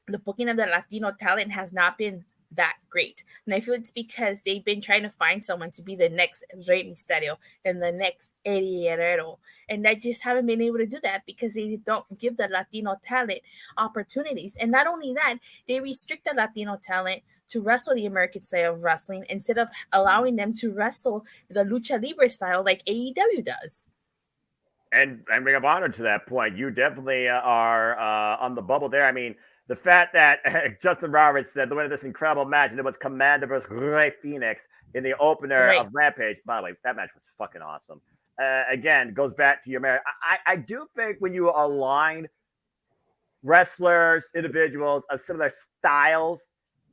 the booking of the Latino talent has not been that great. And I feel it's because they've been trying to find someone to be the next Rey Mysterio and the next Eddie Guerrero. And I just haven't been able to do that because they don't give the Latino talent opportunities. And not only that, they restrict the Latino talent to wrestle the American style of wrestling instead of allowing them to wrestle the Lucha Libre style like AEW does. And Ring of Honor, to that point, you definitely are on the bubble there. I mean, the fact that Justin Roberts said the winner of this incredible match, and it was Commander versus Rey Fenix in the opener of Rampage. By the way, that match was fucking awesome. Again, goes back to your merit. I do think when you align wrestlers, individuals of similar styles,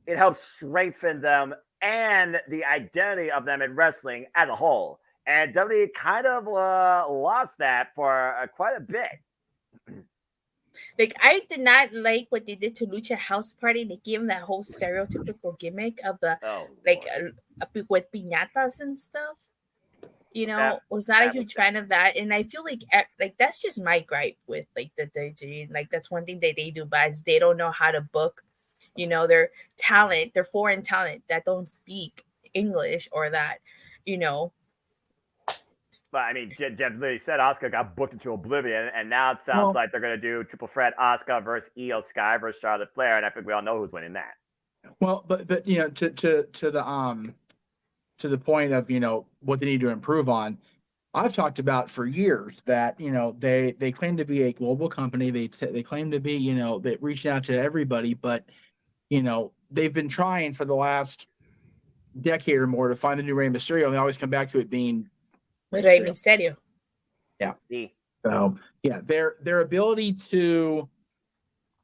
it helps strengthen them and the identity of them in wrestling as a whole. And WWE kind of lost that for quite a bit. Like, I did not like what they did to Lucha House Party. They gave him that whole stereotypical gimmick of the with piñatas and stuff. You know, was not a huge fan of that. And I feel like that's just my gripe with like the WWE. Like, that's one thing that they do bad is they don't know how to book, you know, their talent, their foreign talent that don't speak English or that, you know. But I mean, Jeff literally said Asuka got booked into oblivion, and now it sounds like they're going to do triple threat Asuka versus Io Sky versus Charlotte Flair, and I think we all know who's winning that. Well, but you know, to the point of, you know, what they need to improve on, I've talked about for years that, you know, they claim to be a global company. They claim to be, you know, they reaching out to everybody, but, you know, they've been trying for the last decade or more to find the new Rey Mysterio, and they always come back to it being Rey Mysterio. Yeah. So yeah, their ability to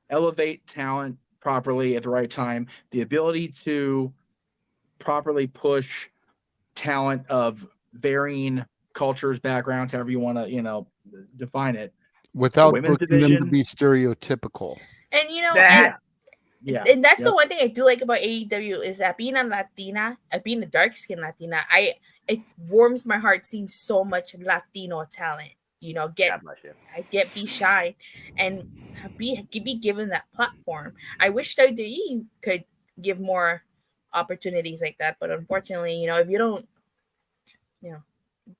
elevate talent properly at the right time, the ability to properly push talent of varying cultures, backgrounds, however you want to, you know, define it, without booking them to be stereotypical. And you know, yeah, and that's the one thing I do like about AEW is that being a Latina, being a dark-skinned Latina, it warms my heart seeing so much Latino talent. You know, be shy and be given that platform. I wish WWE could give more opportunities like that, but unfortunately, you know, if you don't, you know,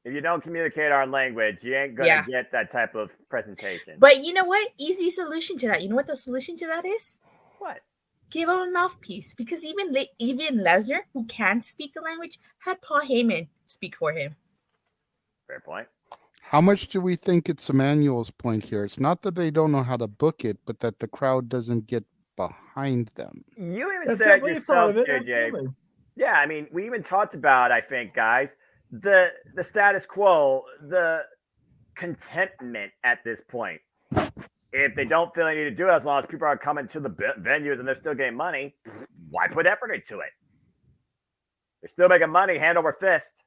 if you don't communicate our language, you ain't gonna get that type of presentation. But you know what? Easy solution to that. You know what the solution to that is? What? Give him a mouthpiece, because even Lesnar, who can't speak the language, had Paul Heyman speak for him. Fair point. How much do we think it's Emmanuel's point here? It's not that they don't know how to book it, but that the crowd doesn't get behind them. You even said it yourself, JJ. Absolutely. Yeah, I mean, we even talked about, I think, guys, the status quo, the contentment at this point. If they don't feel they need to do it, as long as people are coming to the venues and they're still getting money, why put effort into it? They're still making money hand over fist.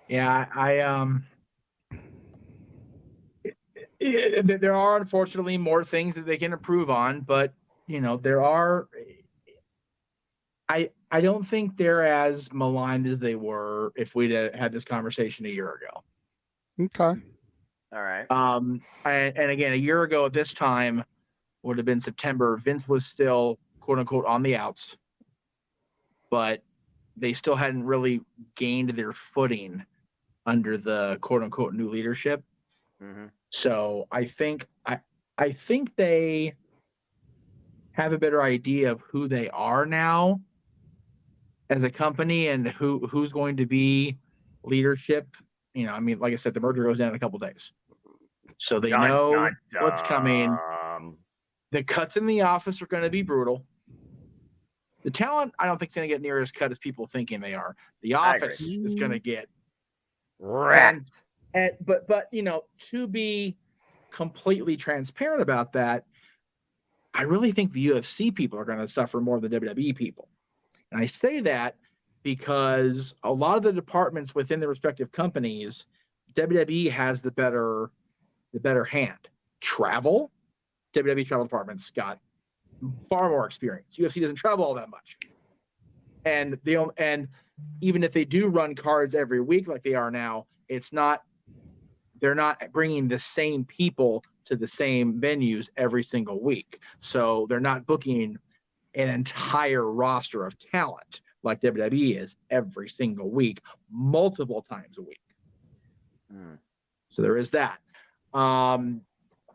Yeah, there are unfortunately more things that they can improve on, but you know, there are. I don't think they're as maligned as they were if we'd had this conversation a year ago. Okay. All right. And again, a year ago at this time would have been September. Vince was still quote unquote on the outs, but they still hadn't really gained their footing under the quote unquote new leadership. Mm-hmm. So I think they have a better idea of who they are now. as a company and who's going to be leadership. You know, I mean, like I said, the merger goes down in a couple days, so they know what's coming. The cuts in the office are going to be brutal. The talent, I don't think, is going to get near as cut as people thinking they are. The office is going to get wrecked. But you know, to be completely transparent about that, I really think the UFC people are going to suffer more than the WWE people. And I say that because a lot of the departments within the respective companies, WWE has the better hand. Travel, WWE travel department's got far more experience. UFC doesn't travel all that much. And even if they do run cards every week like they are now, they're not bringing the same people to the same venues every single week. So they're not booking an entire roster of talent like WWE is every single week, multiple times a week. So there is that.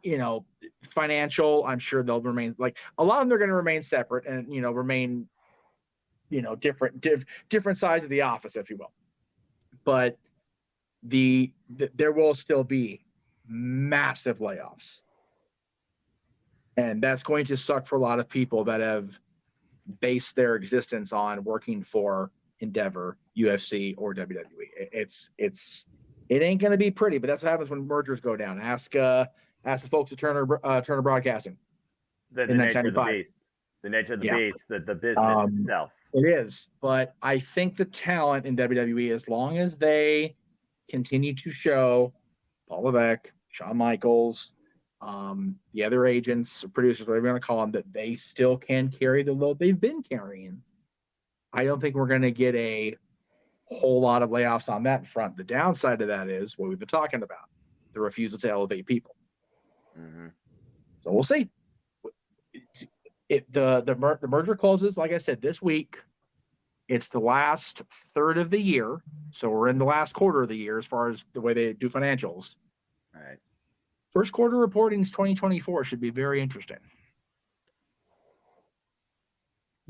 You know, financial, I'm sure they'll remain, like a lot of them are going to remain separate and, you know, remain, you know, different sides of the office, if you will. But there will still be massive layoffs. And that's going to suck for a lot of people that have based their existence on working for Endeavor, UFC, or WWE. It ain't going to be pretty, but that's what happens when mergers go down. Ask the folks at Turner Broadcasting. The nature of the beast. The nature of the beast, the business itself. It is. But I think the talent in WWE, as long as they continue to show Paul Levesque, Shawn Michaels, the other agents, producers, whatever you want to call them, that they still can carry the load they've been carrying, I don't think we're going to get a whole lot of layoffs on that front. The downside of that is what we've been talking about, the refusal to elevate people. So we'll see. The merger closes, like I said, this week. It's the last third of the year, so we're in the last quarter of the year as far as the way they do financials. All right. First quarter reportings 2024 should be very interesting.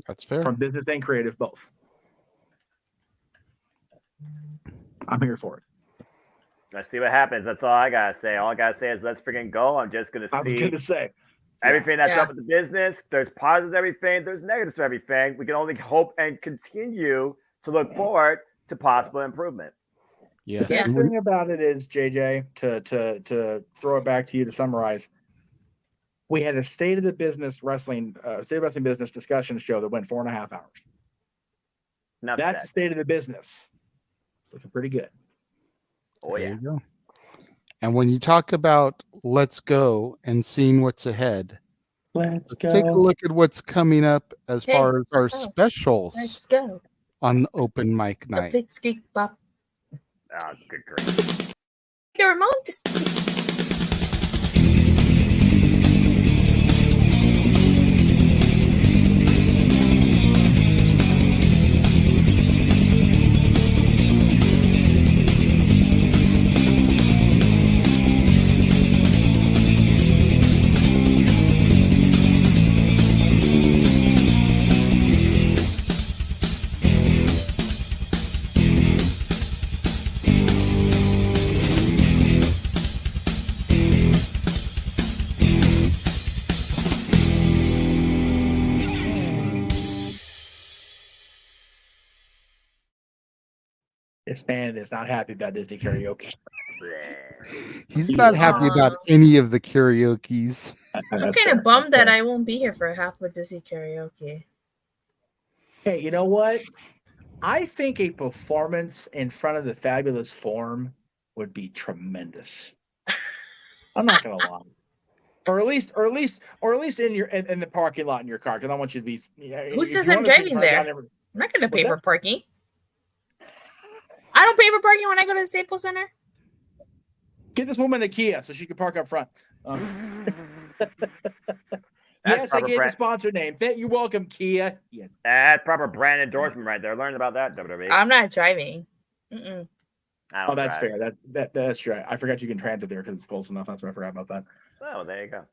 That's fair. From business and creative, both. I'm here for it. Let's see what happens. That's all I gotta say. All I gotta say is let's freaking go. I'm just gonna see. I was gonna say everything that's up with the business. There's positives to everything. There's negatives to everything. We can only hope and continue to look forward to possible improvement. The best thing about it is, JJ, to throw it back to you to summarize. We had a state of the wrestling business discussion show that went 4.5 hours. That's the state of the business. It's looking pretty good. Oh, yeah. There you go. And when you talk about let's go and seeing what's ahead, let's take a look at what's coming up as far as our specials. Let's go on open mic night. Oh, good grief. The remote. This man is not happy about Disney karaoke. He's not happy about any of the karaoke's. I'm kind of bummed that I won't be here for half of Disney karaoke. Hey, you know what? I think a performance in front of the Fabulous Form would be tremendous. I'm not gonna lie. Or at least in the parking lot in your car, because I want you to be. Who says I'm driving there? I'm not gonna pay for parking. I don't pay for parking when I go to the Staples Center. Get this woman a Kia so she can park up front. Yes, I gave the sponsor name. You're welcome, Kia. Yeah. That's proper brand endorsement right there. Learned about that, WWE. I'm not driving. Mm-mm. Oh, that's fair. That's true. I forgot you can transit there because it's close enough. That's why I forgot about that. Oh, there you go.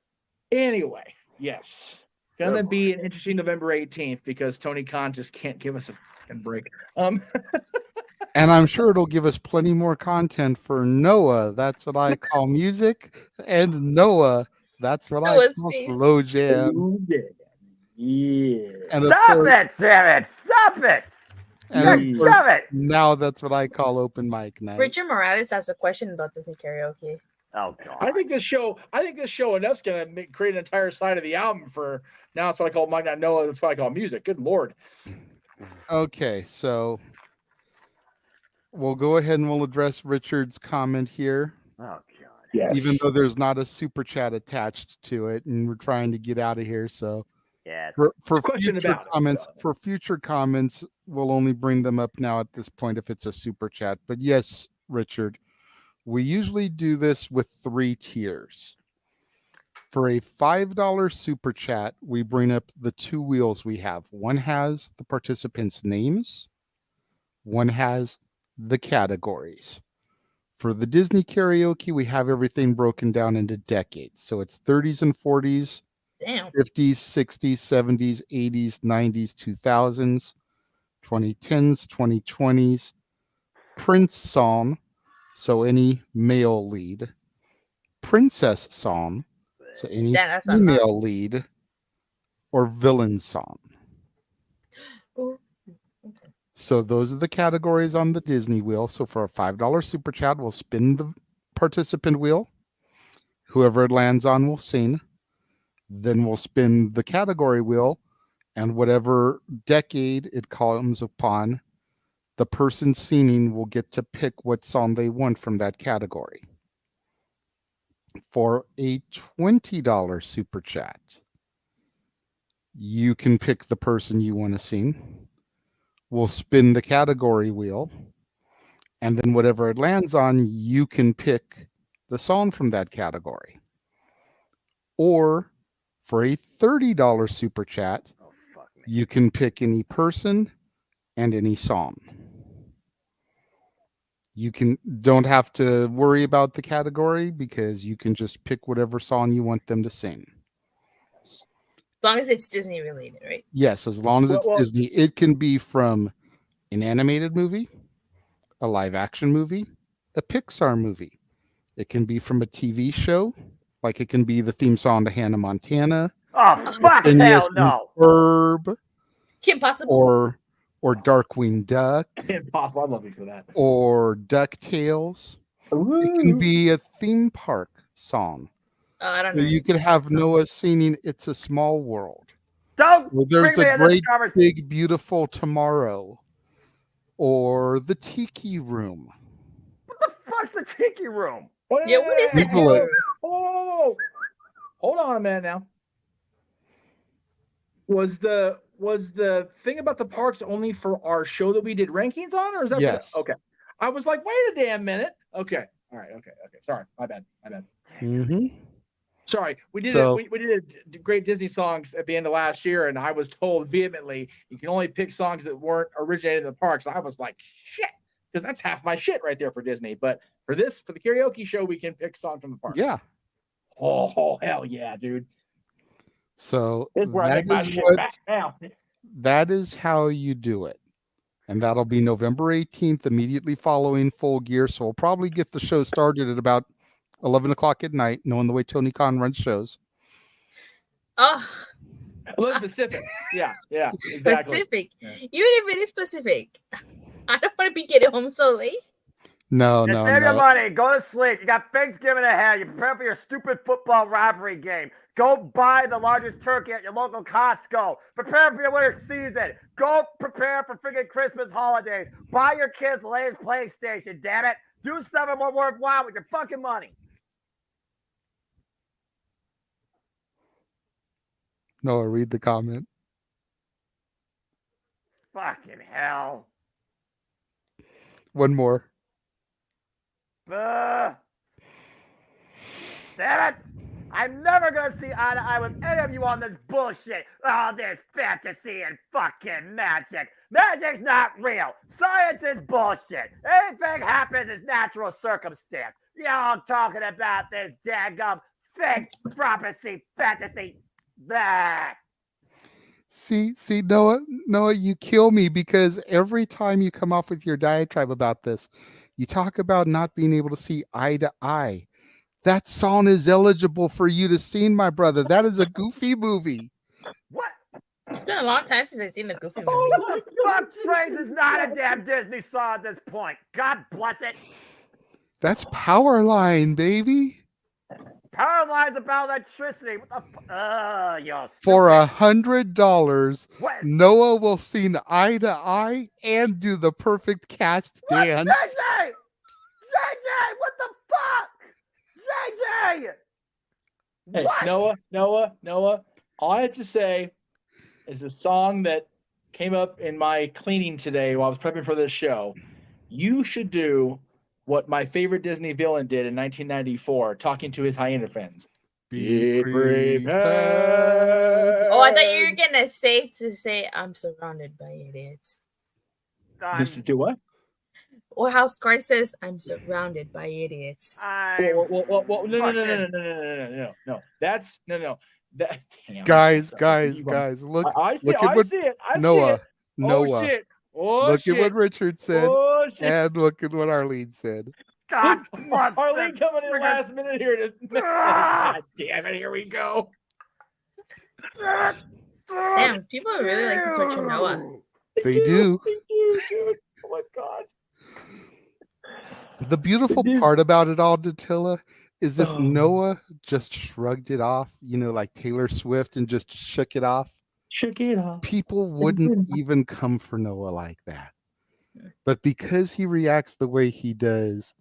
Anyway, yes. Gonna be an interesting November 18th because Tony Khan just can't give us a fucking break. And I'm sure it'll give us plenty more content for Noah. That's what I call music. And Noah, that's what I Noah's call face. slow jam. Yeah. And of Stop course, it, damn it! Stop it! and of Stop course, it! now that's what I call open mic night. Richard Morales has a question about Disney karaoke. Oh god! I think this show enough's gonna create an entire side of the album for now. That's what I call Mike Not Noah. That's what I call music. Good lord. Okay, so we'll go ahead and we'll address Richard's comment here. Oh god! Yes. Even though there's not a super chat attached to it, and we're trying to get out of here, so Yes. for question future about it, comments, so. for future comments, we'll only bring them up now at this point if it's a super chat. But yes, Richard, we usually do this with 3 tiers. For a $5 super chat, we bring up the 2 wheels we have. One has the participants' names, one has the categories. For the Disney karaoke, we have everything broken down into decades. So it's 30s and 40s, Damn. 50s, 60s, 70s, 80s, 90s, 2000s, 2010s, 2020s, Prince song, so any male lead, princess song, so any Yeah, that's a lot. female lead, or villain song. Ooh. So those are the categories on the Disney wheel. So for a $5 super chat, we'll spin the participant wheel. Whoever it lands on will sing. Then we'll spin the category wheel, and whatever decade it comes upon, the person singing will get to pick what song they want from that category. For a $20 super chat, you can pick the person you want to sing. We'll spin the category wheel, and then whatever it lands on, you can pick the song from that category. Or for a $30 super chat, you can pick any person and any song. You don't have to worry about the category because you can just pick whatever song you want them to sing. As long as it's Disney related, right? Yes, as long as it's Disney. It can be from an animated movie, a live action movie, a Pixar movie. It can be from a TV show, like it can be the theme song to Hannah Montana. Oh fuck! Hell no! Herb. Kim Possible. Or Darkwing Duck. Impossible. I love you for that. Or DuckTales. It can be a theme park song. I don't know. You could have Noah singing "It's a Small World." Don't Or there's bring me a in this great conversation. big beautiful tomorrow. Or the Tiki Room. What the fuck's the Tiki Room? Yeah, what is it? Google it. Oh, hold on a minute now. Was the thing about the parks only for our show that we did rankings on, or is that Yes. okay? I was like, wait a damn minute. Okay, all right, okay. Sorry, my bad. Mm-hmm. Sorry, we did we did a great Disney songs at the end of last year, and I was told vehemently you can only pick songs that weren't originated in the parks. I was like, shit, because that's half my shit right there for Disney. But for the karaoke show, we can pick songs from the parks. Yeah. Oh hell yeah, dude. So This is where I make my shit back now. that is how you do it. And that'll be November 18th, immediately following Full Gear. So we'll probably get the show started at about 11 o'clock at night, knowing the way Tony Khan runs shows. Oh. A little specific. Yeah, exactly. Specific. Yeah. Even if it is specific. I don't want to be getting home so late. No. Save your money. Go to sleep. You got Thanksgiving ahead. You prepare for your stupid football rivalry game. Go buy the largest turkey at your local Costco. Prepare for your winter season. Go prepare for freaking Christmas holidays. Buy your kids the latest PlayStation, damn it. Do something more worthwhile with your fucking money. Noah, read the comment. Fucking hell. One more. Damn it! I'm never gonna see eye to eye with any of you on this bullshit. All this fantasy and fucking magic. Magic's not real. Science is bullshit. Anything happens is natural circumstance. Y'all talking about this daggum fake prophecy, fantasy. Blah. See, Noah, you kill me because every time you come off with your diatribe about this, you talk about not being able to see eye to eye. That song is eligible for you to see, my brother. That is a Goofy movie. What? It's been a long time since I've seen the Goofy movie. What the fuck phrase is not a damn Disney song at this point? God bless it. That's Powerline, baby. Powerline's about electricity. What the you're For stupid. $100, What? Noah will sing eye to eye and do the perfect cast dance. JJ! JJ! What the fuck? JJ! Hey, What? Noah. All I have to say is a song that came up in my cleaning today while I was prepping for this show. You should do what my favorite Disney villain did in 1994, talking to his hyena friends. Be prepared. Oh, I thought you were gonna say I'm surrounded by idiots. This to do what? Or how Scar says, I'm surrounded by idiots. Well, no. That's no. That damn. Guys. Look, I see. look at I what see it. I Noah. see it. Noah. Oh shit. Oh look shit. at what Richard said, Oh shit. and look at what Arlene said. God, Arlene coming in last minute here to. God damn it! Here we go. Damn, people really like to torture Noah. They do. They do, dude. Oh my god. The beautiful part about it all, Datilla, is if Noah just shrugged it off, like Taylor Swift, and just shook it off, people wouldn't even come for Noah like that. But because he reacts the way he does,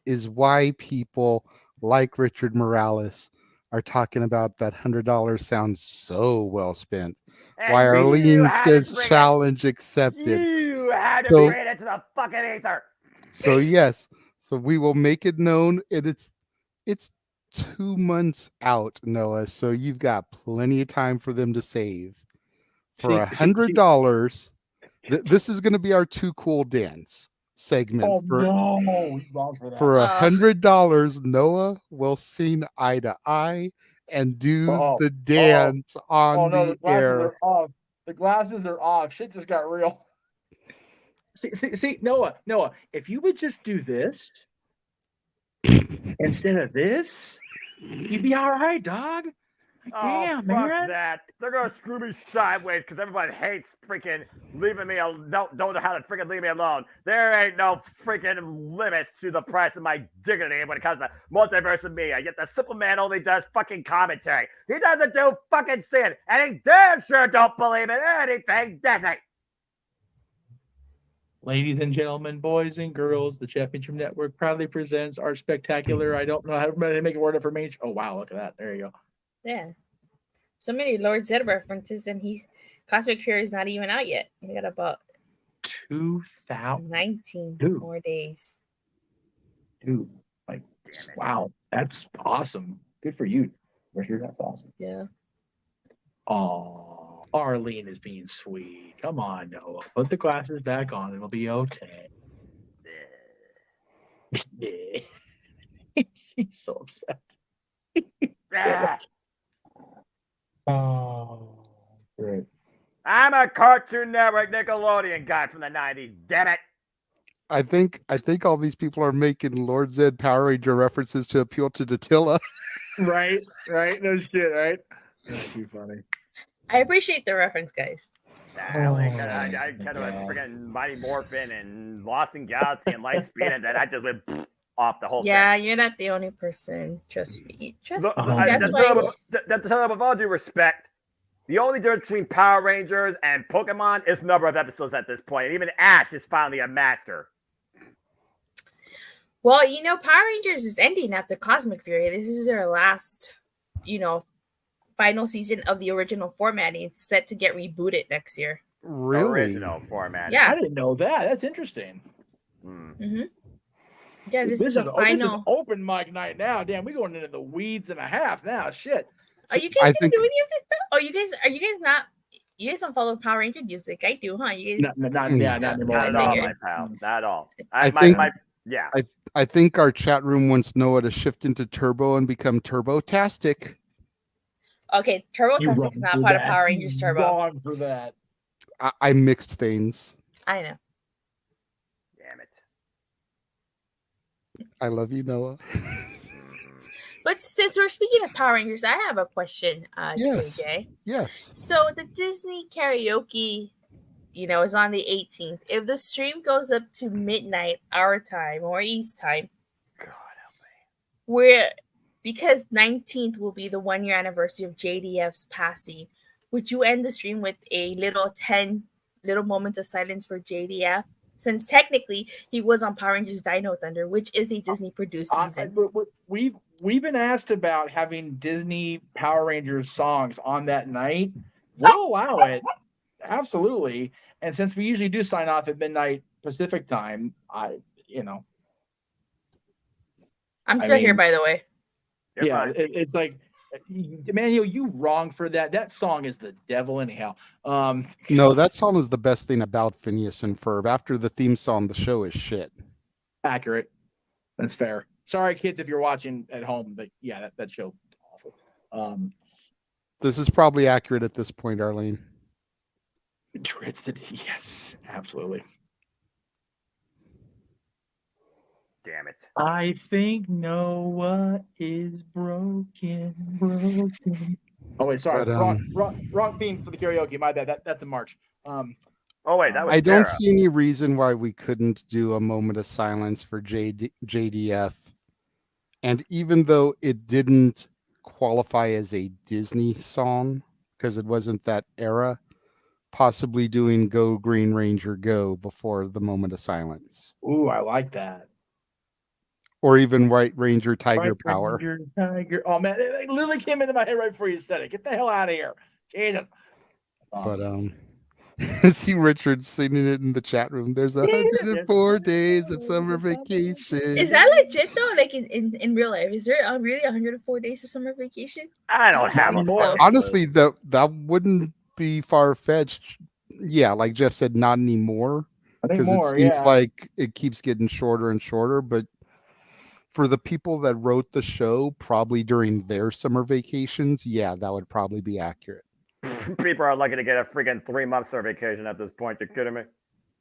is why people like Richard Morales are talking about that $100 sounds so well spent. And Why Arlene says bring challenge accepted. You had to So- bring it to the fucking ether. So yes, so we will make it known. It's 2 months out, Noah. So you've got plenty of time for them to save. For $100, this is going to be our Too Cool Dance segment. Oh no! He's wrong for that. For $100, Noah will sing eye to eye and do the dance on the the glasses air. are off. The glasses are off. Shit just got real. See, Noah, if you would just do this instead of this, you'd be all right, dog. Damn, fuck man. that. They're gonna screw me sideways because everybody hates freaking leaving me alone. Don't know how to freaking leave me alone. There ain't no freaking limits to the price of my dignity when it comes to multiverse of media. Yet the simple man only does fucking commentary. He doesn't do fucking sin, and he damn sure don't believe in anything Disney. Ladies and gentlemen, boys and girls, the Championship Network proudly presents our spectacular. I don't know how to make a word for me. Oh wow, look at that. There you go. Yeah. So many Lord Zed references, and Cosmic Fury is not even out yet. We got about 19 more days. Dude, like, wow, that's awesome. Good for you, Richard. That's awesome. Yeah. Oh, Arlene is being sweet. Come on, Noah. Put the glasses back on. It'll be okay. Yeah. He's so upset. Oh, great. I'm a Cartoon Network Nickelodeon guy from the 90s, damn it. I think all these people are making Lord Zed Power Ranger references to appeal to Datilla. Right. No shit, right? That's too funny. I appreciate the reference, guys. I kind of freaking Mighty Morphin and Lost in Galaxy and Lightspeed, and then I just went off the whole thing. Yeah, you're not the only person. Trust me. That's why. With all due respect, the only difference between Power Rangers and Pokemon is the number of episodes at this point. And even Ash is finally a master. Well, Power Rangers is ending after Cosmic Fury. This is their last, final season of the original formatting. It's set to get rebooted next year. Really? Original format. Yeah. I didn't know that. That's interesting. Mm-hmm. Yeah, this is this the final. This is open mic night now. Damn, we're going into the weeds and a half now. Shit. Are you guys doing any of this stuff? Oh, you guys not? You guys don't follow Power Ranger music? I do, huh? You guys? Not anymore. Not at all, my pal. Not at all. I think our chat room wants Noah to shift into Turbo and become Turbo-tastic. Okay, Turbo You Tusken's wrong not for part of that. Power Rangers You Turbo. wrong for that. I mixed things. I know. Damn it. I love you, Noah. But since we're speaking of Power Rangers, I have a question, Yes. JJ. Yes. So the Disney karaoke, is on the 18th. If the stream goes up to midnight our time or East time, God help me. because 19th will be the 1-year anniversary of JDF's passing, would you end the stream with a little 10 little moments of silence for JDF? Since technically he was on Power Rangers Dino Thunder, which is a Disney produced season. We've been asked about having Disney Power Rangers songs on that night. We'll allow it, absolutely. And since we usually do sign off at midnight Pacific time, I'm still here, by the way. Yeah, it's like, Emmanuel, you wrong for that. That song is the devil anyhow. No, that song is the best thing about Phineas and Ferb. After the theme song, the show is shit. Accurate. That's fair. Sorry, kids, if you're watching at home, but yeah, that show awful. This is probably accurate at this point, Arlene. Yes, absolutely. Damn it. I think Noah is broken. Oh wait, sorry, But, wrong theme for the karaoke. My bad. That's in March. Oh wait, that was. I don't see any reason why we couldn't do a moment of silence for JDF. And even though it didn't qualify as a Disney song because it wasn't that era, possibly doing Go Green Ranger Go before the moment of silence. Ooh, I like that. Or even White Ranger Tiger White Power. Ranger, Tiger. Oh man, it literally came into my head right before you said it. Get the hell out of here. Jesus. Awesome. But see Richard singing it in the chat room. There's 104 days of summer vacation. Is that legit though? Like in real life, is there really 104 days of summer vacation? I don't have a fucking Honestly, that wouldn't be far fetched. Yeah, like Jeff said, not anymore. Because it seems like it keeps getting shorter and shorter. But for the people that wrote the show, probably during their summer vacations, yeah, that would probably be accurate. People are lucky to get a freaking 3-month summer vacation at this point. You're kidding me?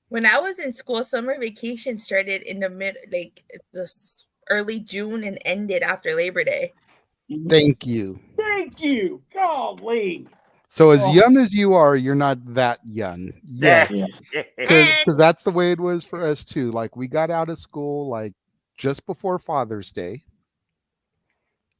When I was in school, summer vacation started in the early June and ended after Labor Day. Thank you. Thank you. Golly. So as young as you are, you're not that young. Yeah. Because that's the way it was for us too. Like we got out of school like just before Father's Day.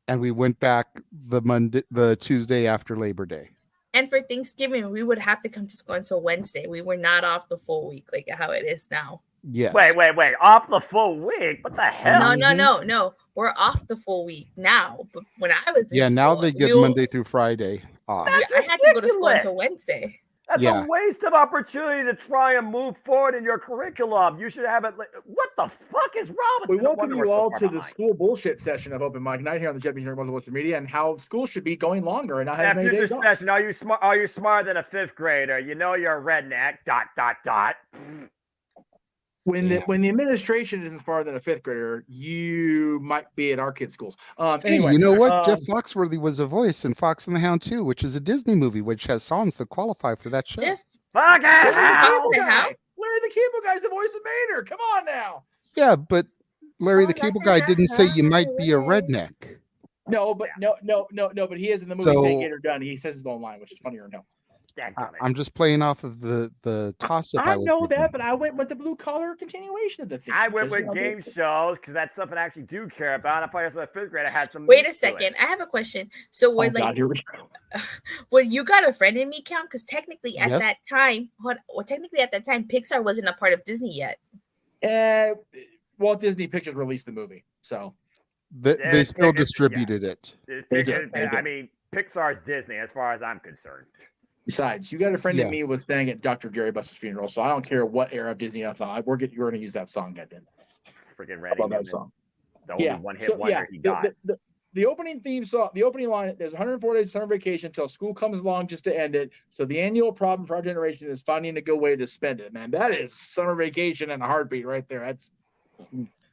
And we went back the Tuesday after Labor Day. And for Thanksgiving, we would have to come to school until Wednesday. We were not off the full week like how it is now. Yeah. Wait. Off the full week? What the hell? No. We're off the full week now. But when I was in school, now they get Monday through Friday off. I had to go to school until Wednesday. That's a waste of opportunity to try and move forward in your curriculum. You should have it. What the fuck is wrong with We you? welcome you all to the school bullshit session of Open Mic Night here on the Jet Music Social Media, and how school should be going longer and not having many days off. Session, are you smarter than a 5th grader? You know you're a redneck. ... When the administration isn't smarter than a 5th grader, you might be at our kids' schools. Anyway, hey, you know what? Jeff Foxworthy was a voice in Fox and the Hound 2, which is a Disney movie, which has songs that qualify for that show. Larry the Cable Guy's the voice of Mater. Come on now. Yeah, but Larry the Cable Guy didn't say you might be a redneck. No, but but he is in the movie Snake Gator Gun. He says his own line, which is funny or no. I'm just playing off of the toss-up. I know that, but I went with the blue collar continuation of the thing. I went with game shows because that's something I actually do care about. I probably as a 5th grader had some. Wait a second, I have a question. So would would You Got a Friend in Me count? Because technically at that time, Pixar wasn't a part of Disney yet. Walt Disney Pictures released the movie, so they still distributed it. I mean, Pixar's Disney, as far as I'm concerned. Besides, You Got a Friend in Me was sang at Dr. Jerry Buss's funeral, so I don't care what era of Disney I thought. You're going to use that song, goddamn. Freaking Renegade. I love that song. The only one-hit wonder he got. The opening theme song, the opening line, there's 104 days of summer vacation until school comes along just to end it. So the annual problem for our generation is finding a good way to spend it, man. That is summer vacation and a heartbeat right there. That's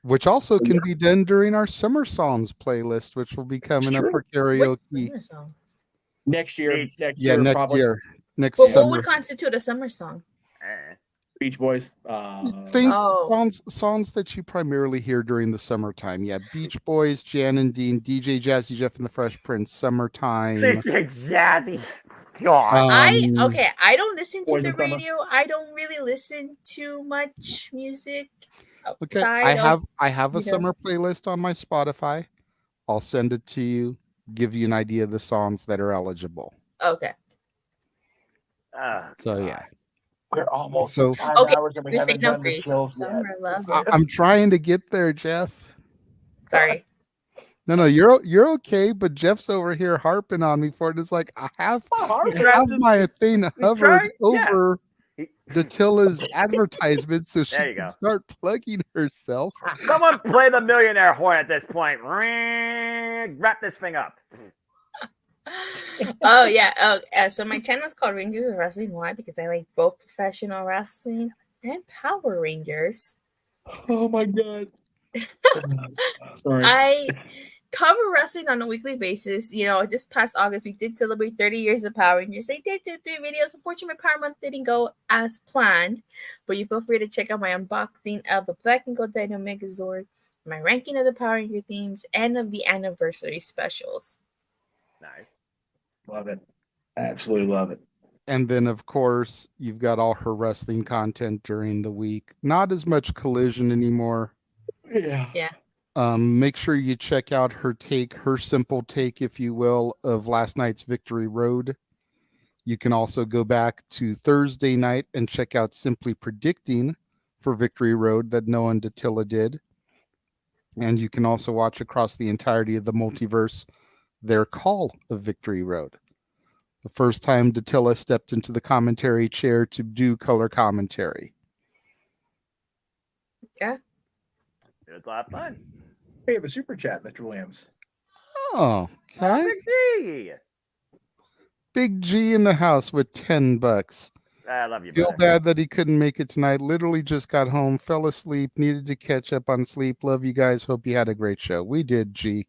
which also can be done during our summer songs playlist, which will be coming up for karaoke. Next year. Next Yeah, year, next probably. year. Next But summer. what would constitute a summer song? Beach Boys. Things, Oh. songs that you primarily hear during the summertime. Yeah, Beach Boys, Jan and Dean, DJ Jazzy Jeff and the Fresh Prince, Summertime. DJ Jazzy. God. I don't listen to Boys the in Summer. radio. I don't really listen to much music Okay, outside I have a you know. summer playlist on my Spotify. I'll send it to you. Give you an idea of the songs that are eligible. Okay. So yeah. We're almost So- at 5 Okay, hours and we you're saying haven't no, done the Grace. chills Summer, yet. love it. I'm trying to get there, Jeff. Sorry. No, you're okay, but Jeff's over here harping on me for it. It's like I have my thing hovered trying? Yeah. over Datilla's advertisement so she There you can go. start plugging herself. Someone play the millionaire horn at this point. Wrap this thing up. Oh yeah. So my channel is called Rangers of Wrestling. Why? Because I like both professional wrestling and Power Rangers. Oh my god. Sorry. I cover wrestling on a weekly basis. You know, this past August we did celebrate 30 years of Power Rangers. I did do 3 videos. Unfortunately, my Power Month didn't go as planned, but you feel free to check out my unboxing of the Black and Gold Dino Megazord, my ranking of the Power Ranger themes, and of the anniversary specials. Nice. Love it. Absolutely love it. And then, of course, you've got all her wrestling content during the week. Not as much Collision anymore. Yeah. Yeah. Make sure you check out her simple take, if you will, of last night's Victory Road. You can also go back to Thursday night and check out Simply Predicting for Victory Road that Noah and Datilla did. And you can also watch across the entirety of the multiverse their call of Victory Road. The first time Datilla stepped into the commentary chair to do color commentary. Yeah. It was a lot of fun. We have a super chat, Mr. Williams. Oh, okay. Big Big G in the house with $10. I love you, Feel brother. bad that he couldn't make it tonight. Literally just got home, fell asleep, needed to catch up on sleep. Love you guys. Hope you had a great show. We did, G.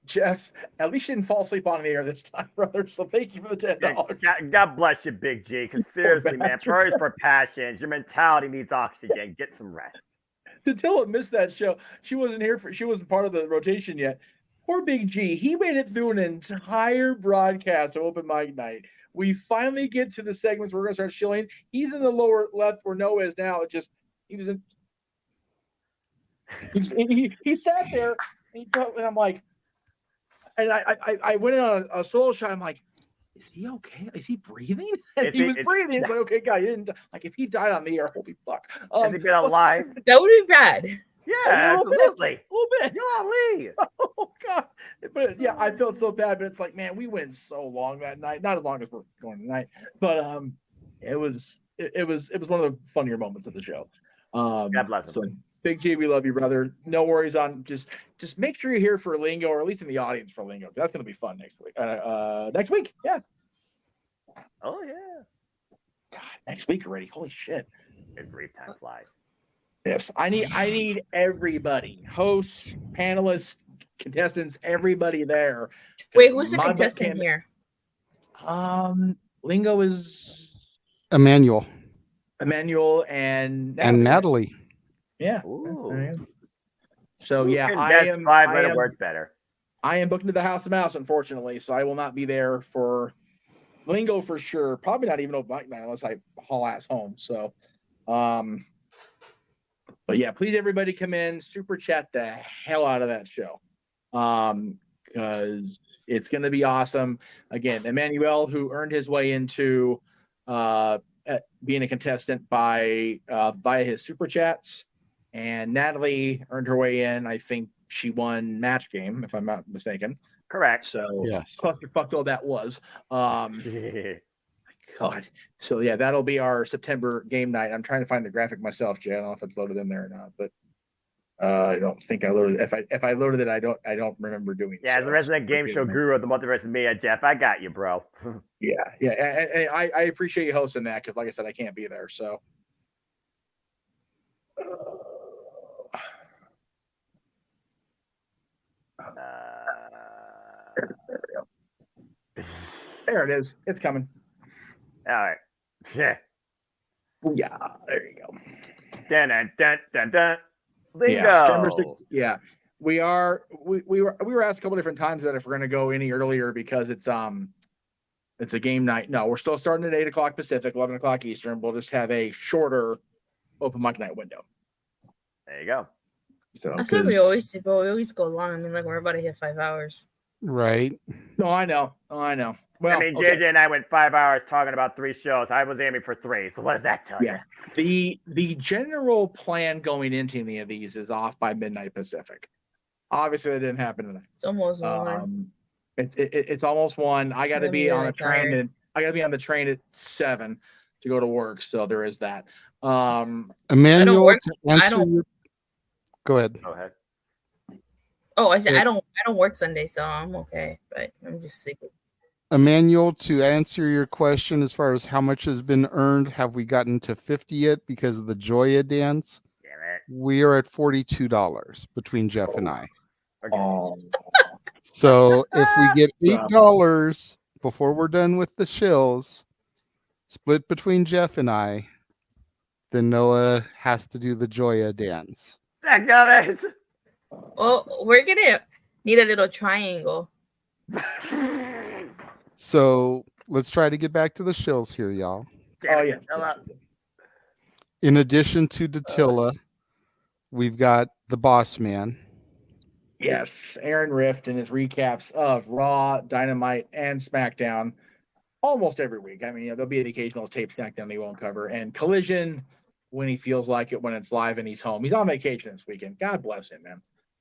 Jeff, at least you didn't fall asleep on the air this time, brother. So thank you for the $10. God bless you, Big G. Because seriously, man, priorities for passions. Your mentality needs oxygen. Get some rest. Datilla missed that show. She wasn't part of the rotation yet. Poor Big G. He made it through an entire broadcast of Open Mic Night. We finally get to the segments where we're gonna start shilling. He's in the lower left where Noah is now. He sat there and I'm like, and I went in on a solo shot. I'm like, is he okay? Is he breathing? And he was breathing. He's like, okay, God, he didn't. Like, if he died on the air, holy fuck. Has he been alive? That would be bad. Yeah, absolutely. A little bit. Golly. Oh God. But yeah, I felt so bad. But it's like, man, we went so long that night. Not as long as we're going tonight, but it was one of the funnier moments of the show. God bless him. So, Big G, we love you, brother. No worries on just make sure you're here for Lingo, or at least in the audience for Lingo. That's gonna be fun next week. Next week, yeah. Oh yeah. God, next week already. Holy shit. Good brief time flies. Yes, I need everybody, hosts, panelists, contestants, everybody there. Wait, who's the contestant here? Lingo is Emmanuel and Natalie. Yeah. Ooh. So yeah, I am 5 words better. I am booked into the House of Mouse, unfortunately, so I will not be there for Lingo for sure. Probably not even Open Mic Night unless I haul ass home. So, but yeah, please everybody come in, super chat the hell out of that show, because it's going to be awesome. Again, Emmanuel, who earned his way into being a contestant via his super chats, and Natalie earned her way in. I think she won match game, if I'm not mistaken. Correct. So yes, clusterfuck all that was. God. So yeah, that'll be our September game night. I'm trying to find the graphic myself, Jay. I don't know if it's loaded in there or not, but I don't think I loaded it. If I loaded it, I don't remember doing. Yeah, as the resident game show guru of the multiverse of me, Jeff, I got you, bro. Yeah. And I appreciate you hosting that because, like I said, I can't be there. So. There we go. There it is. It's coming. All right. Yeah. Yeah, there you go. Dun, dun, dun, dun, dun. Lingo. Yeah, September 6th. Yeah. We were asked a couple different times that if we're gonna go any earlier because it's a game night. No, we're still starting at 8 o'clock Pacific, 11 o'clock Eastern. We'll just have a shorter open mic night window. There you go. So that's what we always do, but we always go long. I mean, like we're about to hit 5 hours. Right. No, I know. Well, I mean, okay. JJ and I went 5 hours talking about 3 shows. I was aiming for 3. So what does that tell you? The general plan going into any of these is off by midnight Pacific. Obviously, that didn't happen tonight. It's almost 1. It's almost 1. I got to be on a train, tired. and I got to be on the train at 7 to go to work. So there is that. Emmanuel, go ahead. Go ahead. Oh, I said I don't work Sunday, so I'm okay. But I'm just sleeping. Emmanuel, to answer your question as far as how much has been earned, have we gotten to 50 yet because of the Joya dance? Damn it. We are at $42 between Jeff and I. Okay. So if we get $8 before we're done with the shills, split between Jeff and I, then Noah has to do the Joya dance. Dadgummit. Well, we're gonna need a little triangle. So let's try to get back to the shills here, y'all. In addition to Datilla, we've got the Boss Man. Yes, Aaron Rift and his recaps of Raw, Dynamite, and SmackDown almost every week. I mean, there'll be the occasional tape SmackDown he won't cover, and Collision when he feels like it, when it's live and he's home. He's on vacation this weekend. God bless him, man.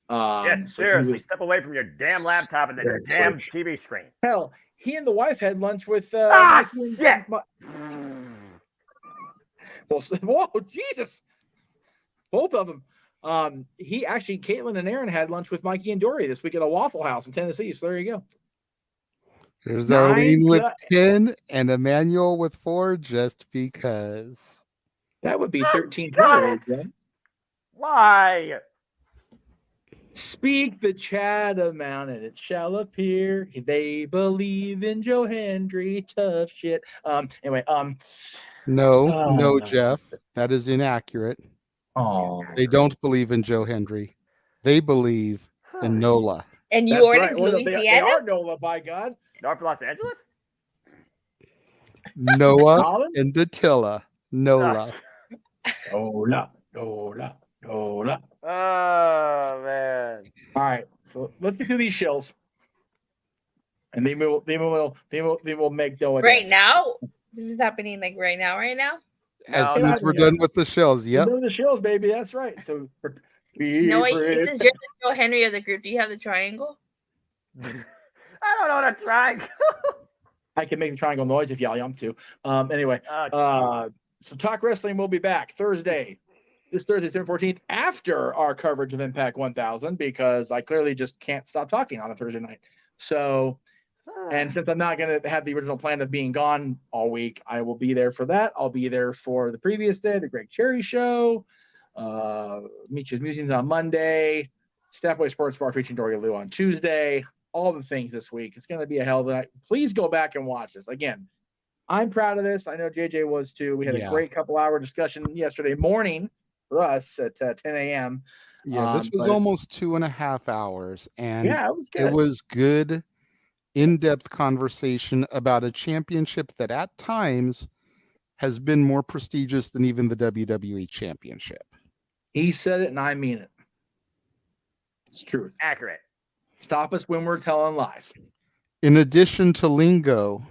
Yes, seriously, step away from your damn laptop and the damn TV screen. Hell, he and the wife had lunch with. Shit! Whoa, Jesus! Both of them. Caitlin and Aaron had lunch with Mikey and Dory this week at a Waffle House in Tennessee. So there you go. There's Arlene with 10 and Emmanuel with 4, just because. That would be 13. Why? Speak the chat amount and it shall appear. They believe in Joe Hendry. Tough shit. Anyway. No, Jeff. That is inaccurate. Oh. They don't believe in Joe Hendry. They believe in NOLA. And New Orleans, Louisiana? They are NOLA, by God. North Los Angeles? Noah and Datilla. NOLA. NOLA. Oh, man. All right. So let's get through these shills. And they will make Noah right dance. now? This is happening like right now? As soon as we're done with the shills, yep. We're done with the shills, baby. That's right. So no, since you're the Joe Henry of the group, do you have the triangle? I don't know what a triangle. I can make the triangle noise if y'all want to. Anyway, so Talk Wrestling will be back this Thursday, September 14th, after our coverage of Impact 1000, because I clearly just can't stop talking on a Thursday night. So, and since I'm not going to have the original plan of being gone all week, I will be there for that. I'll be there for the previous day, the Greg Cherry Show, Meet Musings on Monday, Stepway Sports Bar featuring Dory Lou on Tuesday, all the things this week. It's going to be a hell of a night. Please go back and watch this. Again, I'm proud of this. I know JJ was too. We had a great couple-hour discussion yesterday morning for us at 10 a.m. Yeah, this was almost 2.5 hours. And it was good, in-depth conversation about a championship that at times has been more prestigious than even the WWE Championship. He said it, and I mean it. It's truth. Accurate. Stop us when we're telling lies. In addition to Lingo,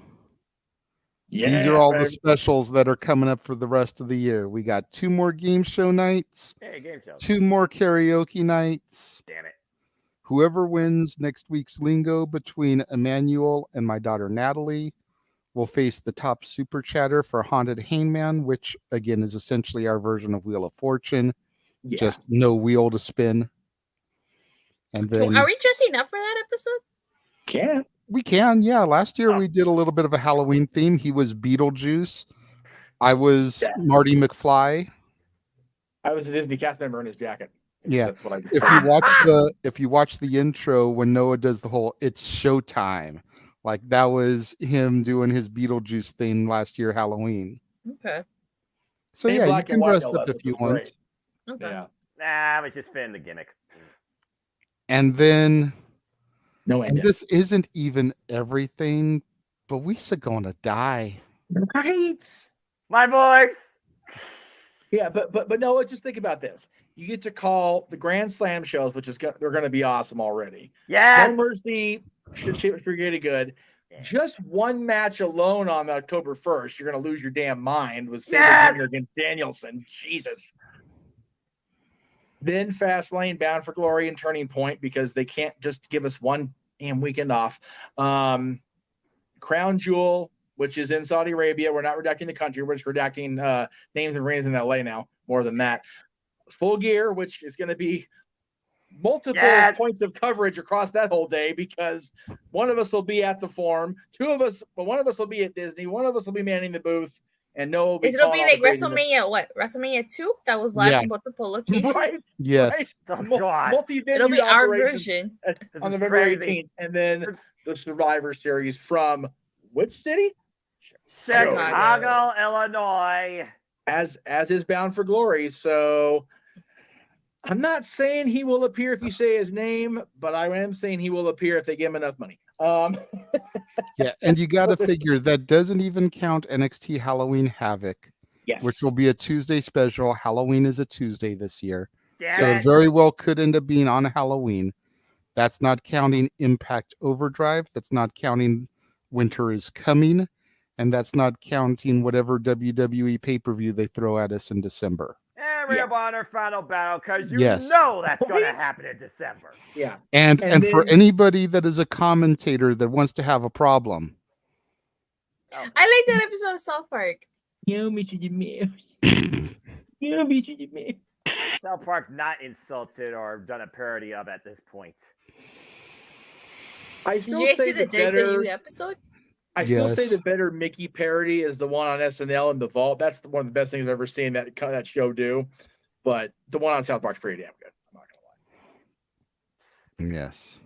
these are all the specials that are coming up for the rest of the year. We got 2 more game show nights. Hey, game show. 2 more karaoke nights. Damn it. Whoever wins next week's Lingo between Emmanuel and my daughter Natalie will face the top super chatter for Haunted Hangman, which again is essentially our version of Wheel of Fortune. Yeah. Just no wheel to spin. And then are we dressing up for that episode? We can, yeah. Last year we did a little bit of a Halloween theme. He was Beetlejuice. I was Marty McFly. I was a Disney cast member in his jacket. Yeah. That's what I did. If you watch the intro when Noah does the whole "It's showtime," Like that was him doing his Beetlejuice thing last year Halloween. Okay. So In yeah, you black and can white, dress no up less, if which you was want. great. Okay. Yeah. Nah, I was just fitting the gimmick. And then No and end. this isn't even everything, but we are gonna die. Right. My voice. Yeah, but no, just think about this. You get to call the Grand Slam shows, which is they're going to be awesome already. Yes. No Mercy should pretty good. Just one match alone on October 1st, you're going to lose your damn mind with Sabre Jr. against Danielson. Jesus. Then Fastlane, Bound for Glory, and Turning Point, because they can't just give us one damn weekend off. Crown Jewel, which is in Saudi Arabia. We're not redacting the country. We're just redacting names and reigns in LA now. More than that. Full Gear, which is going to be multiple points of coverage across that whole day, because one of us will be at the Forum, one of us will be at Disney, one of us will be manning the booth, and Noah will be It'll be like WrestleMania. WrestleMania 2 that was live in multiple locations. Right. Yes. Right. Oh, God. Multi-venue It'll be our operations version. on November 18th, and then the Survivor Series from which city? Chicago, Illinois. As is Bound for Glory. So I'm not saying he will appear if you say his name, but I am saying he will appear if they give him enough money. Yeah, and you got to figure that doesn't even count NXT Halloween Havoc, which will be a Tuesday special. Halloween is a Tuesday this year, so it very well could end up being on Halloween. That's not counting Impact Overdrive. That's not counting Winter is Coming, and that's not counting whatever WWE pay-per-view they throw at us in December. Ring of Honor Final Battle, because you Yes. know that's going to happen in December. Yeah. And then, for anybody that is a commentator that wants to have a problem, I like that episode of South Park. South Park not insulted or done a parody of at this point. Did you guys see the WWE episode? I still say the better Mickey parody is the one on SNL in the Vault. That's one of the best things I've ever seen that show do. But the one on South Park's pretty damn good. I'm not gonna lie. Yes.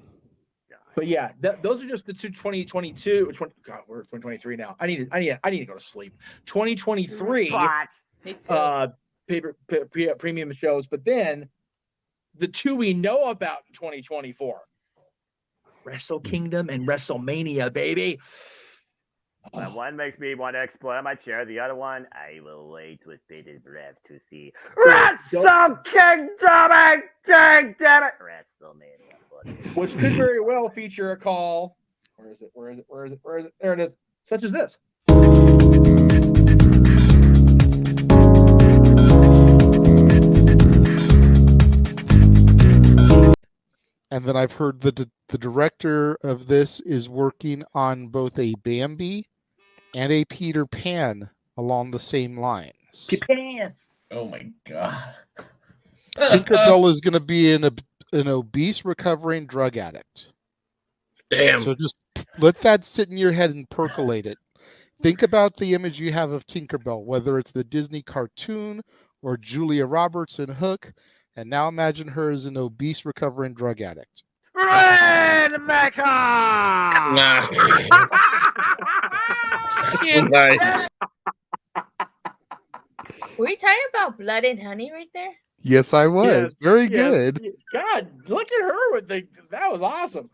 But yeah, those are just the two 2022. God, we're 2023 now. I need to go to sleep. 2023 premium shows, but then the two we know about in 2024. Wrestle Kingdom and WrestleMania, baby. One makes me want to explode on my chair. The other one, I will wait with bated breath to see Wrestle Kingdom and damn it, WrestleMania. Which could very well feature a call. Where is it? There it is. Such as this. And then I've heard the director of this is working on both a Bambi and a Peter Pan along the same lines. Peter Pan. Oh my God. Tinkerbell is going to be an obese recovering drug addict. Damn. So just let that sit in your head and percolate it. Think about the image you have of Tinkerbell, whether it's the Disney cartoon or Julia Roberts in Hook. And now imagine her as an obese recovering drug addict. Rainmaker! Were you talking about Blood and Honey right there? Yes, I was. Very good. God, look at her with that was awesome.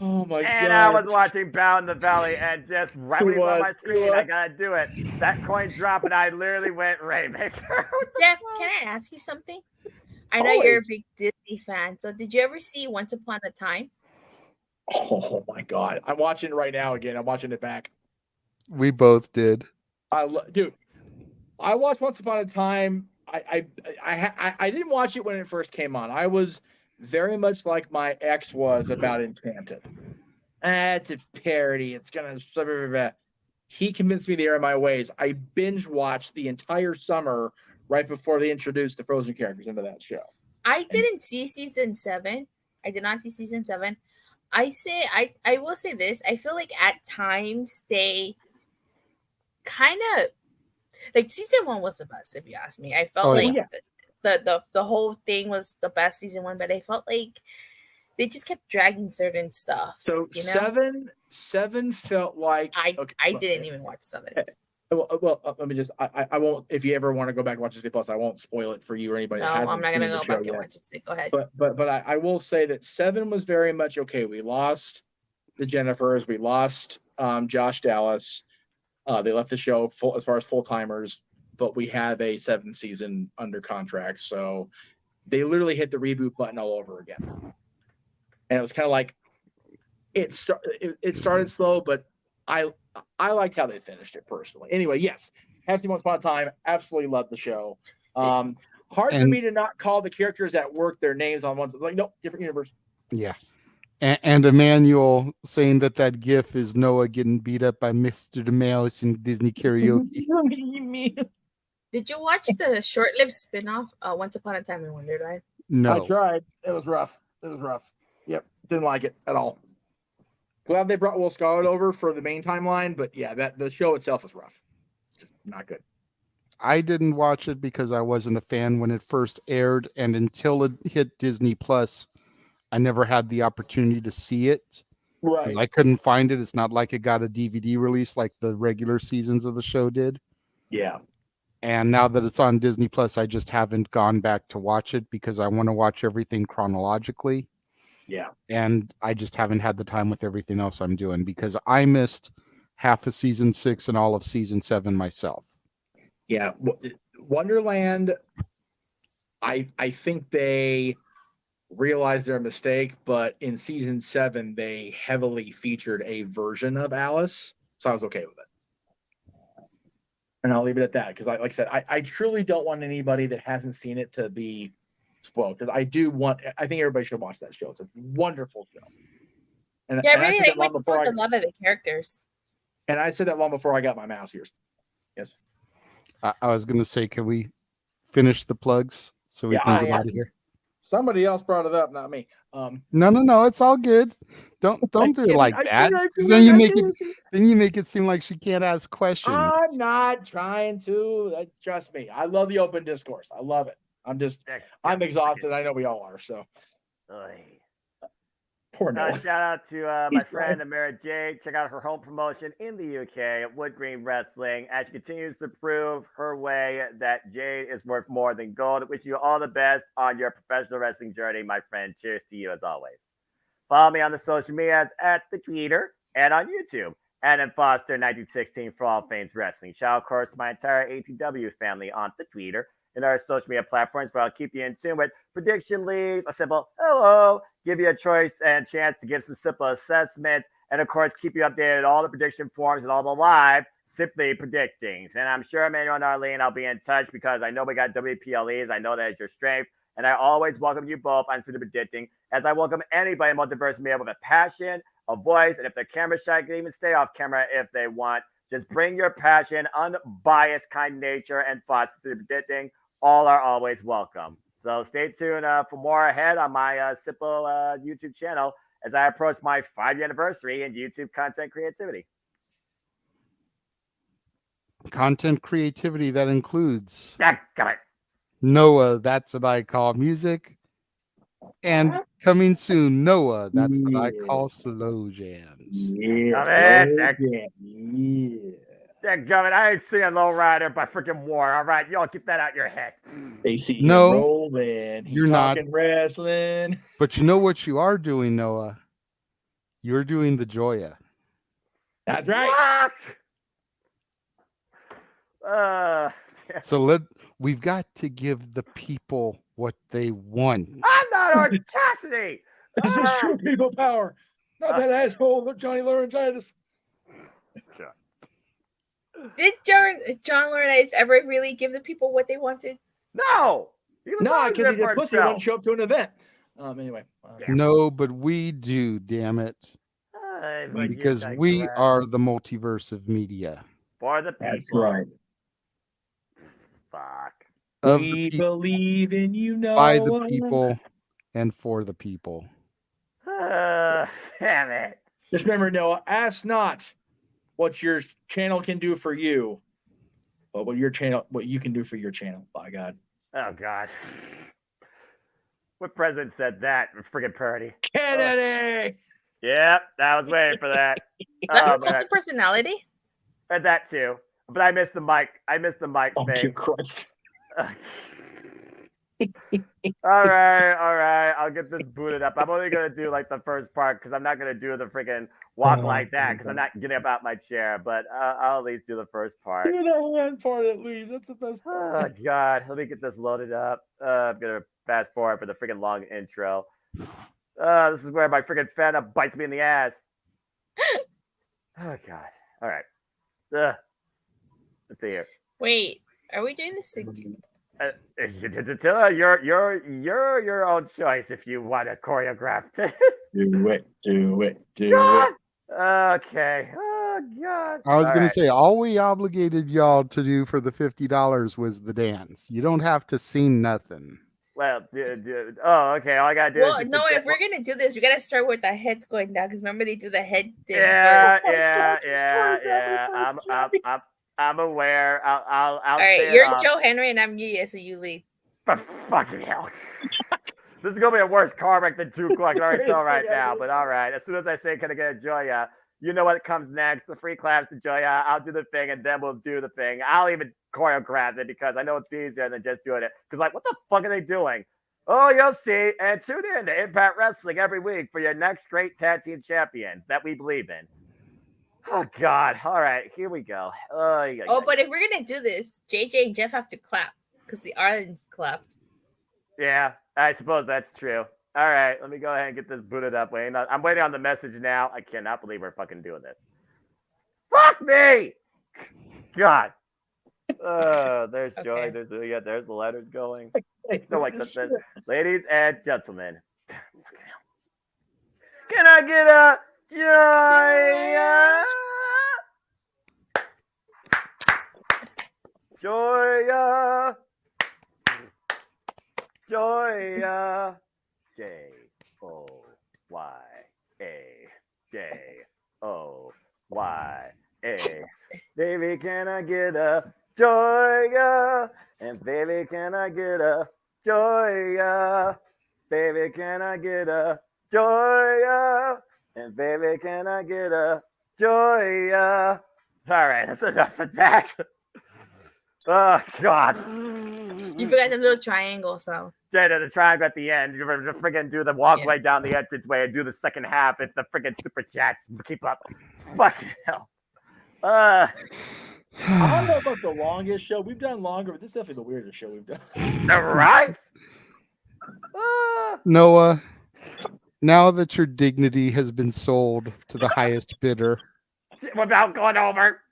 Oh my God. And I was watching Bound in the Valley, and just right when he's on my screen, I gotta do it. That coin dropped, and I literally went Rainmaker. Jeff, can I ask you something? I know you're a big Disney fan, so did you ever see Once Upon a Time? Oh my God, I'm watching it right now again. I'm watching it back. We both did. Dude, I watched Once Upon a Time. I didn't watch it when it first came on. I was very much like my ex was about Enchanted. It's a parody. It's gonna. He convinced me to err in my ways. I binge watched the entire summer right before they introduced the Frozen characters into that show. I didn't see season 7. I did not see season 7. I will say this. I feel like at times they kind of like season 1 was the best, if you ask me. I felt the whole thing was the best season 1, but I felt like they just kept dragging certain stuff. So you know? 7 felt like I didn't even watch 7. Well, let me just. I won't. If you ever want to go back and watch Disney Plus, I won't spoil it for you or anybody No, that hasn't. I'm not seen gonna the go show back yet. and watch it. Go ahead. But I will say that 7 was very much okay. We lost the Jennifers. We lost Josh Dallas. They left the show full as far as full timers, but we have a 7th season under contract. So they literally hit the reboot button all over again. And it was kind of like it started slow, but I liked how they finished it personally. Anyway, yes, have seen Once Upon a Time. Absolutely loved the show. Hard for me to not call the characters that work their names on one. Like, nope, different universe. Yeah. And Emmanuel saying that GIF is Noah getting beat up by Mr. DeMouse in Disney karaoke. Did you watch the short-lived spin-off, Once Upon a Time in Wonderland? No. I tried. It was rough. Yep, didn't like it at all. Glad they brought Will Scarlet over for the main timeline, but yeah, the show itself is rough. Just not good. I didn't watch it because I wasn't a fan when it first aired, and until it hit Disney Plus, I never had the opportunity to see it. Right. I couldn't find it. It's not like it got a DVD release like the regular seasons of the show did. Yeah. And now that it's on Disney Plus, I just haven't gone back to watch it because I want to watch everything chronologically. Yeah. And I just haven't had the time with everything else I'm doing because I missed half of season 6 and all of season 7 myself. Yeah. Wonderland, I think they realized their mistake, but in season 7, they heavily featured a version of Alice. So I was okay with it. And I'll leave it at that because, like I said, I truly don't want anybody that hasn't seen it to be spoiled because I think everybody should watch that show. It's a wonderful show. And yeah, and really, I said I that long like before a lot of the characters. And I said that long before I got my mouse ears. Yes. I was going to say, can we finish the plugs so we can get out of here? Somebody else brought it up, not me. No, it's all good. Don't do it like that. Then you make it seem like she can't ask questions. I'm not trying to. Trust me. I love the open discourse. I love it. I'm exhausted. I know we all are. So. Poor Noah. Shout out to my friend Amira J. Check out her home promotion in the UK, Wood Green Wrestling, as she continues to prove her way that Jade is worth more than gold. Wish you all the best on your professional wrestling journey, my friend. Cheers to you as always. Follow me on the social medias at the Twitter and on YouTube. Adam Foster 1916 for all things wrestling. Shout out, of course, to my entire ATW family on the Twitter and our social media platforms where I'll keep you in tune with prediction leagues, a simple hello, give you a choice and chance to get some simple assessments, and of course, keep you updated on all the prediction forums and all the live Simply Predictings. And I'm sure, Emmanuel and Arlene, I'll be in touch because I know we got WPLEs. I know that is your strength. And I always welcome you both on Simply Predicting, as I welcome anybody in multiverse media with a passion, a voice, and if they're camera shy, can even stay off camera if they want. Just bring your passion, unbiased, kind nature, and thoughts to Simply Predicting. All are always welcome. So stay tuned for more ahead on my simple YouTube channel as I approach my 5-year anniversary in YouTube content creativity. Content creativity that includes Got it. Noah, That's What I Call Music, and coming soon, Noah, That's What I Call Slow Jams. Dadgummit, I ain't seeing Low Rider by freaking War. All right, y'all keep that out your head. They see No, him rolling. you're not Wrestling. But you know what you are doing, Noah? You're doing the Joya. That's right. So we've got to give the people what they want. I'm not Orange Cassidy. This is true people power. Not that asshole Johnny Laurinaitis. Did John Laurinaitis ever really give the people what they wanted? No. No, because he did pussy wouldn't show up to an event. Anyway. No, but we do, damn it. Because we are the multiverse of media. For the people. That's right. Fuck. We believe in you, Noah. By the people and for the people. Damn it. Just remember, Noah, ask not what your channel can do for you, but what you can do for your channel. By God. Oh God. What president said that? Friggin' parody. Kennedy. Yep, I was waiting for that. Is that her Oh, man. cult of personality? And that too. But I missed the mic. Oh, dear thing. Christ. All right. I'll get this booted up. I'm only gonna do like the first part because I'm not gonna do the freaking walk like that because I'm not getting up out my chair. But I'll at least do the first part. Do that end part at least. That's the best part. Oh God, let me get this loaded up. I'm gonna fast forward for the freaking long intro. This is where my freaking fan up bites me in the ass. Oh God. All right. Let's see here. Wait, are we doing this again? You're your own choice if you want to choreograph this. Do it. Okay. Oh God. I was All going right. to say, all we obligated y'all to do for the $50 was the dance. You don't have to sing nothing. Well, oh, okay. All I gotta do Well, is no, if we're gonna do this, we gotta start with the heads going down because remember they do the head thing. Yeah. first. I'm aware. I'll All say right, it you're off. Joe Henry and I'm Yuya, so you lead. For fucking hell. This is gonna be a worse car wreck than 2 o'clock. I can already tell right now. But all right, as soon as I say, "Can I get a Joya?" You know what comes next. The free claps to Joya. I'll do the thing, and then we'll do the thing. I'll even choreograph it because I know it's easier than just doing it. Because like, what the fuck are they doing? Oh, you'll see. And tune in to Impact Wrestling every week for your next great tag team champions that we believe in. Oh God! All right, here we go. But if we're gonna do this, JJ and Jeff have to clap because the Ireland's clapped. Yeah, I suppose that's true. All right, let me go ahead and get this booted up. I'm waiting on the message now. I cannot believe we're fucking doing this. Fuck me! God. There's Joy. There's the letters going. No, like this. Ladies and gentlemen, can I get a Joya? Joya. Joya. Baby, can I get a Joya? And baby, can I get a Joya? Baby, can I get a Joya? And baby, can I get a Joya? All right, that's enough of that. Oh God! You forgot the little triangle, so. Yeah, the triangle at the end. You freaking do the walkway down the entranceway and do the second half. It's the freaking super chats. Keep up. Fucking hell. I don't know about the longest show. We've done longer, but this is definitely the weirdest show we've done. Right? Noah, now that your dignity has been sold to the highest bidder, without going over,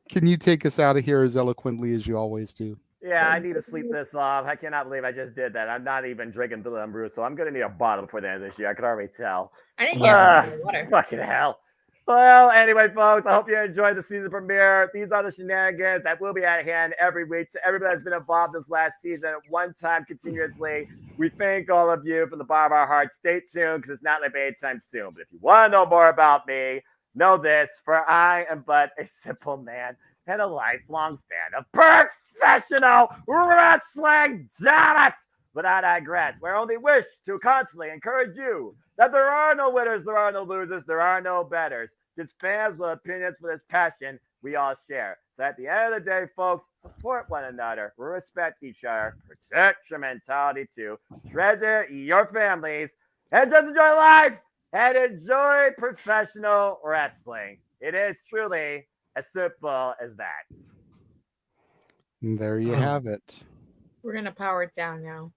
can you take us out of here as eloquently as you always do? Yeah, I need to sleep this off. I cannot believe I just did that. I'm not even drinking Billy and Bruce, so I'm going to need a bottle before the end of this year. I can already tell. I didn't get some water. Fucking hell. Well, anyway, folks, I hope you enjoyed the season premiere. These are the shenanigans that will be at hand every week. To everybody that's been involved this last season, one time continuously, we thank all of you from the bottom of our hearts. Stay tuned because it's not like anytime soon. But if you want to know more about me, know this, for I am but a simple man and a lifelong fan of professional wrestling. Damn it! But I digress. We only wish to constantly encourage you that there are no winners, there are no losers, there are no betters. Just fans with opinions for this passion we all share. So at the end of the day, folks, support one another, respect each other, protect your mentality too, treasure your families, and just enjoy life and enjoy professional wrestling. It is truly as simple as that. And there you have it. We're going to power it down now.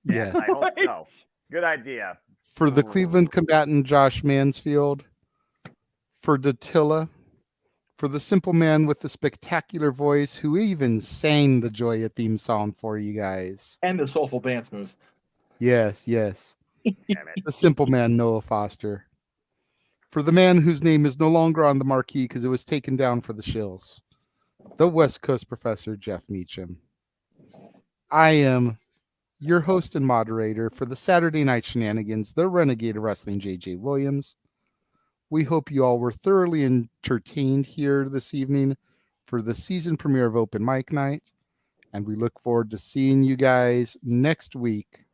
Yeah. I hope so. Good idea. For the Cleveland combatant Josh Mansfield, for Datilla, for the simple man with the spectacular voice who even sang the Joya theme song for you guys. And the soulful dance moves. Yes. The simple man, Noah Foster. For the man whose name is no longer on the marquee because it was taken down for the shills, the West Coast professor, Jeff Meacham. I am your host and moderator for the Saturday Night Shenanigans, the Renegade of Wrestling, JJ Williams. We hope you all were thoroughly entertained here this evening for the season premiere of Open Mic Night, and we look forward to seeing you guys next week.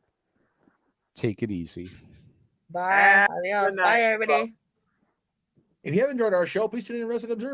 Take it easy. Bye. Adios. Bye, everybody. If you have enjoyed our show, please tune in to Wrestling Observer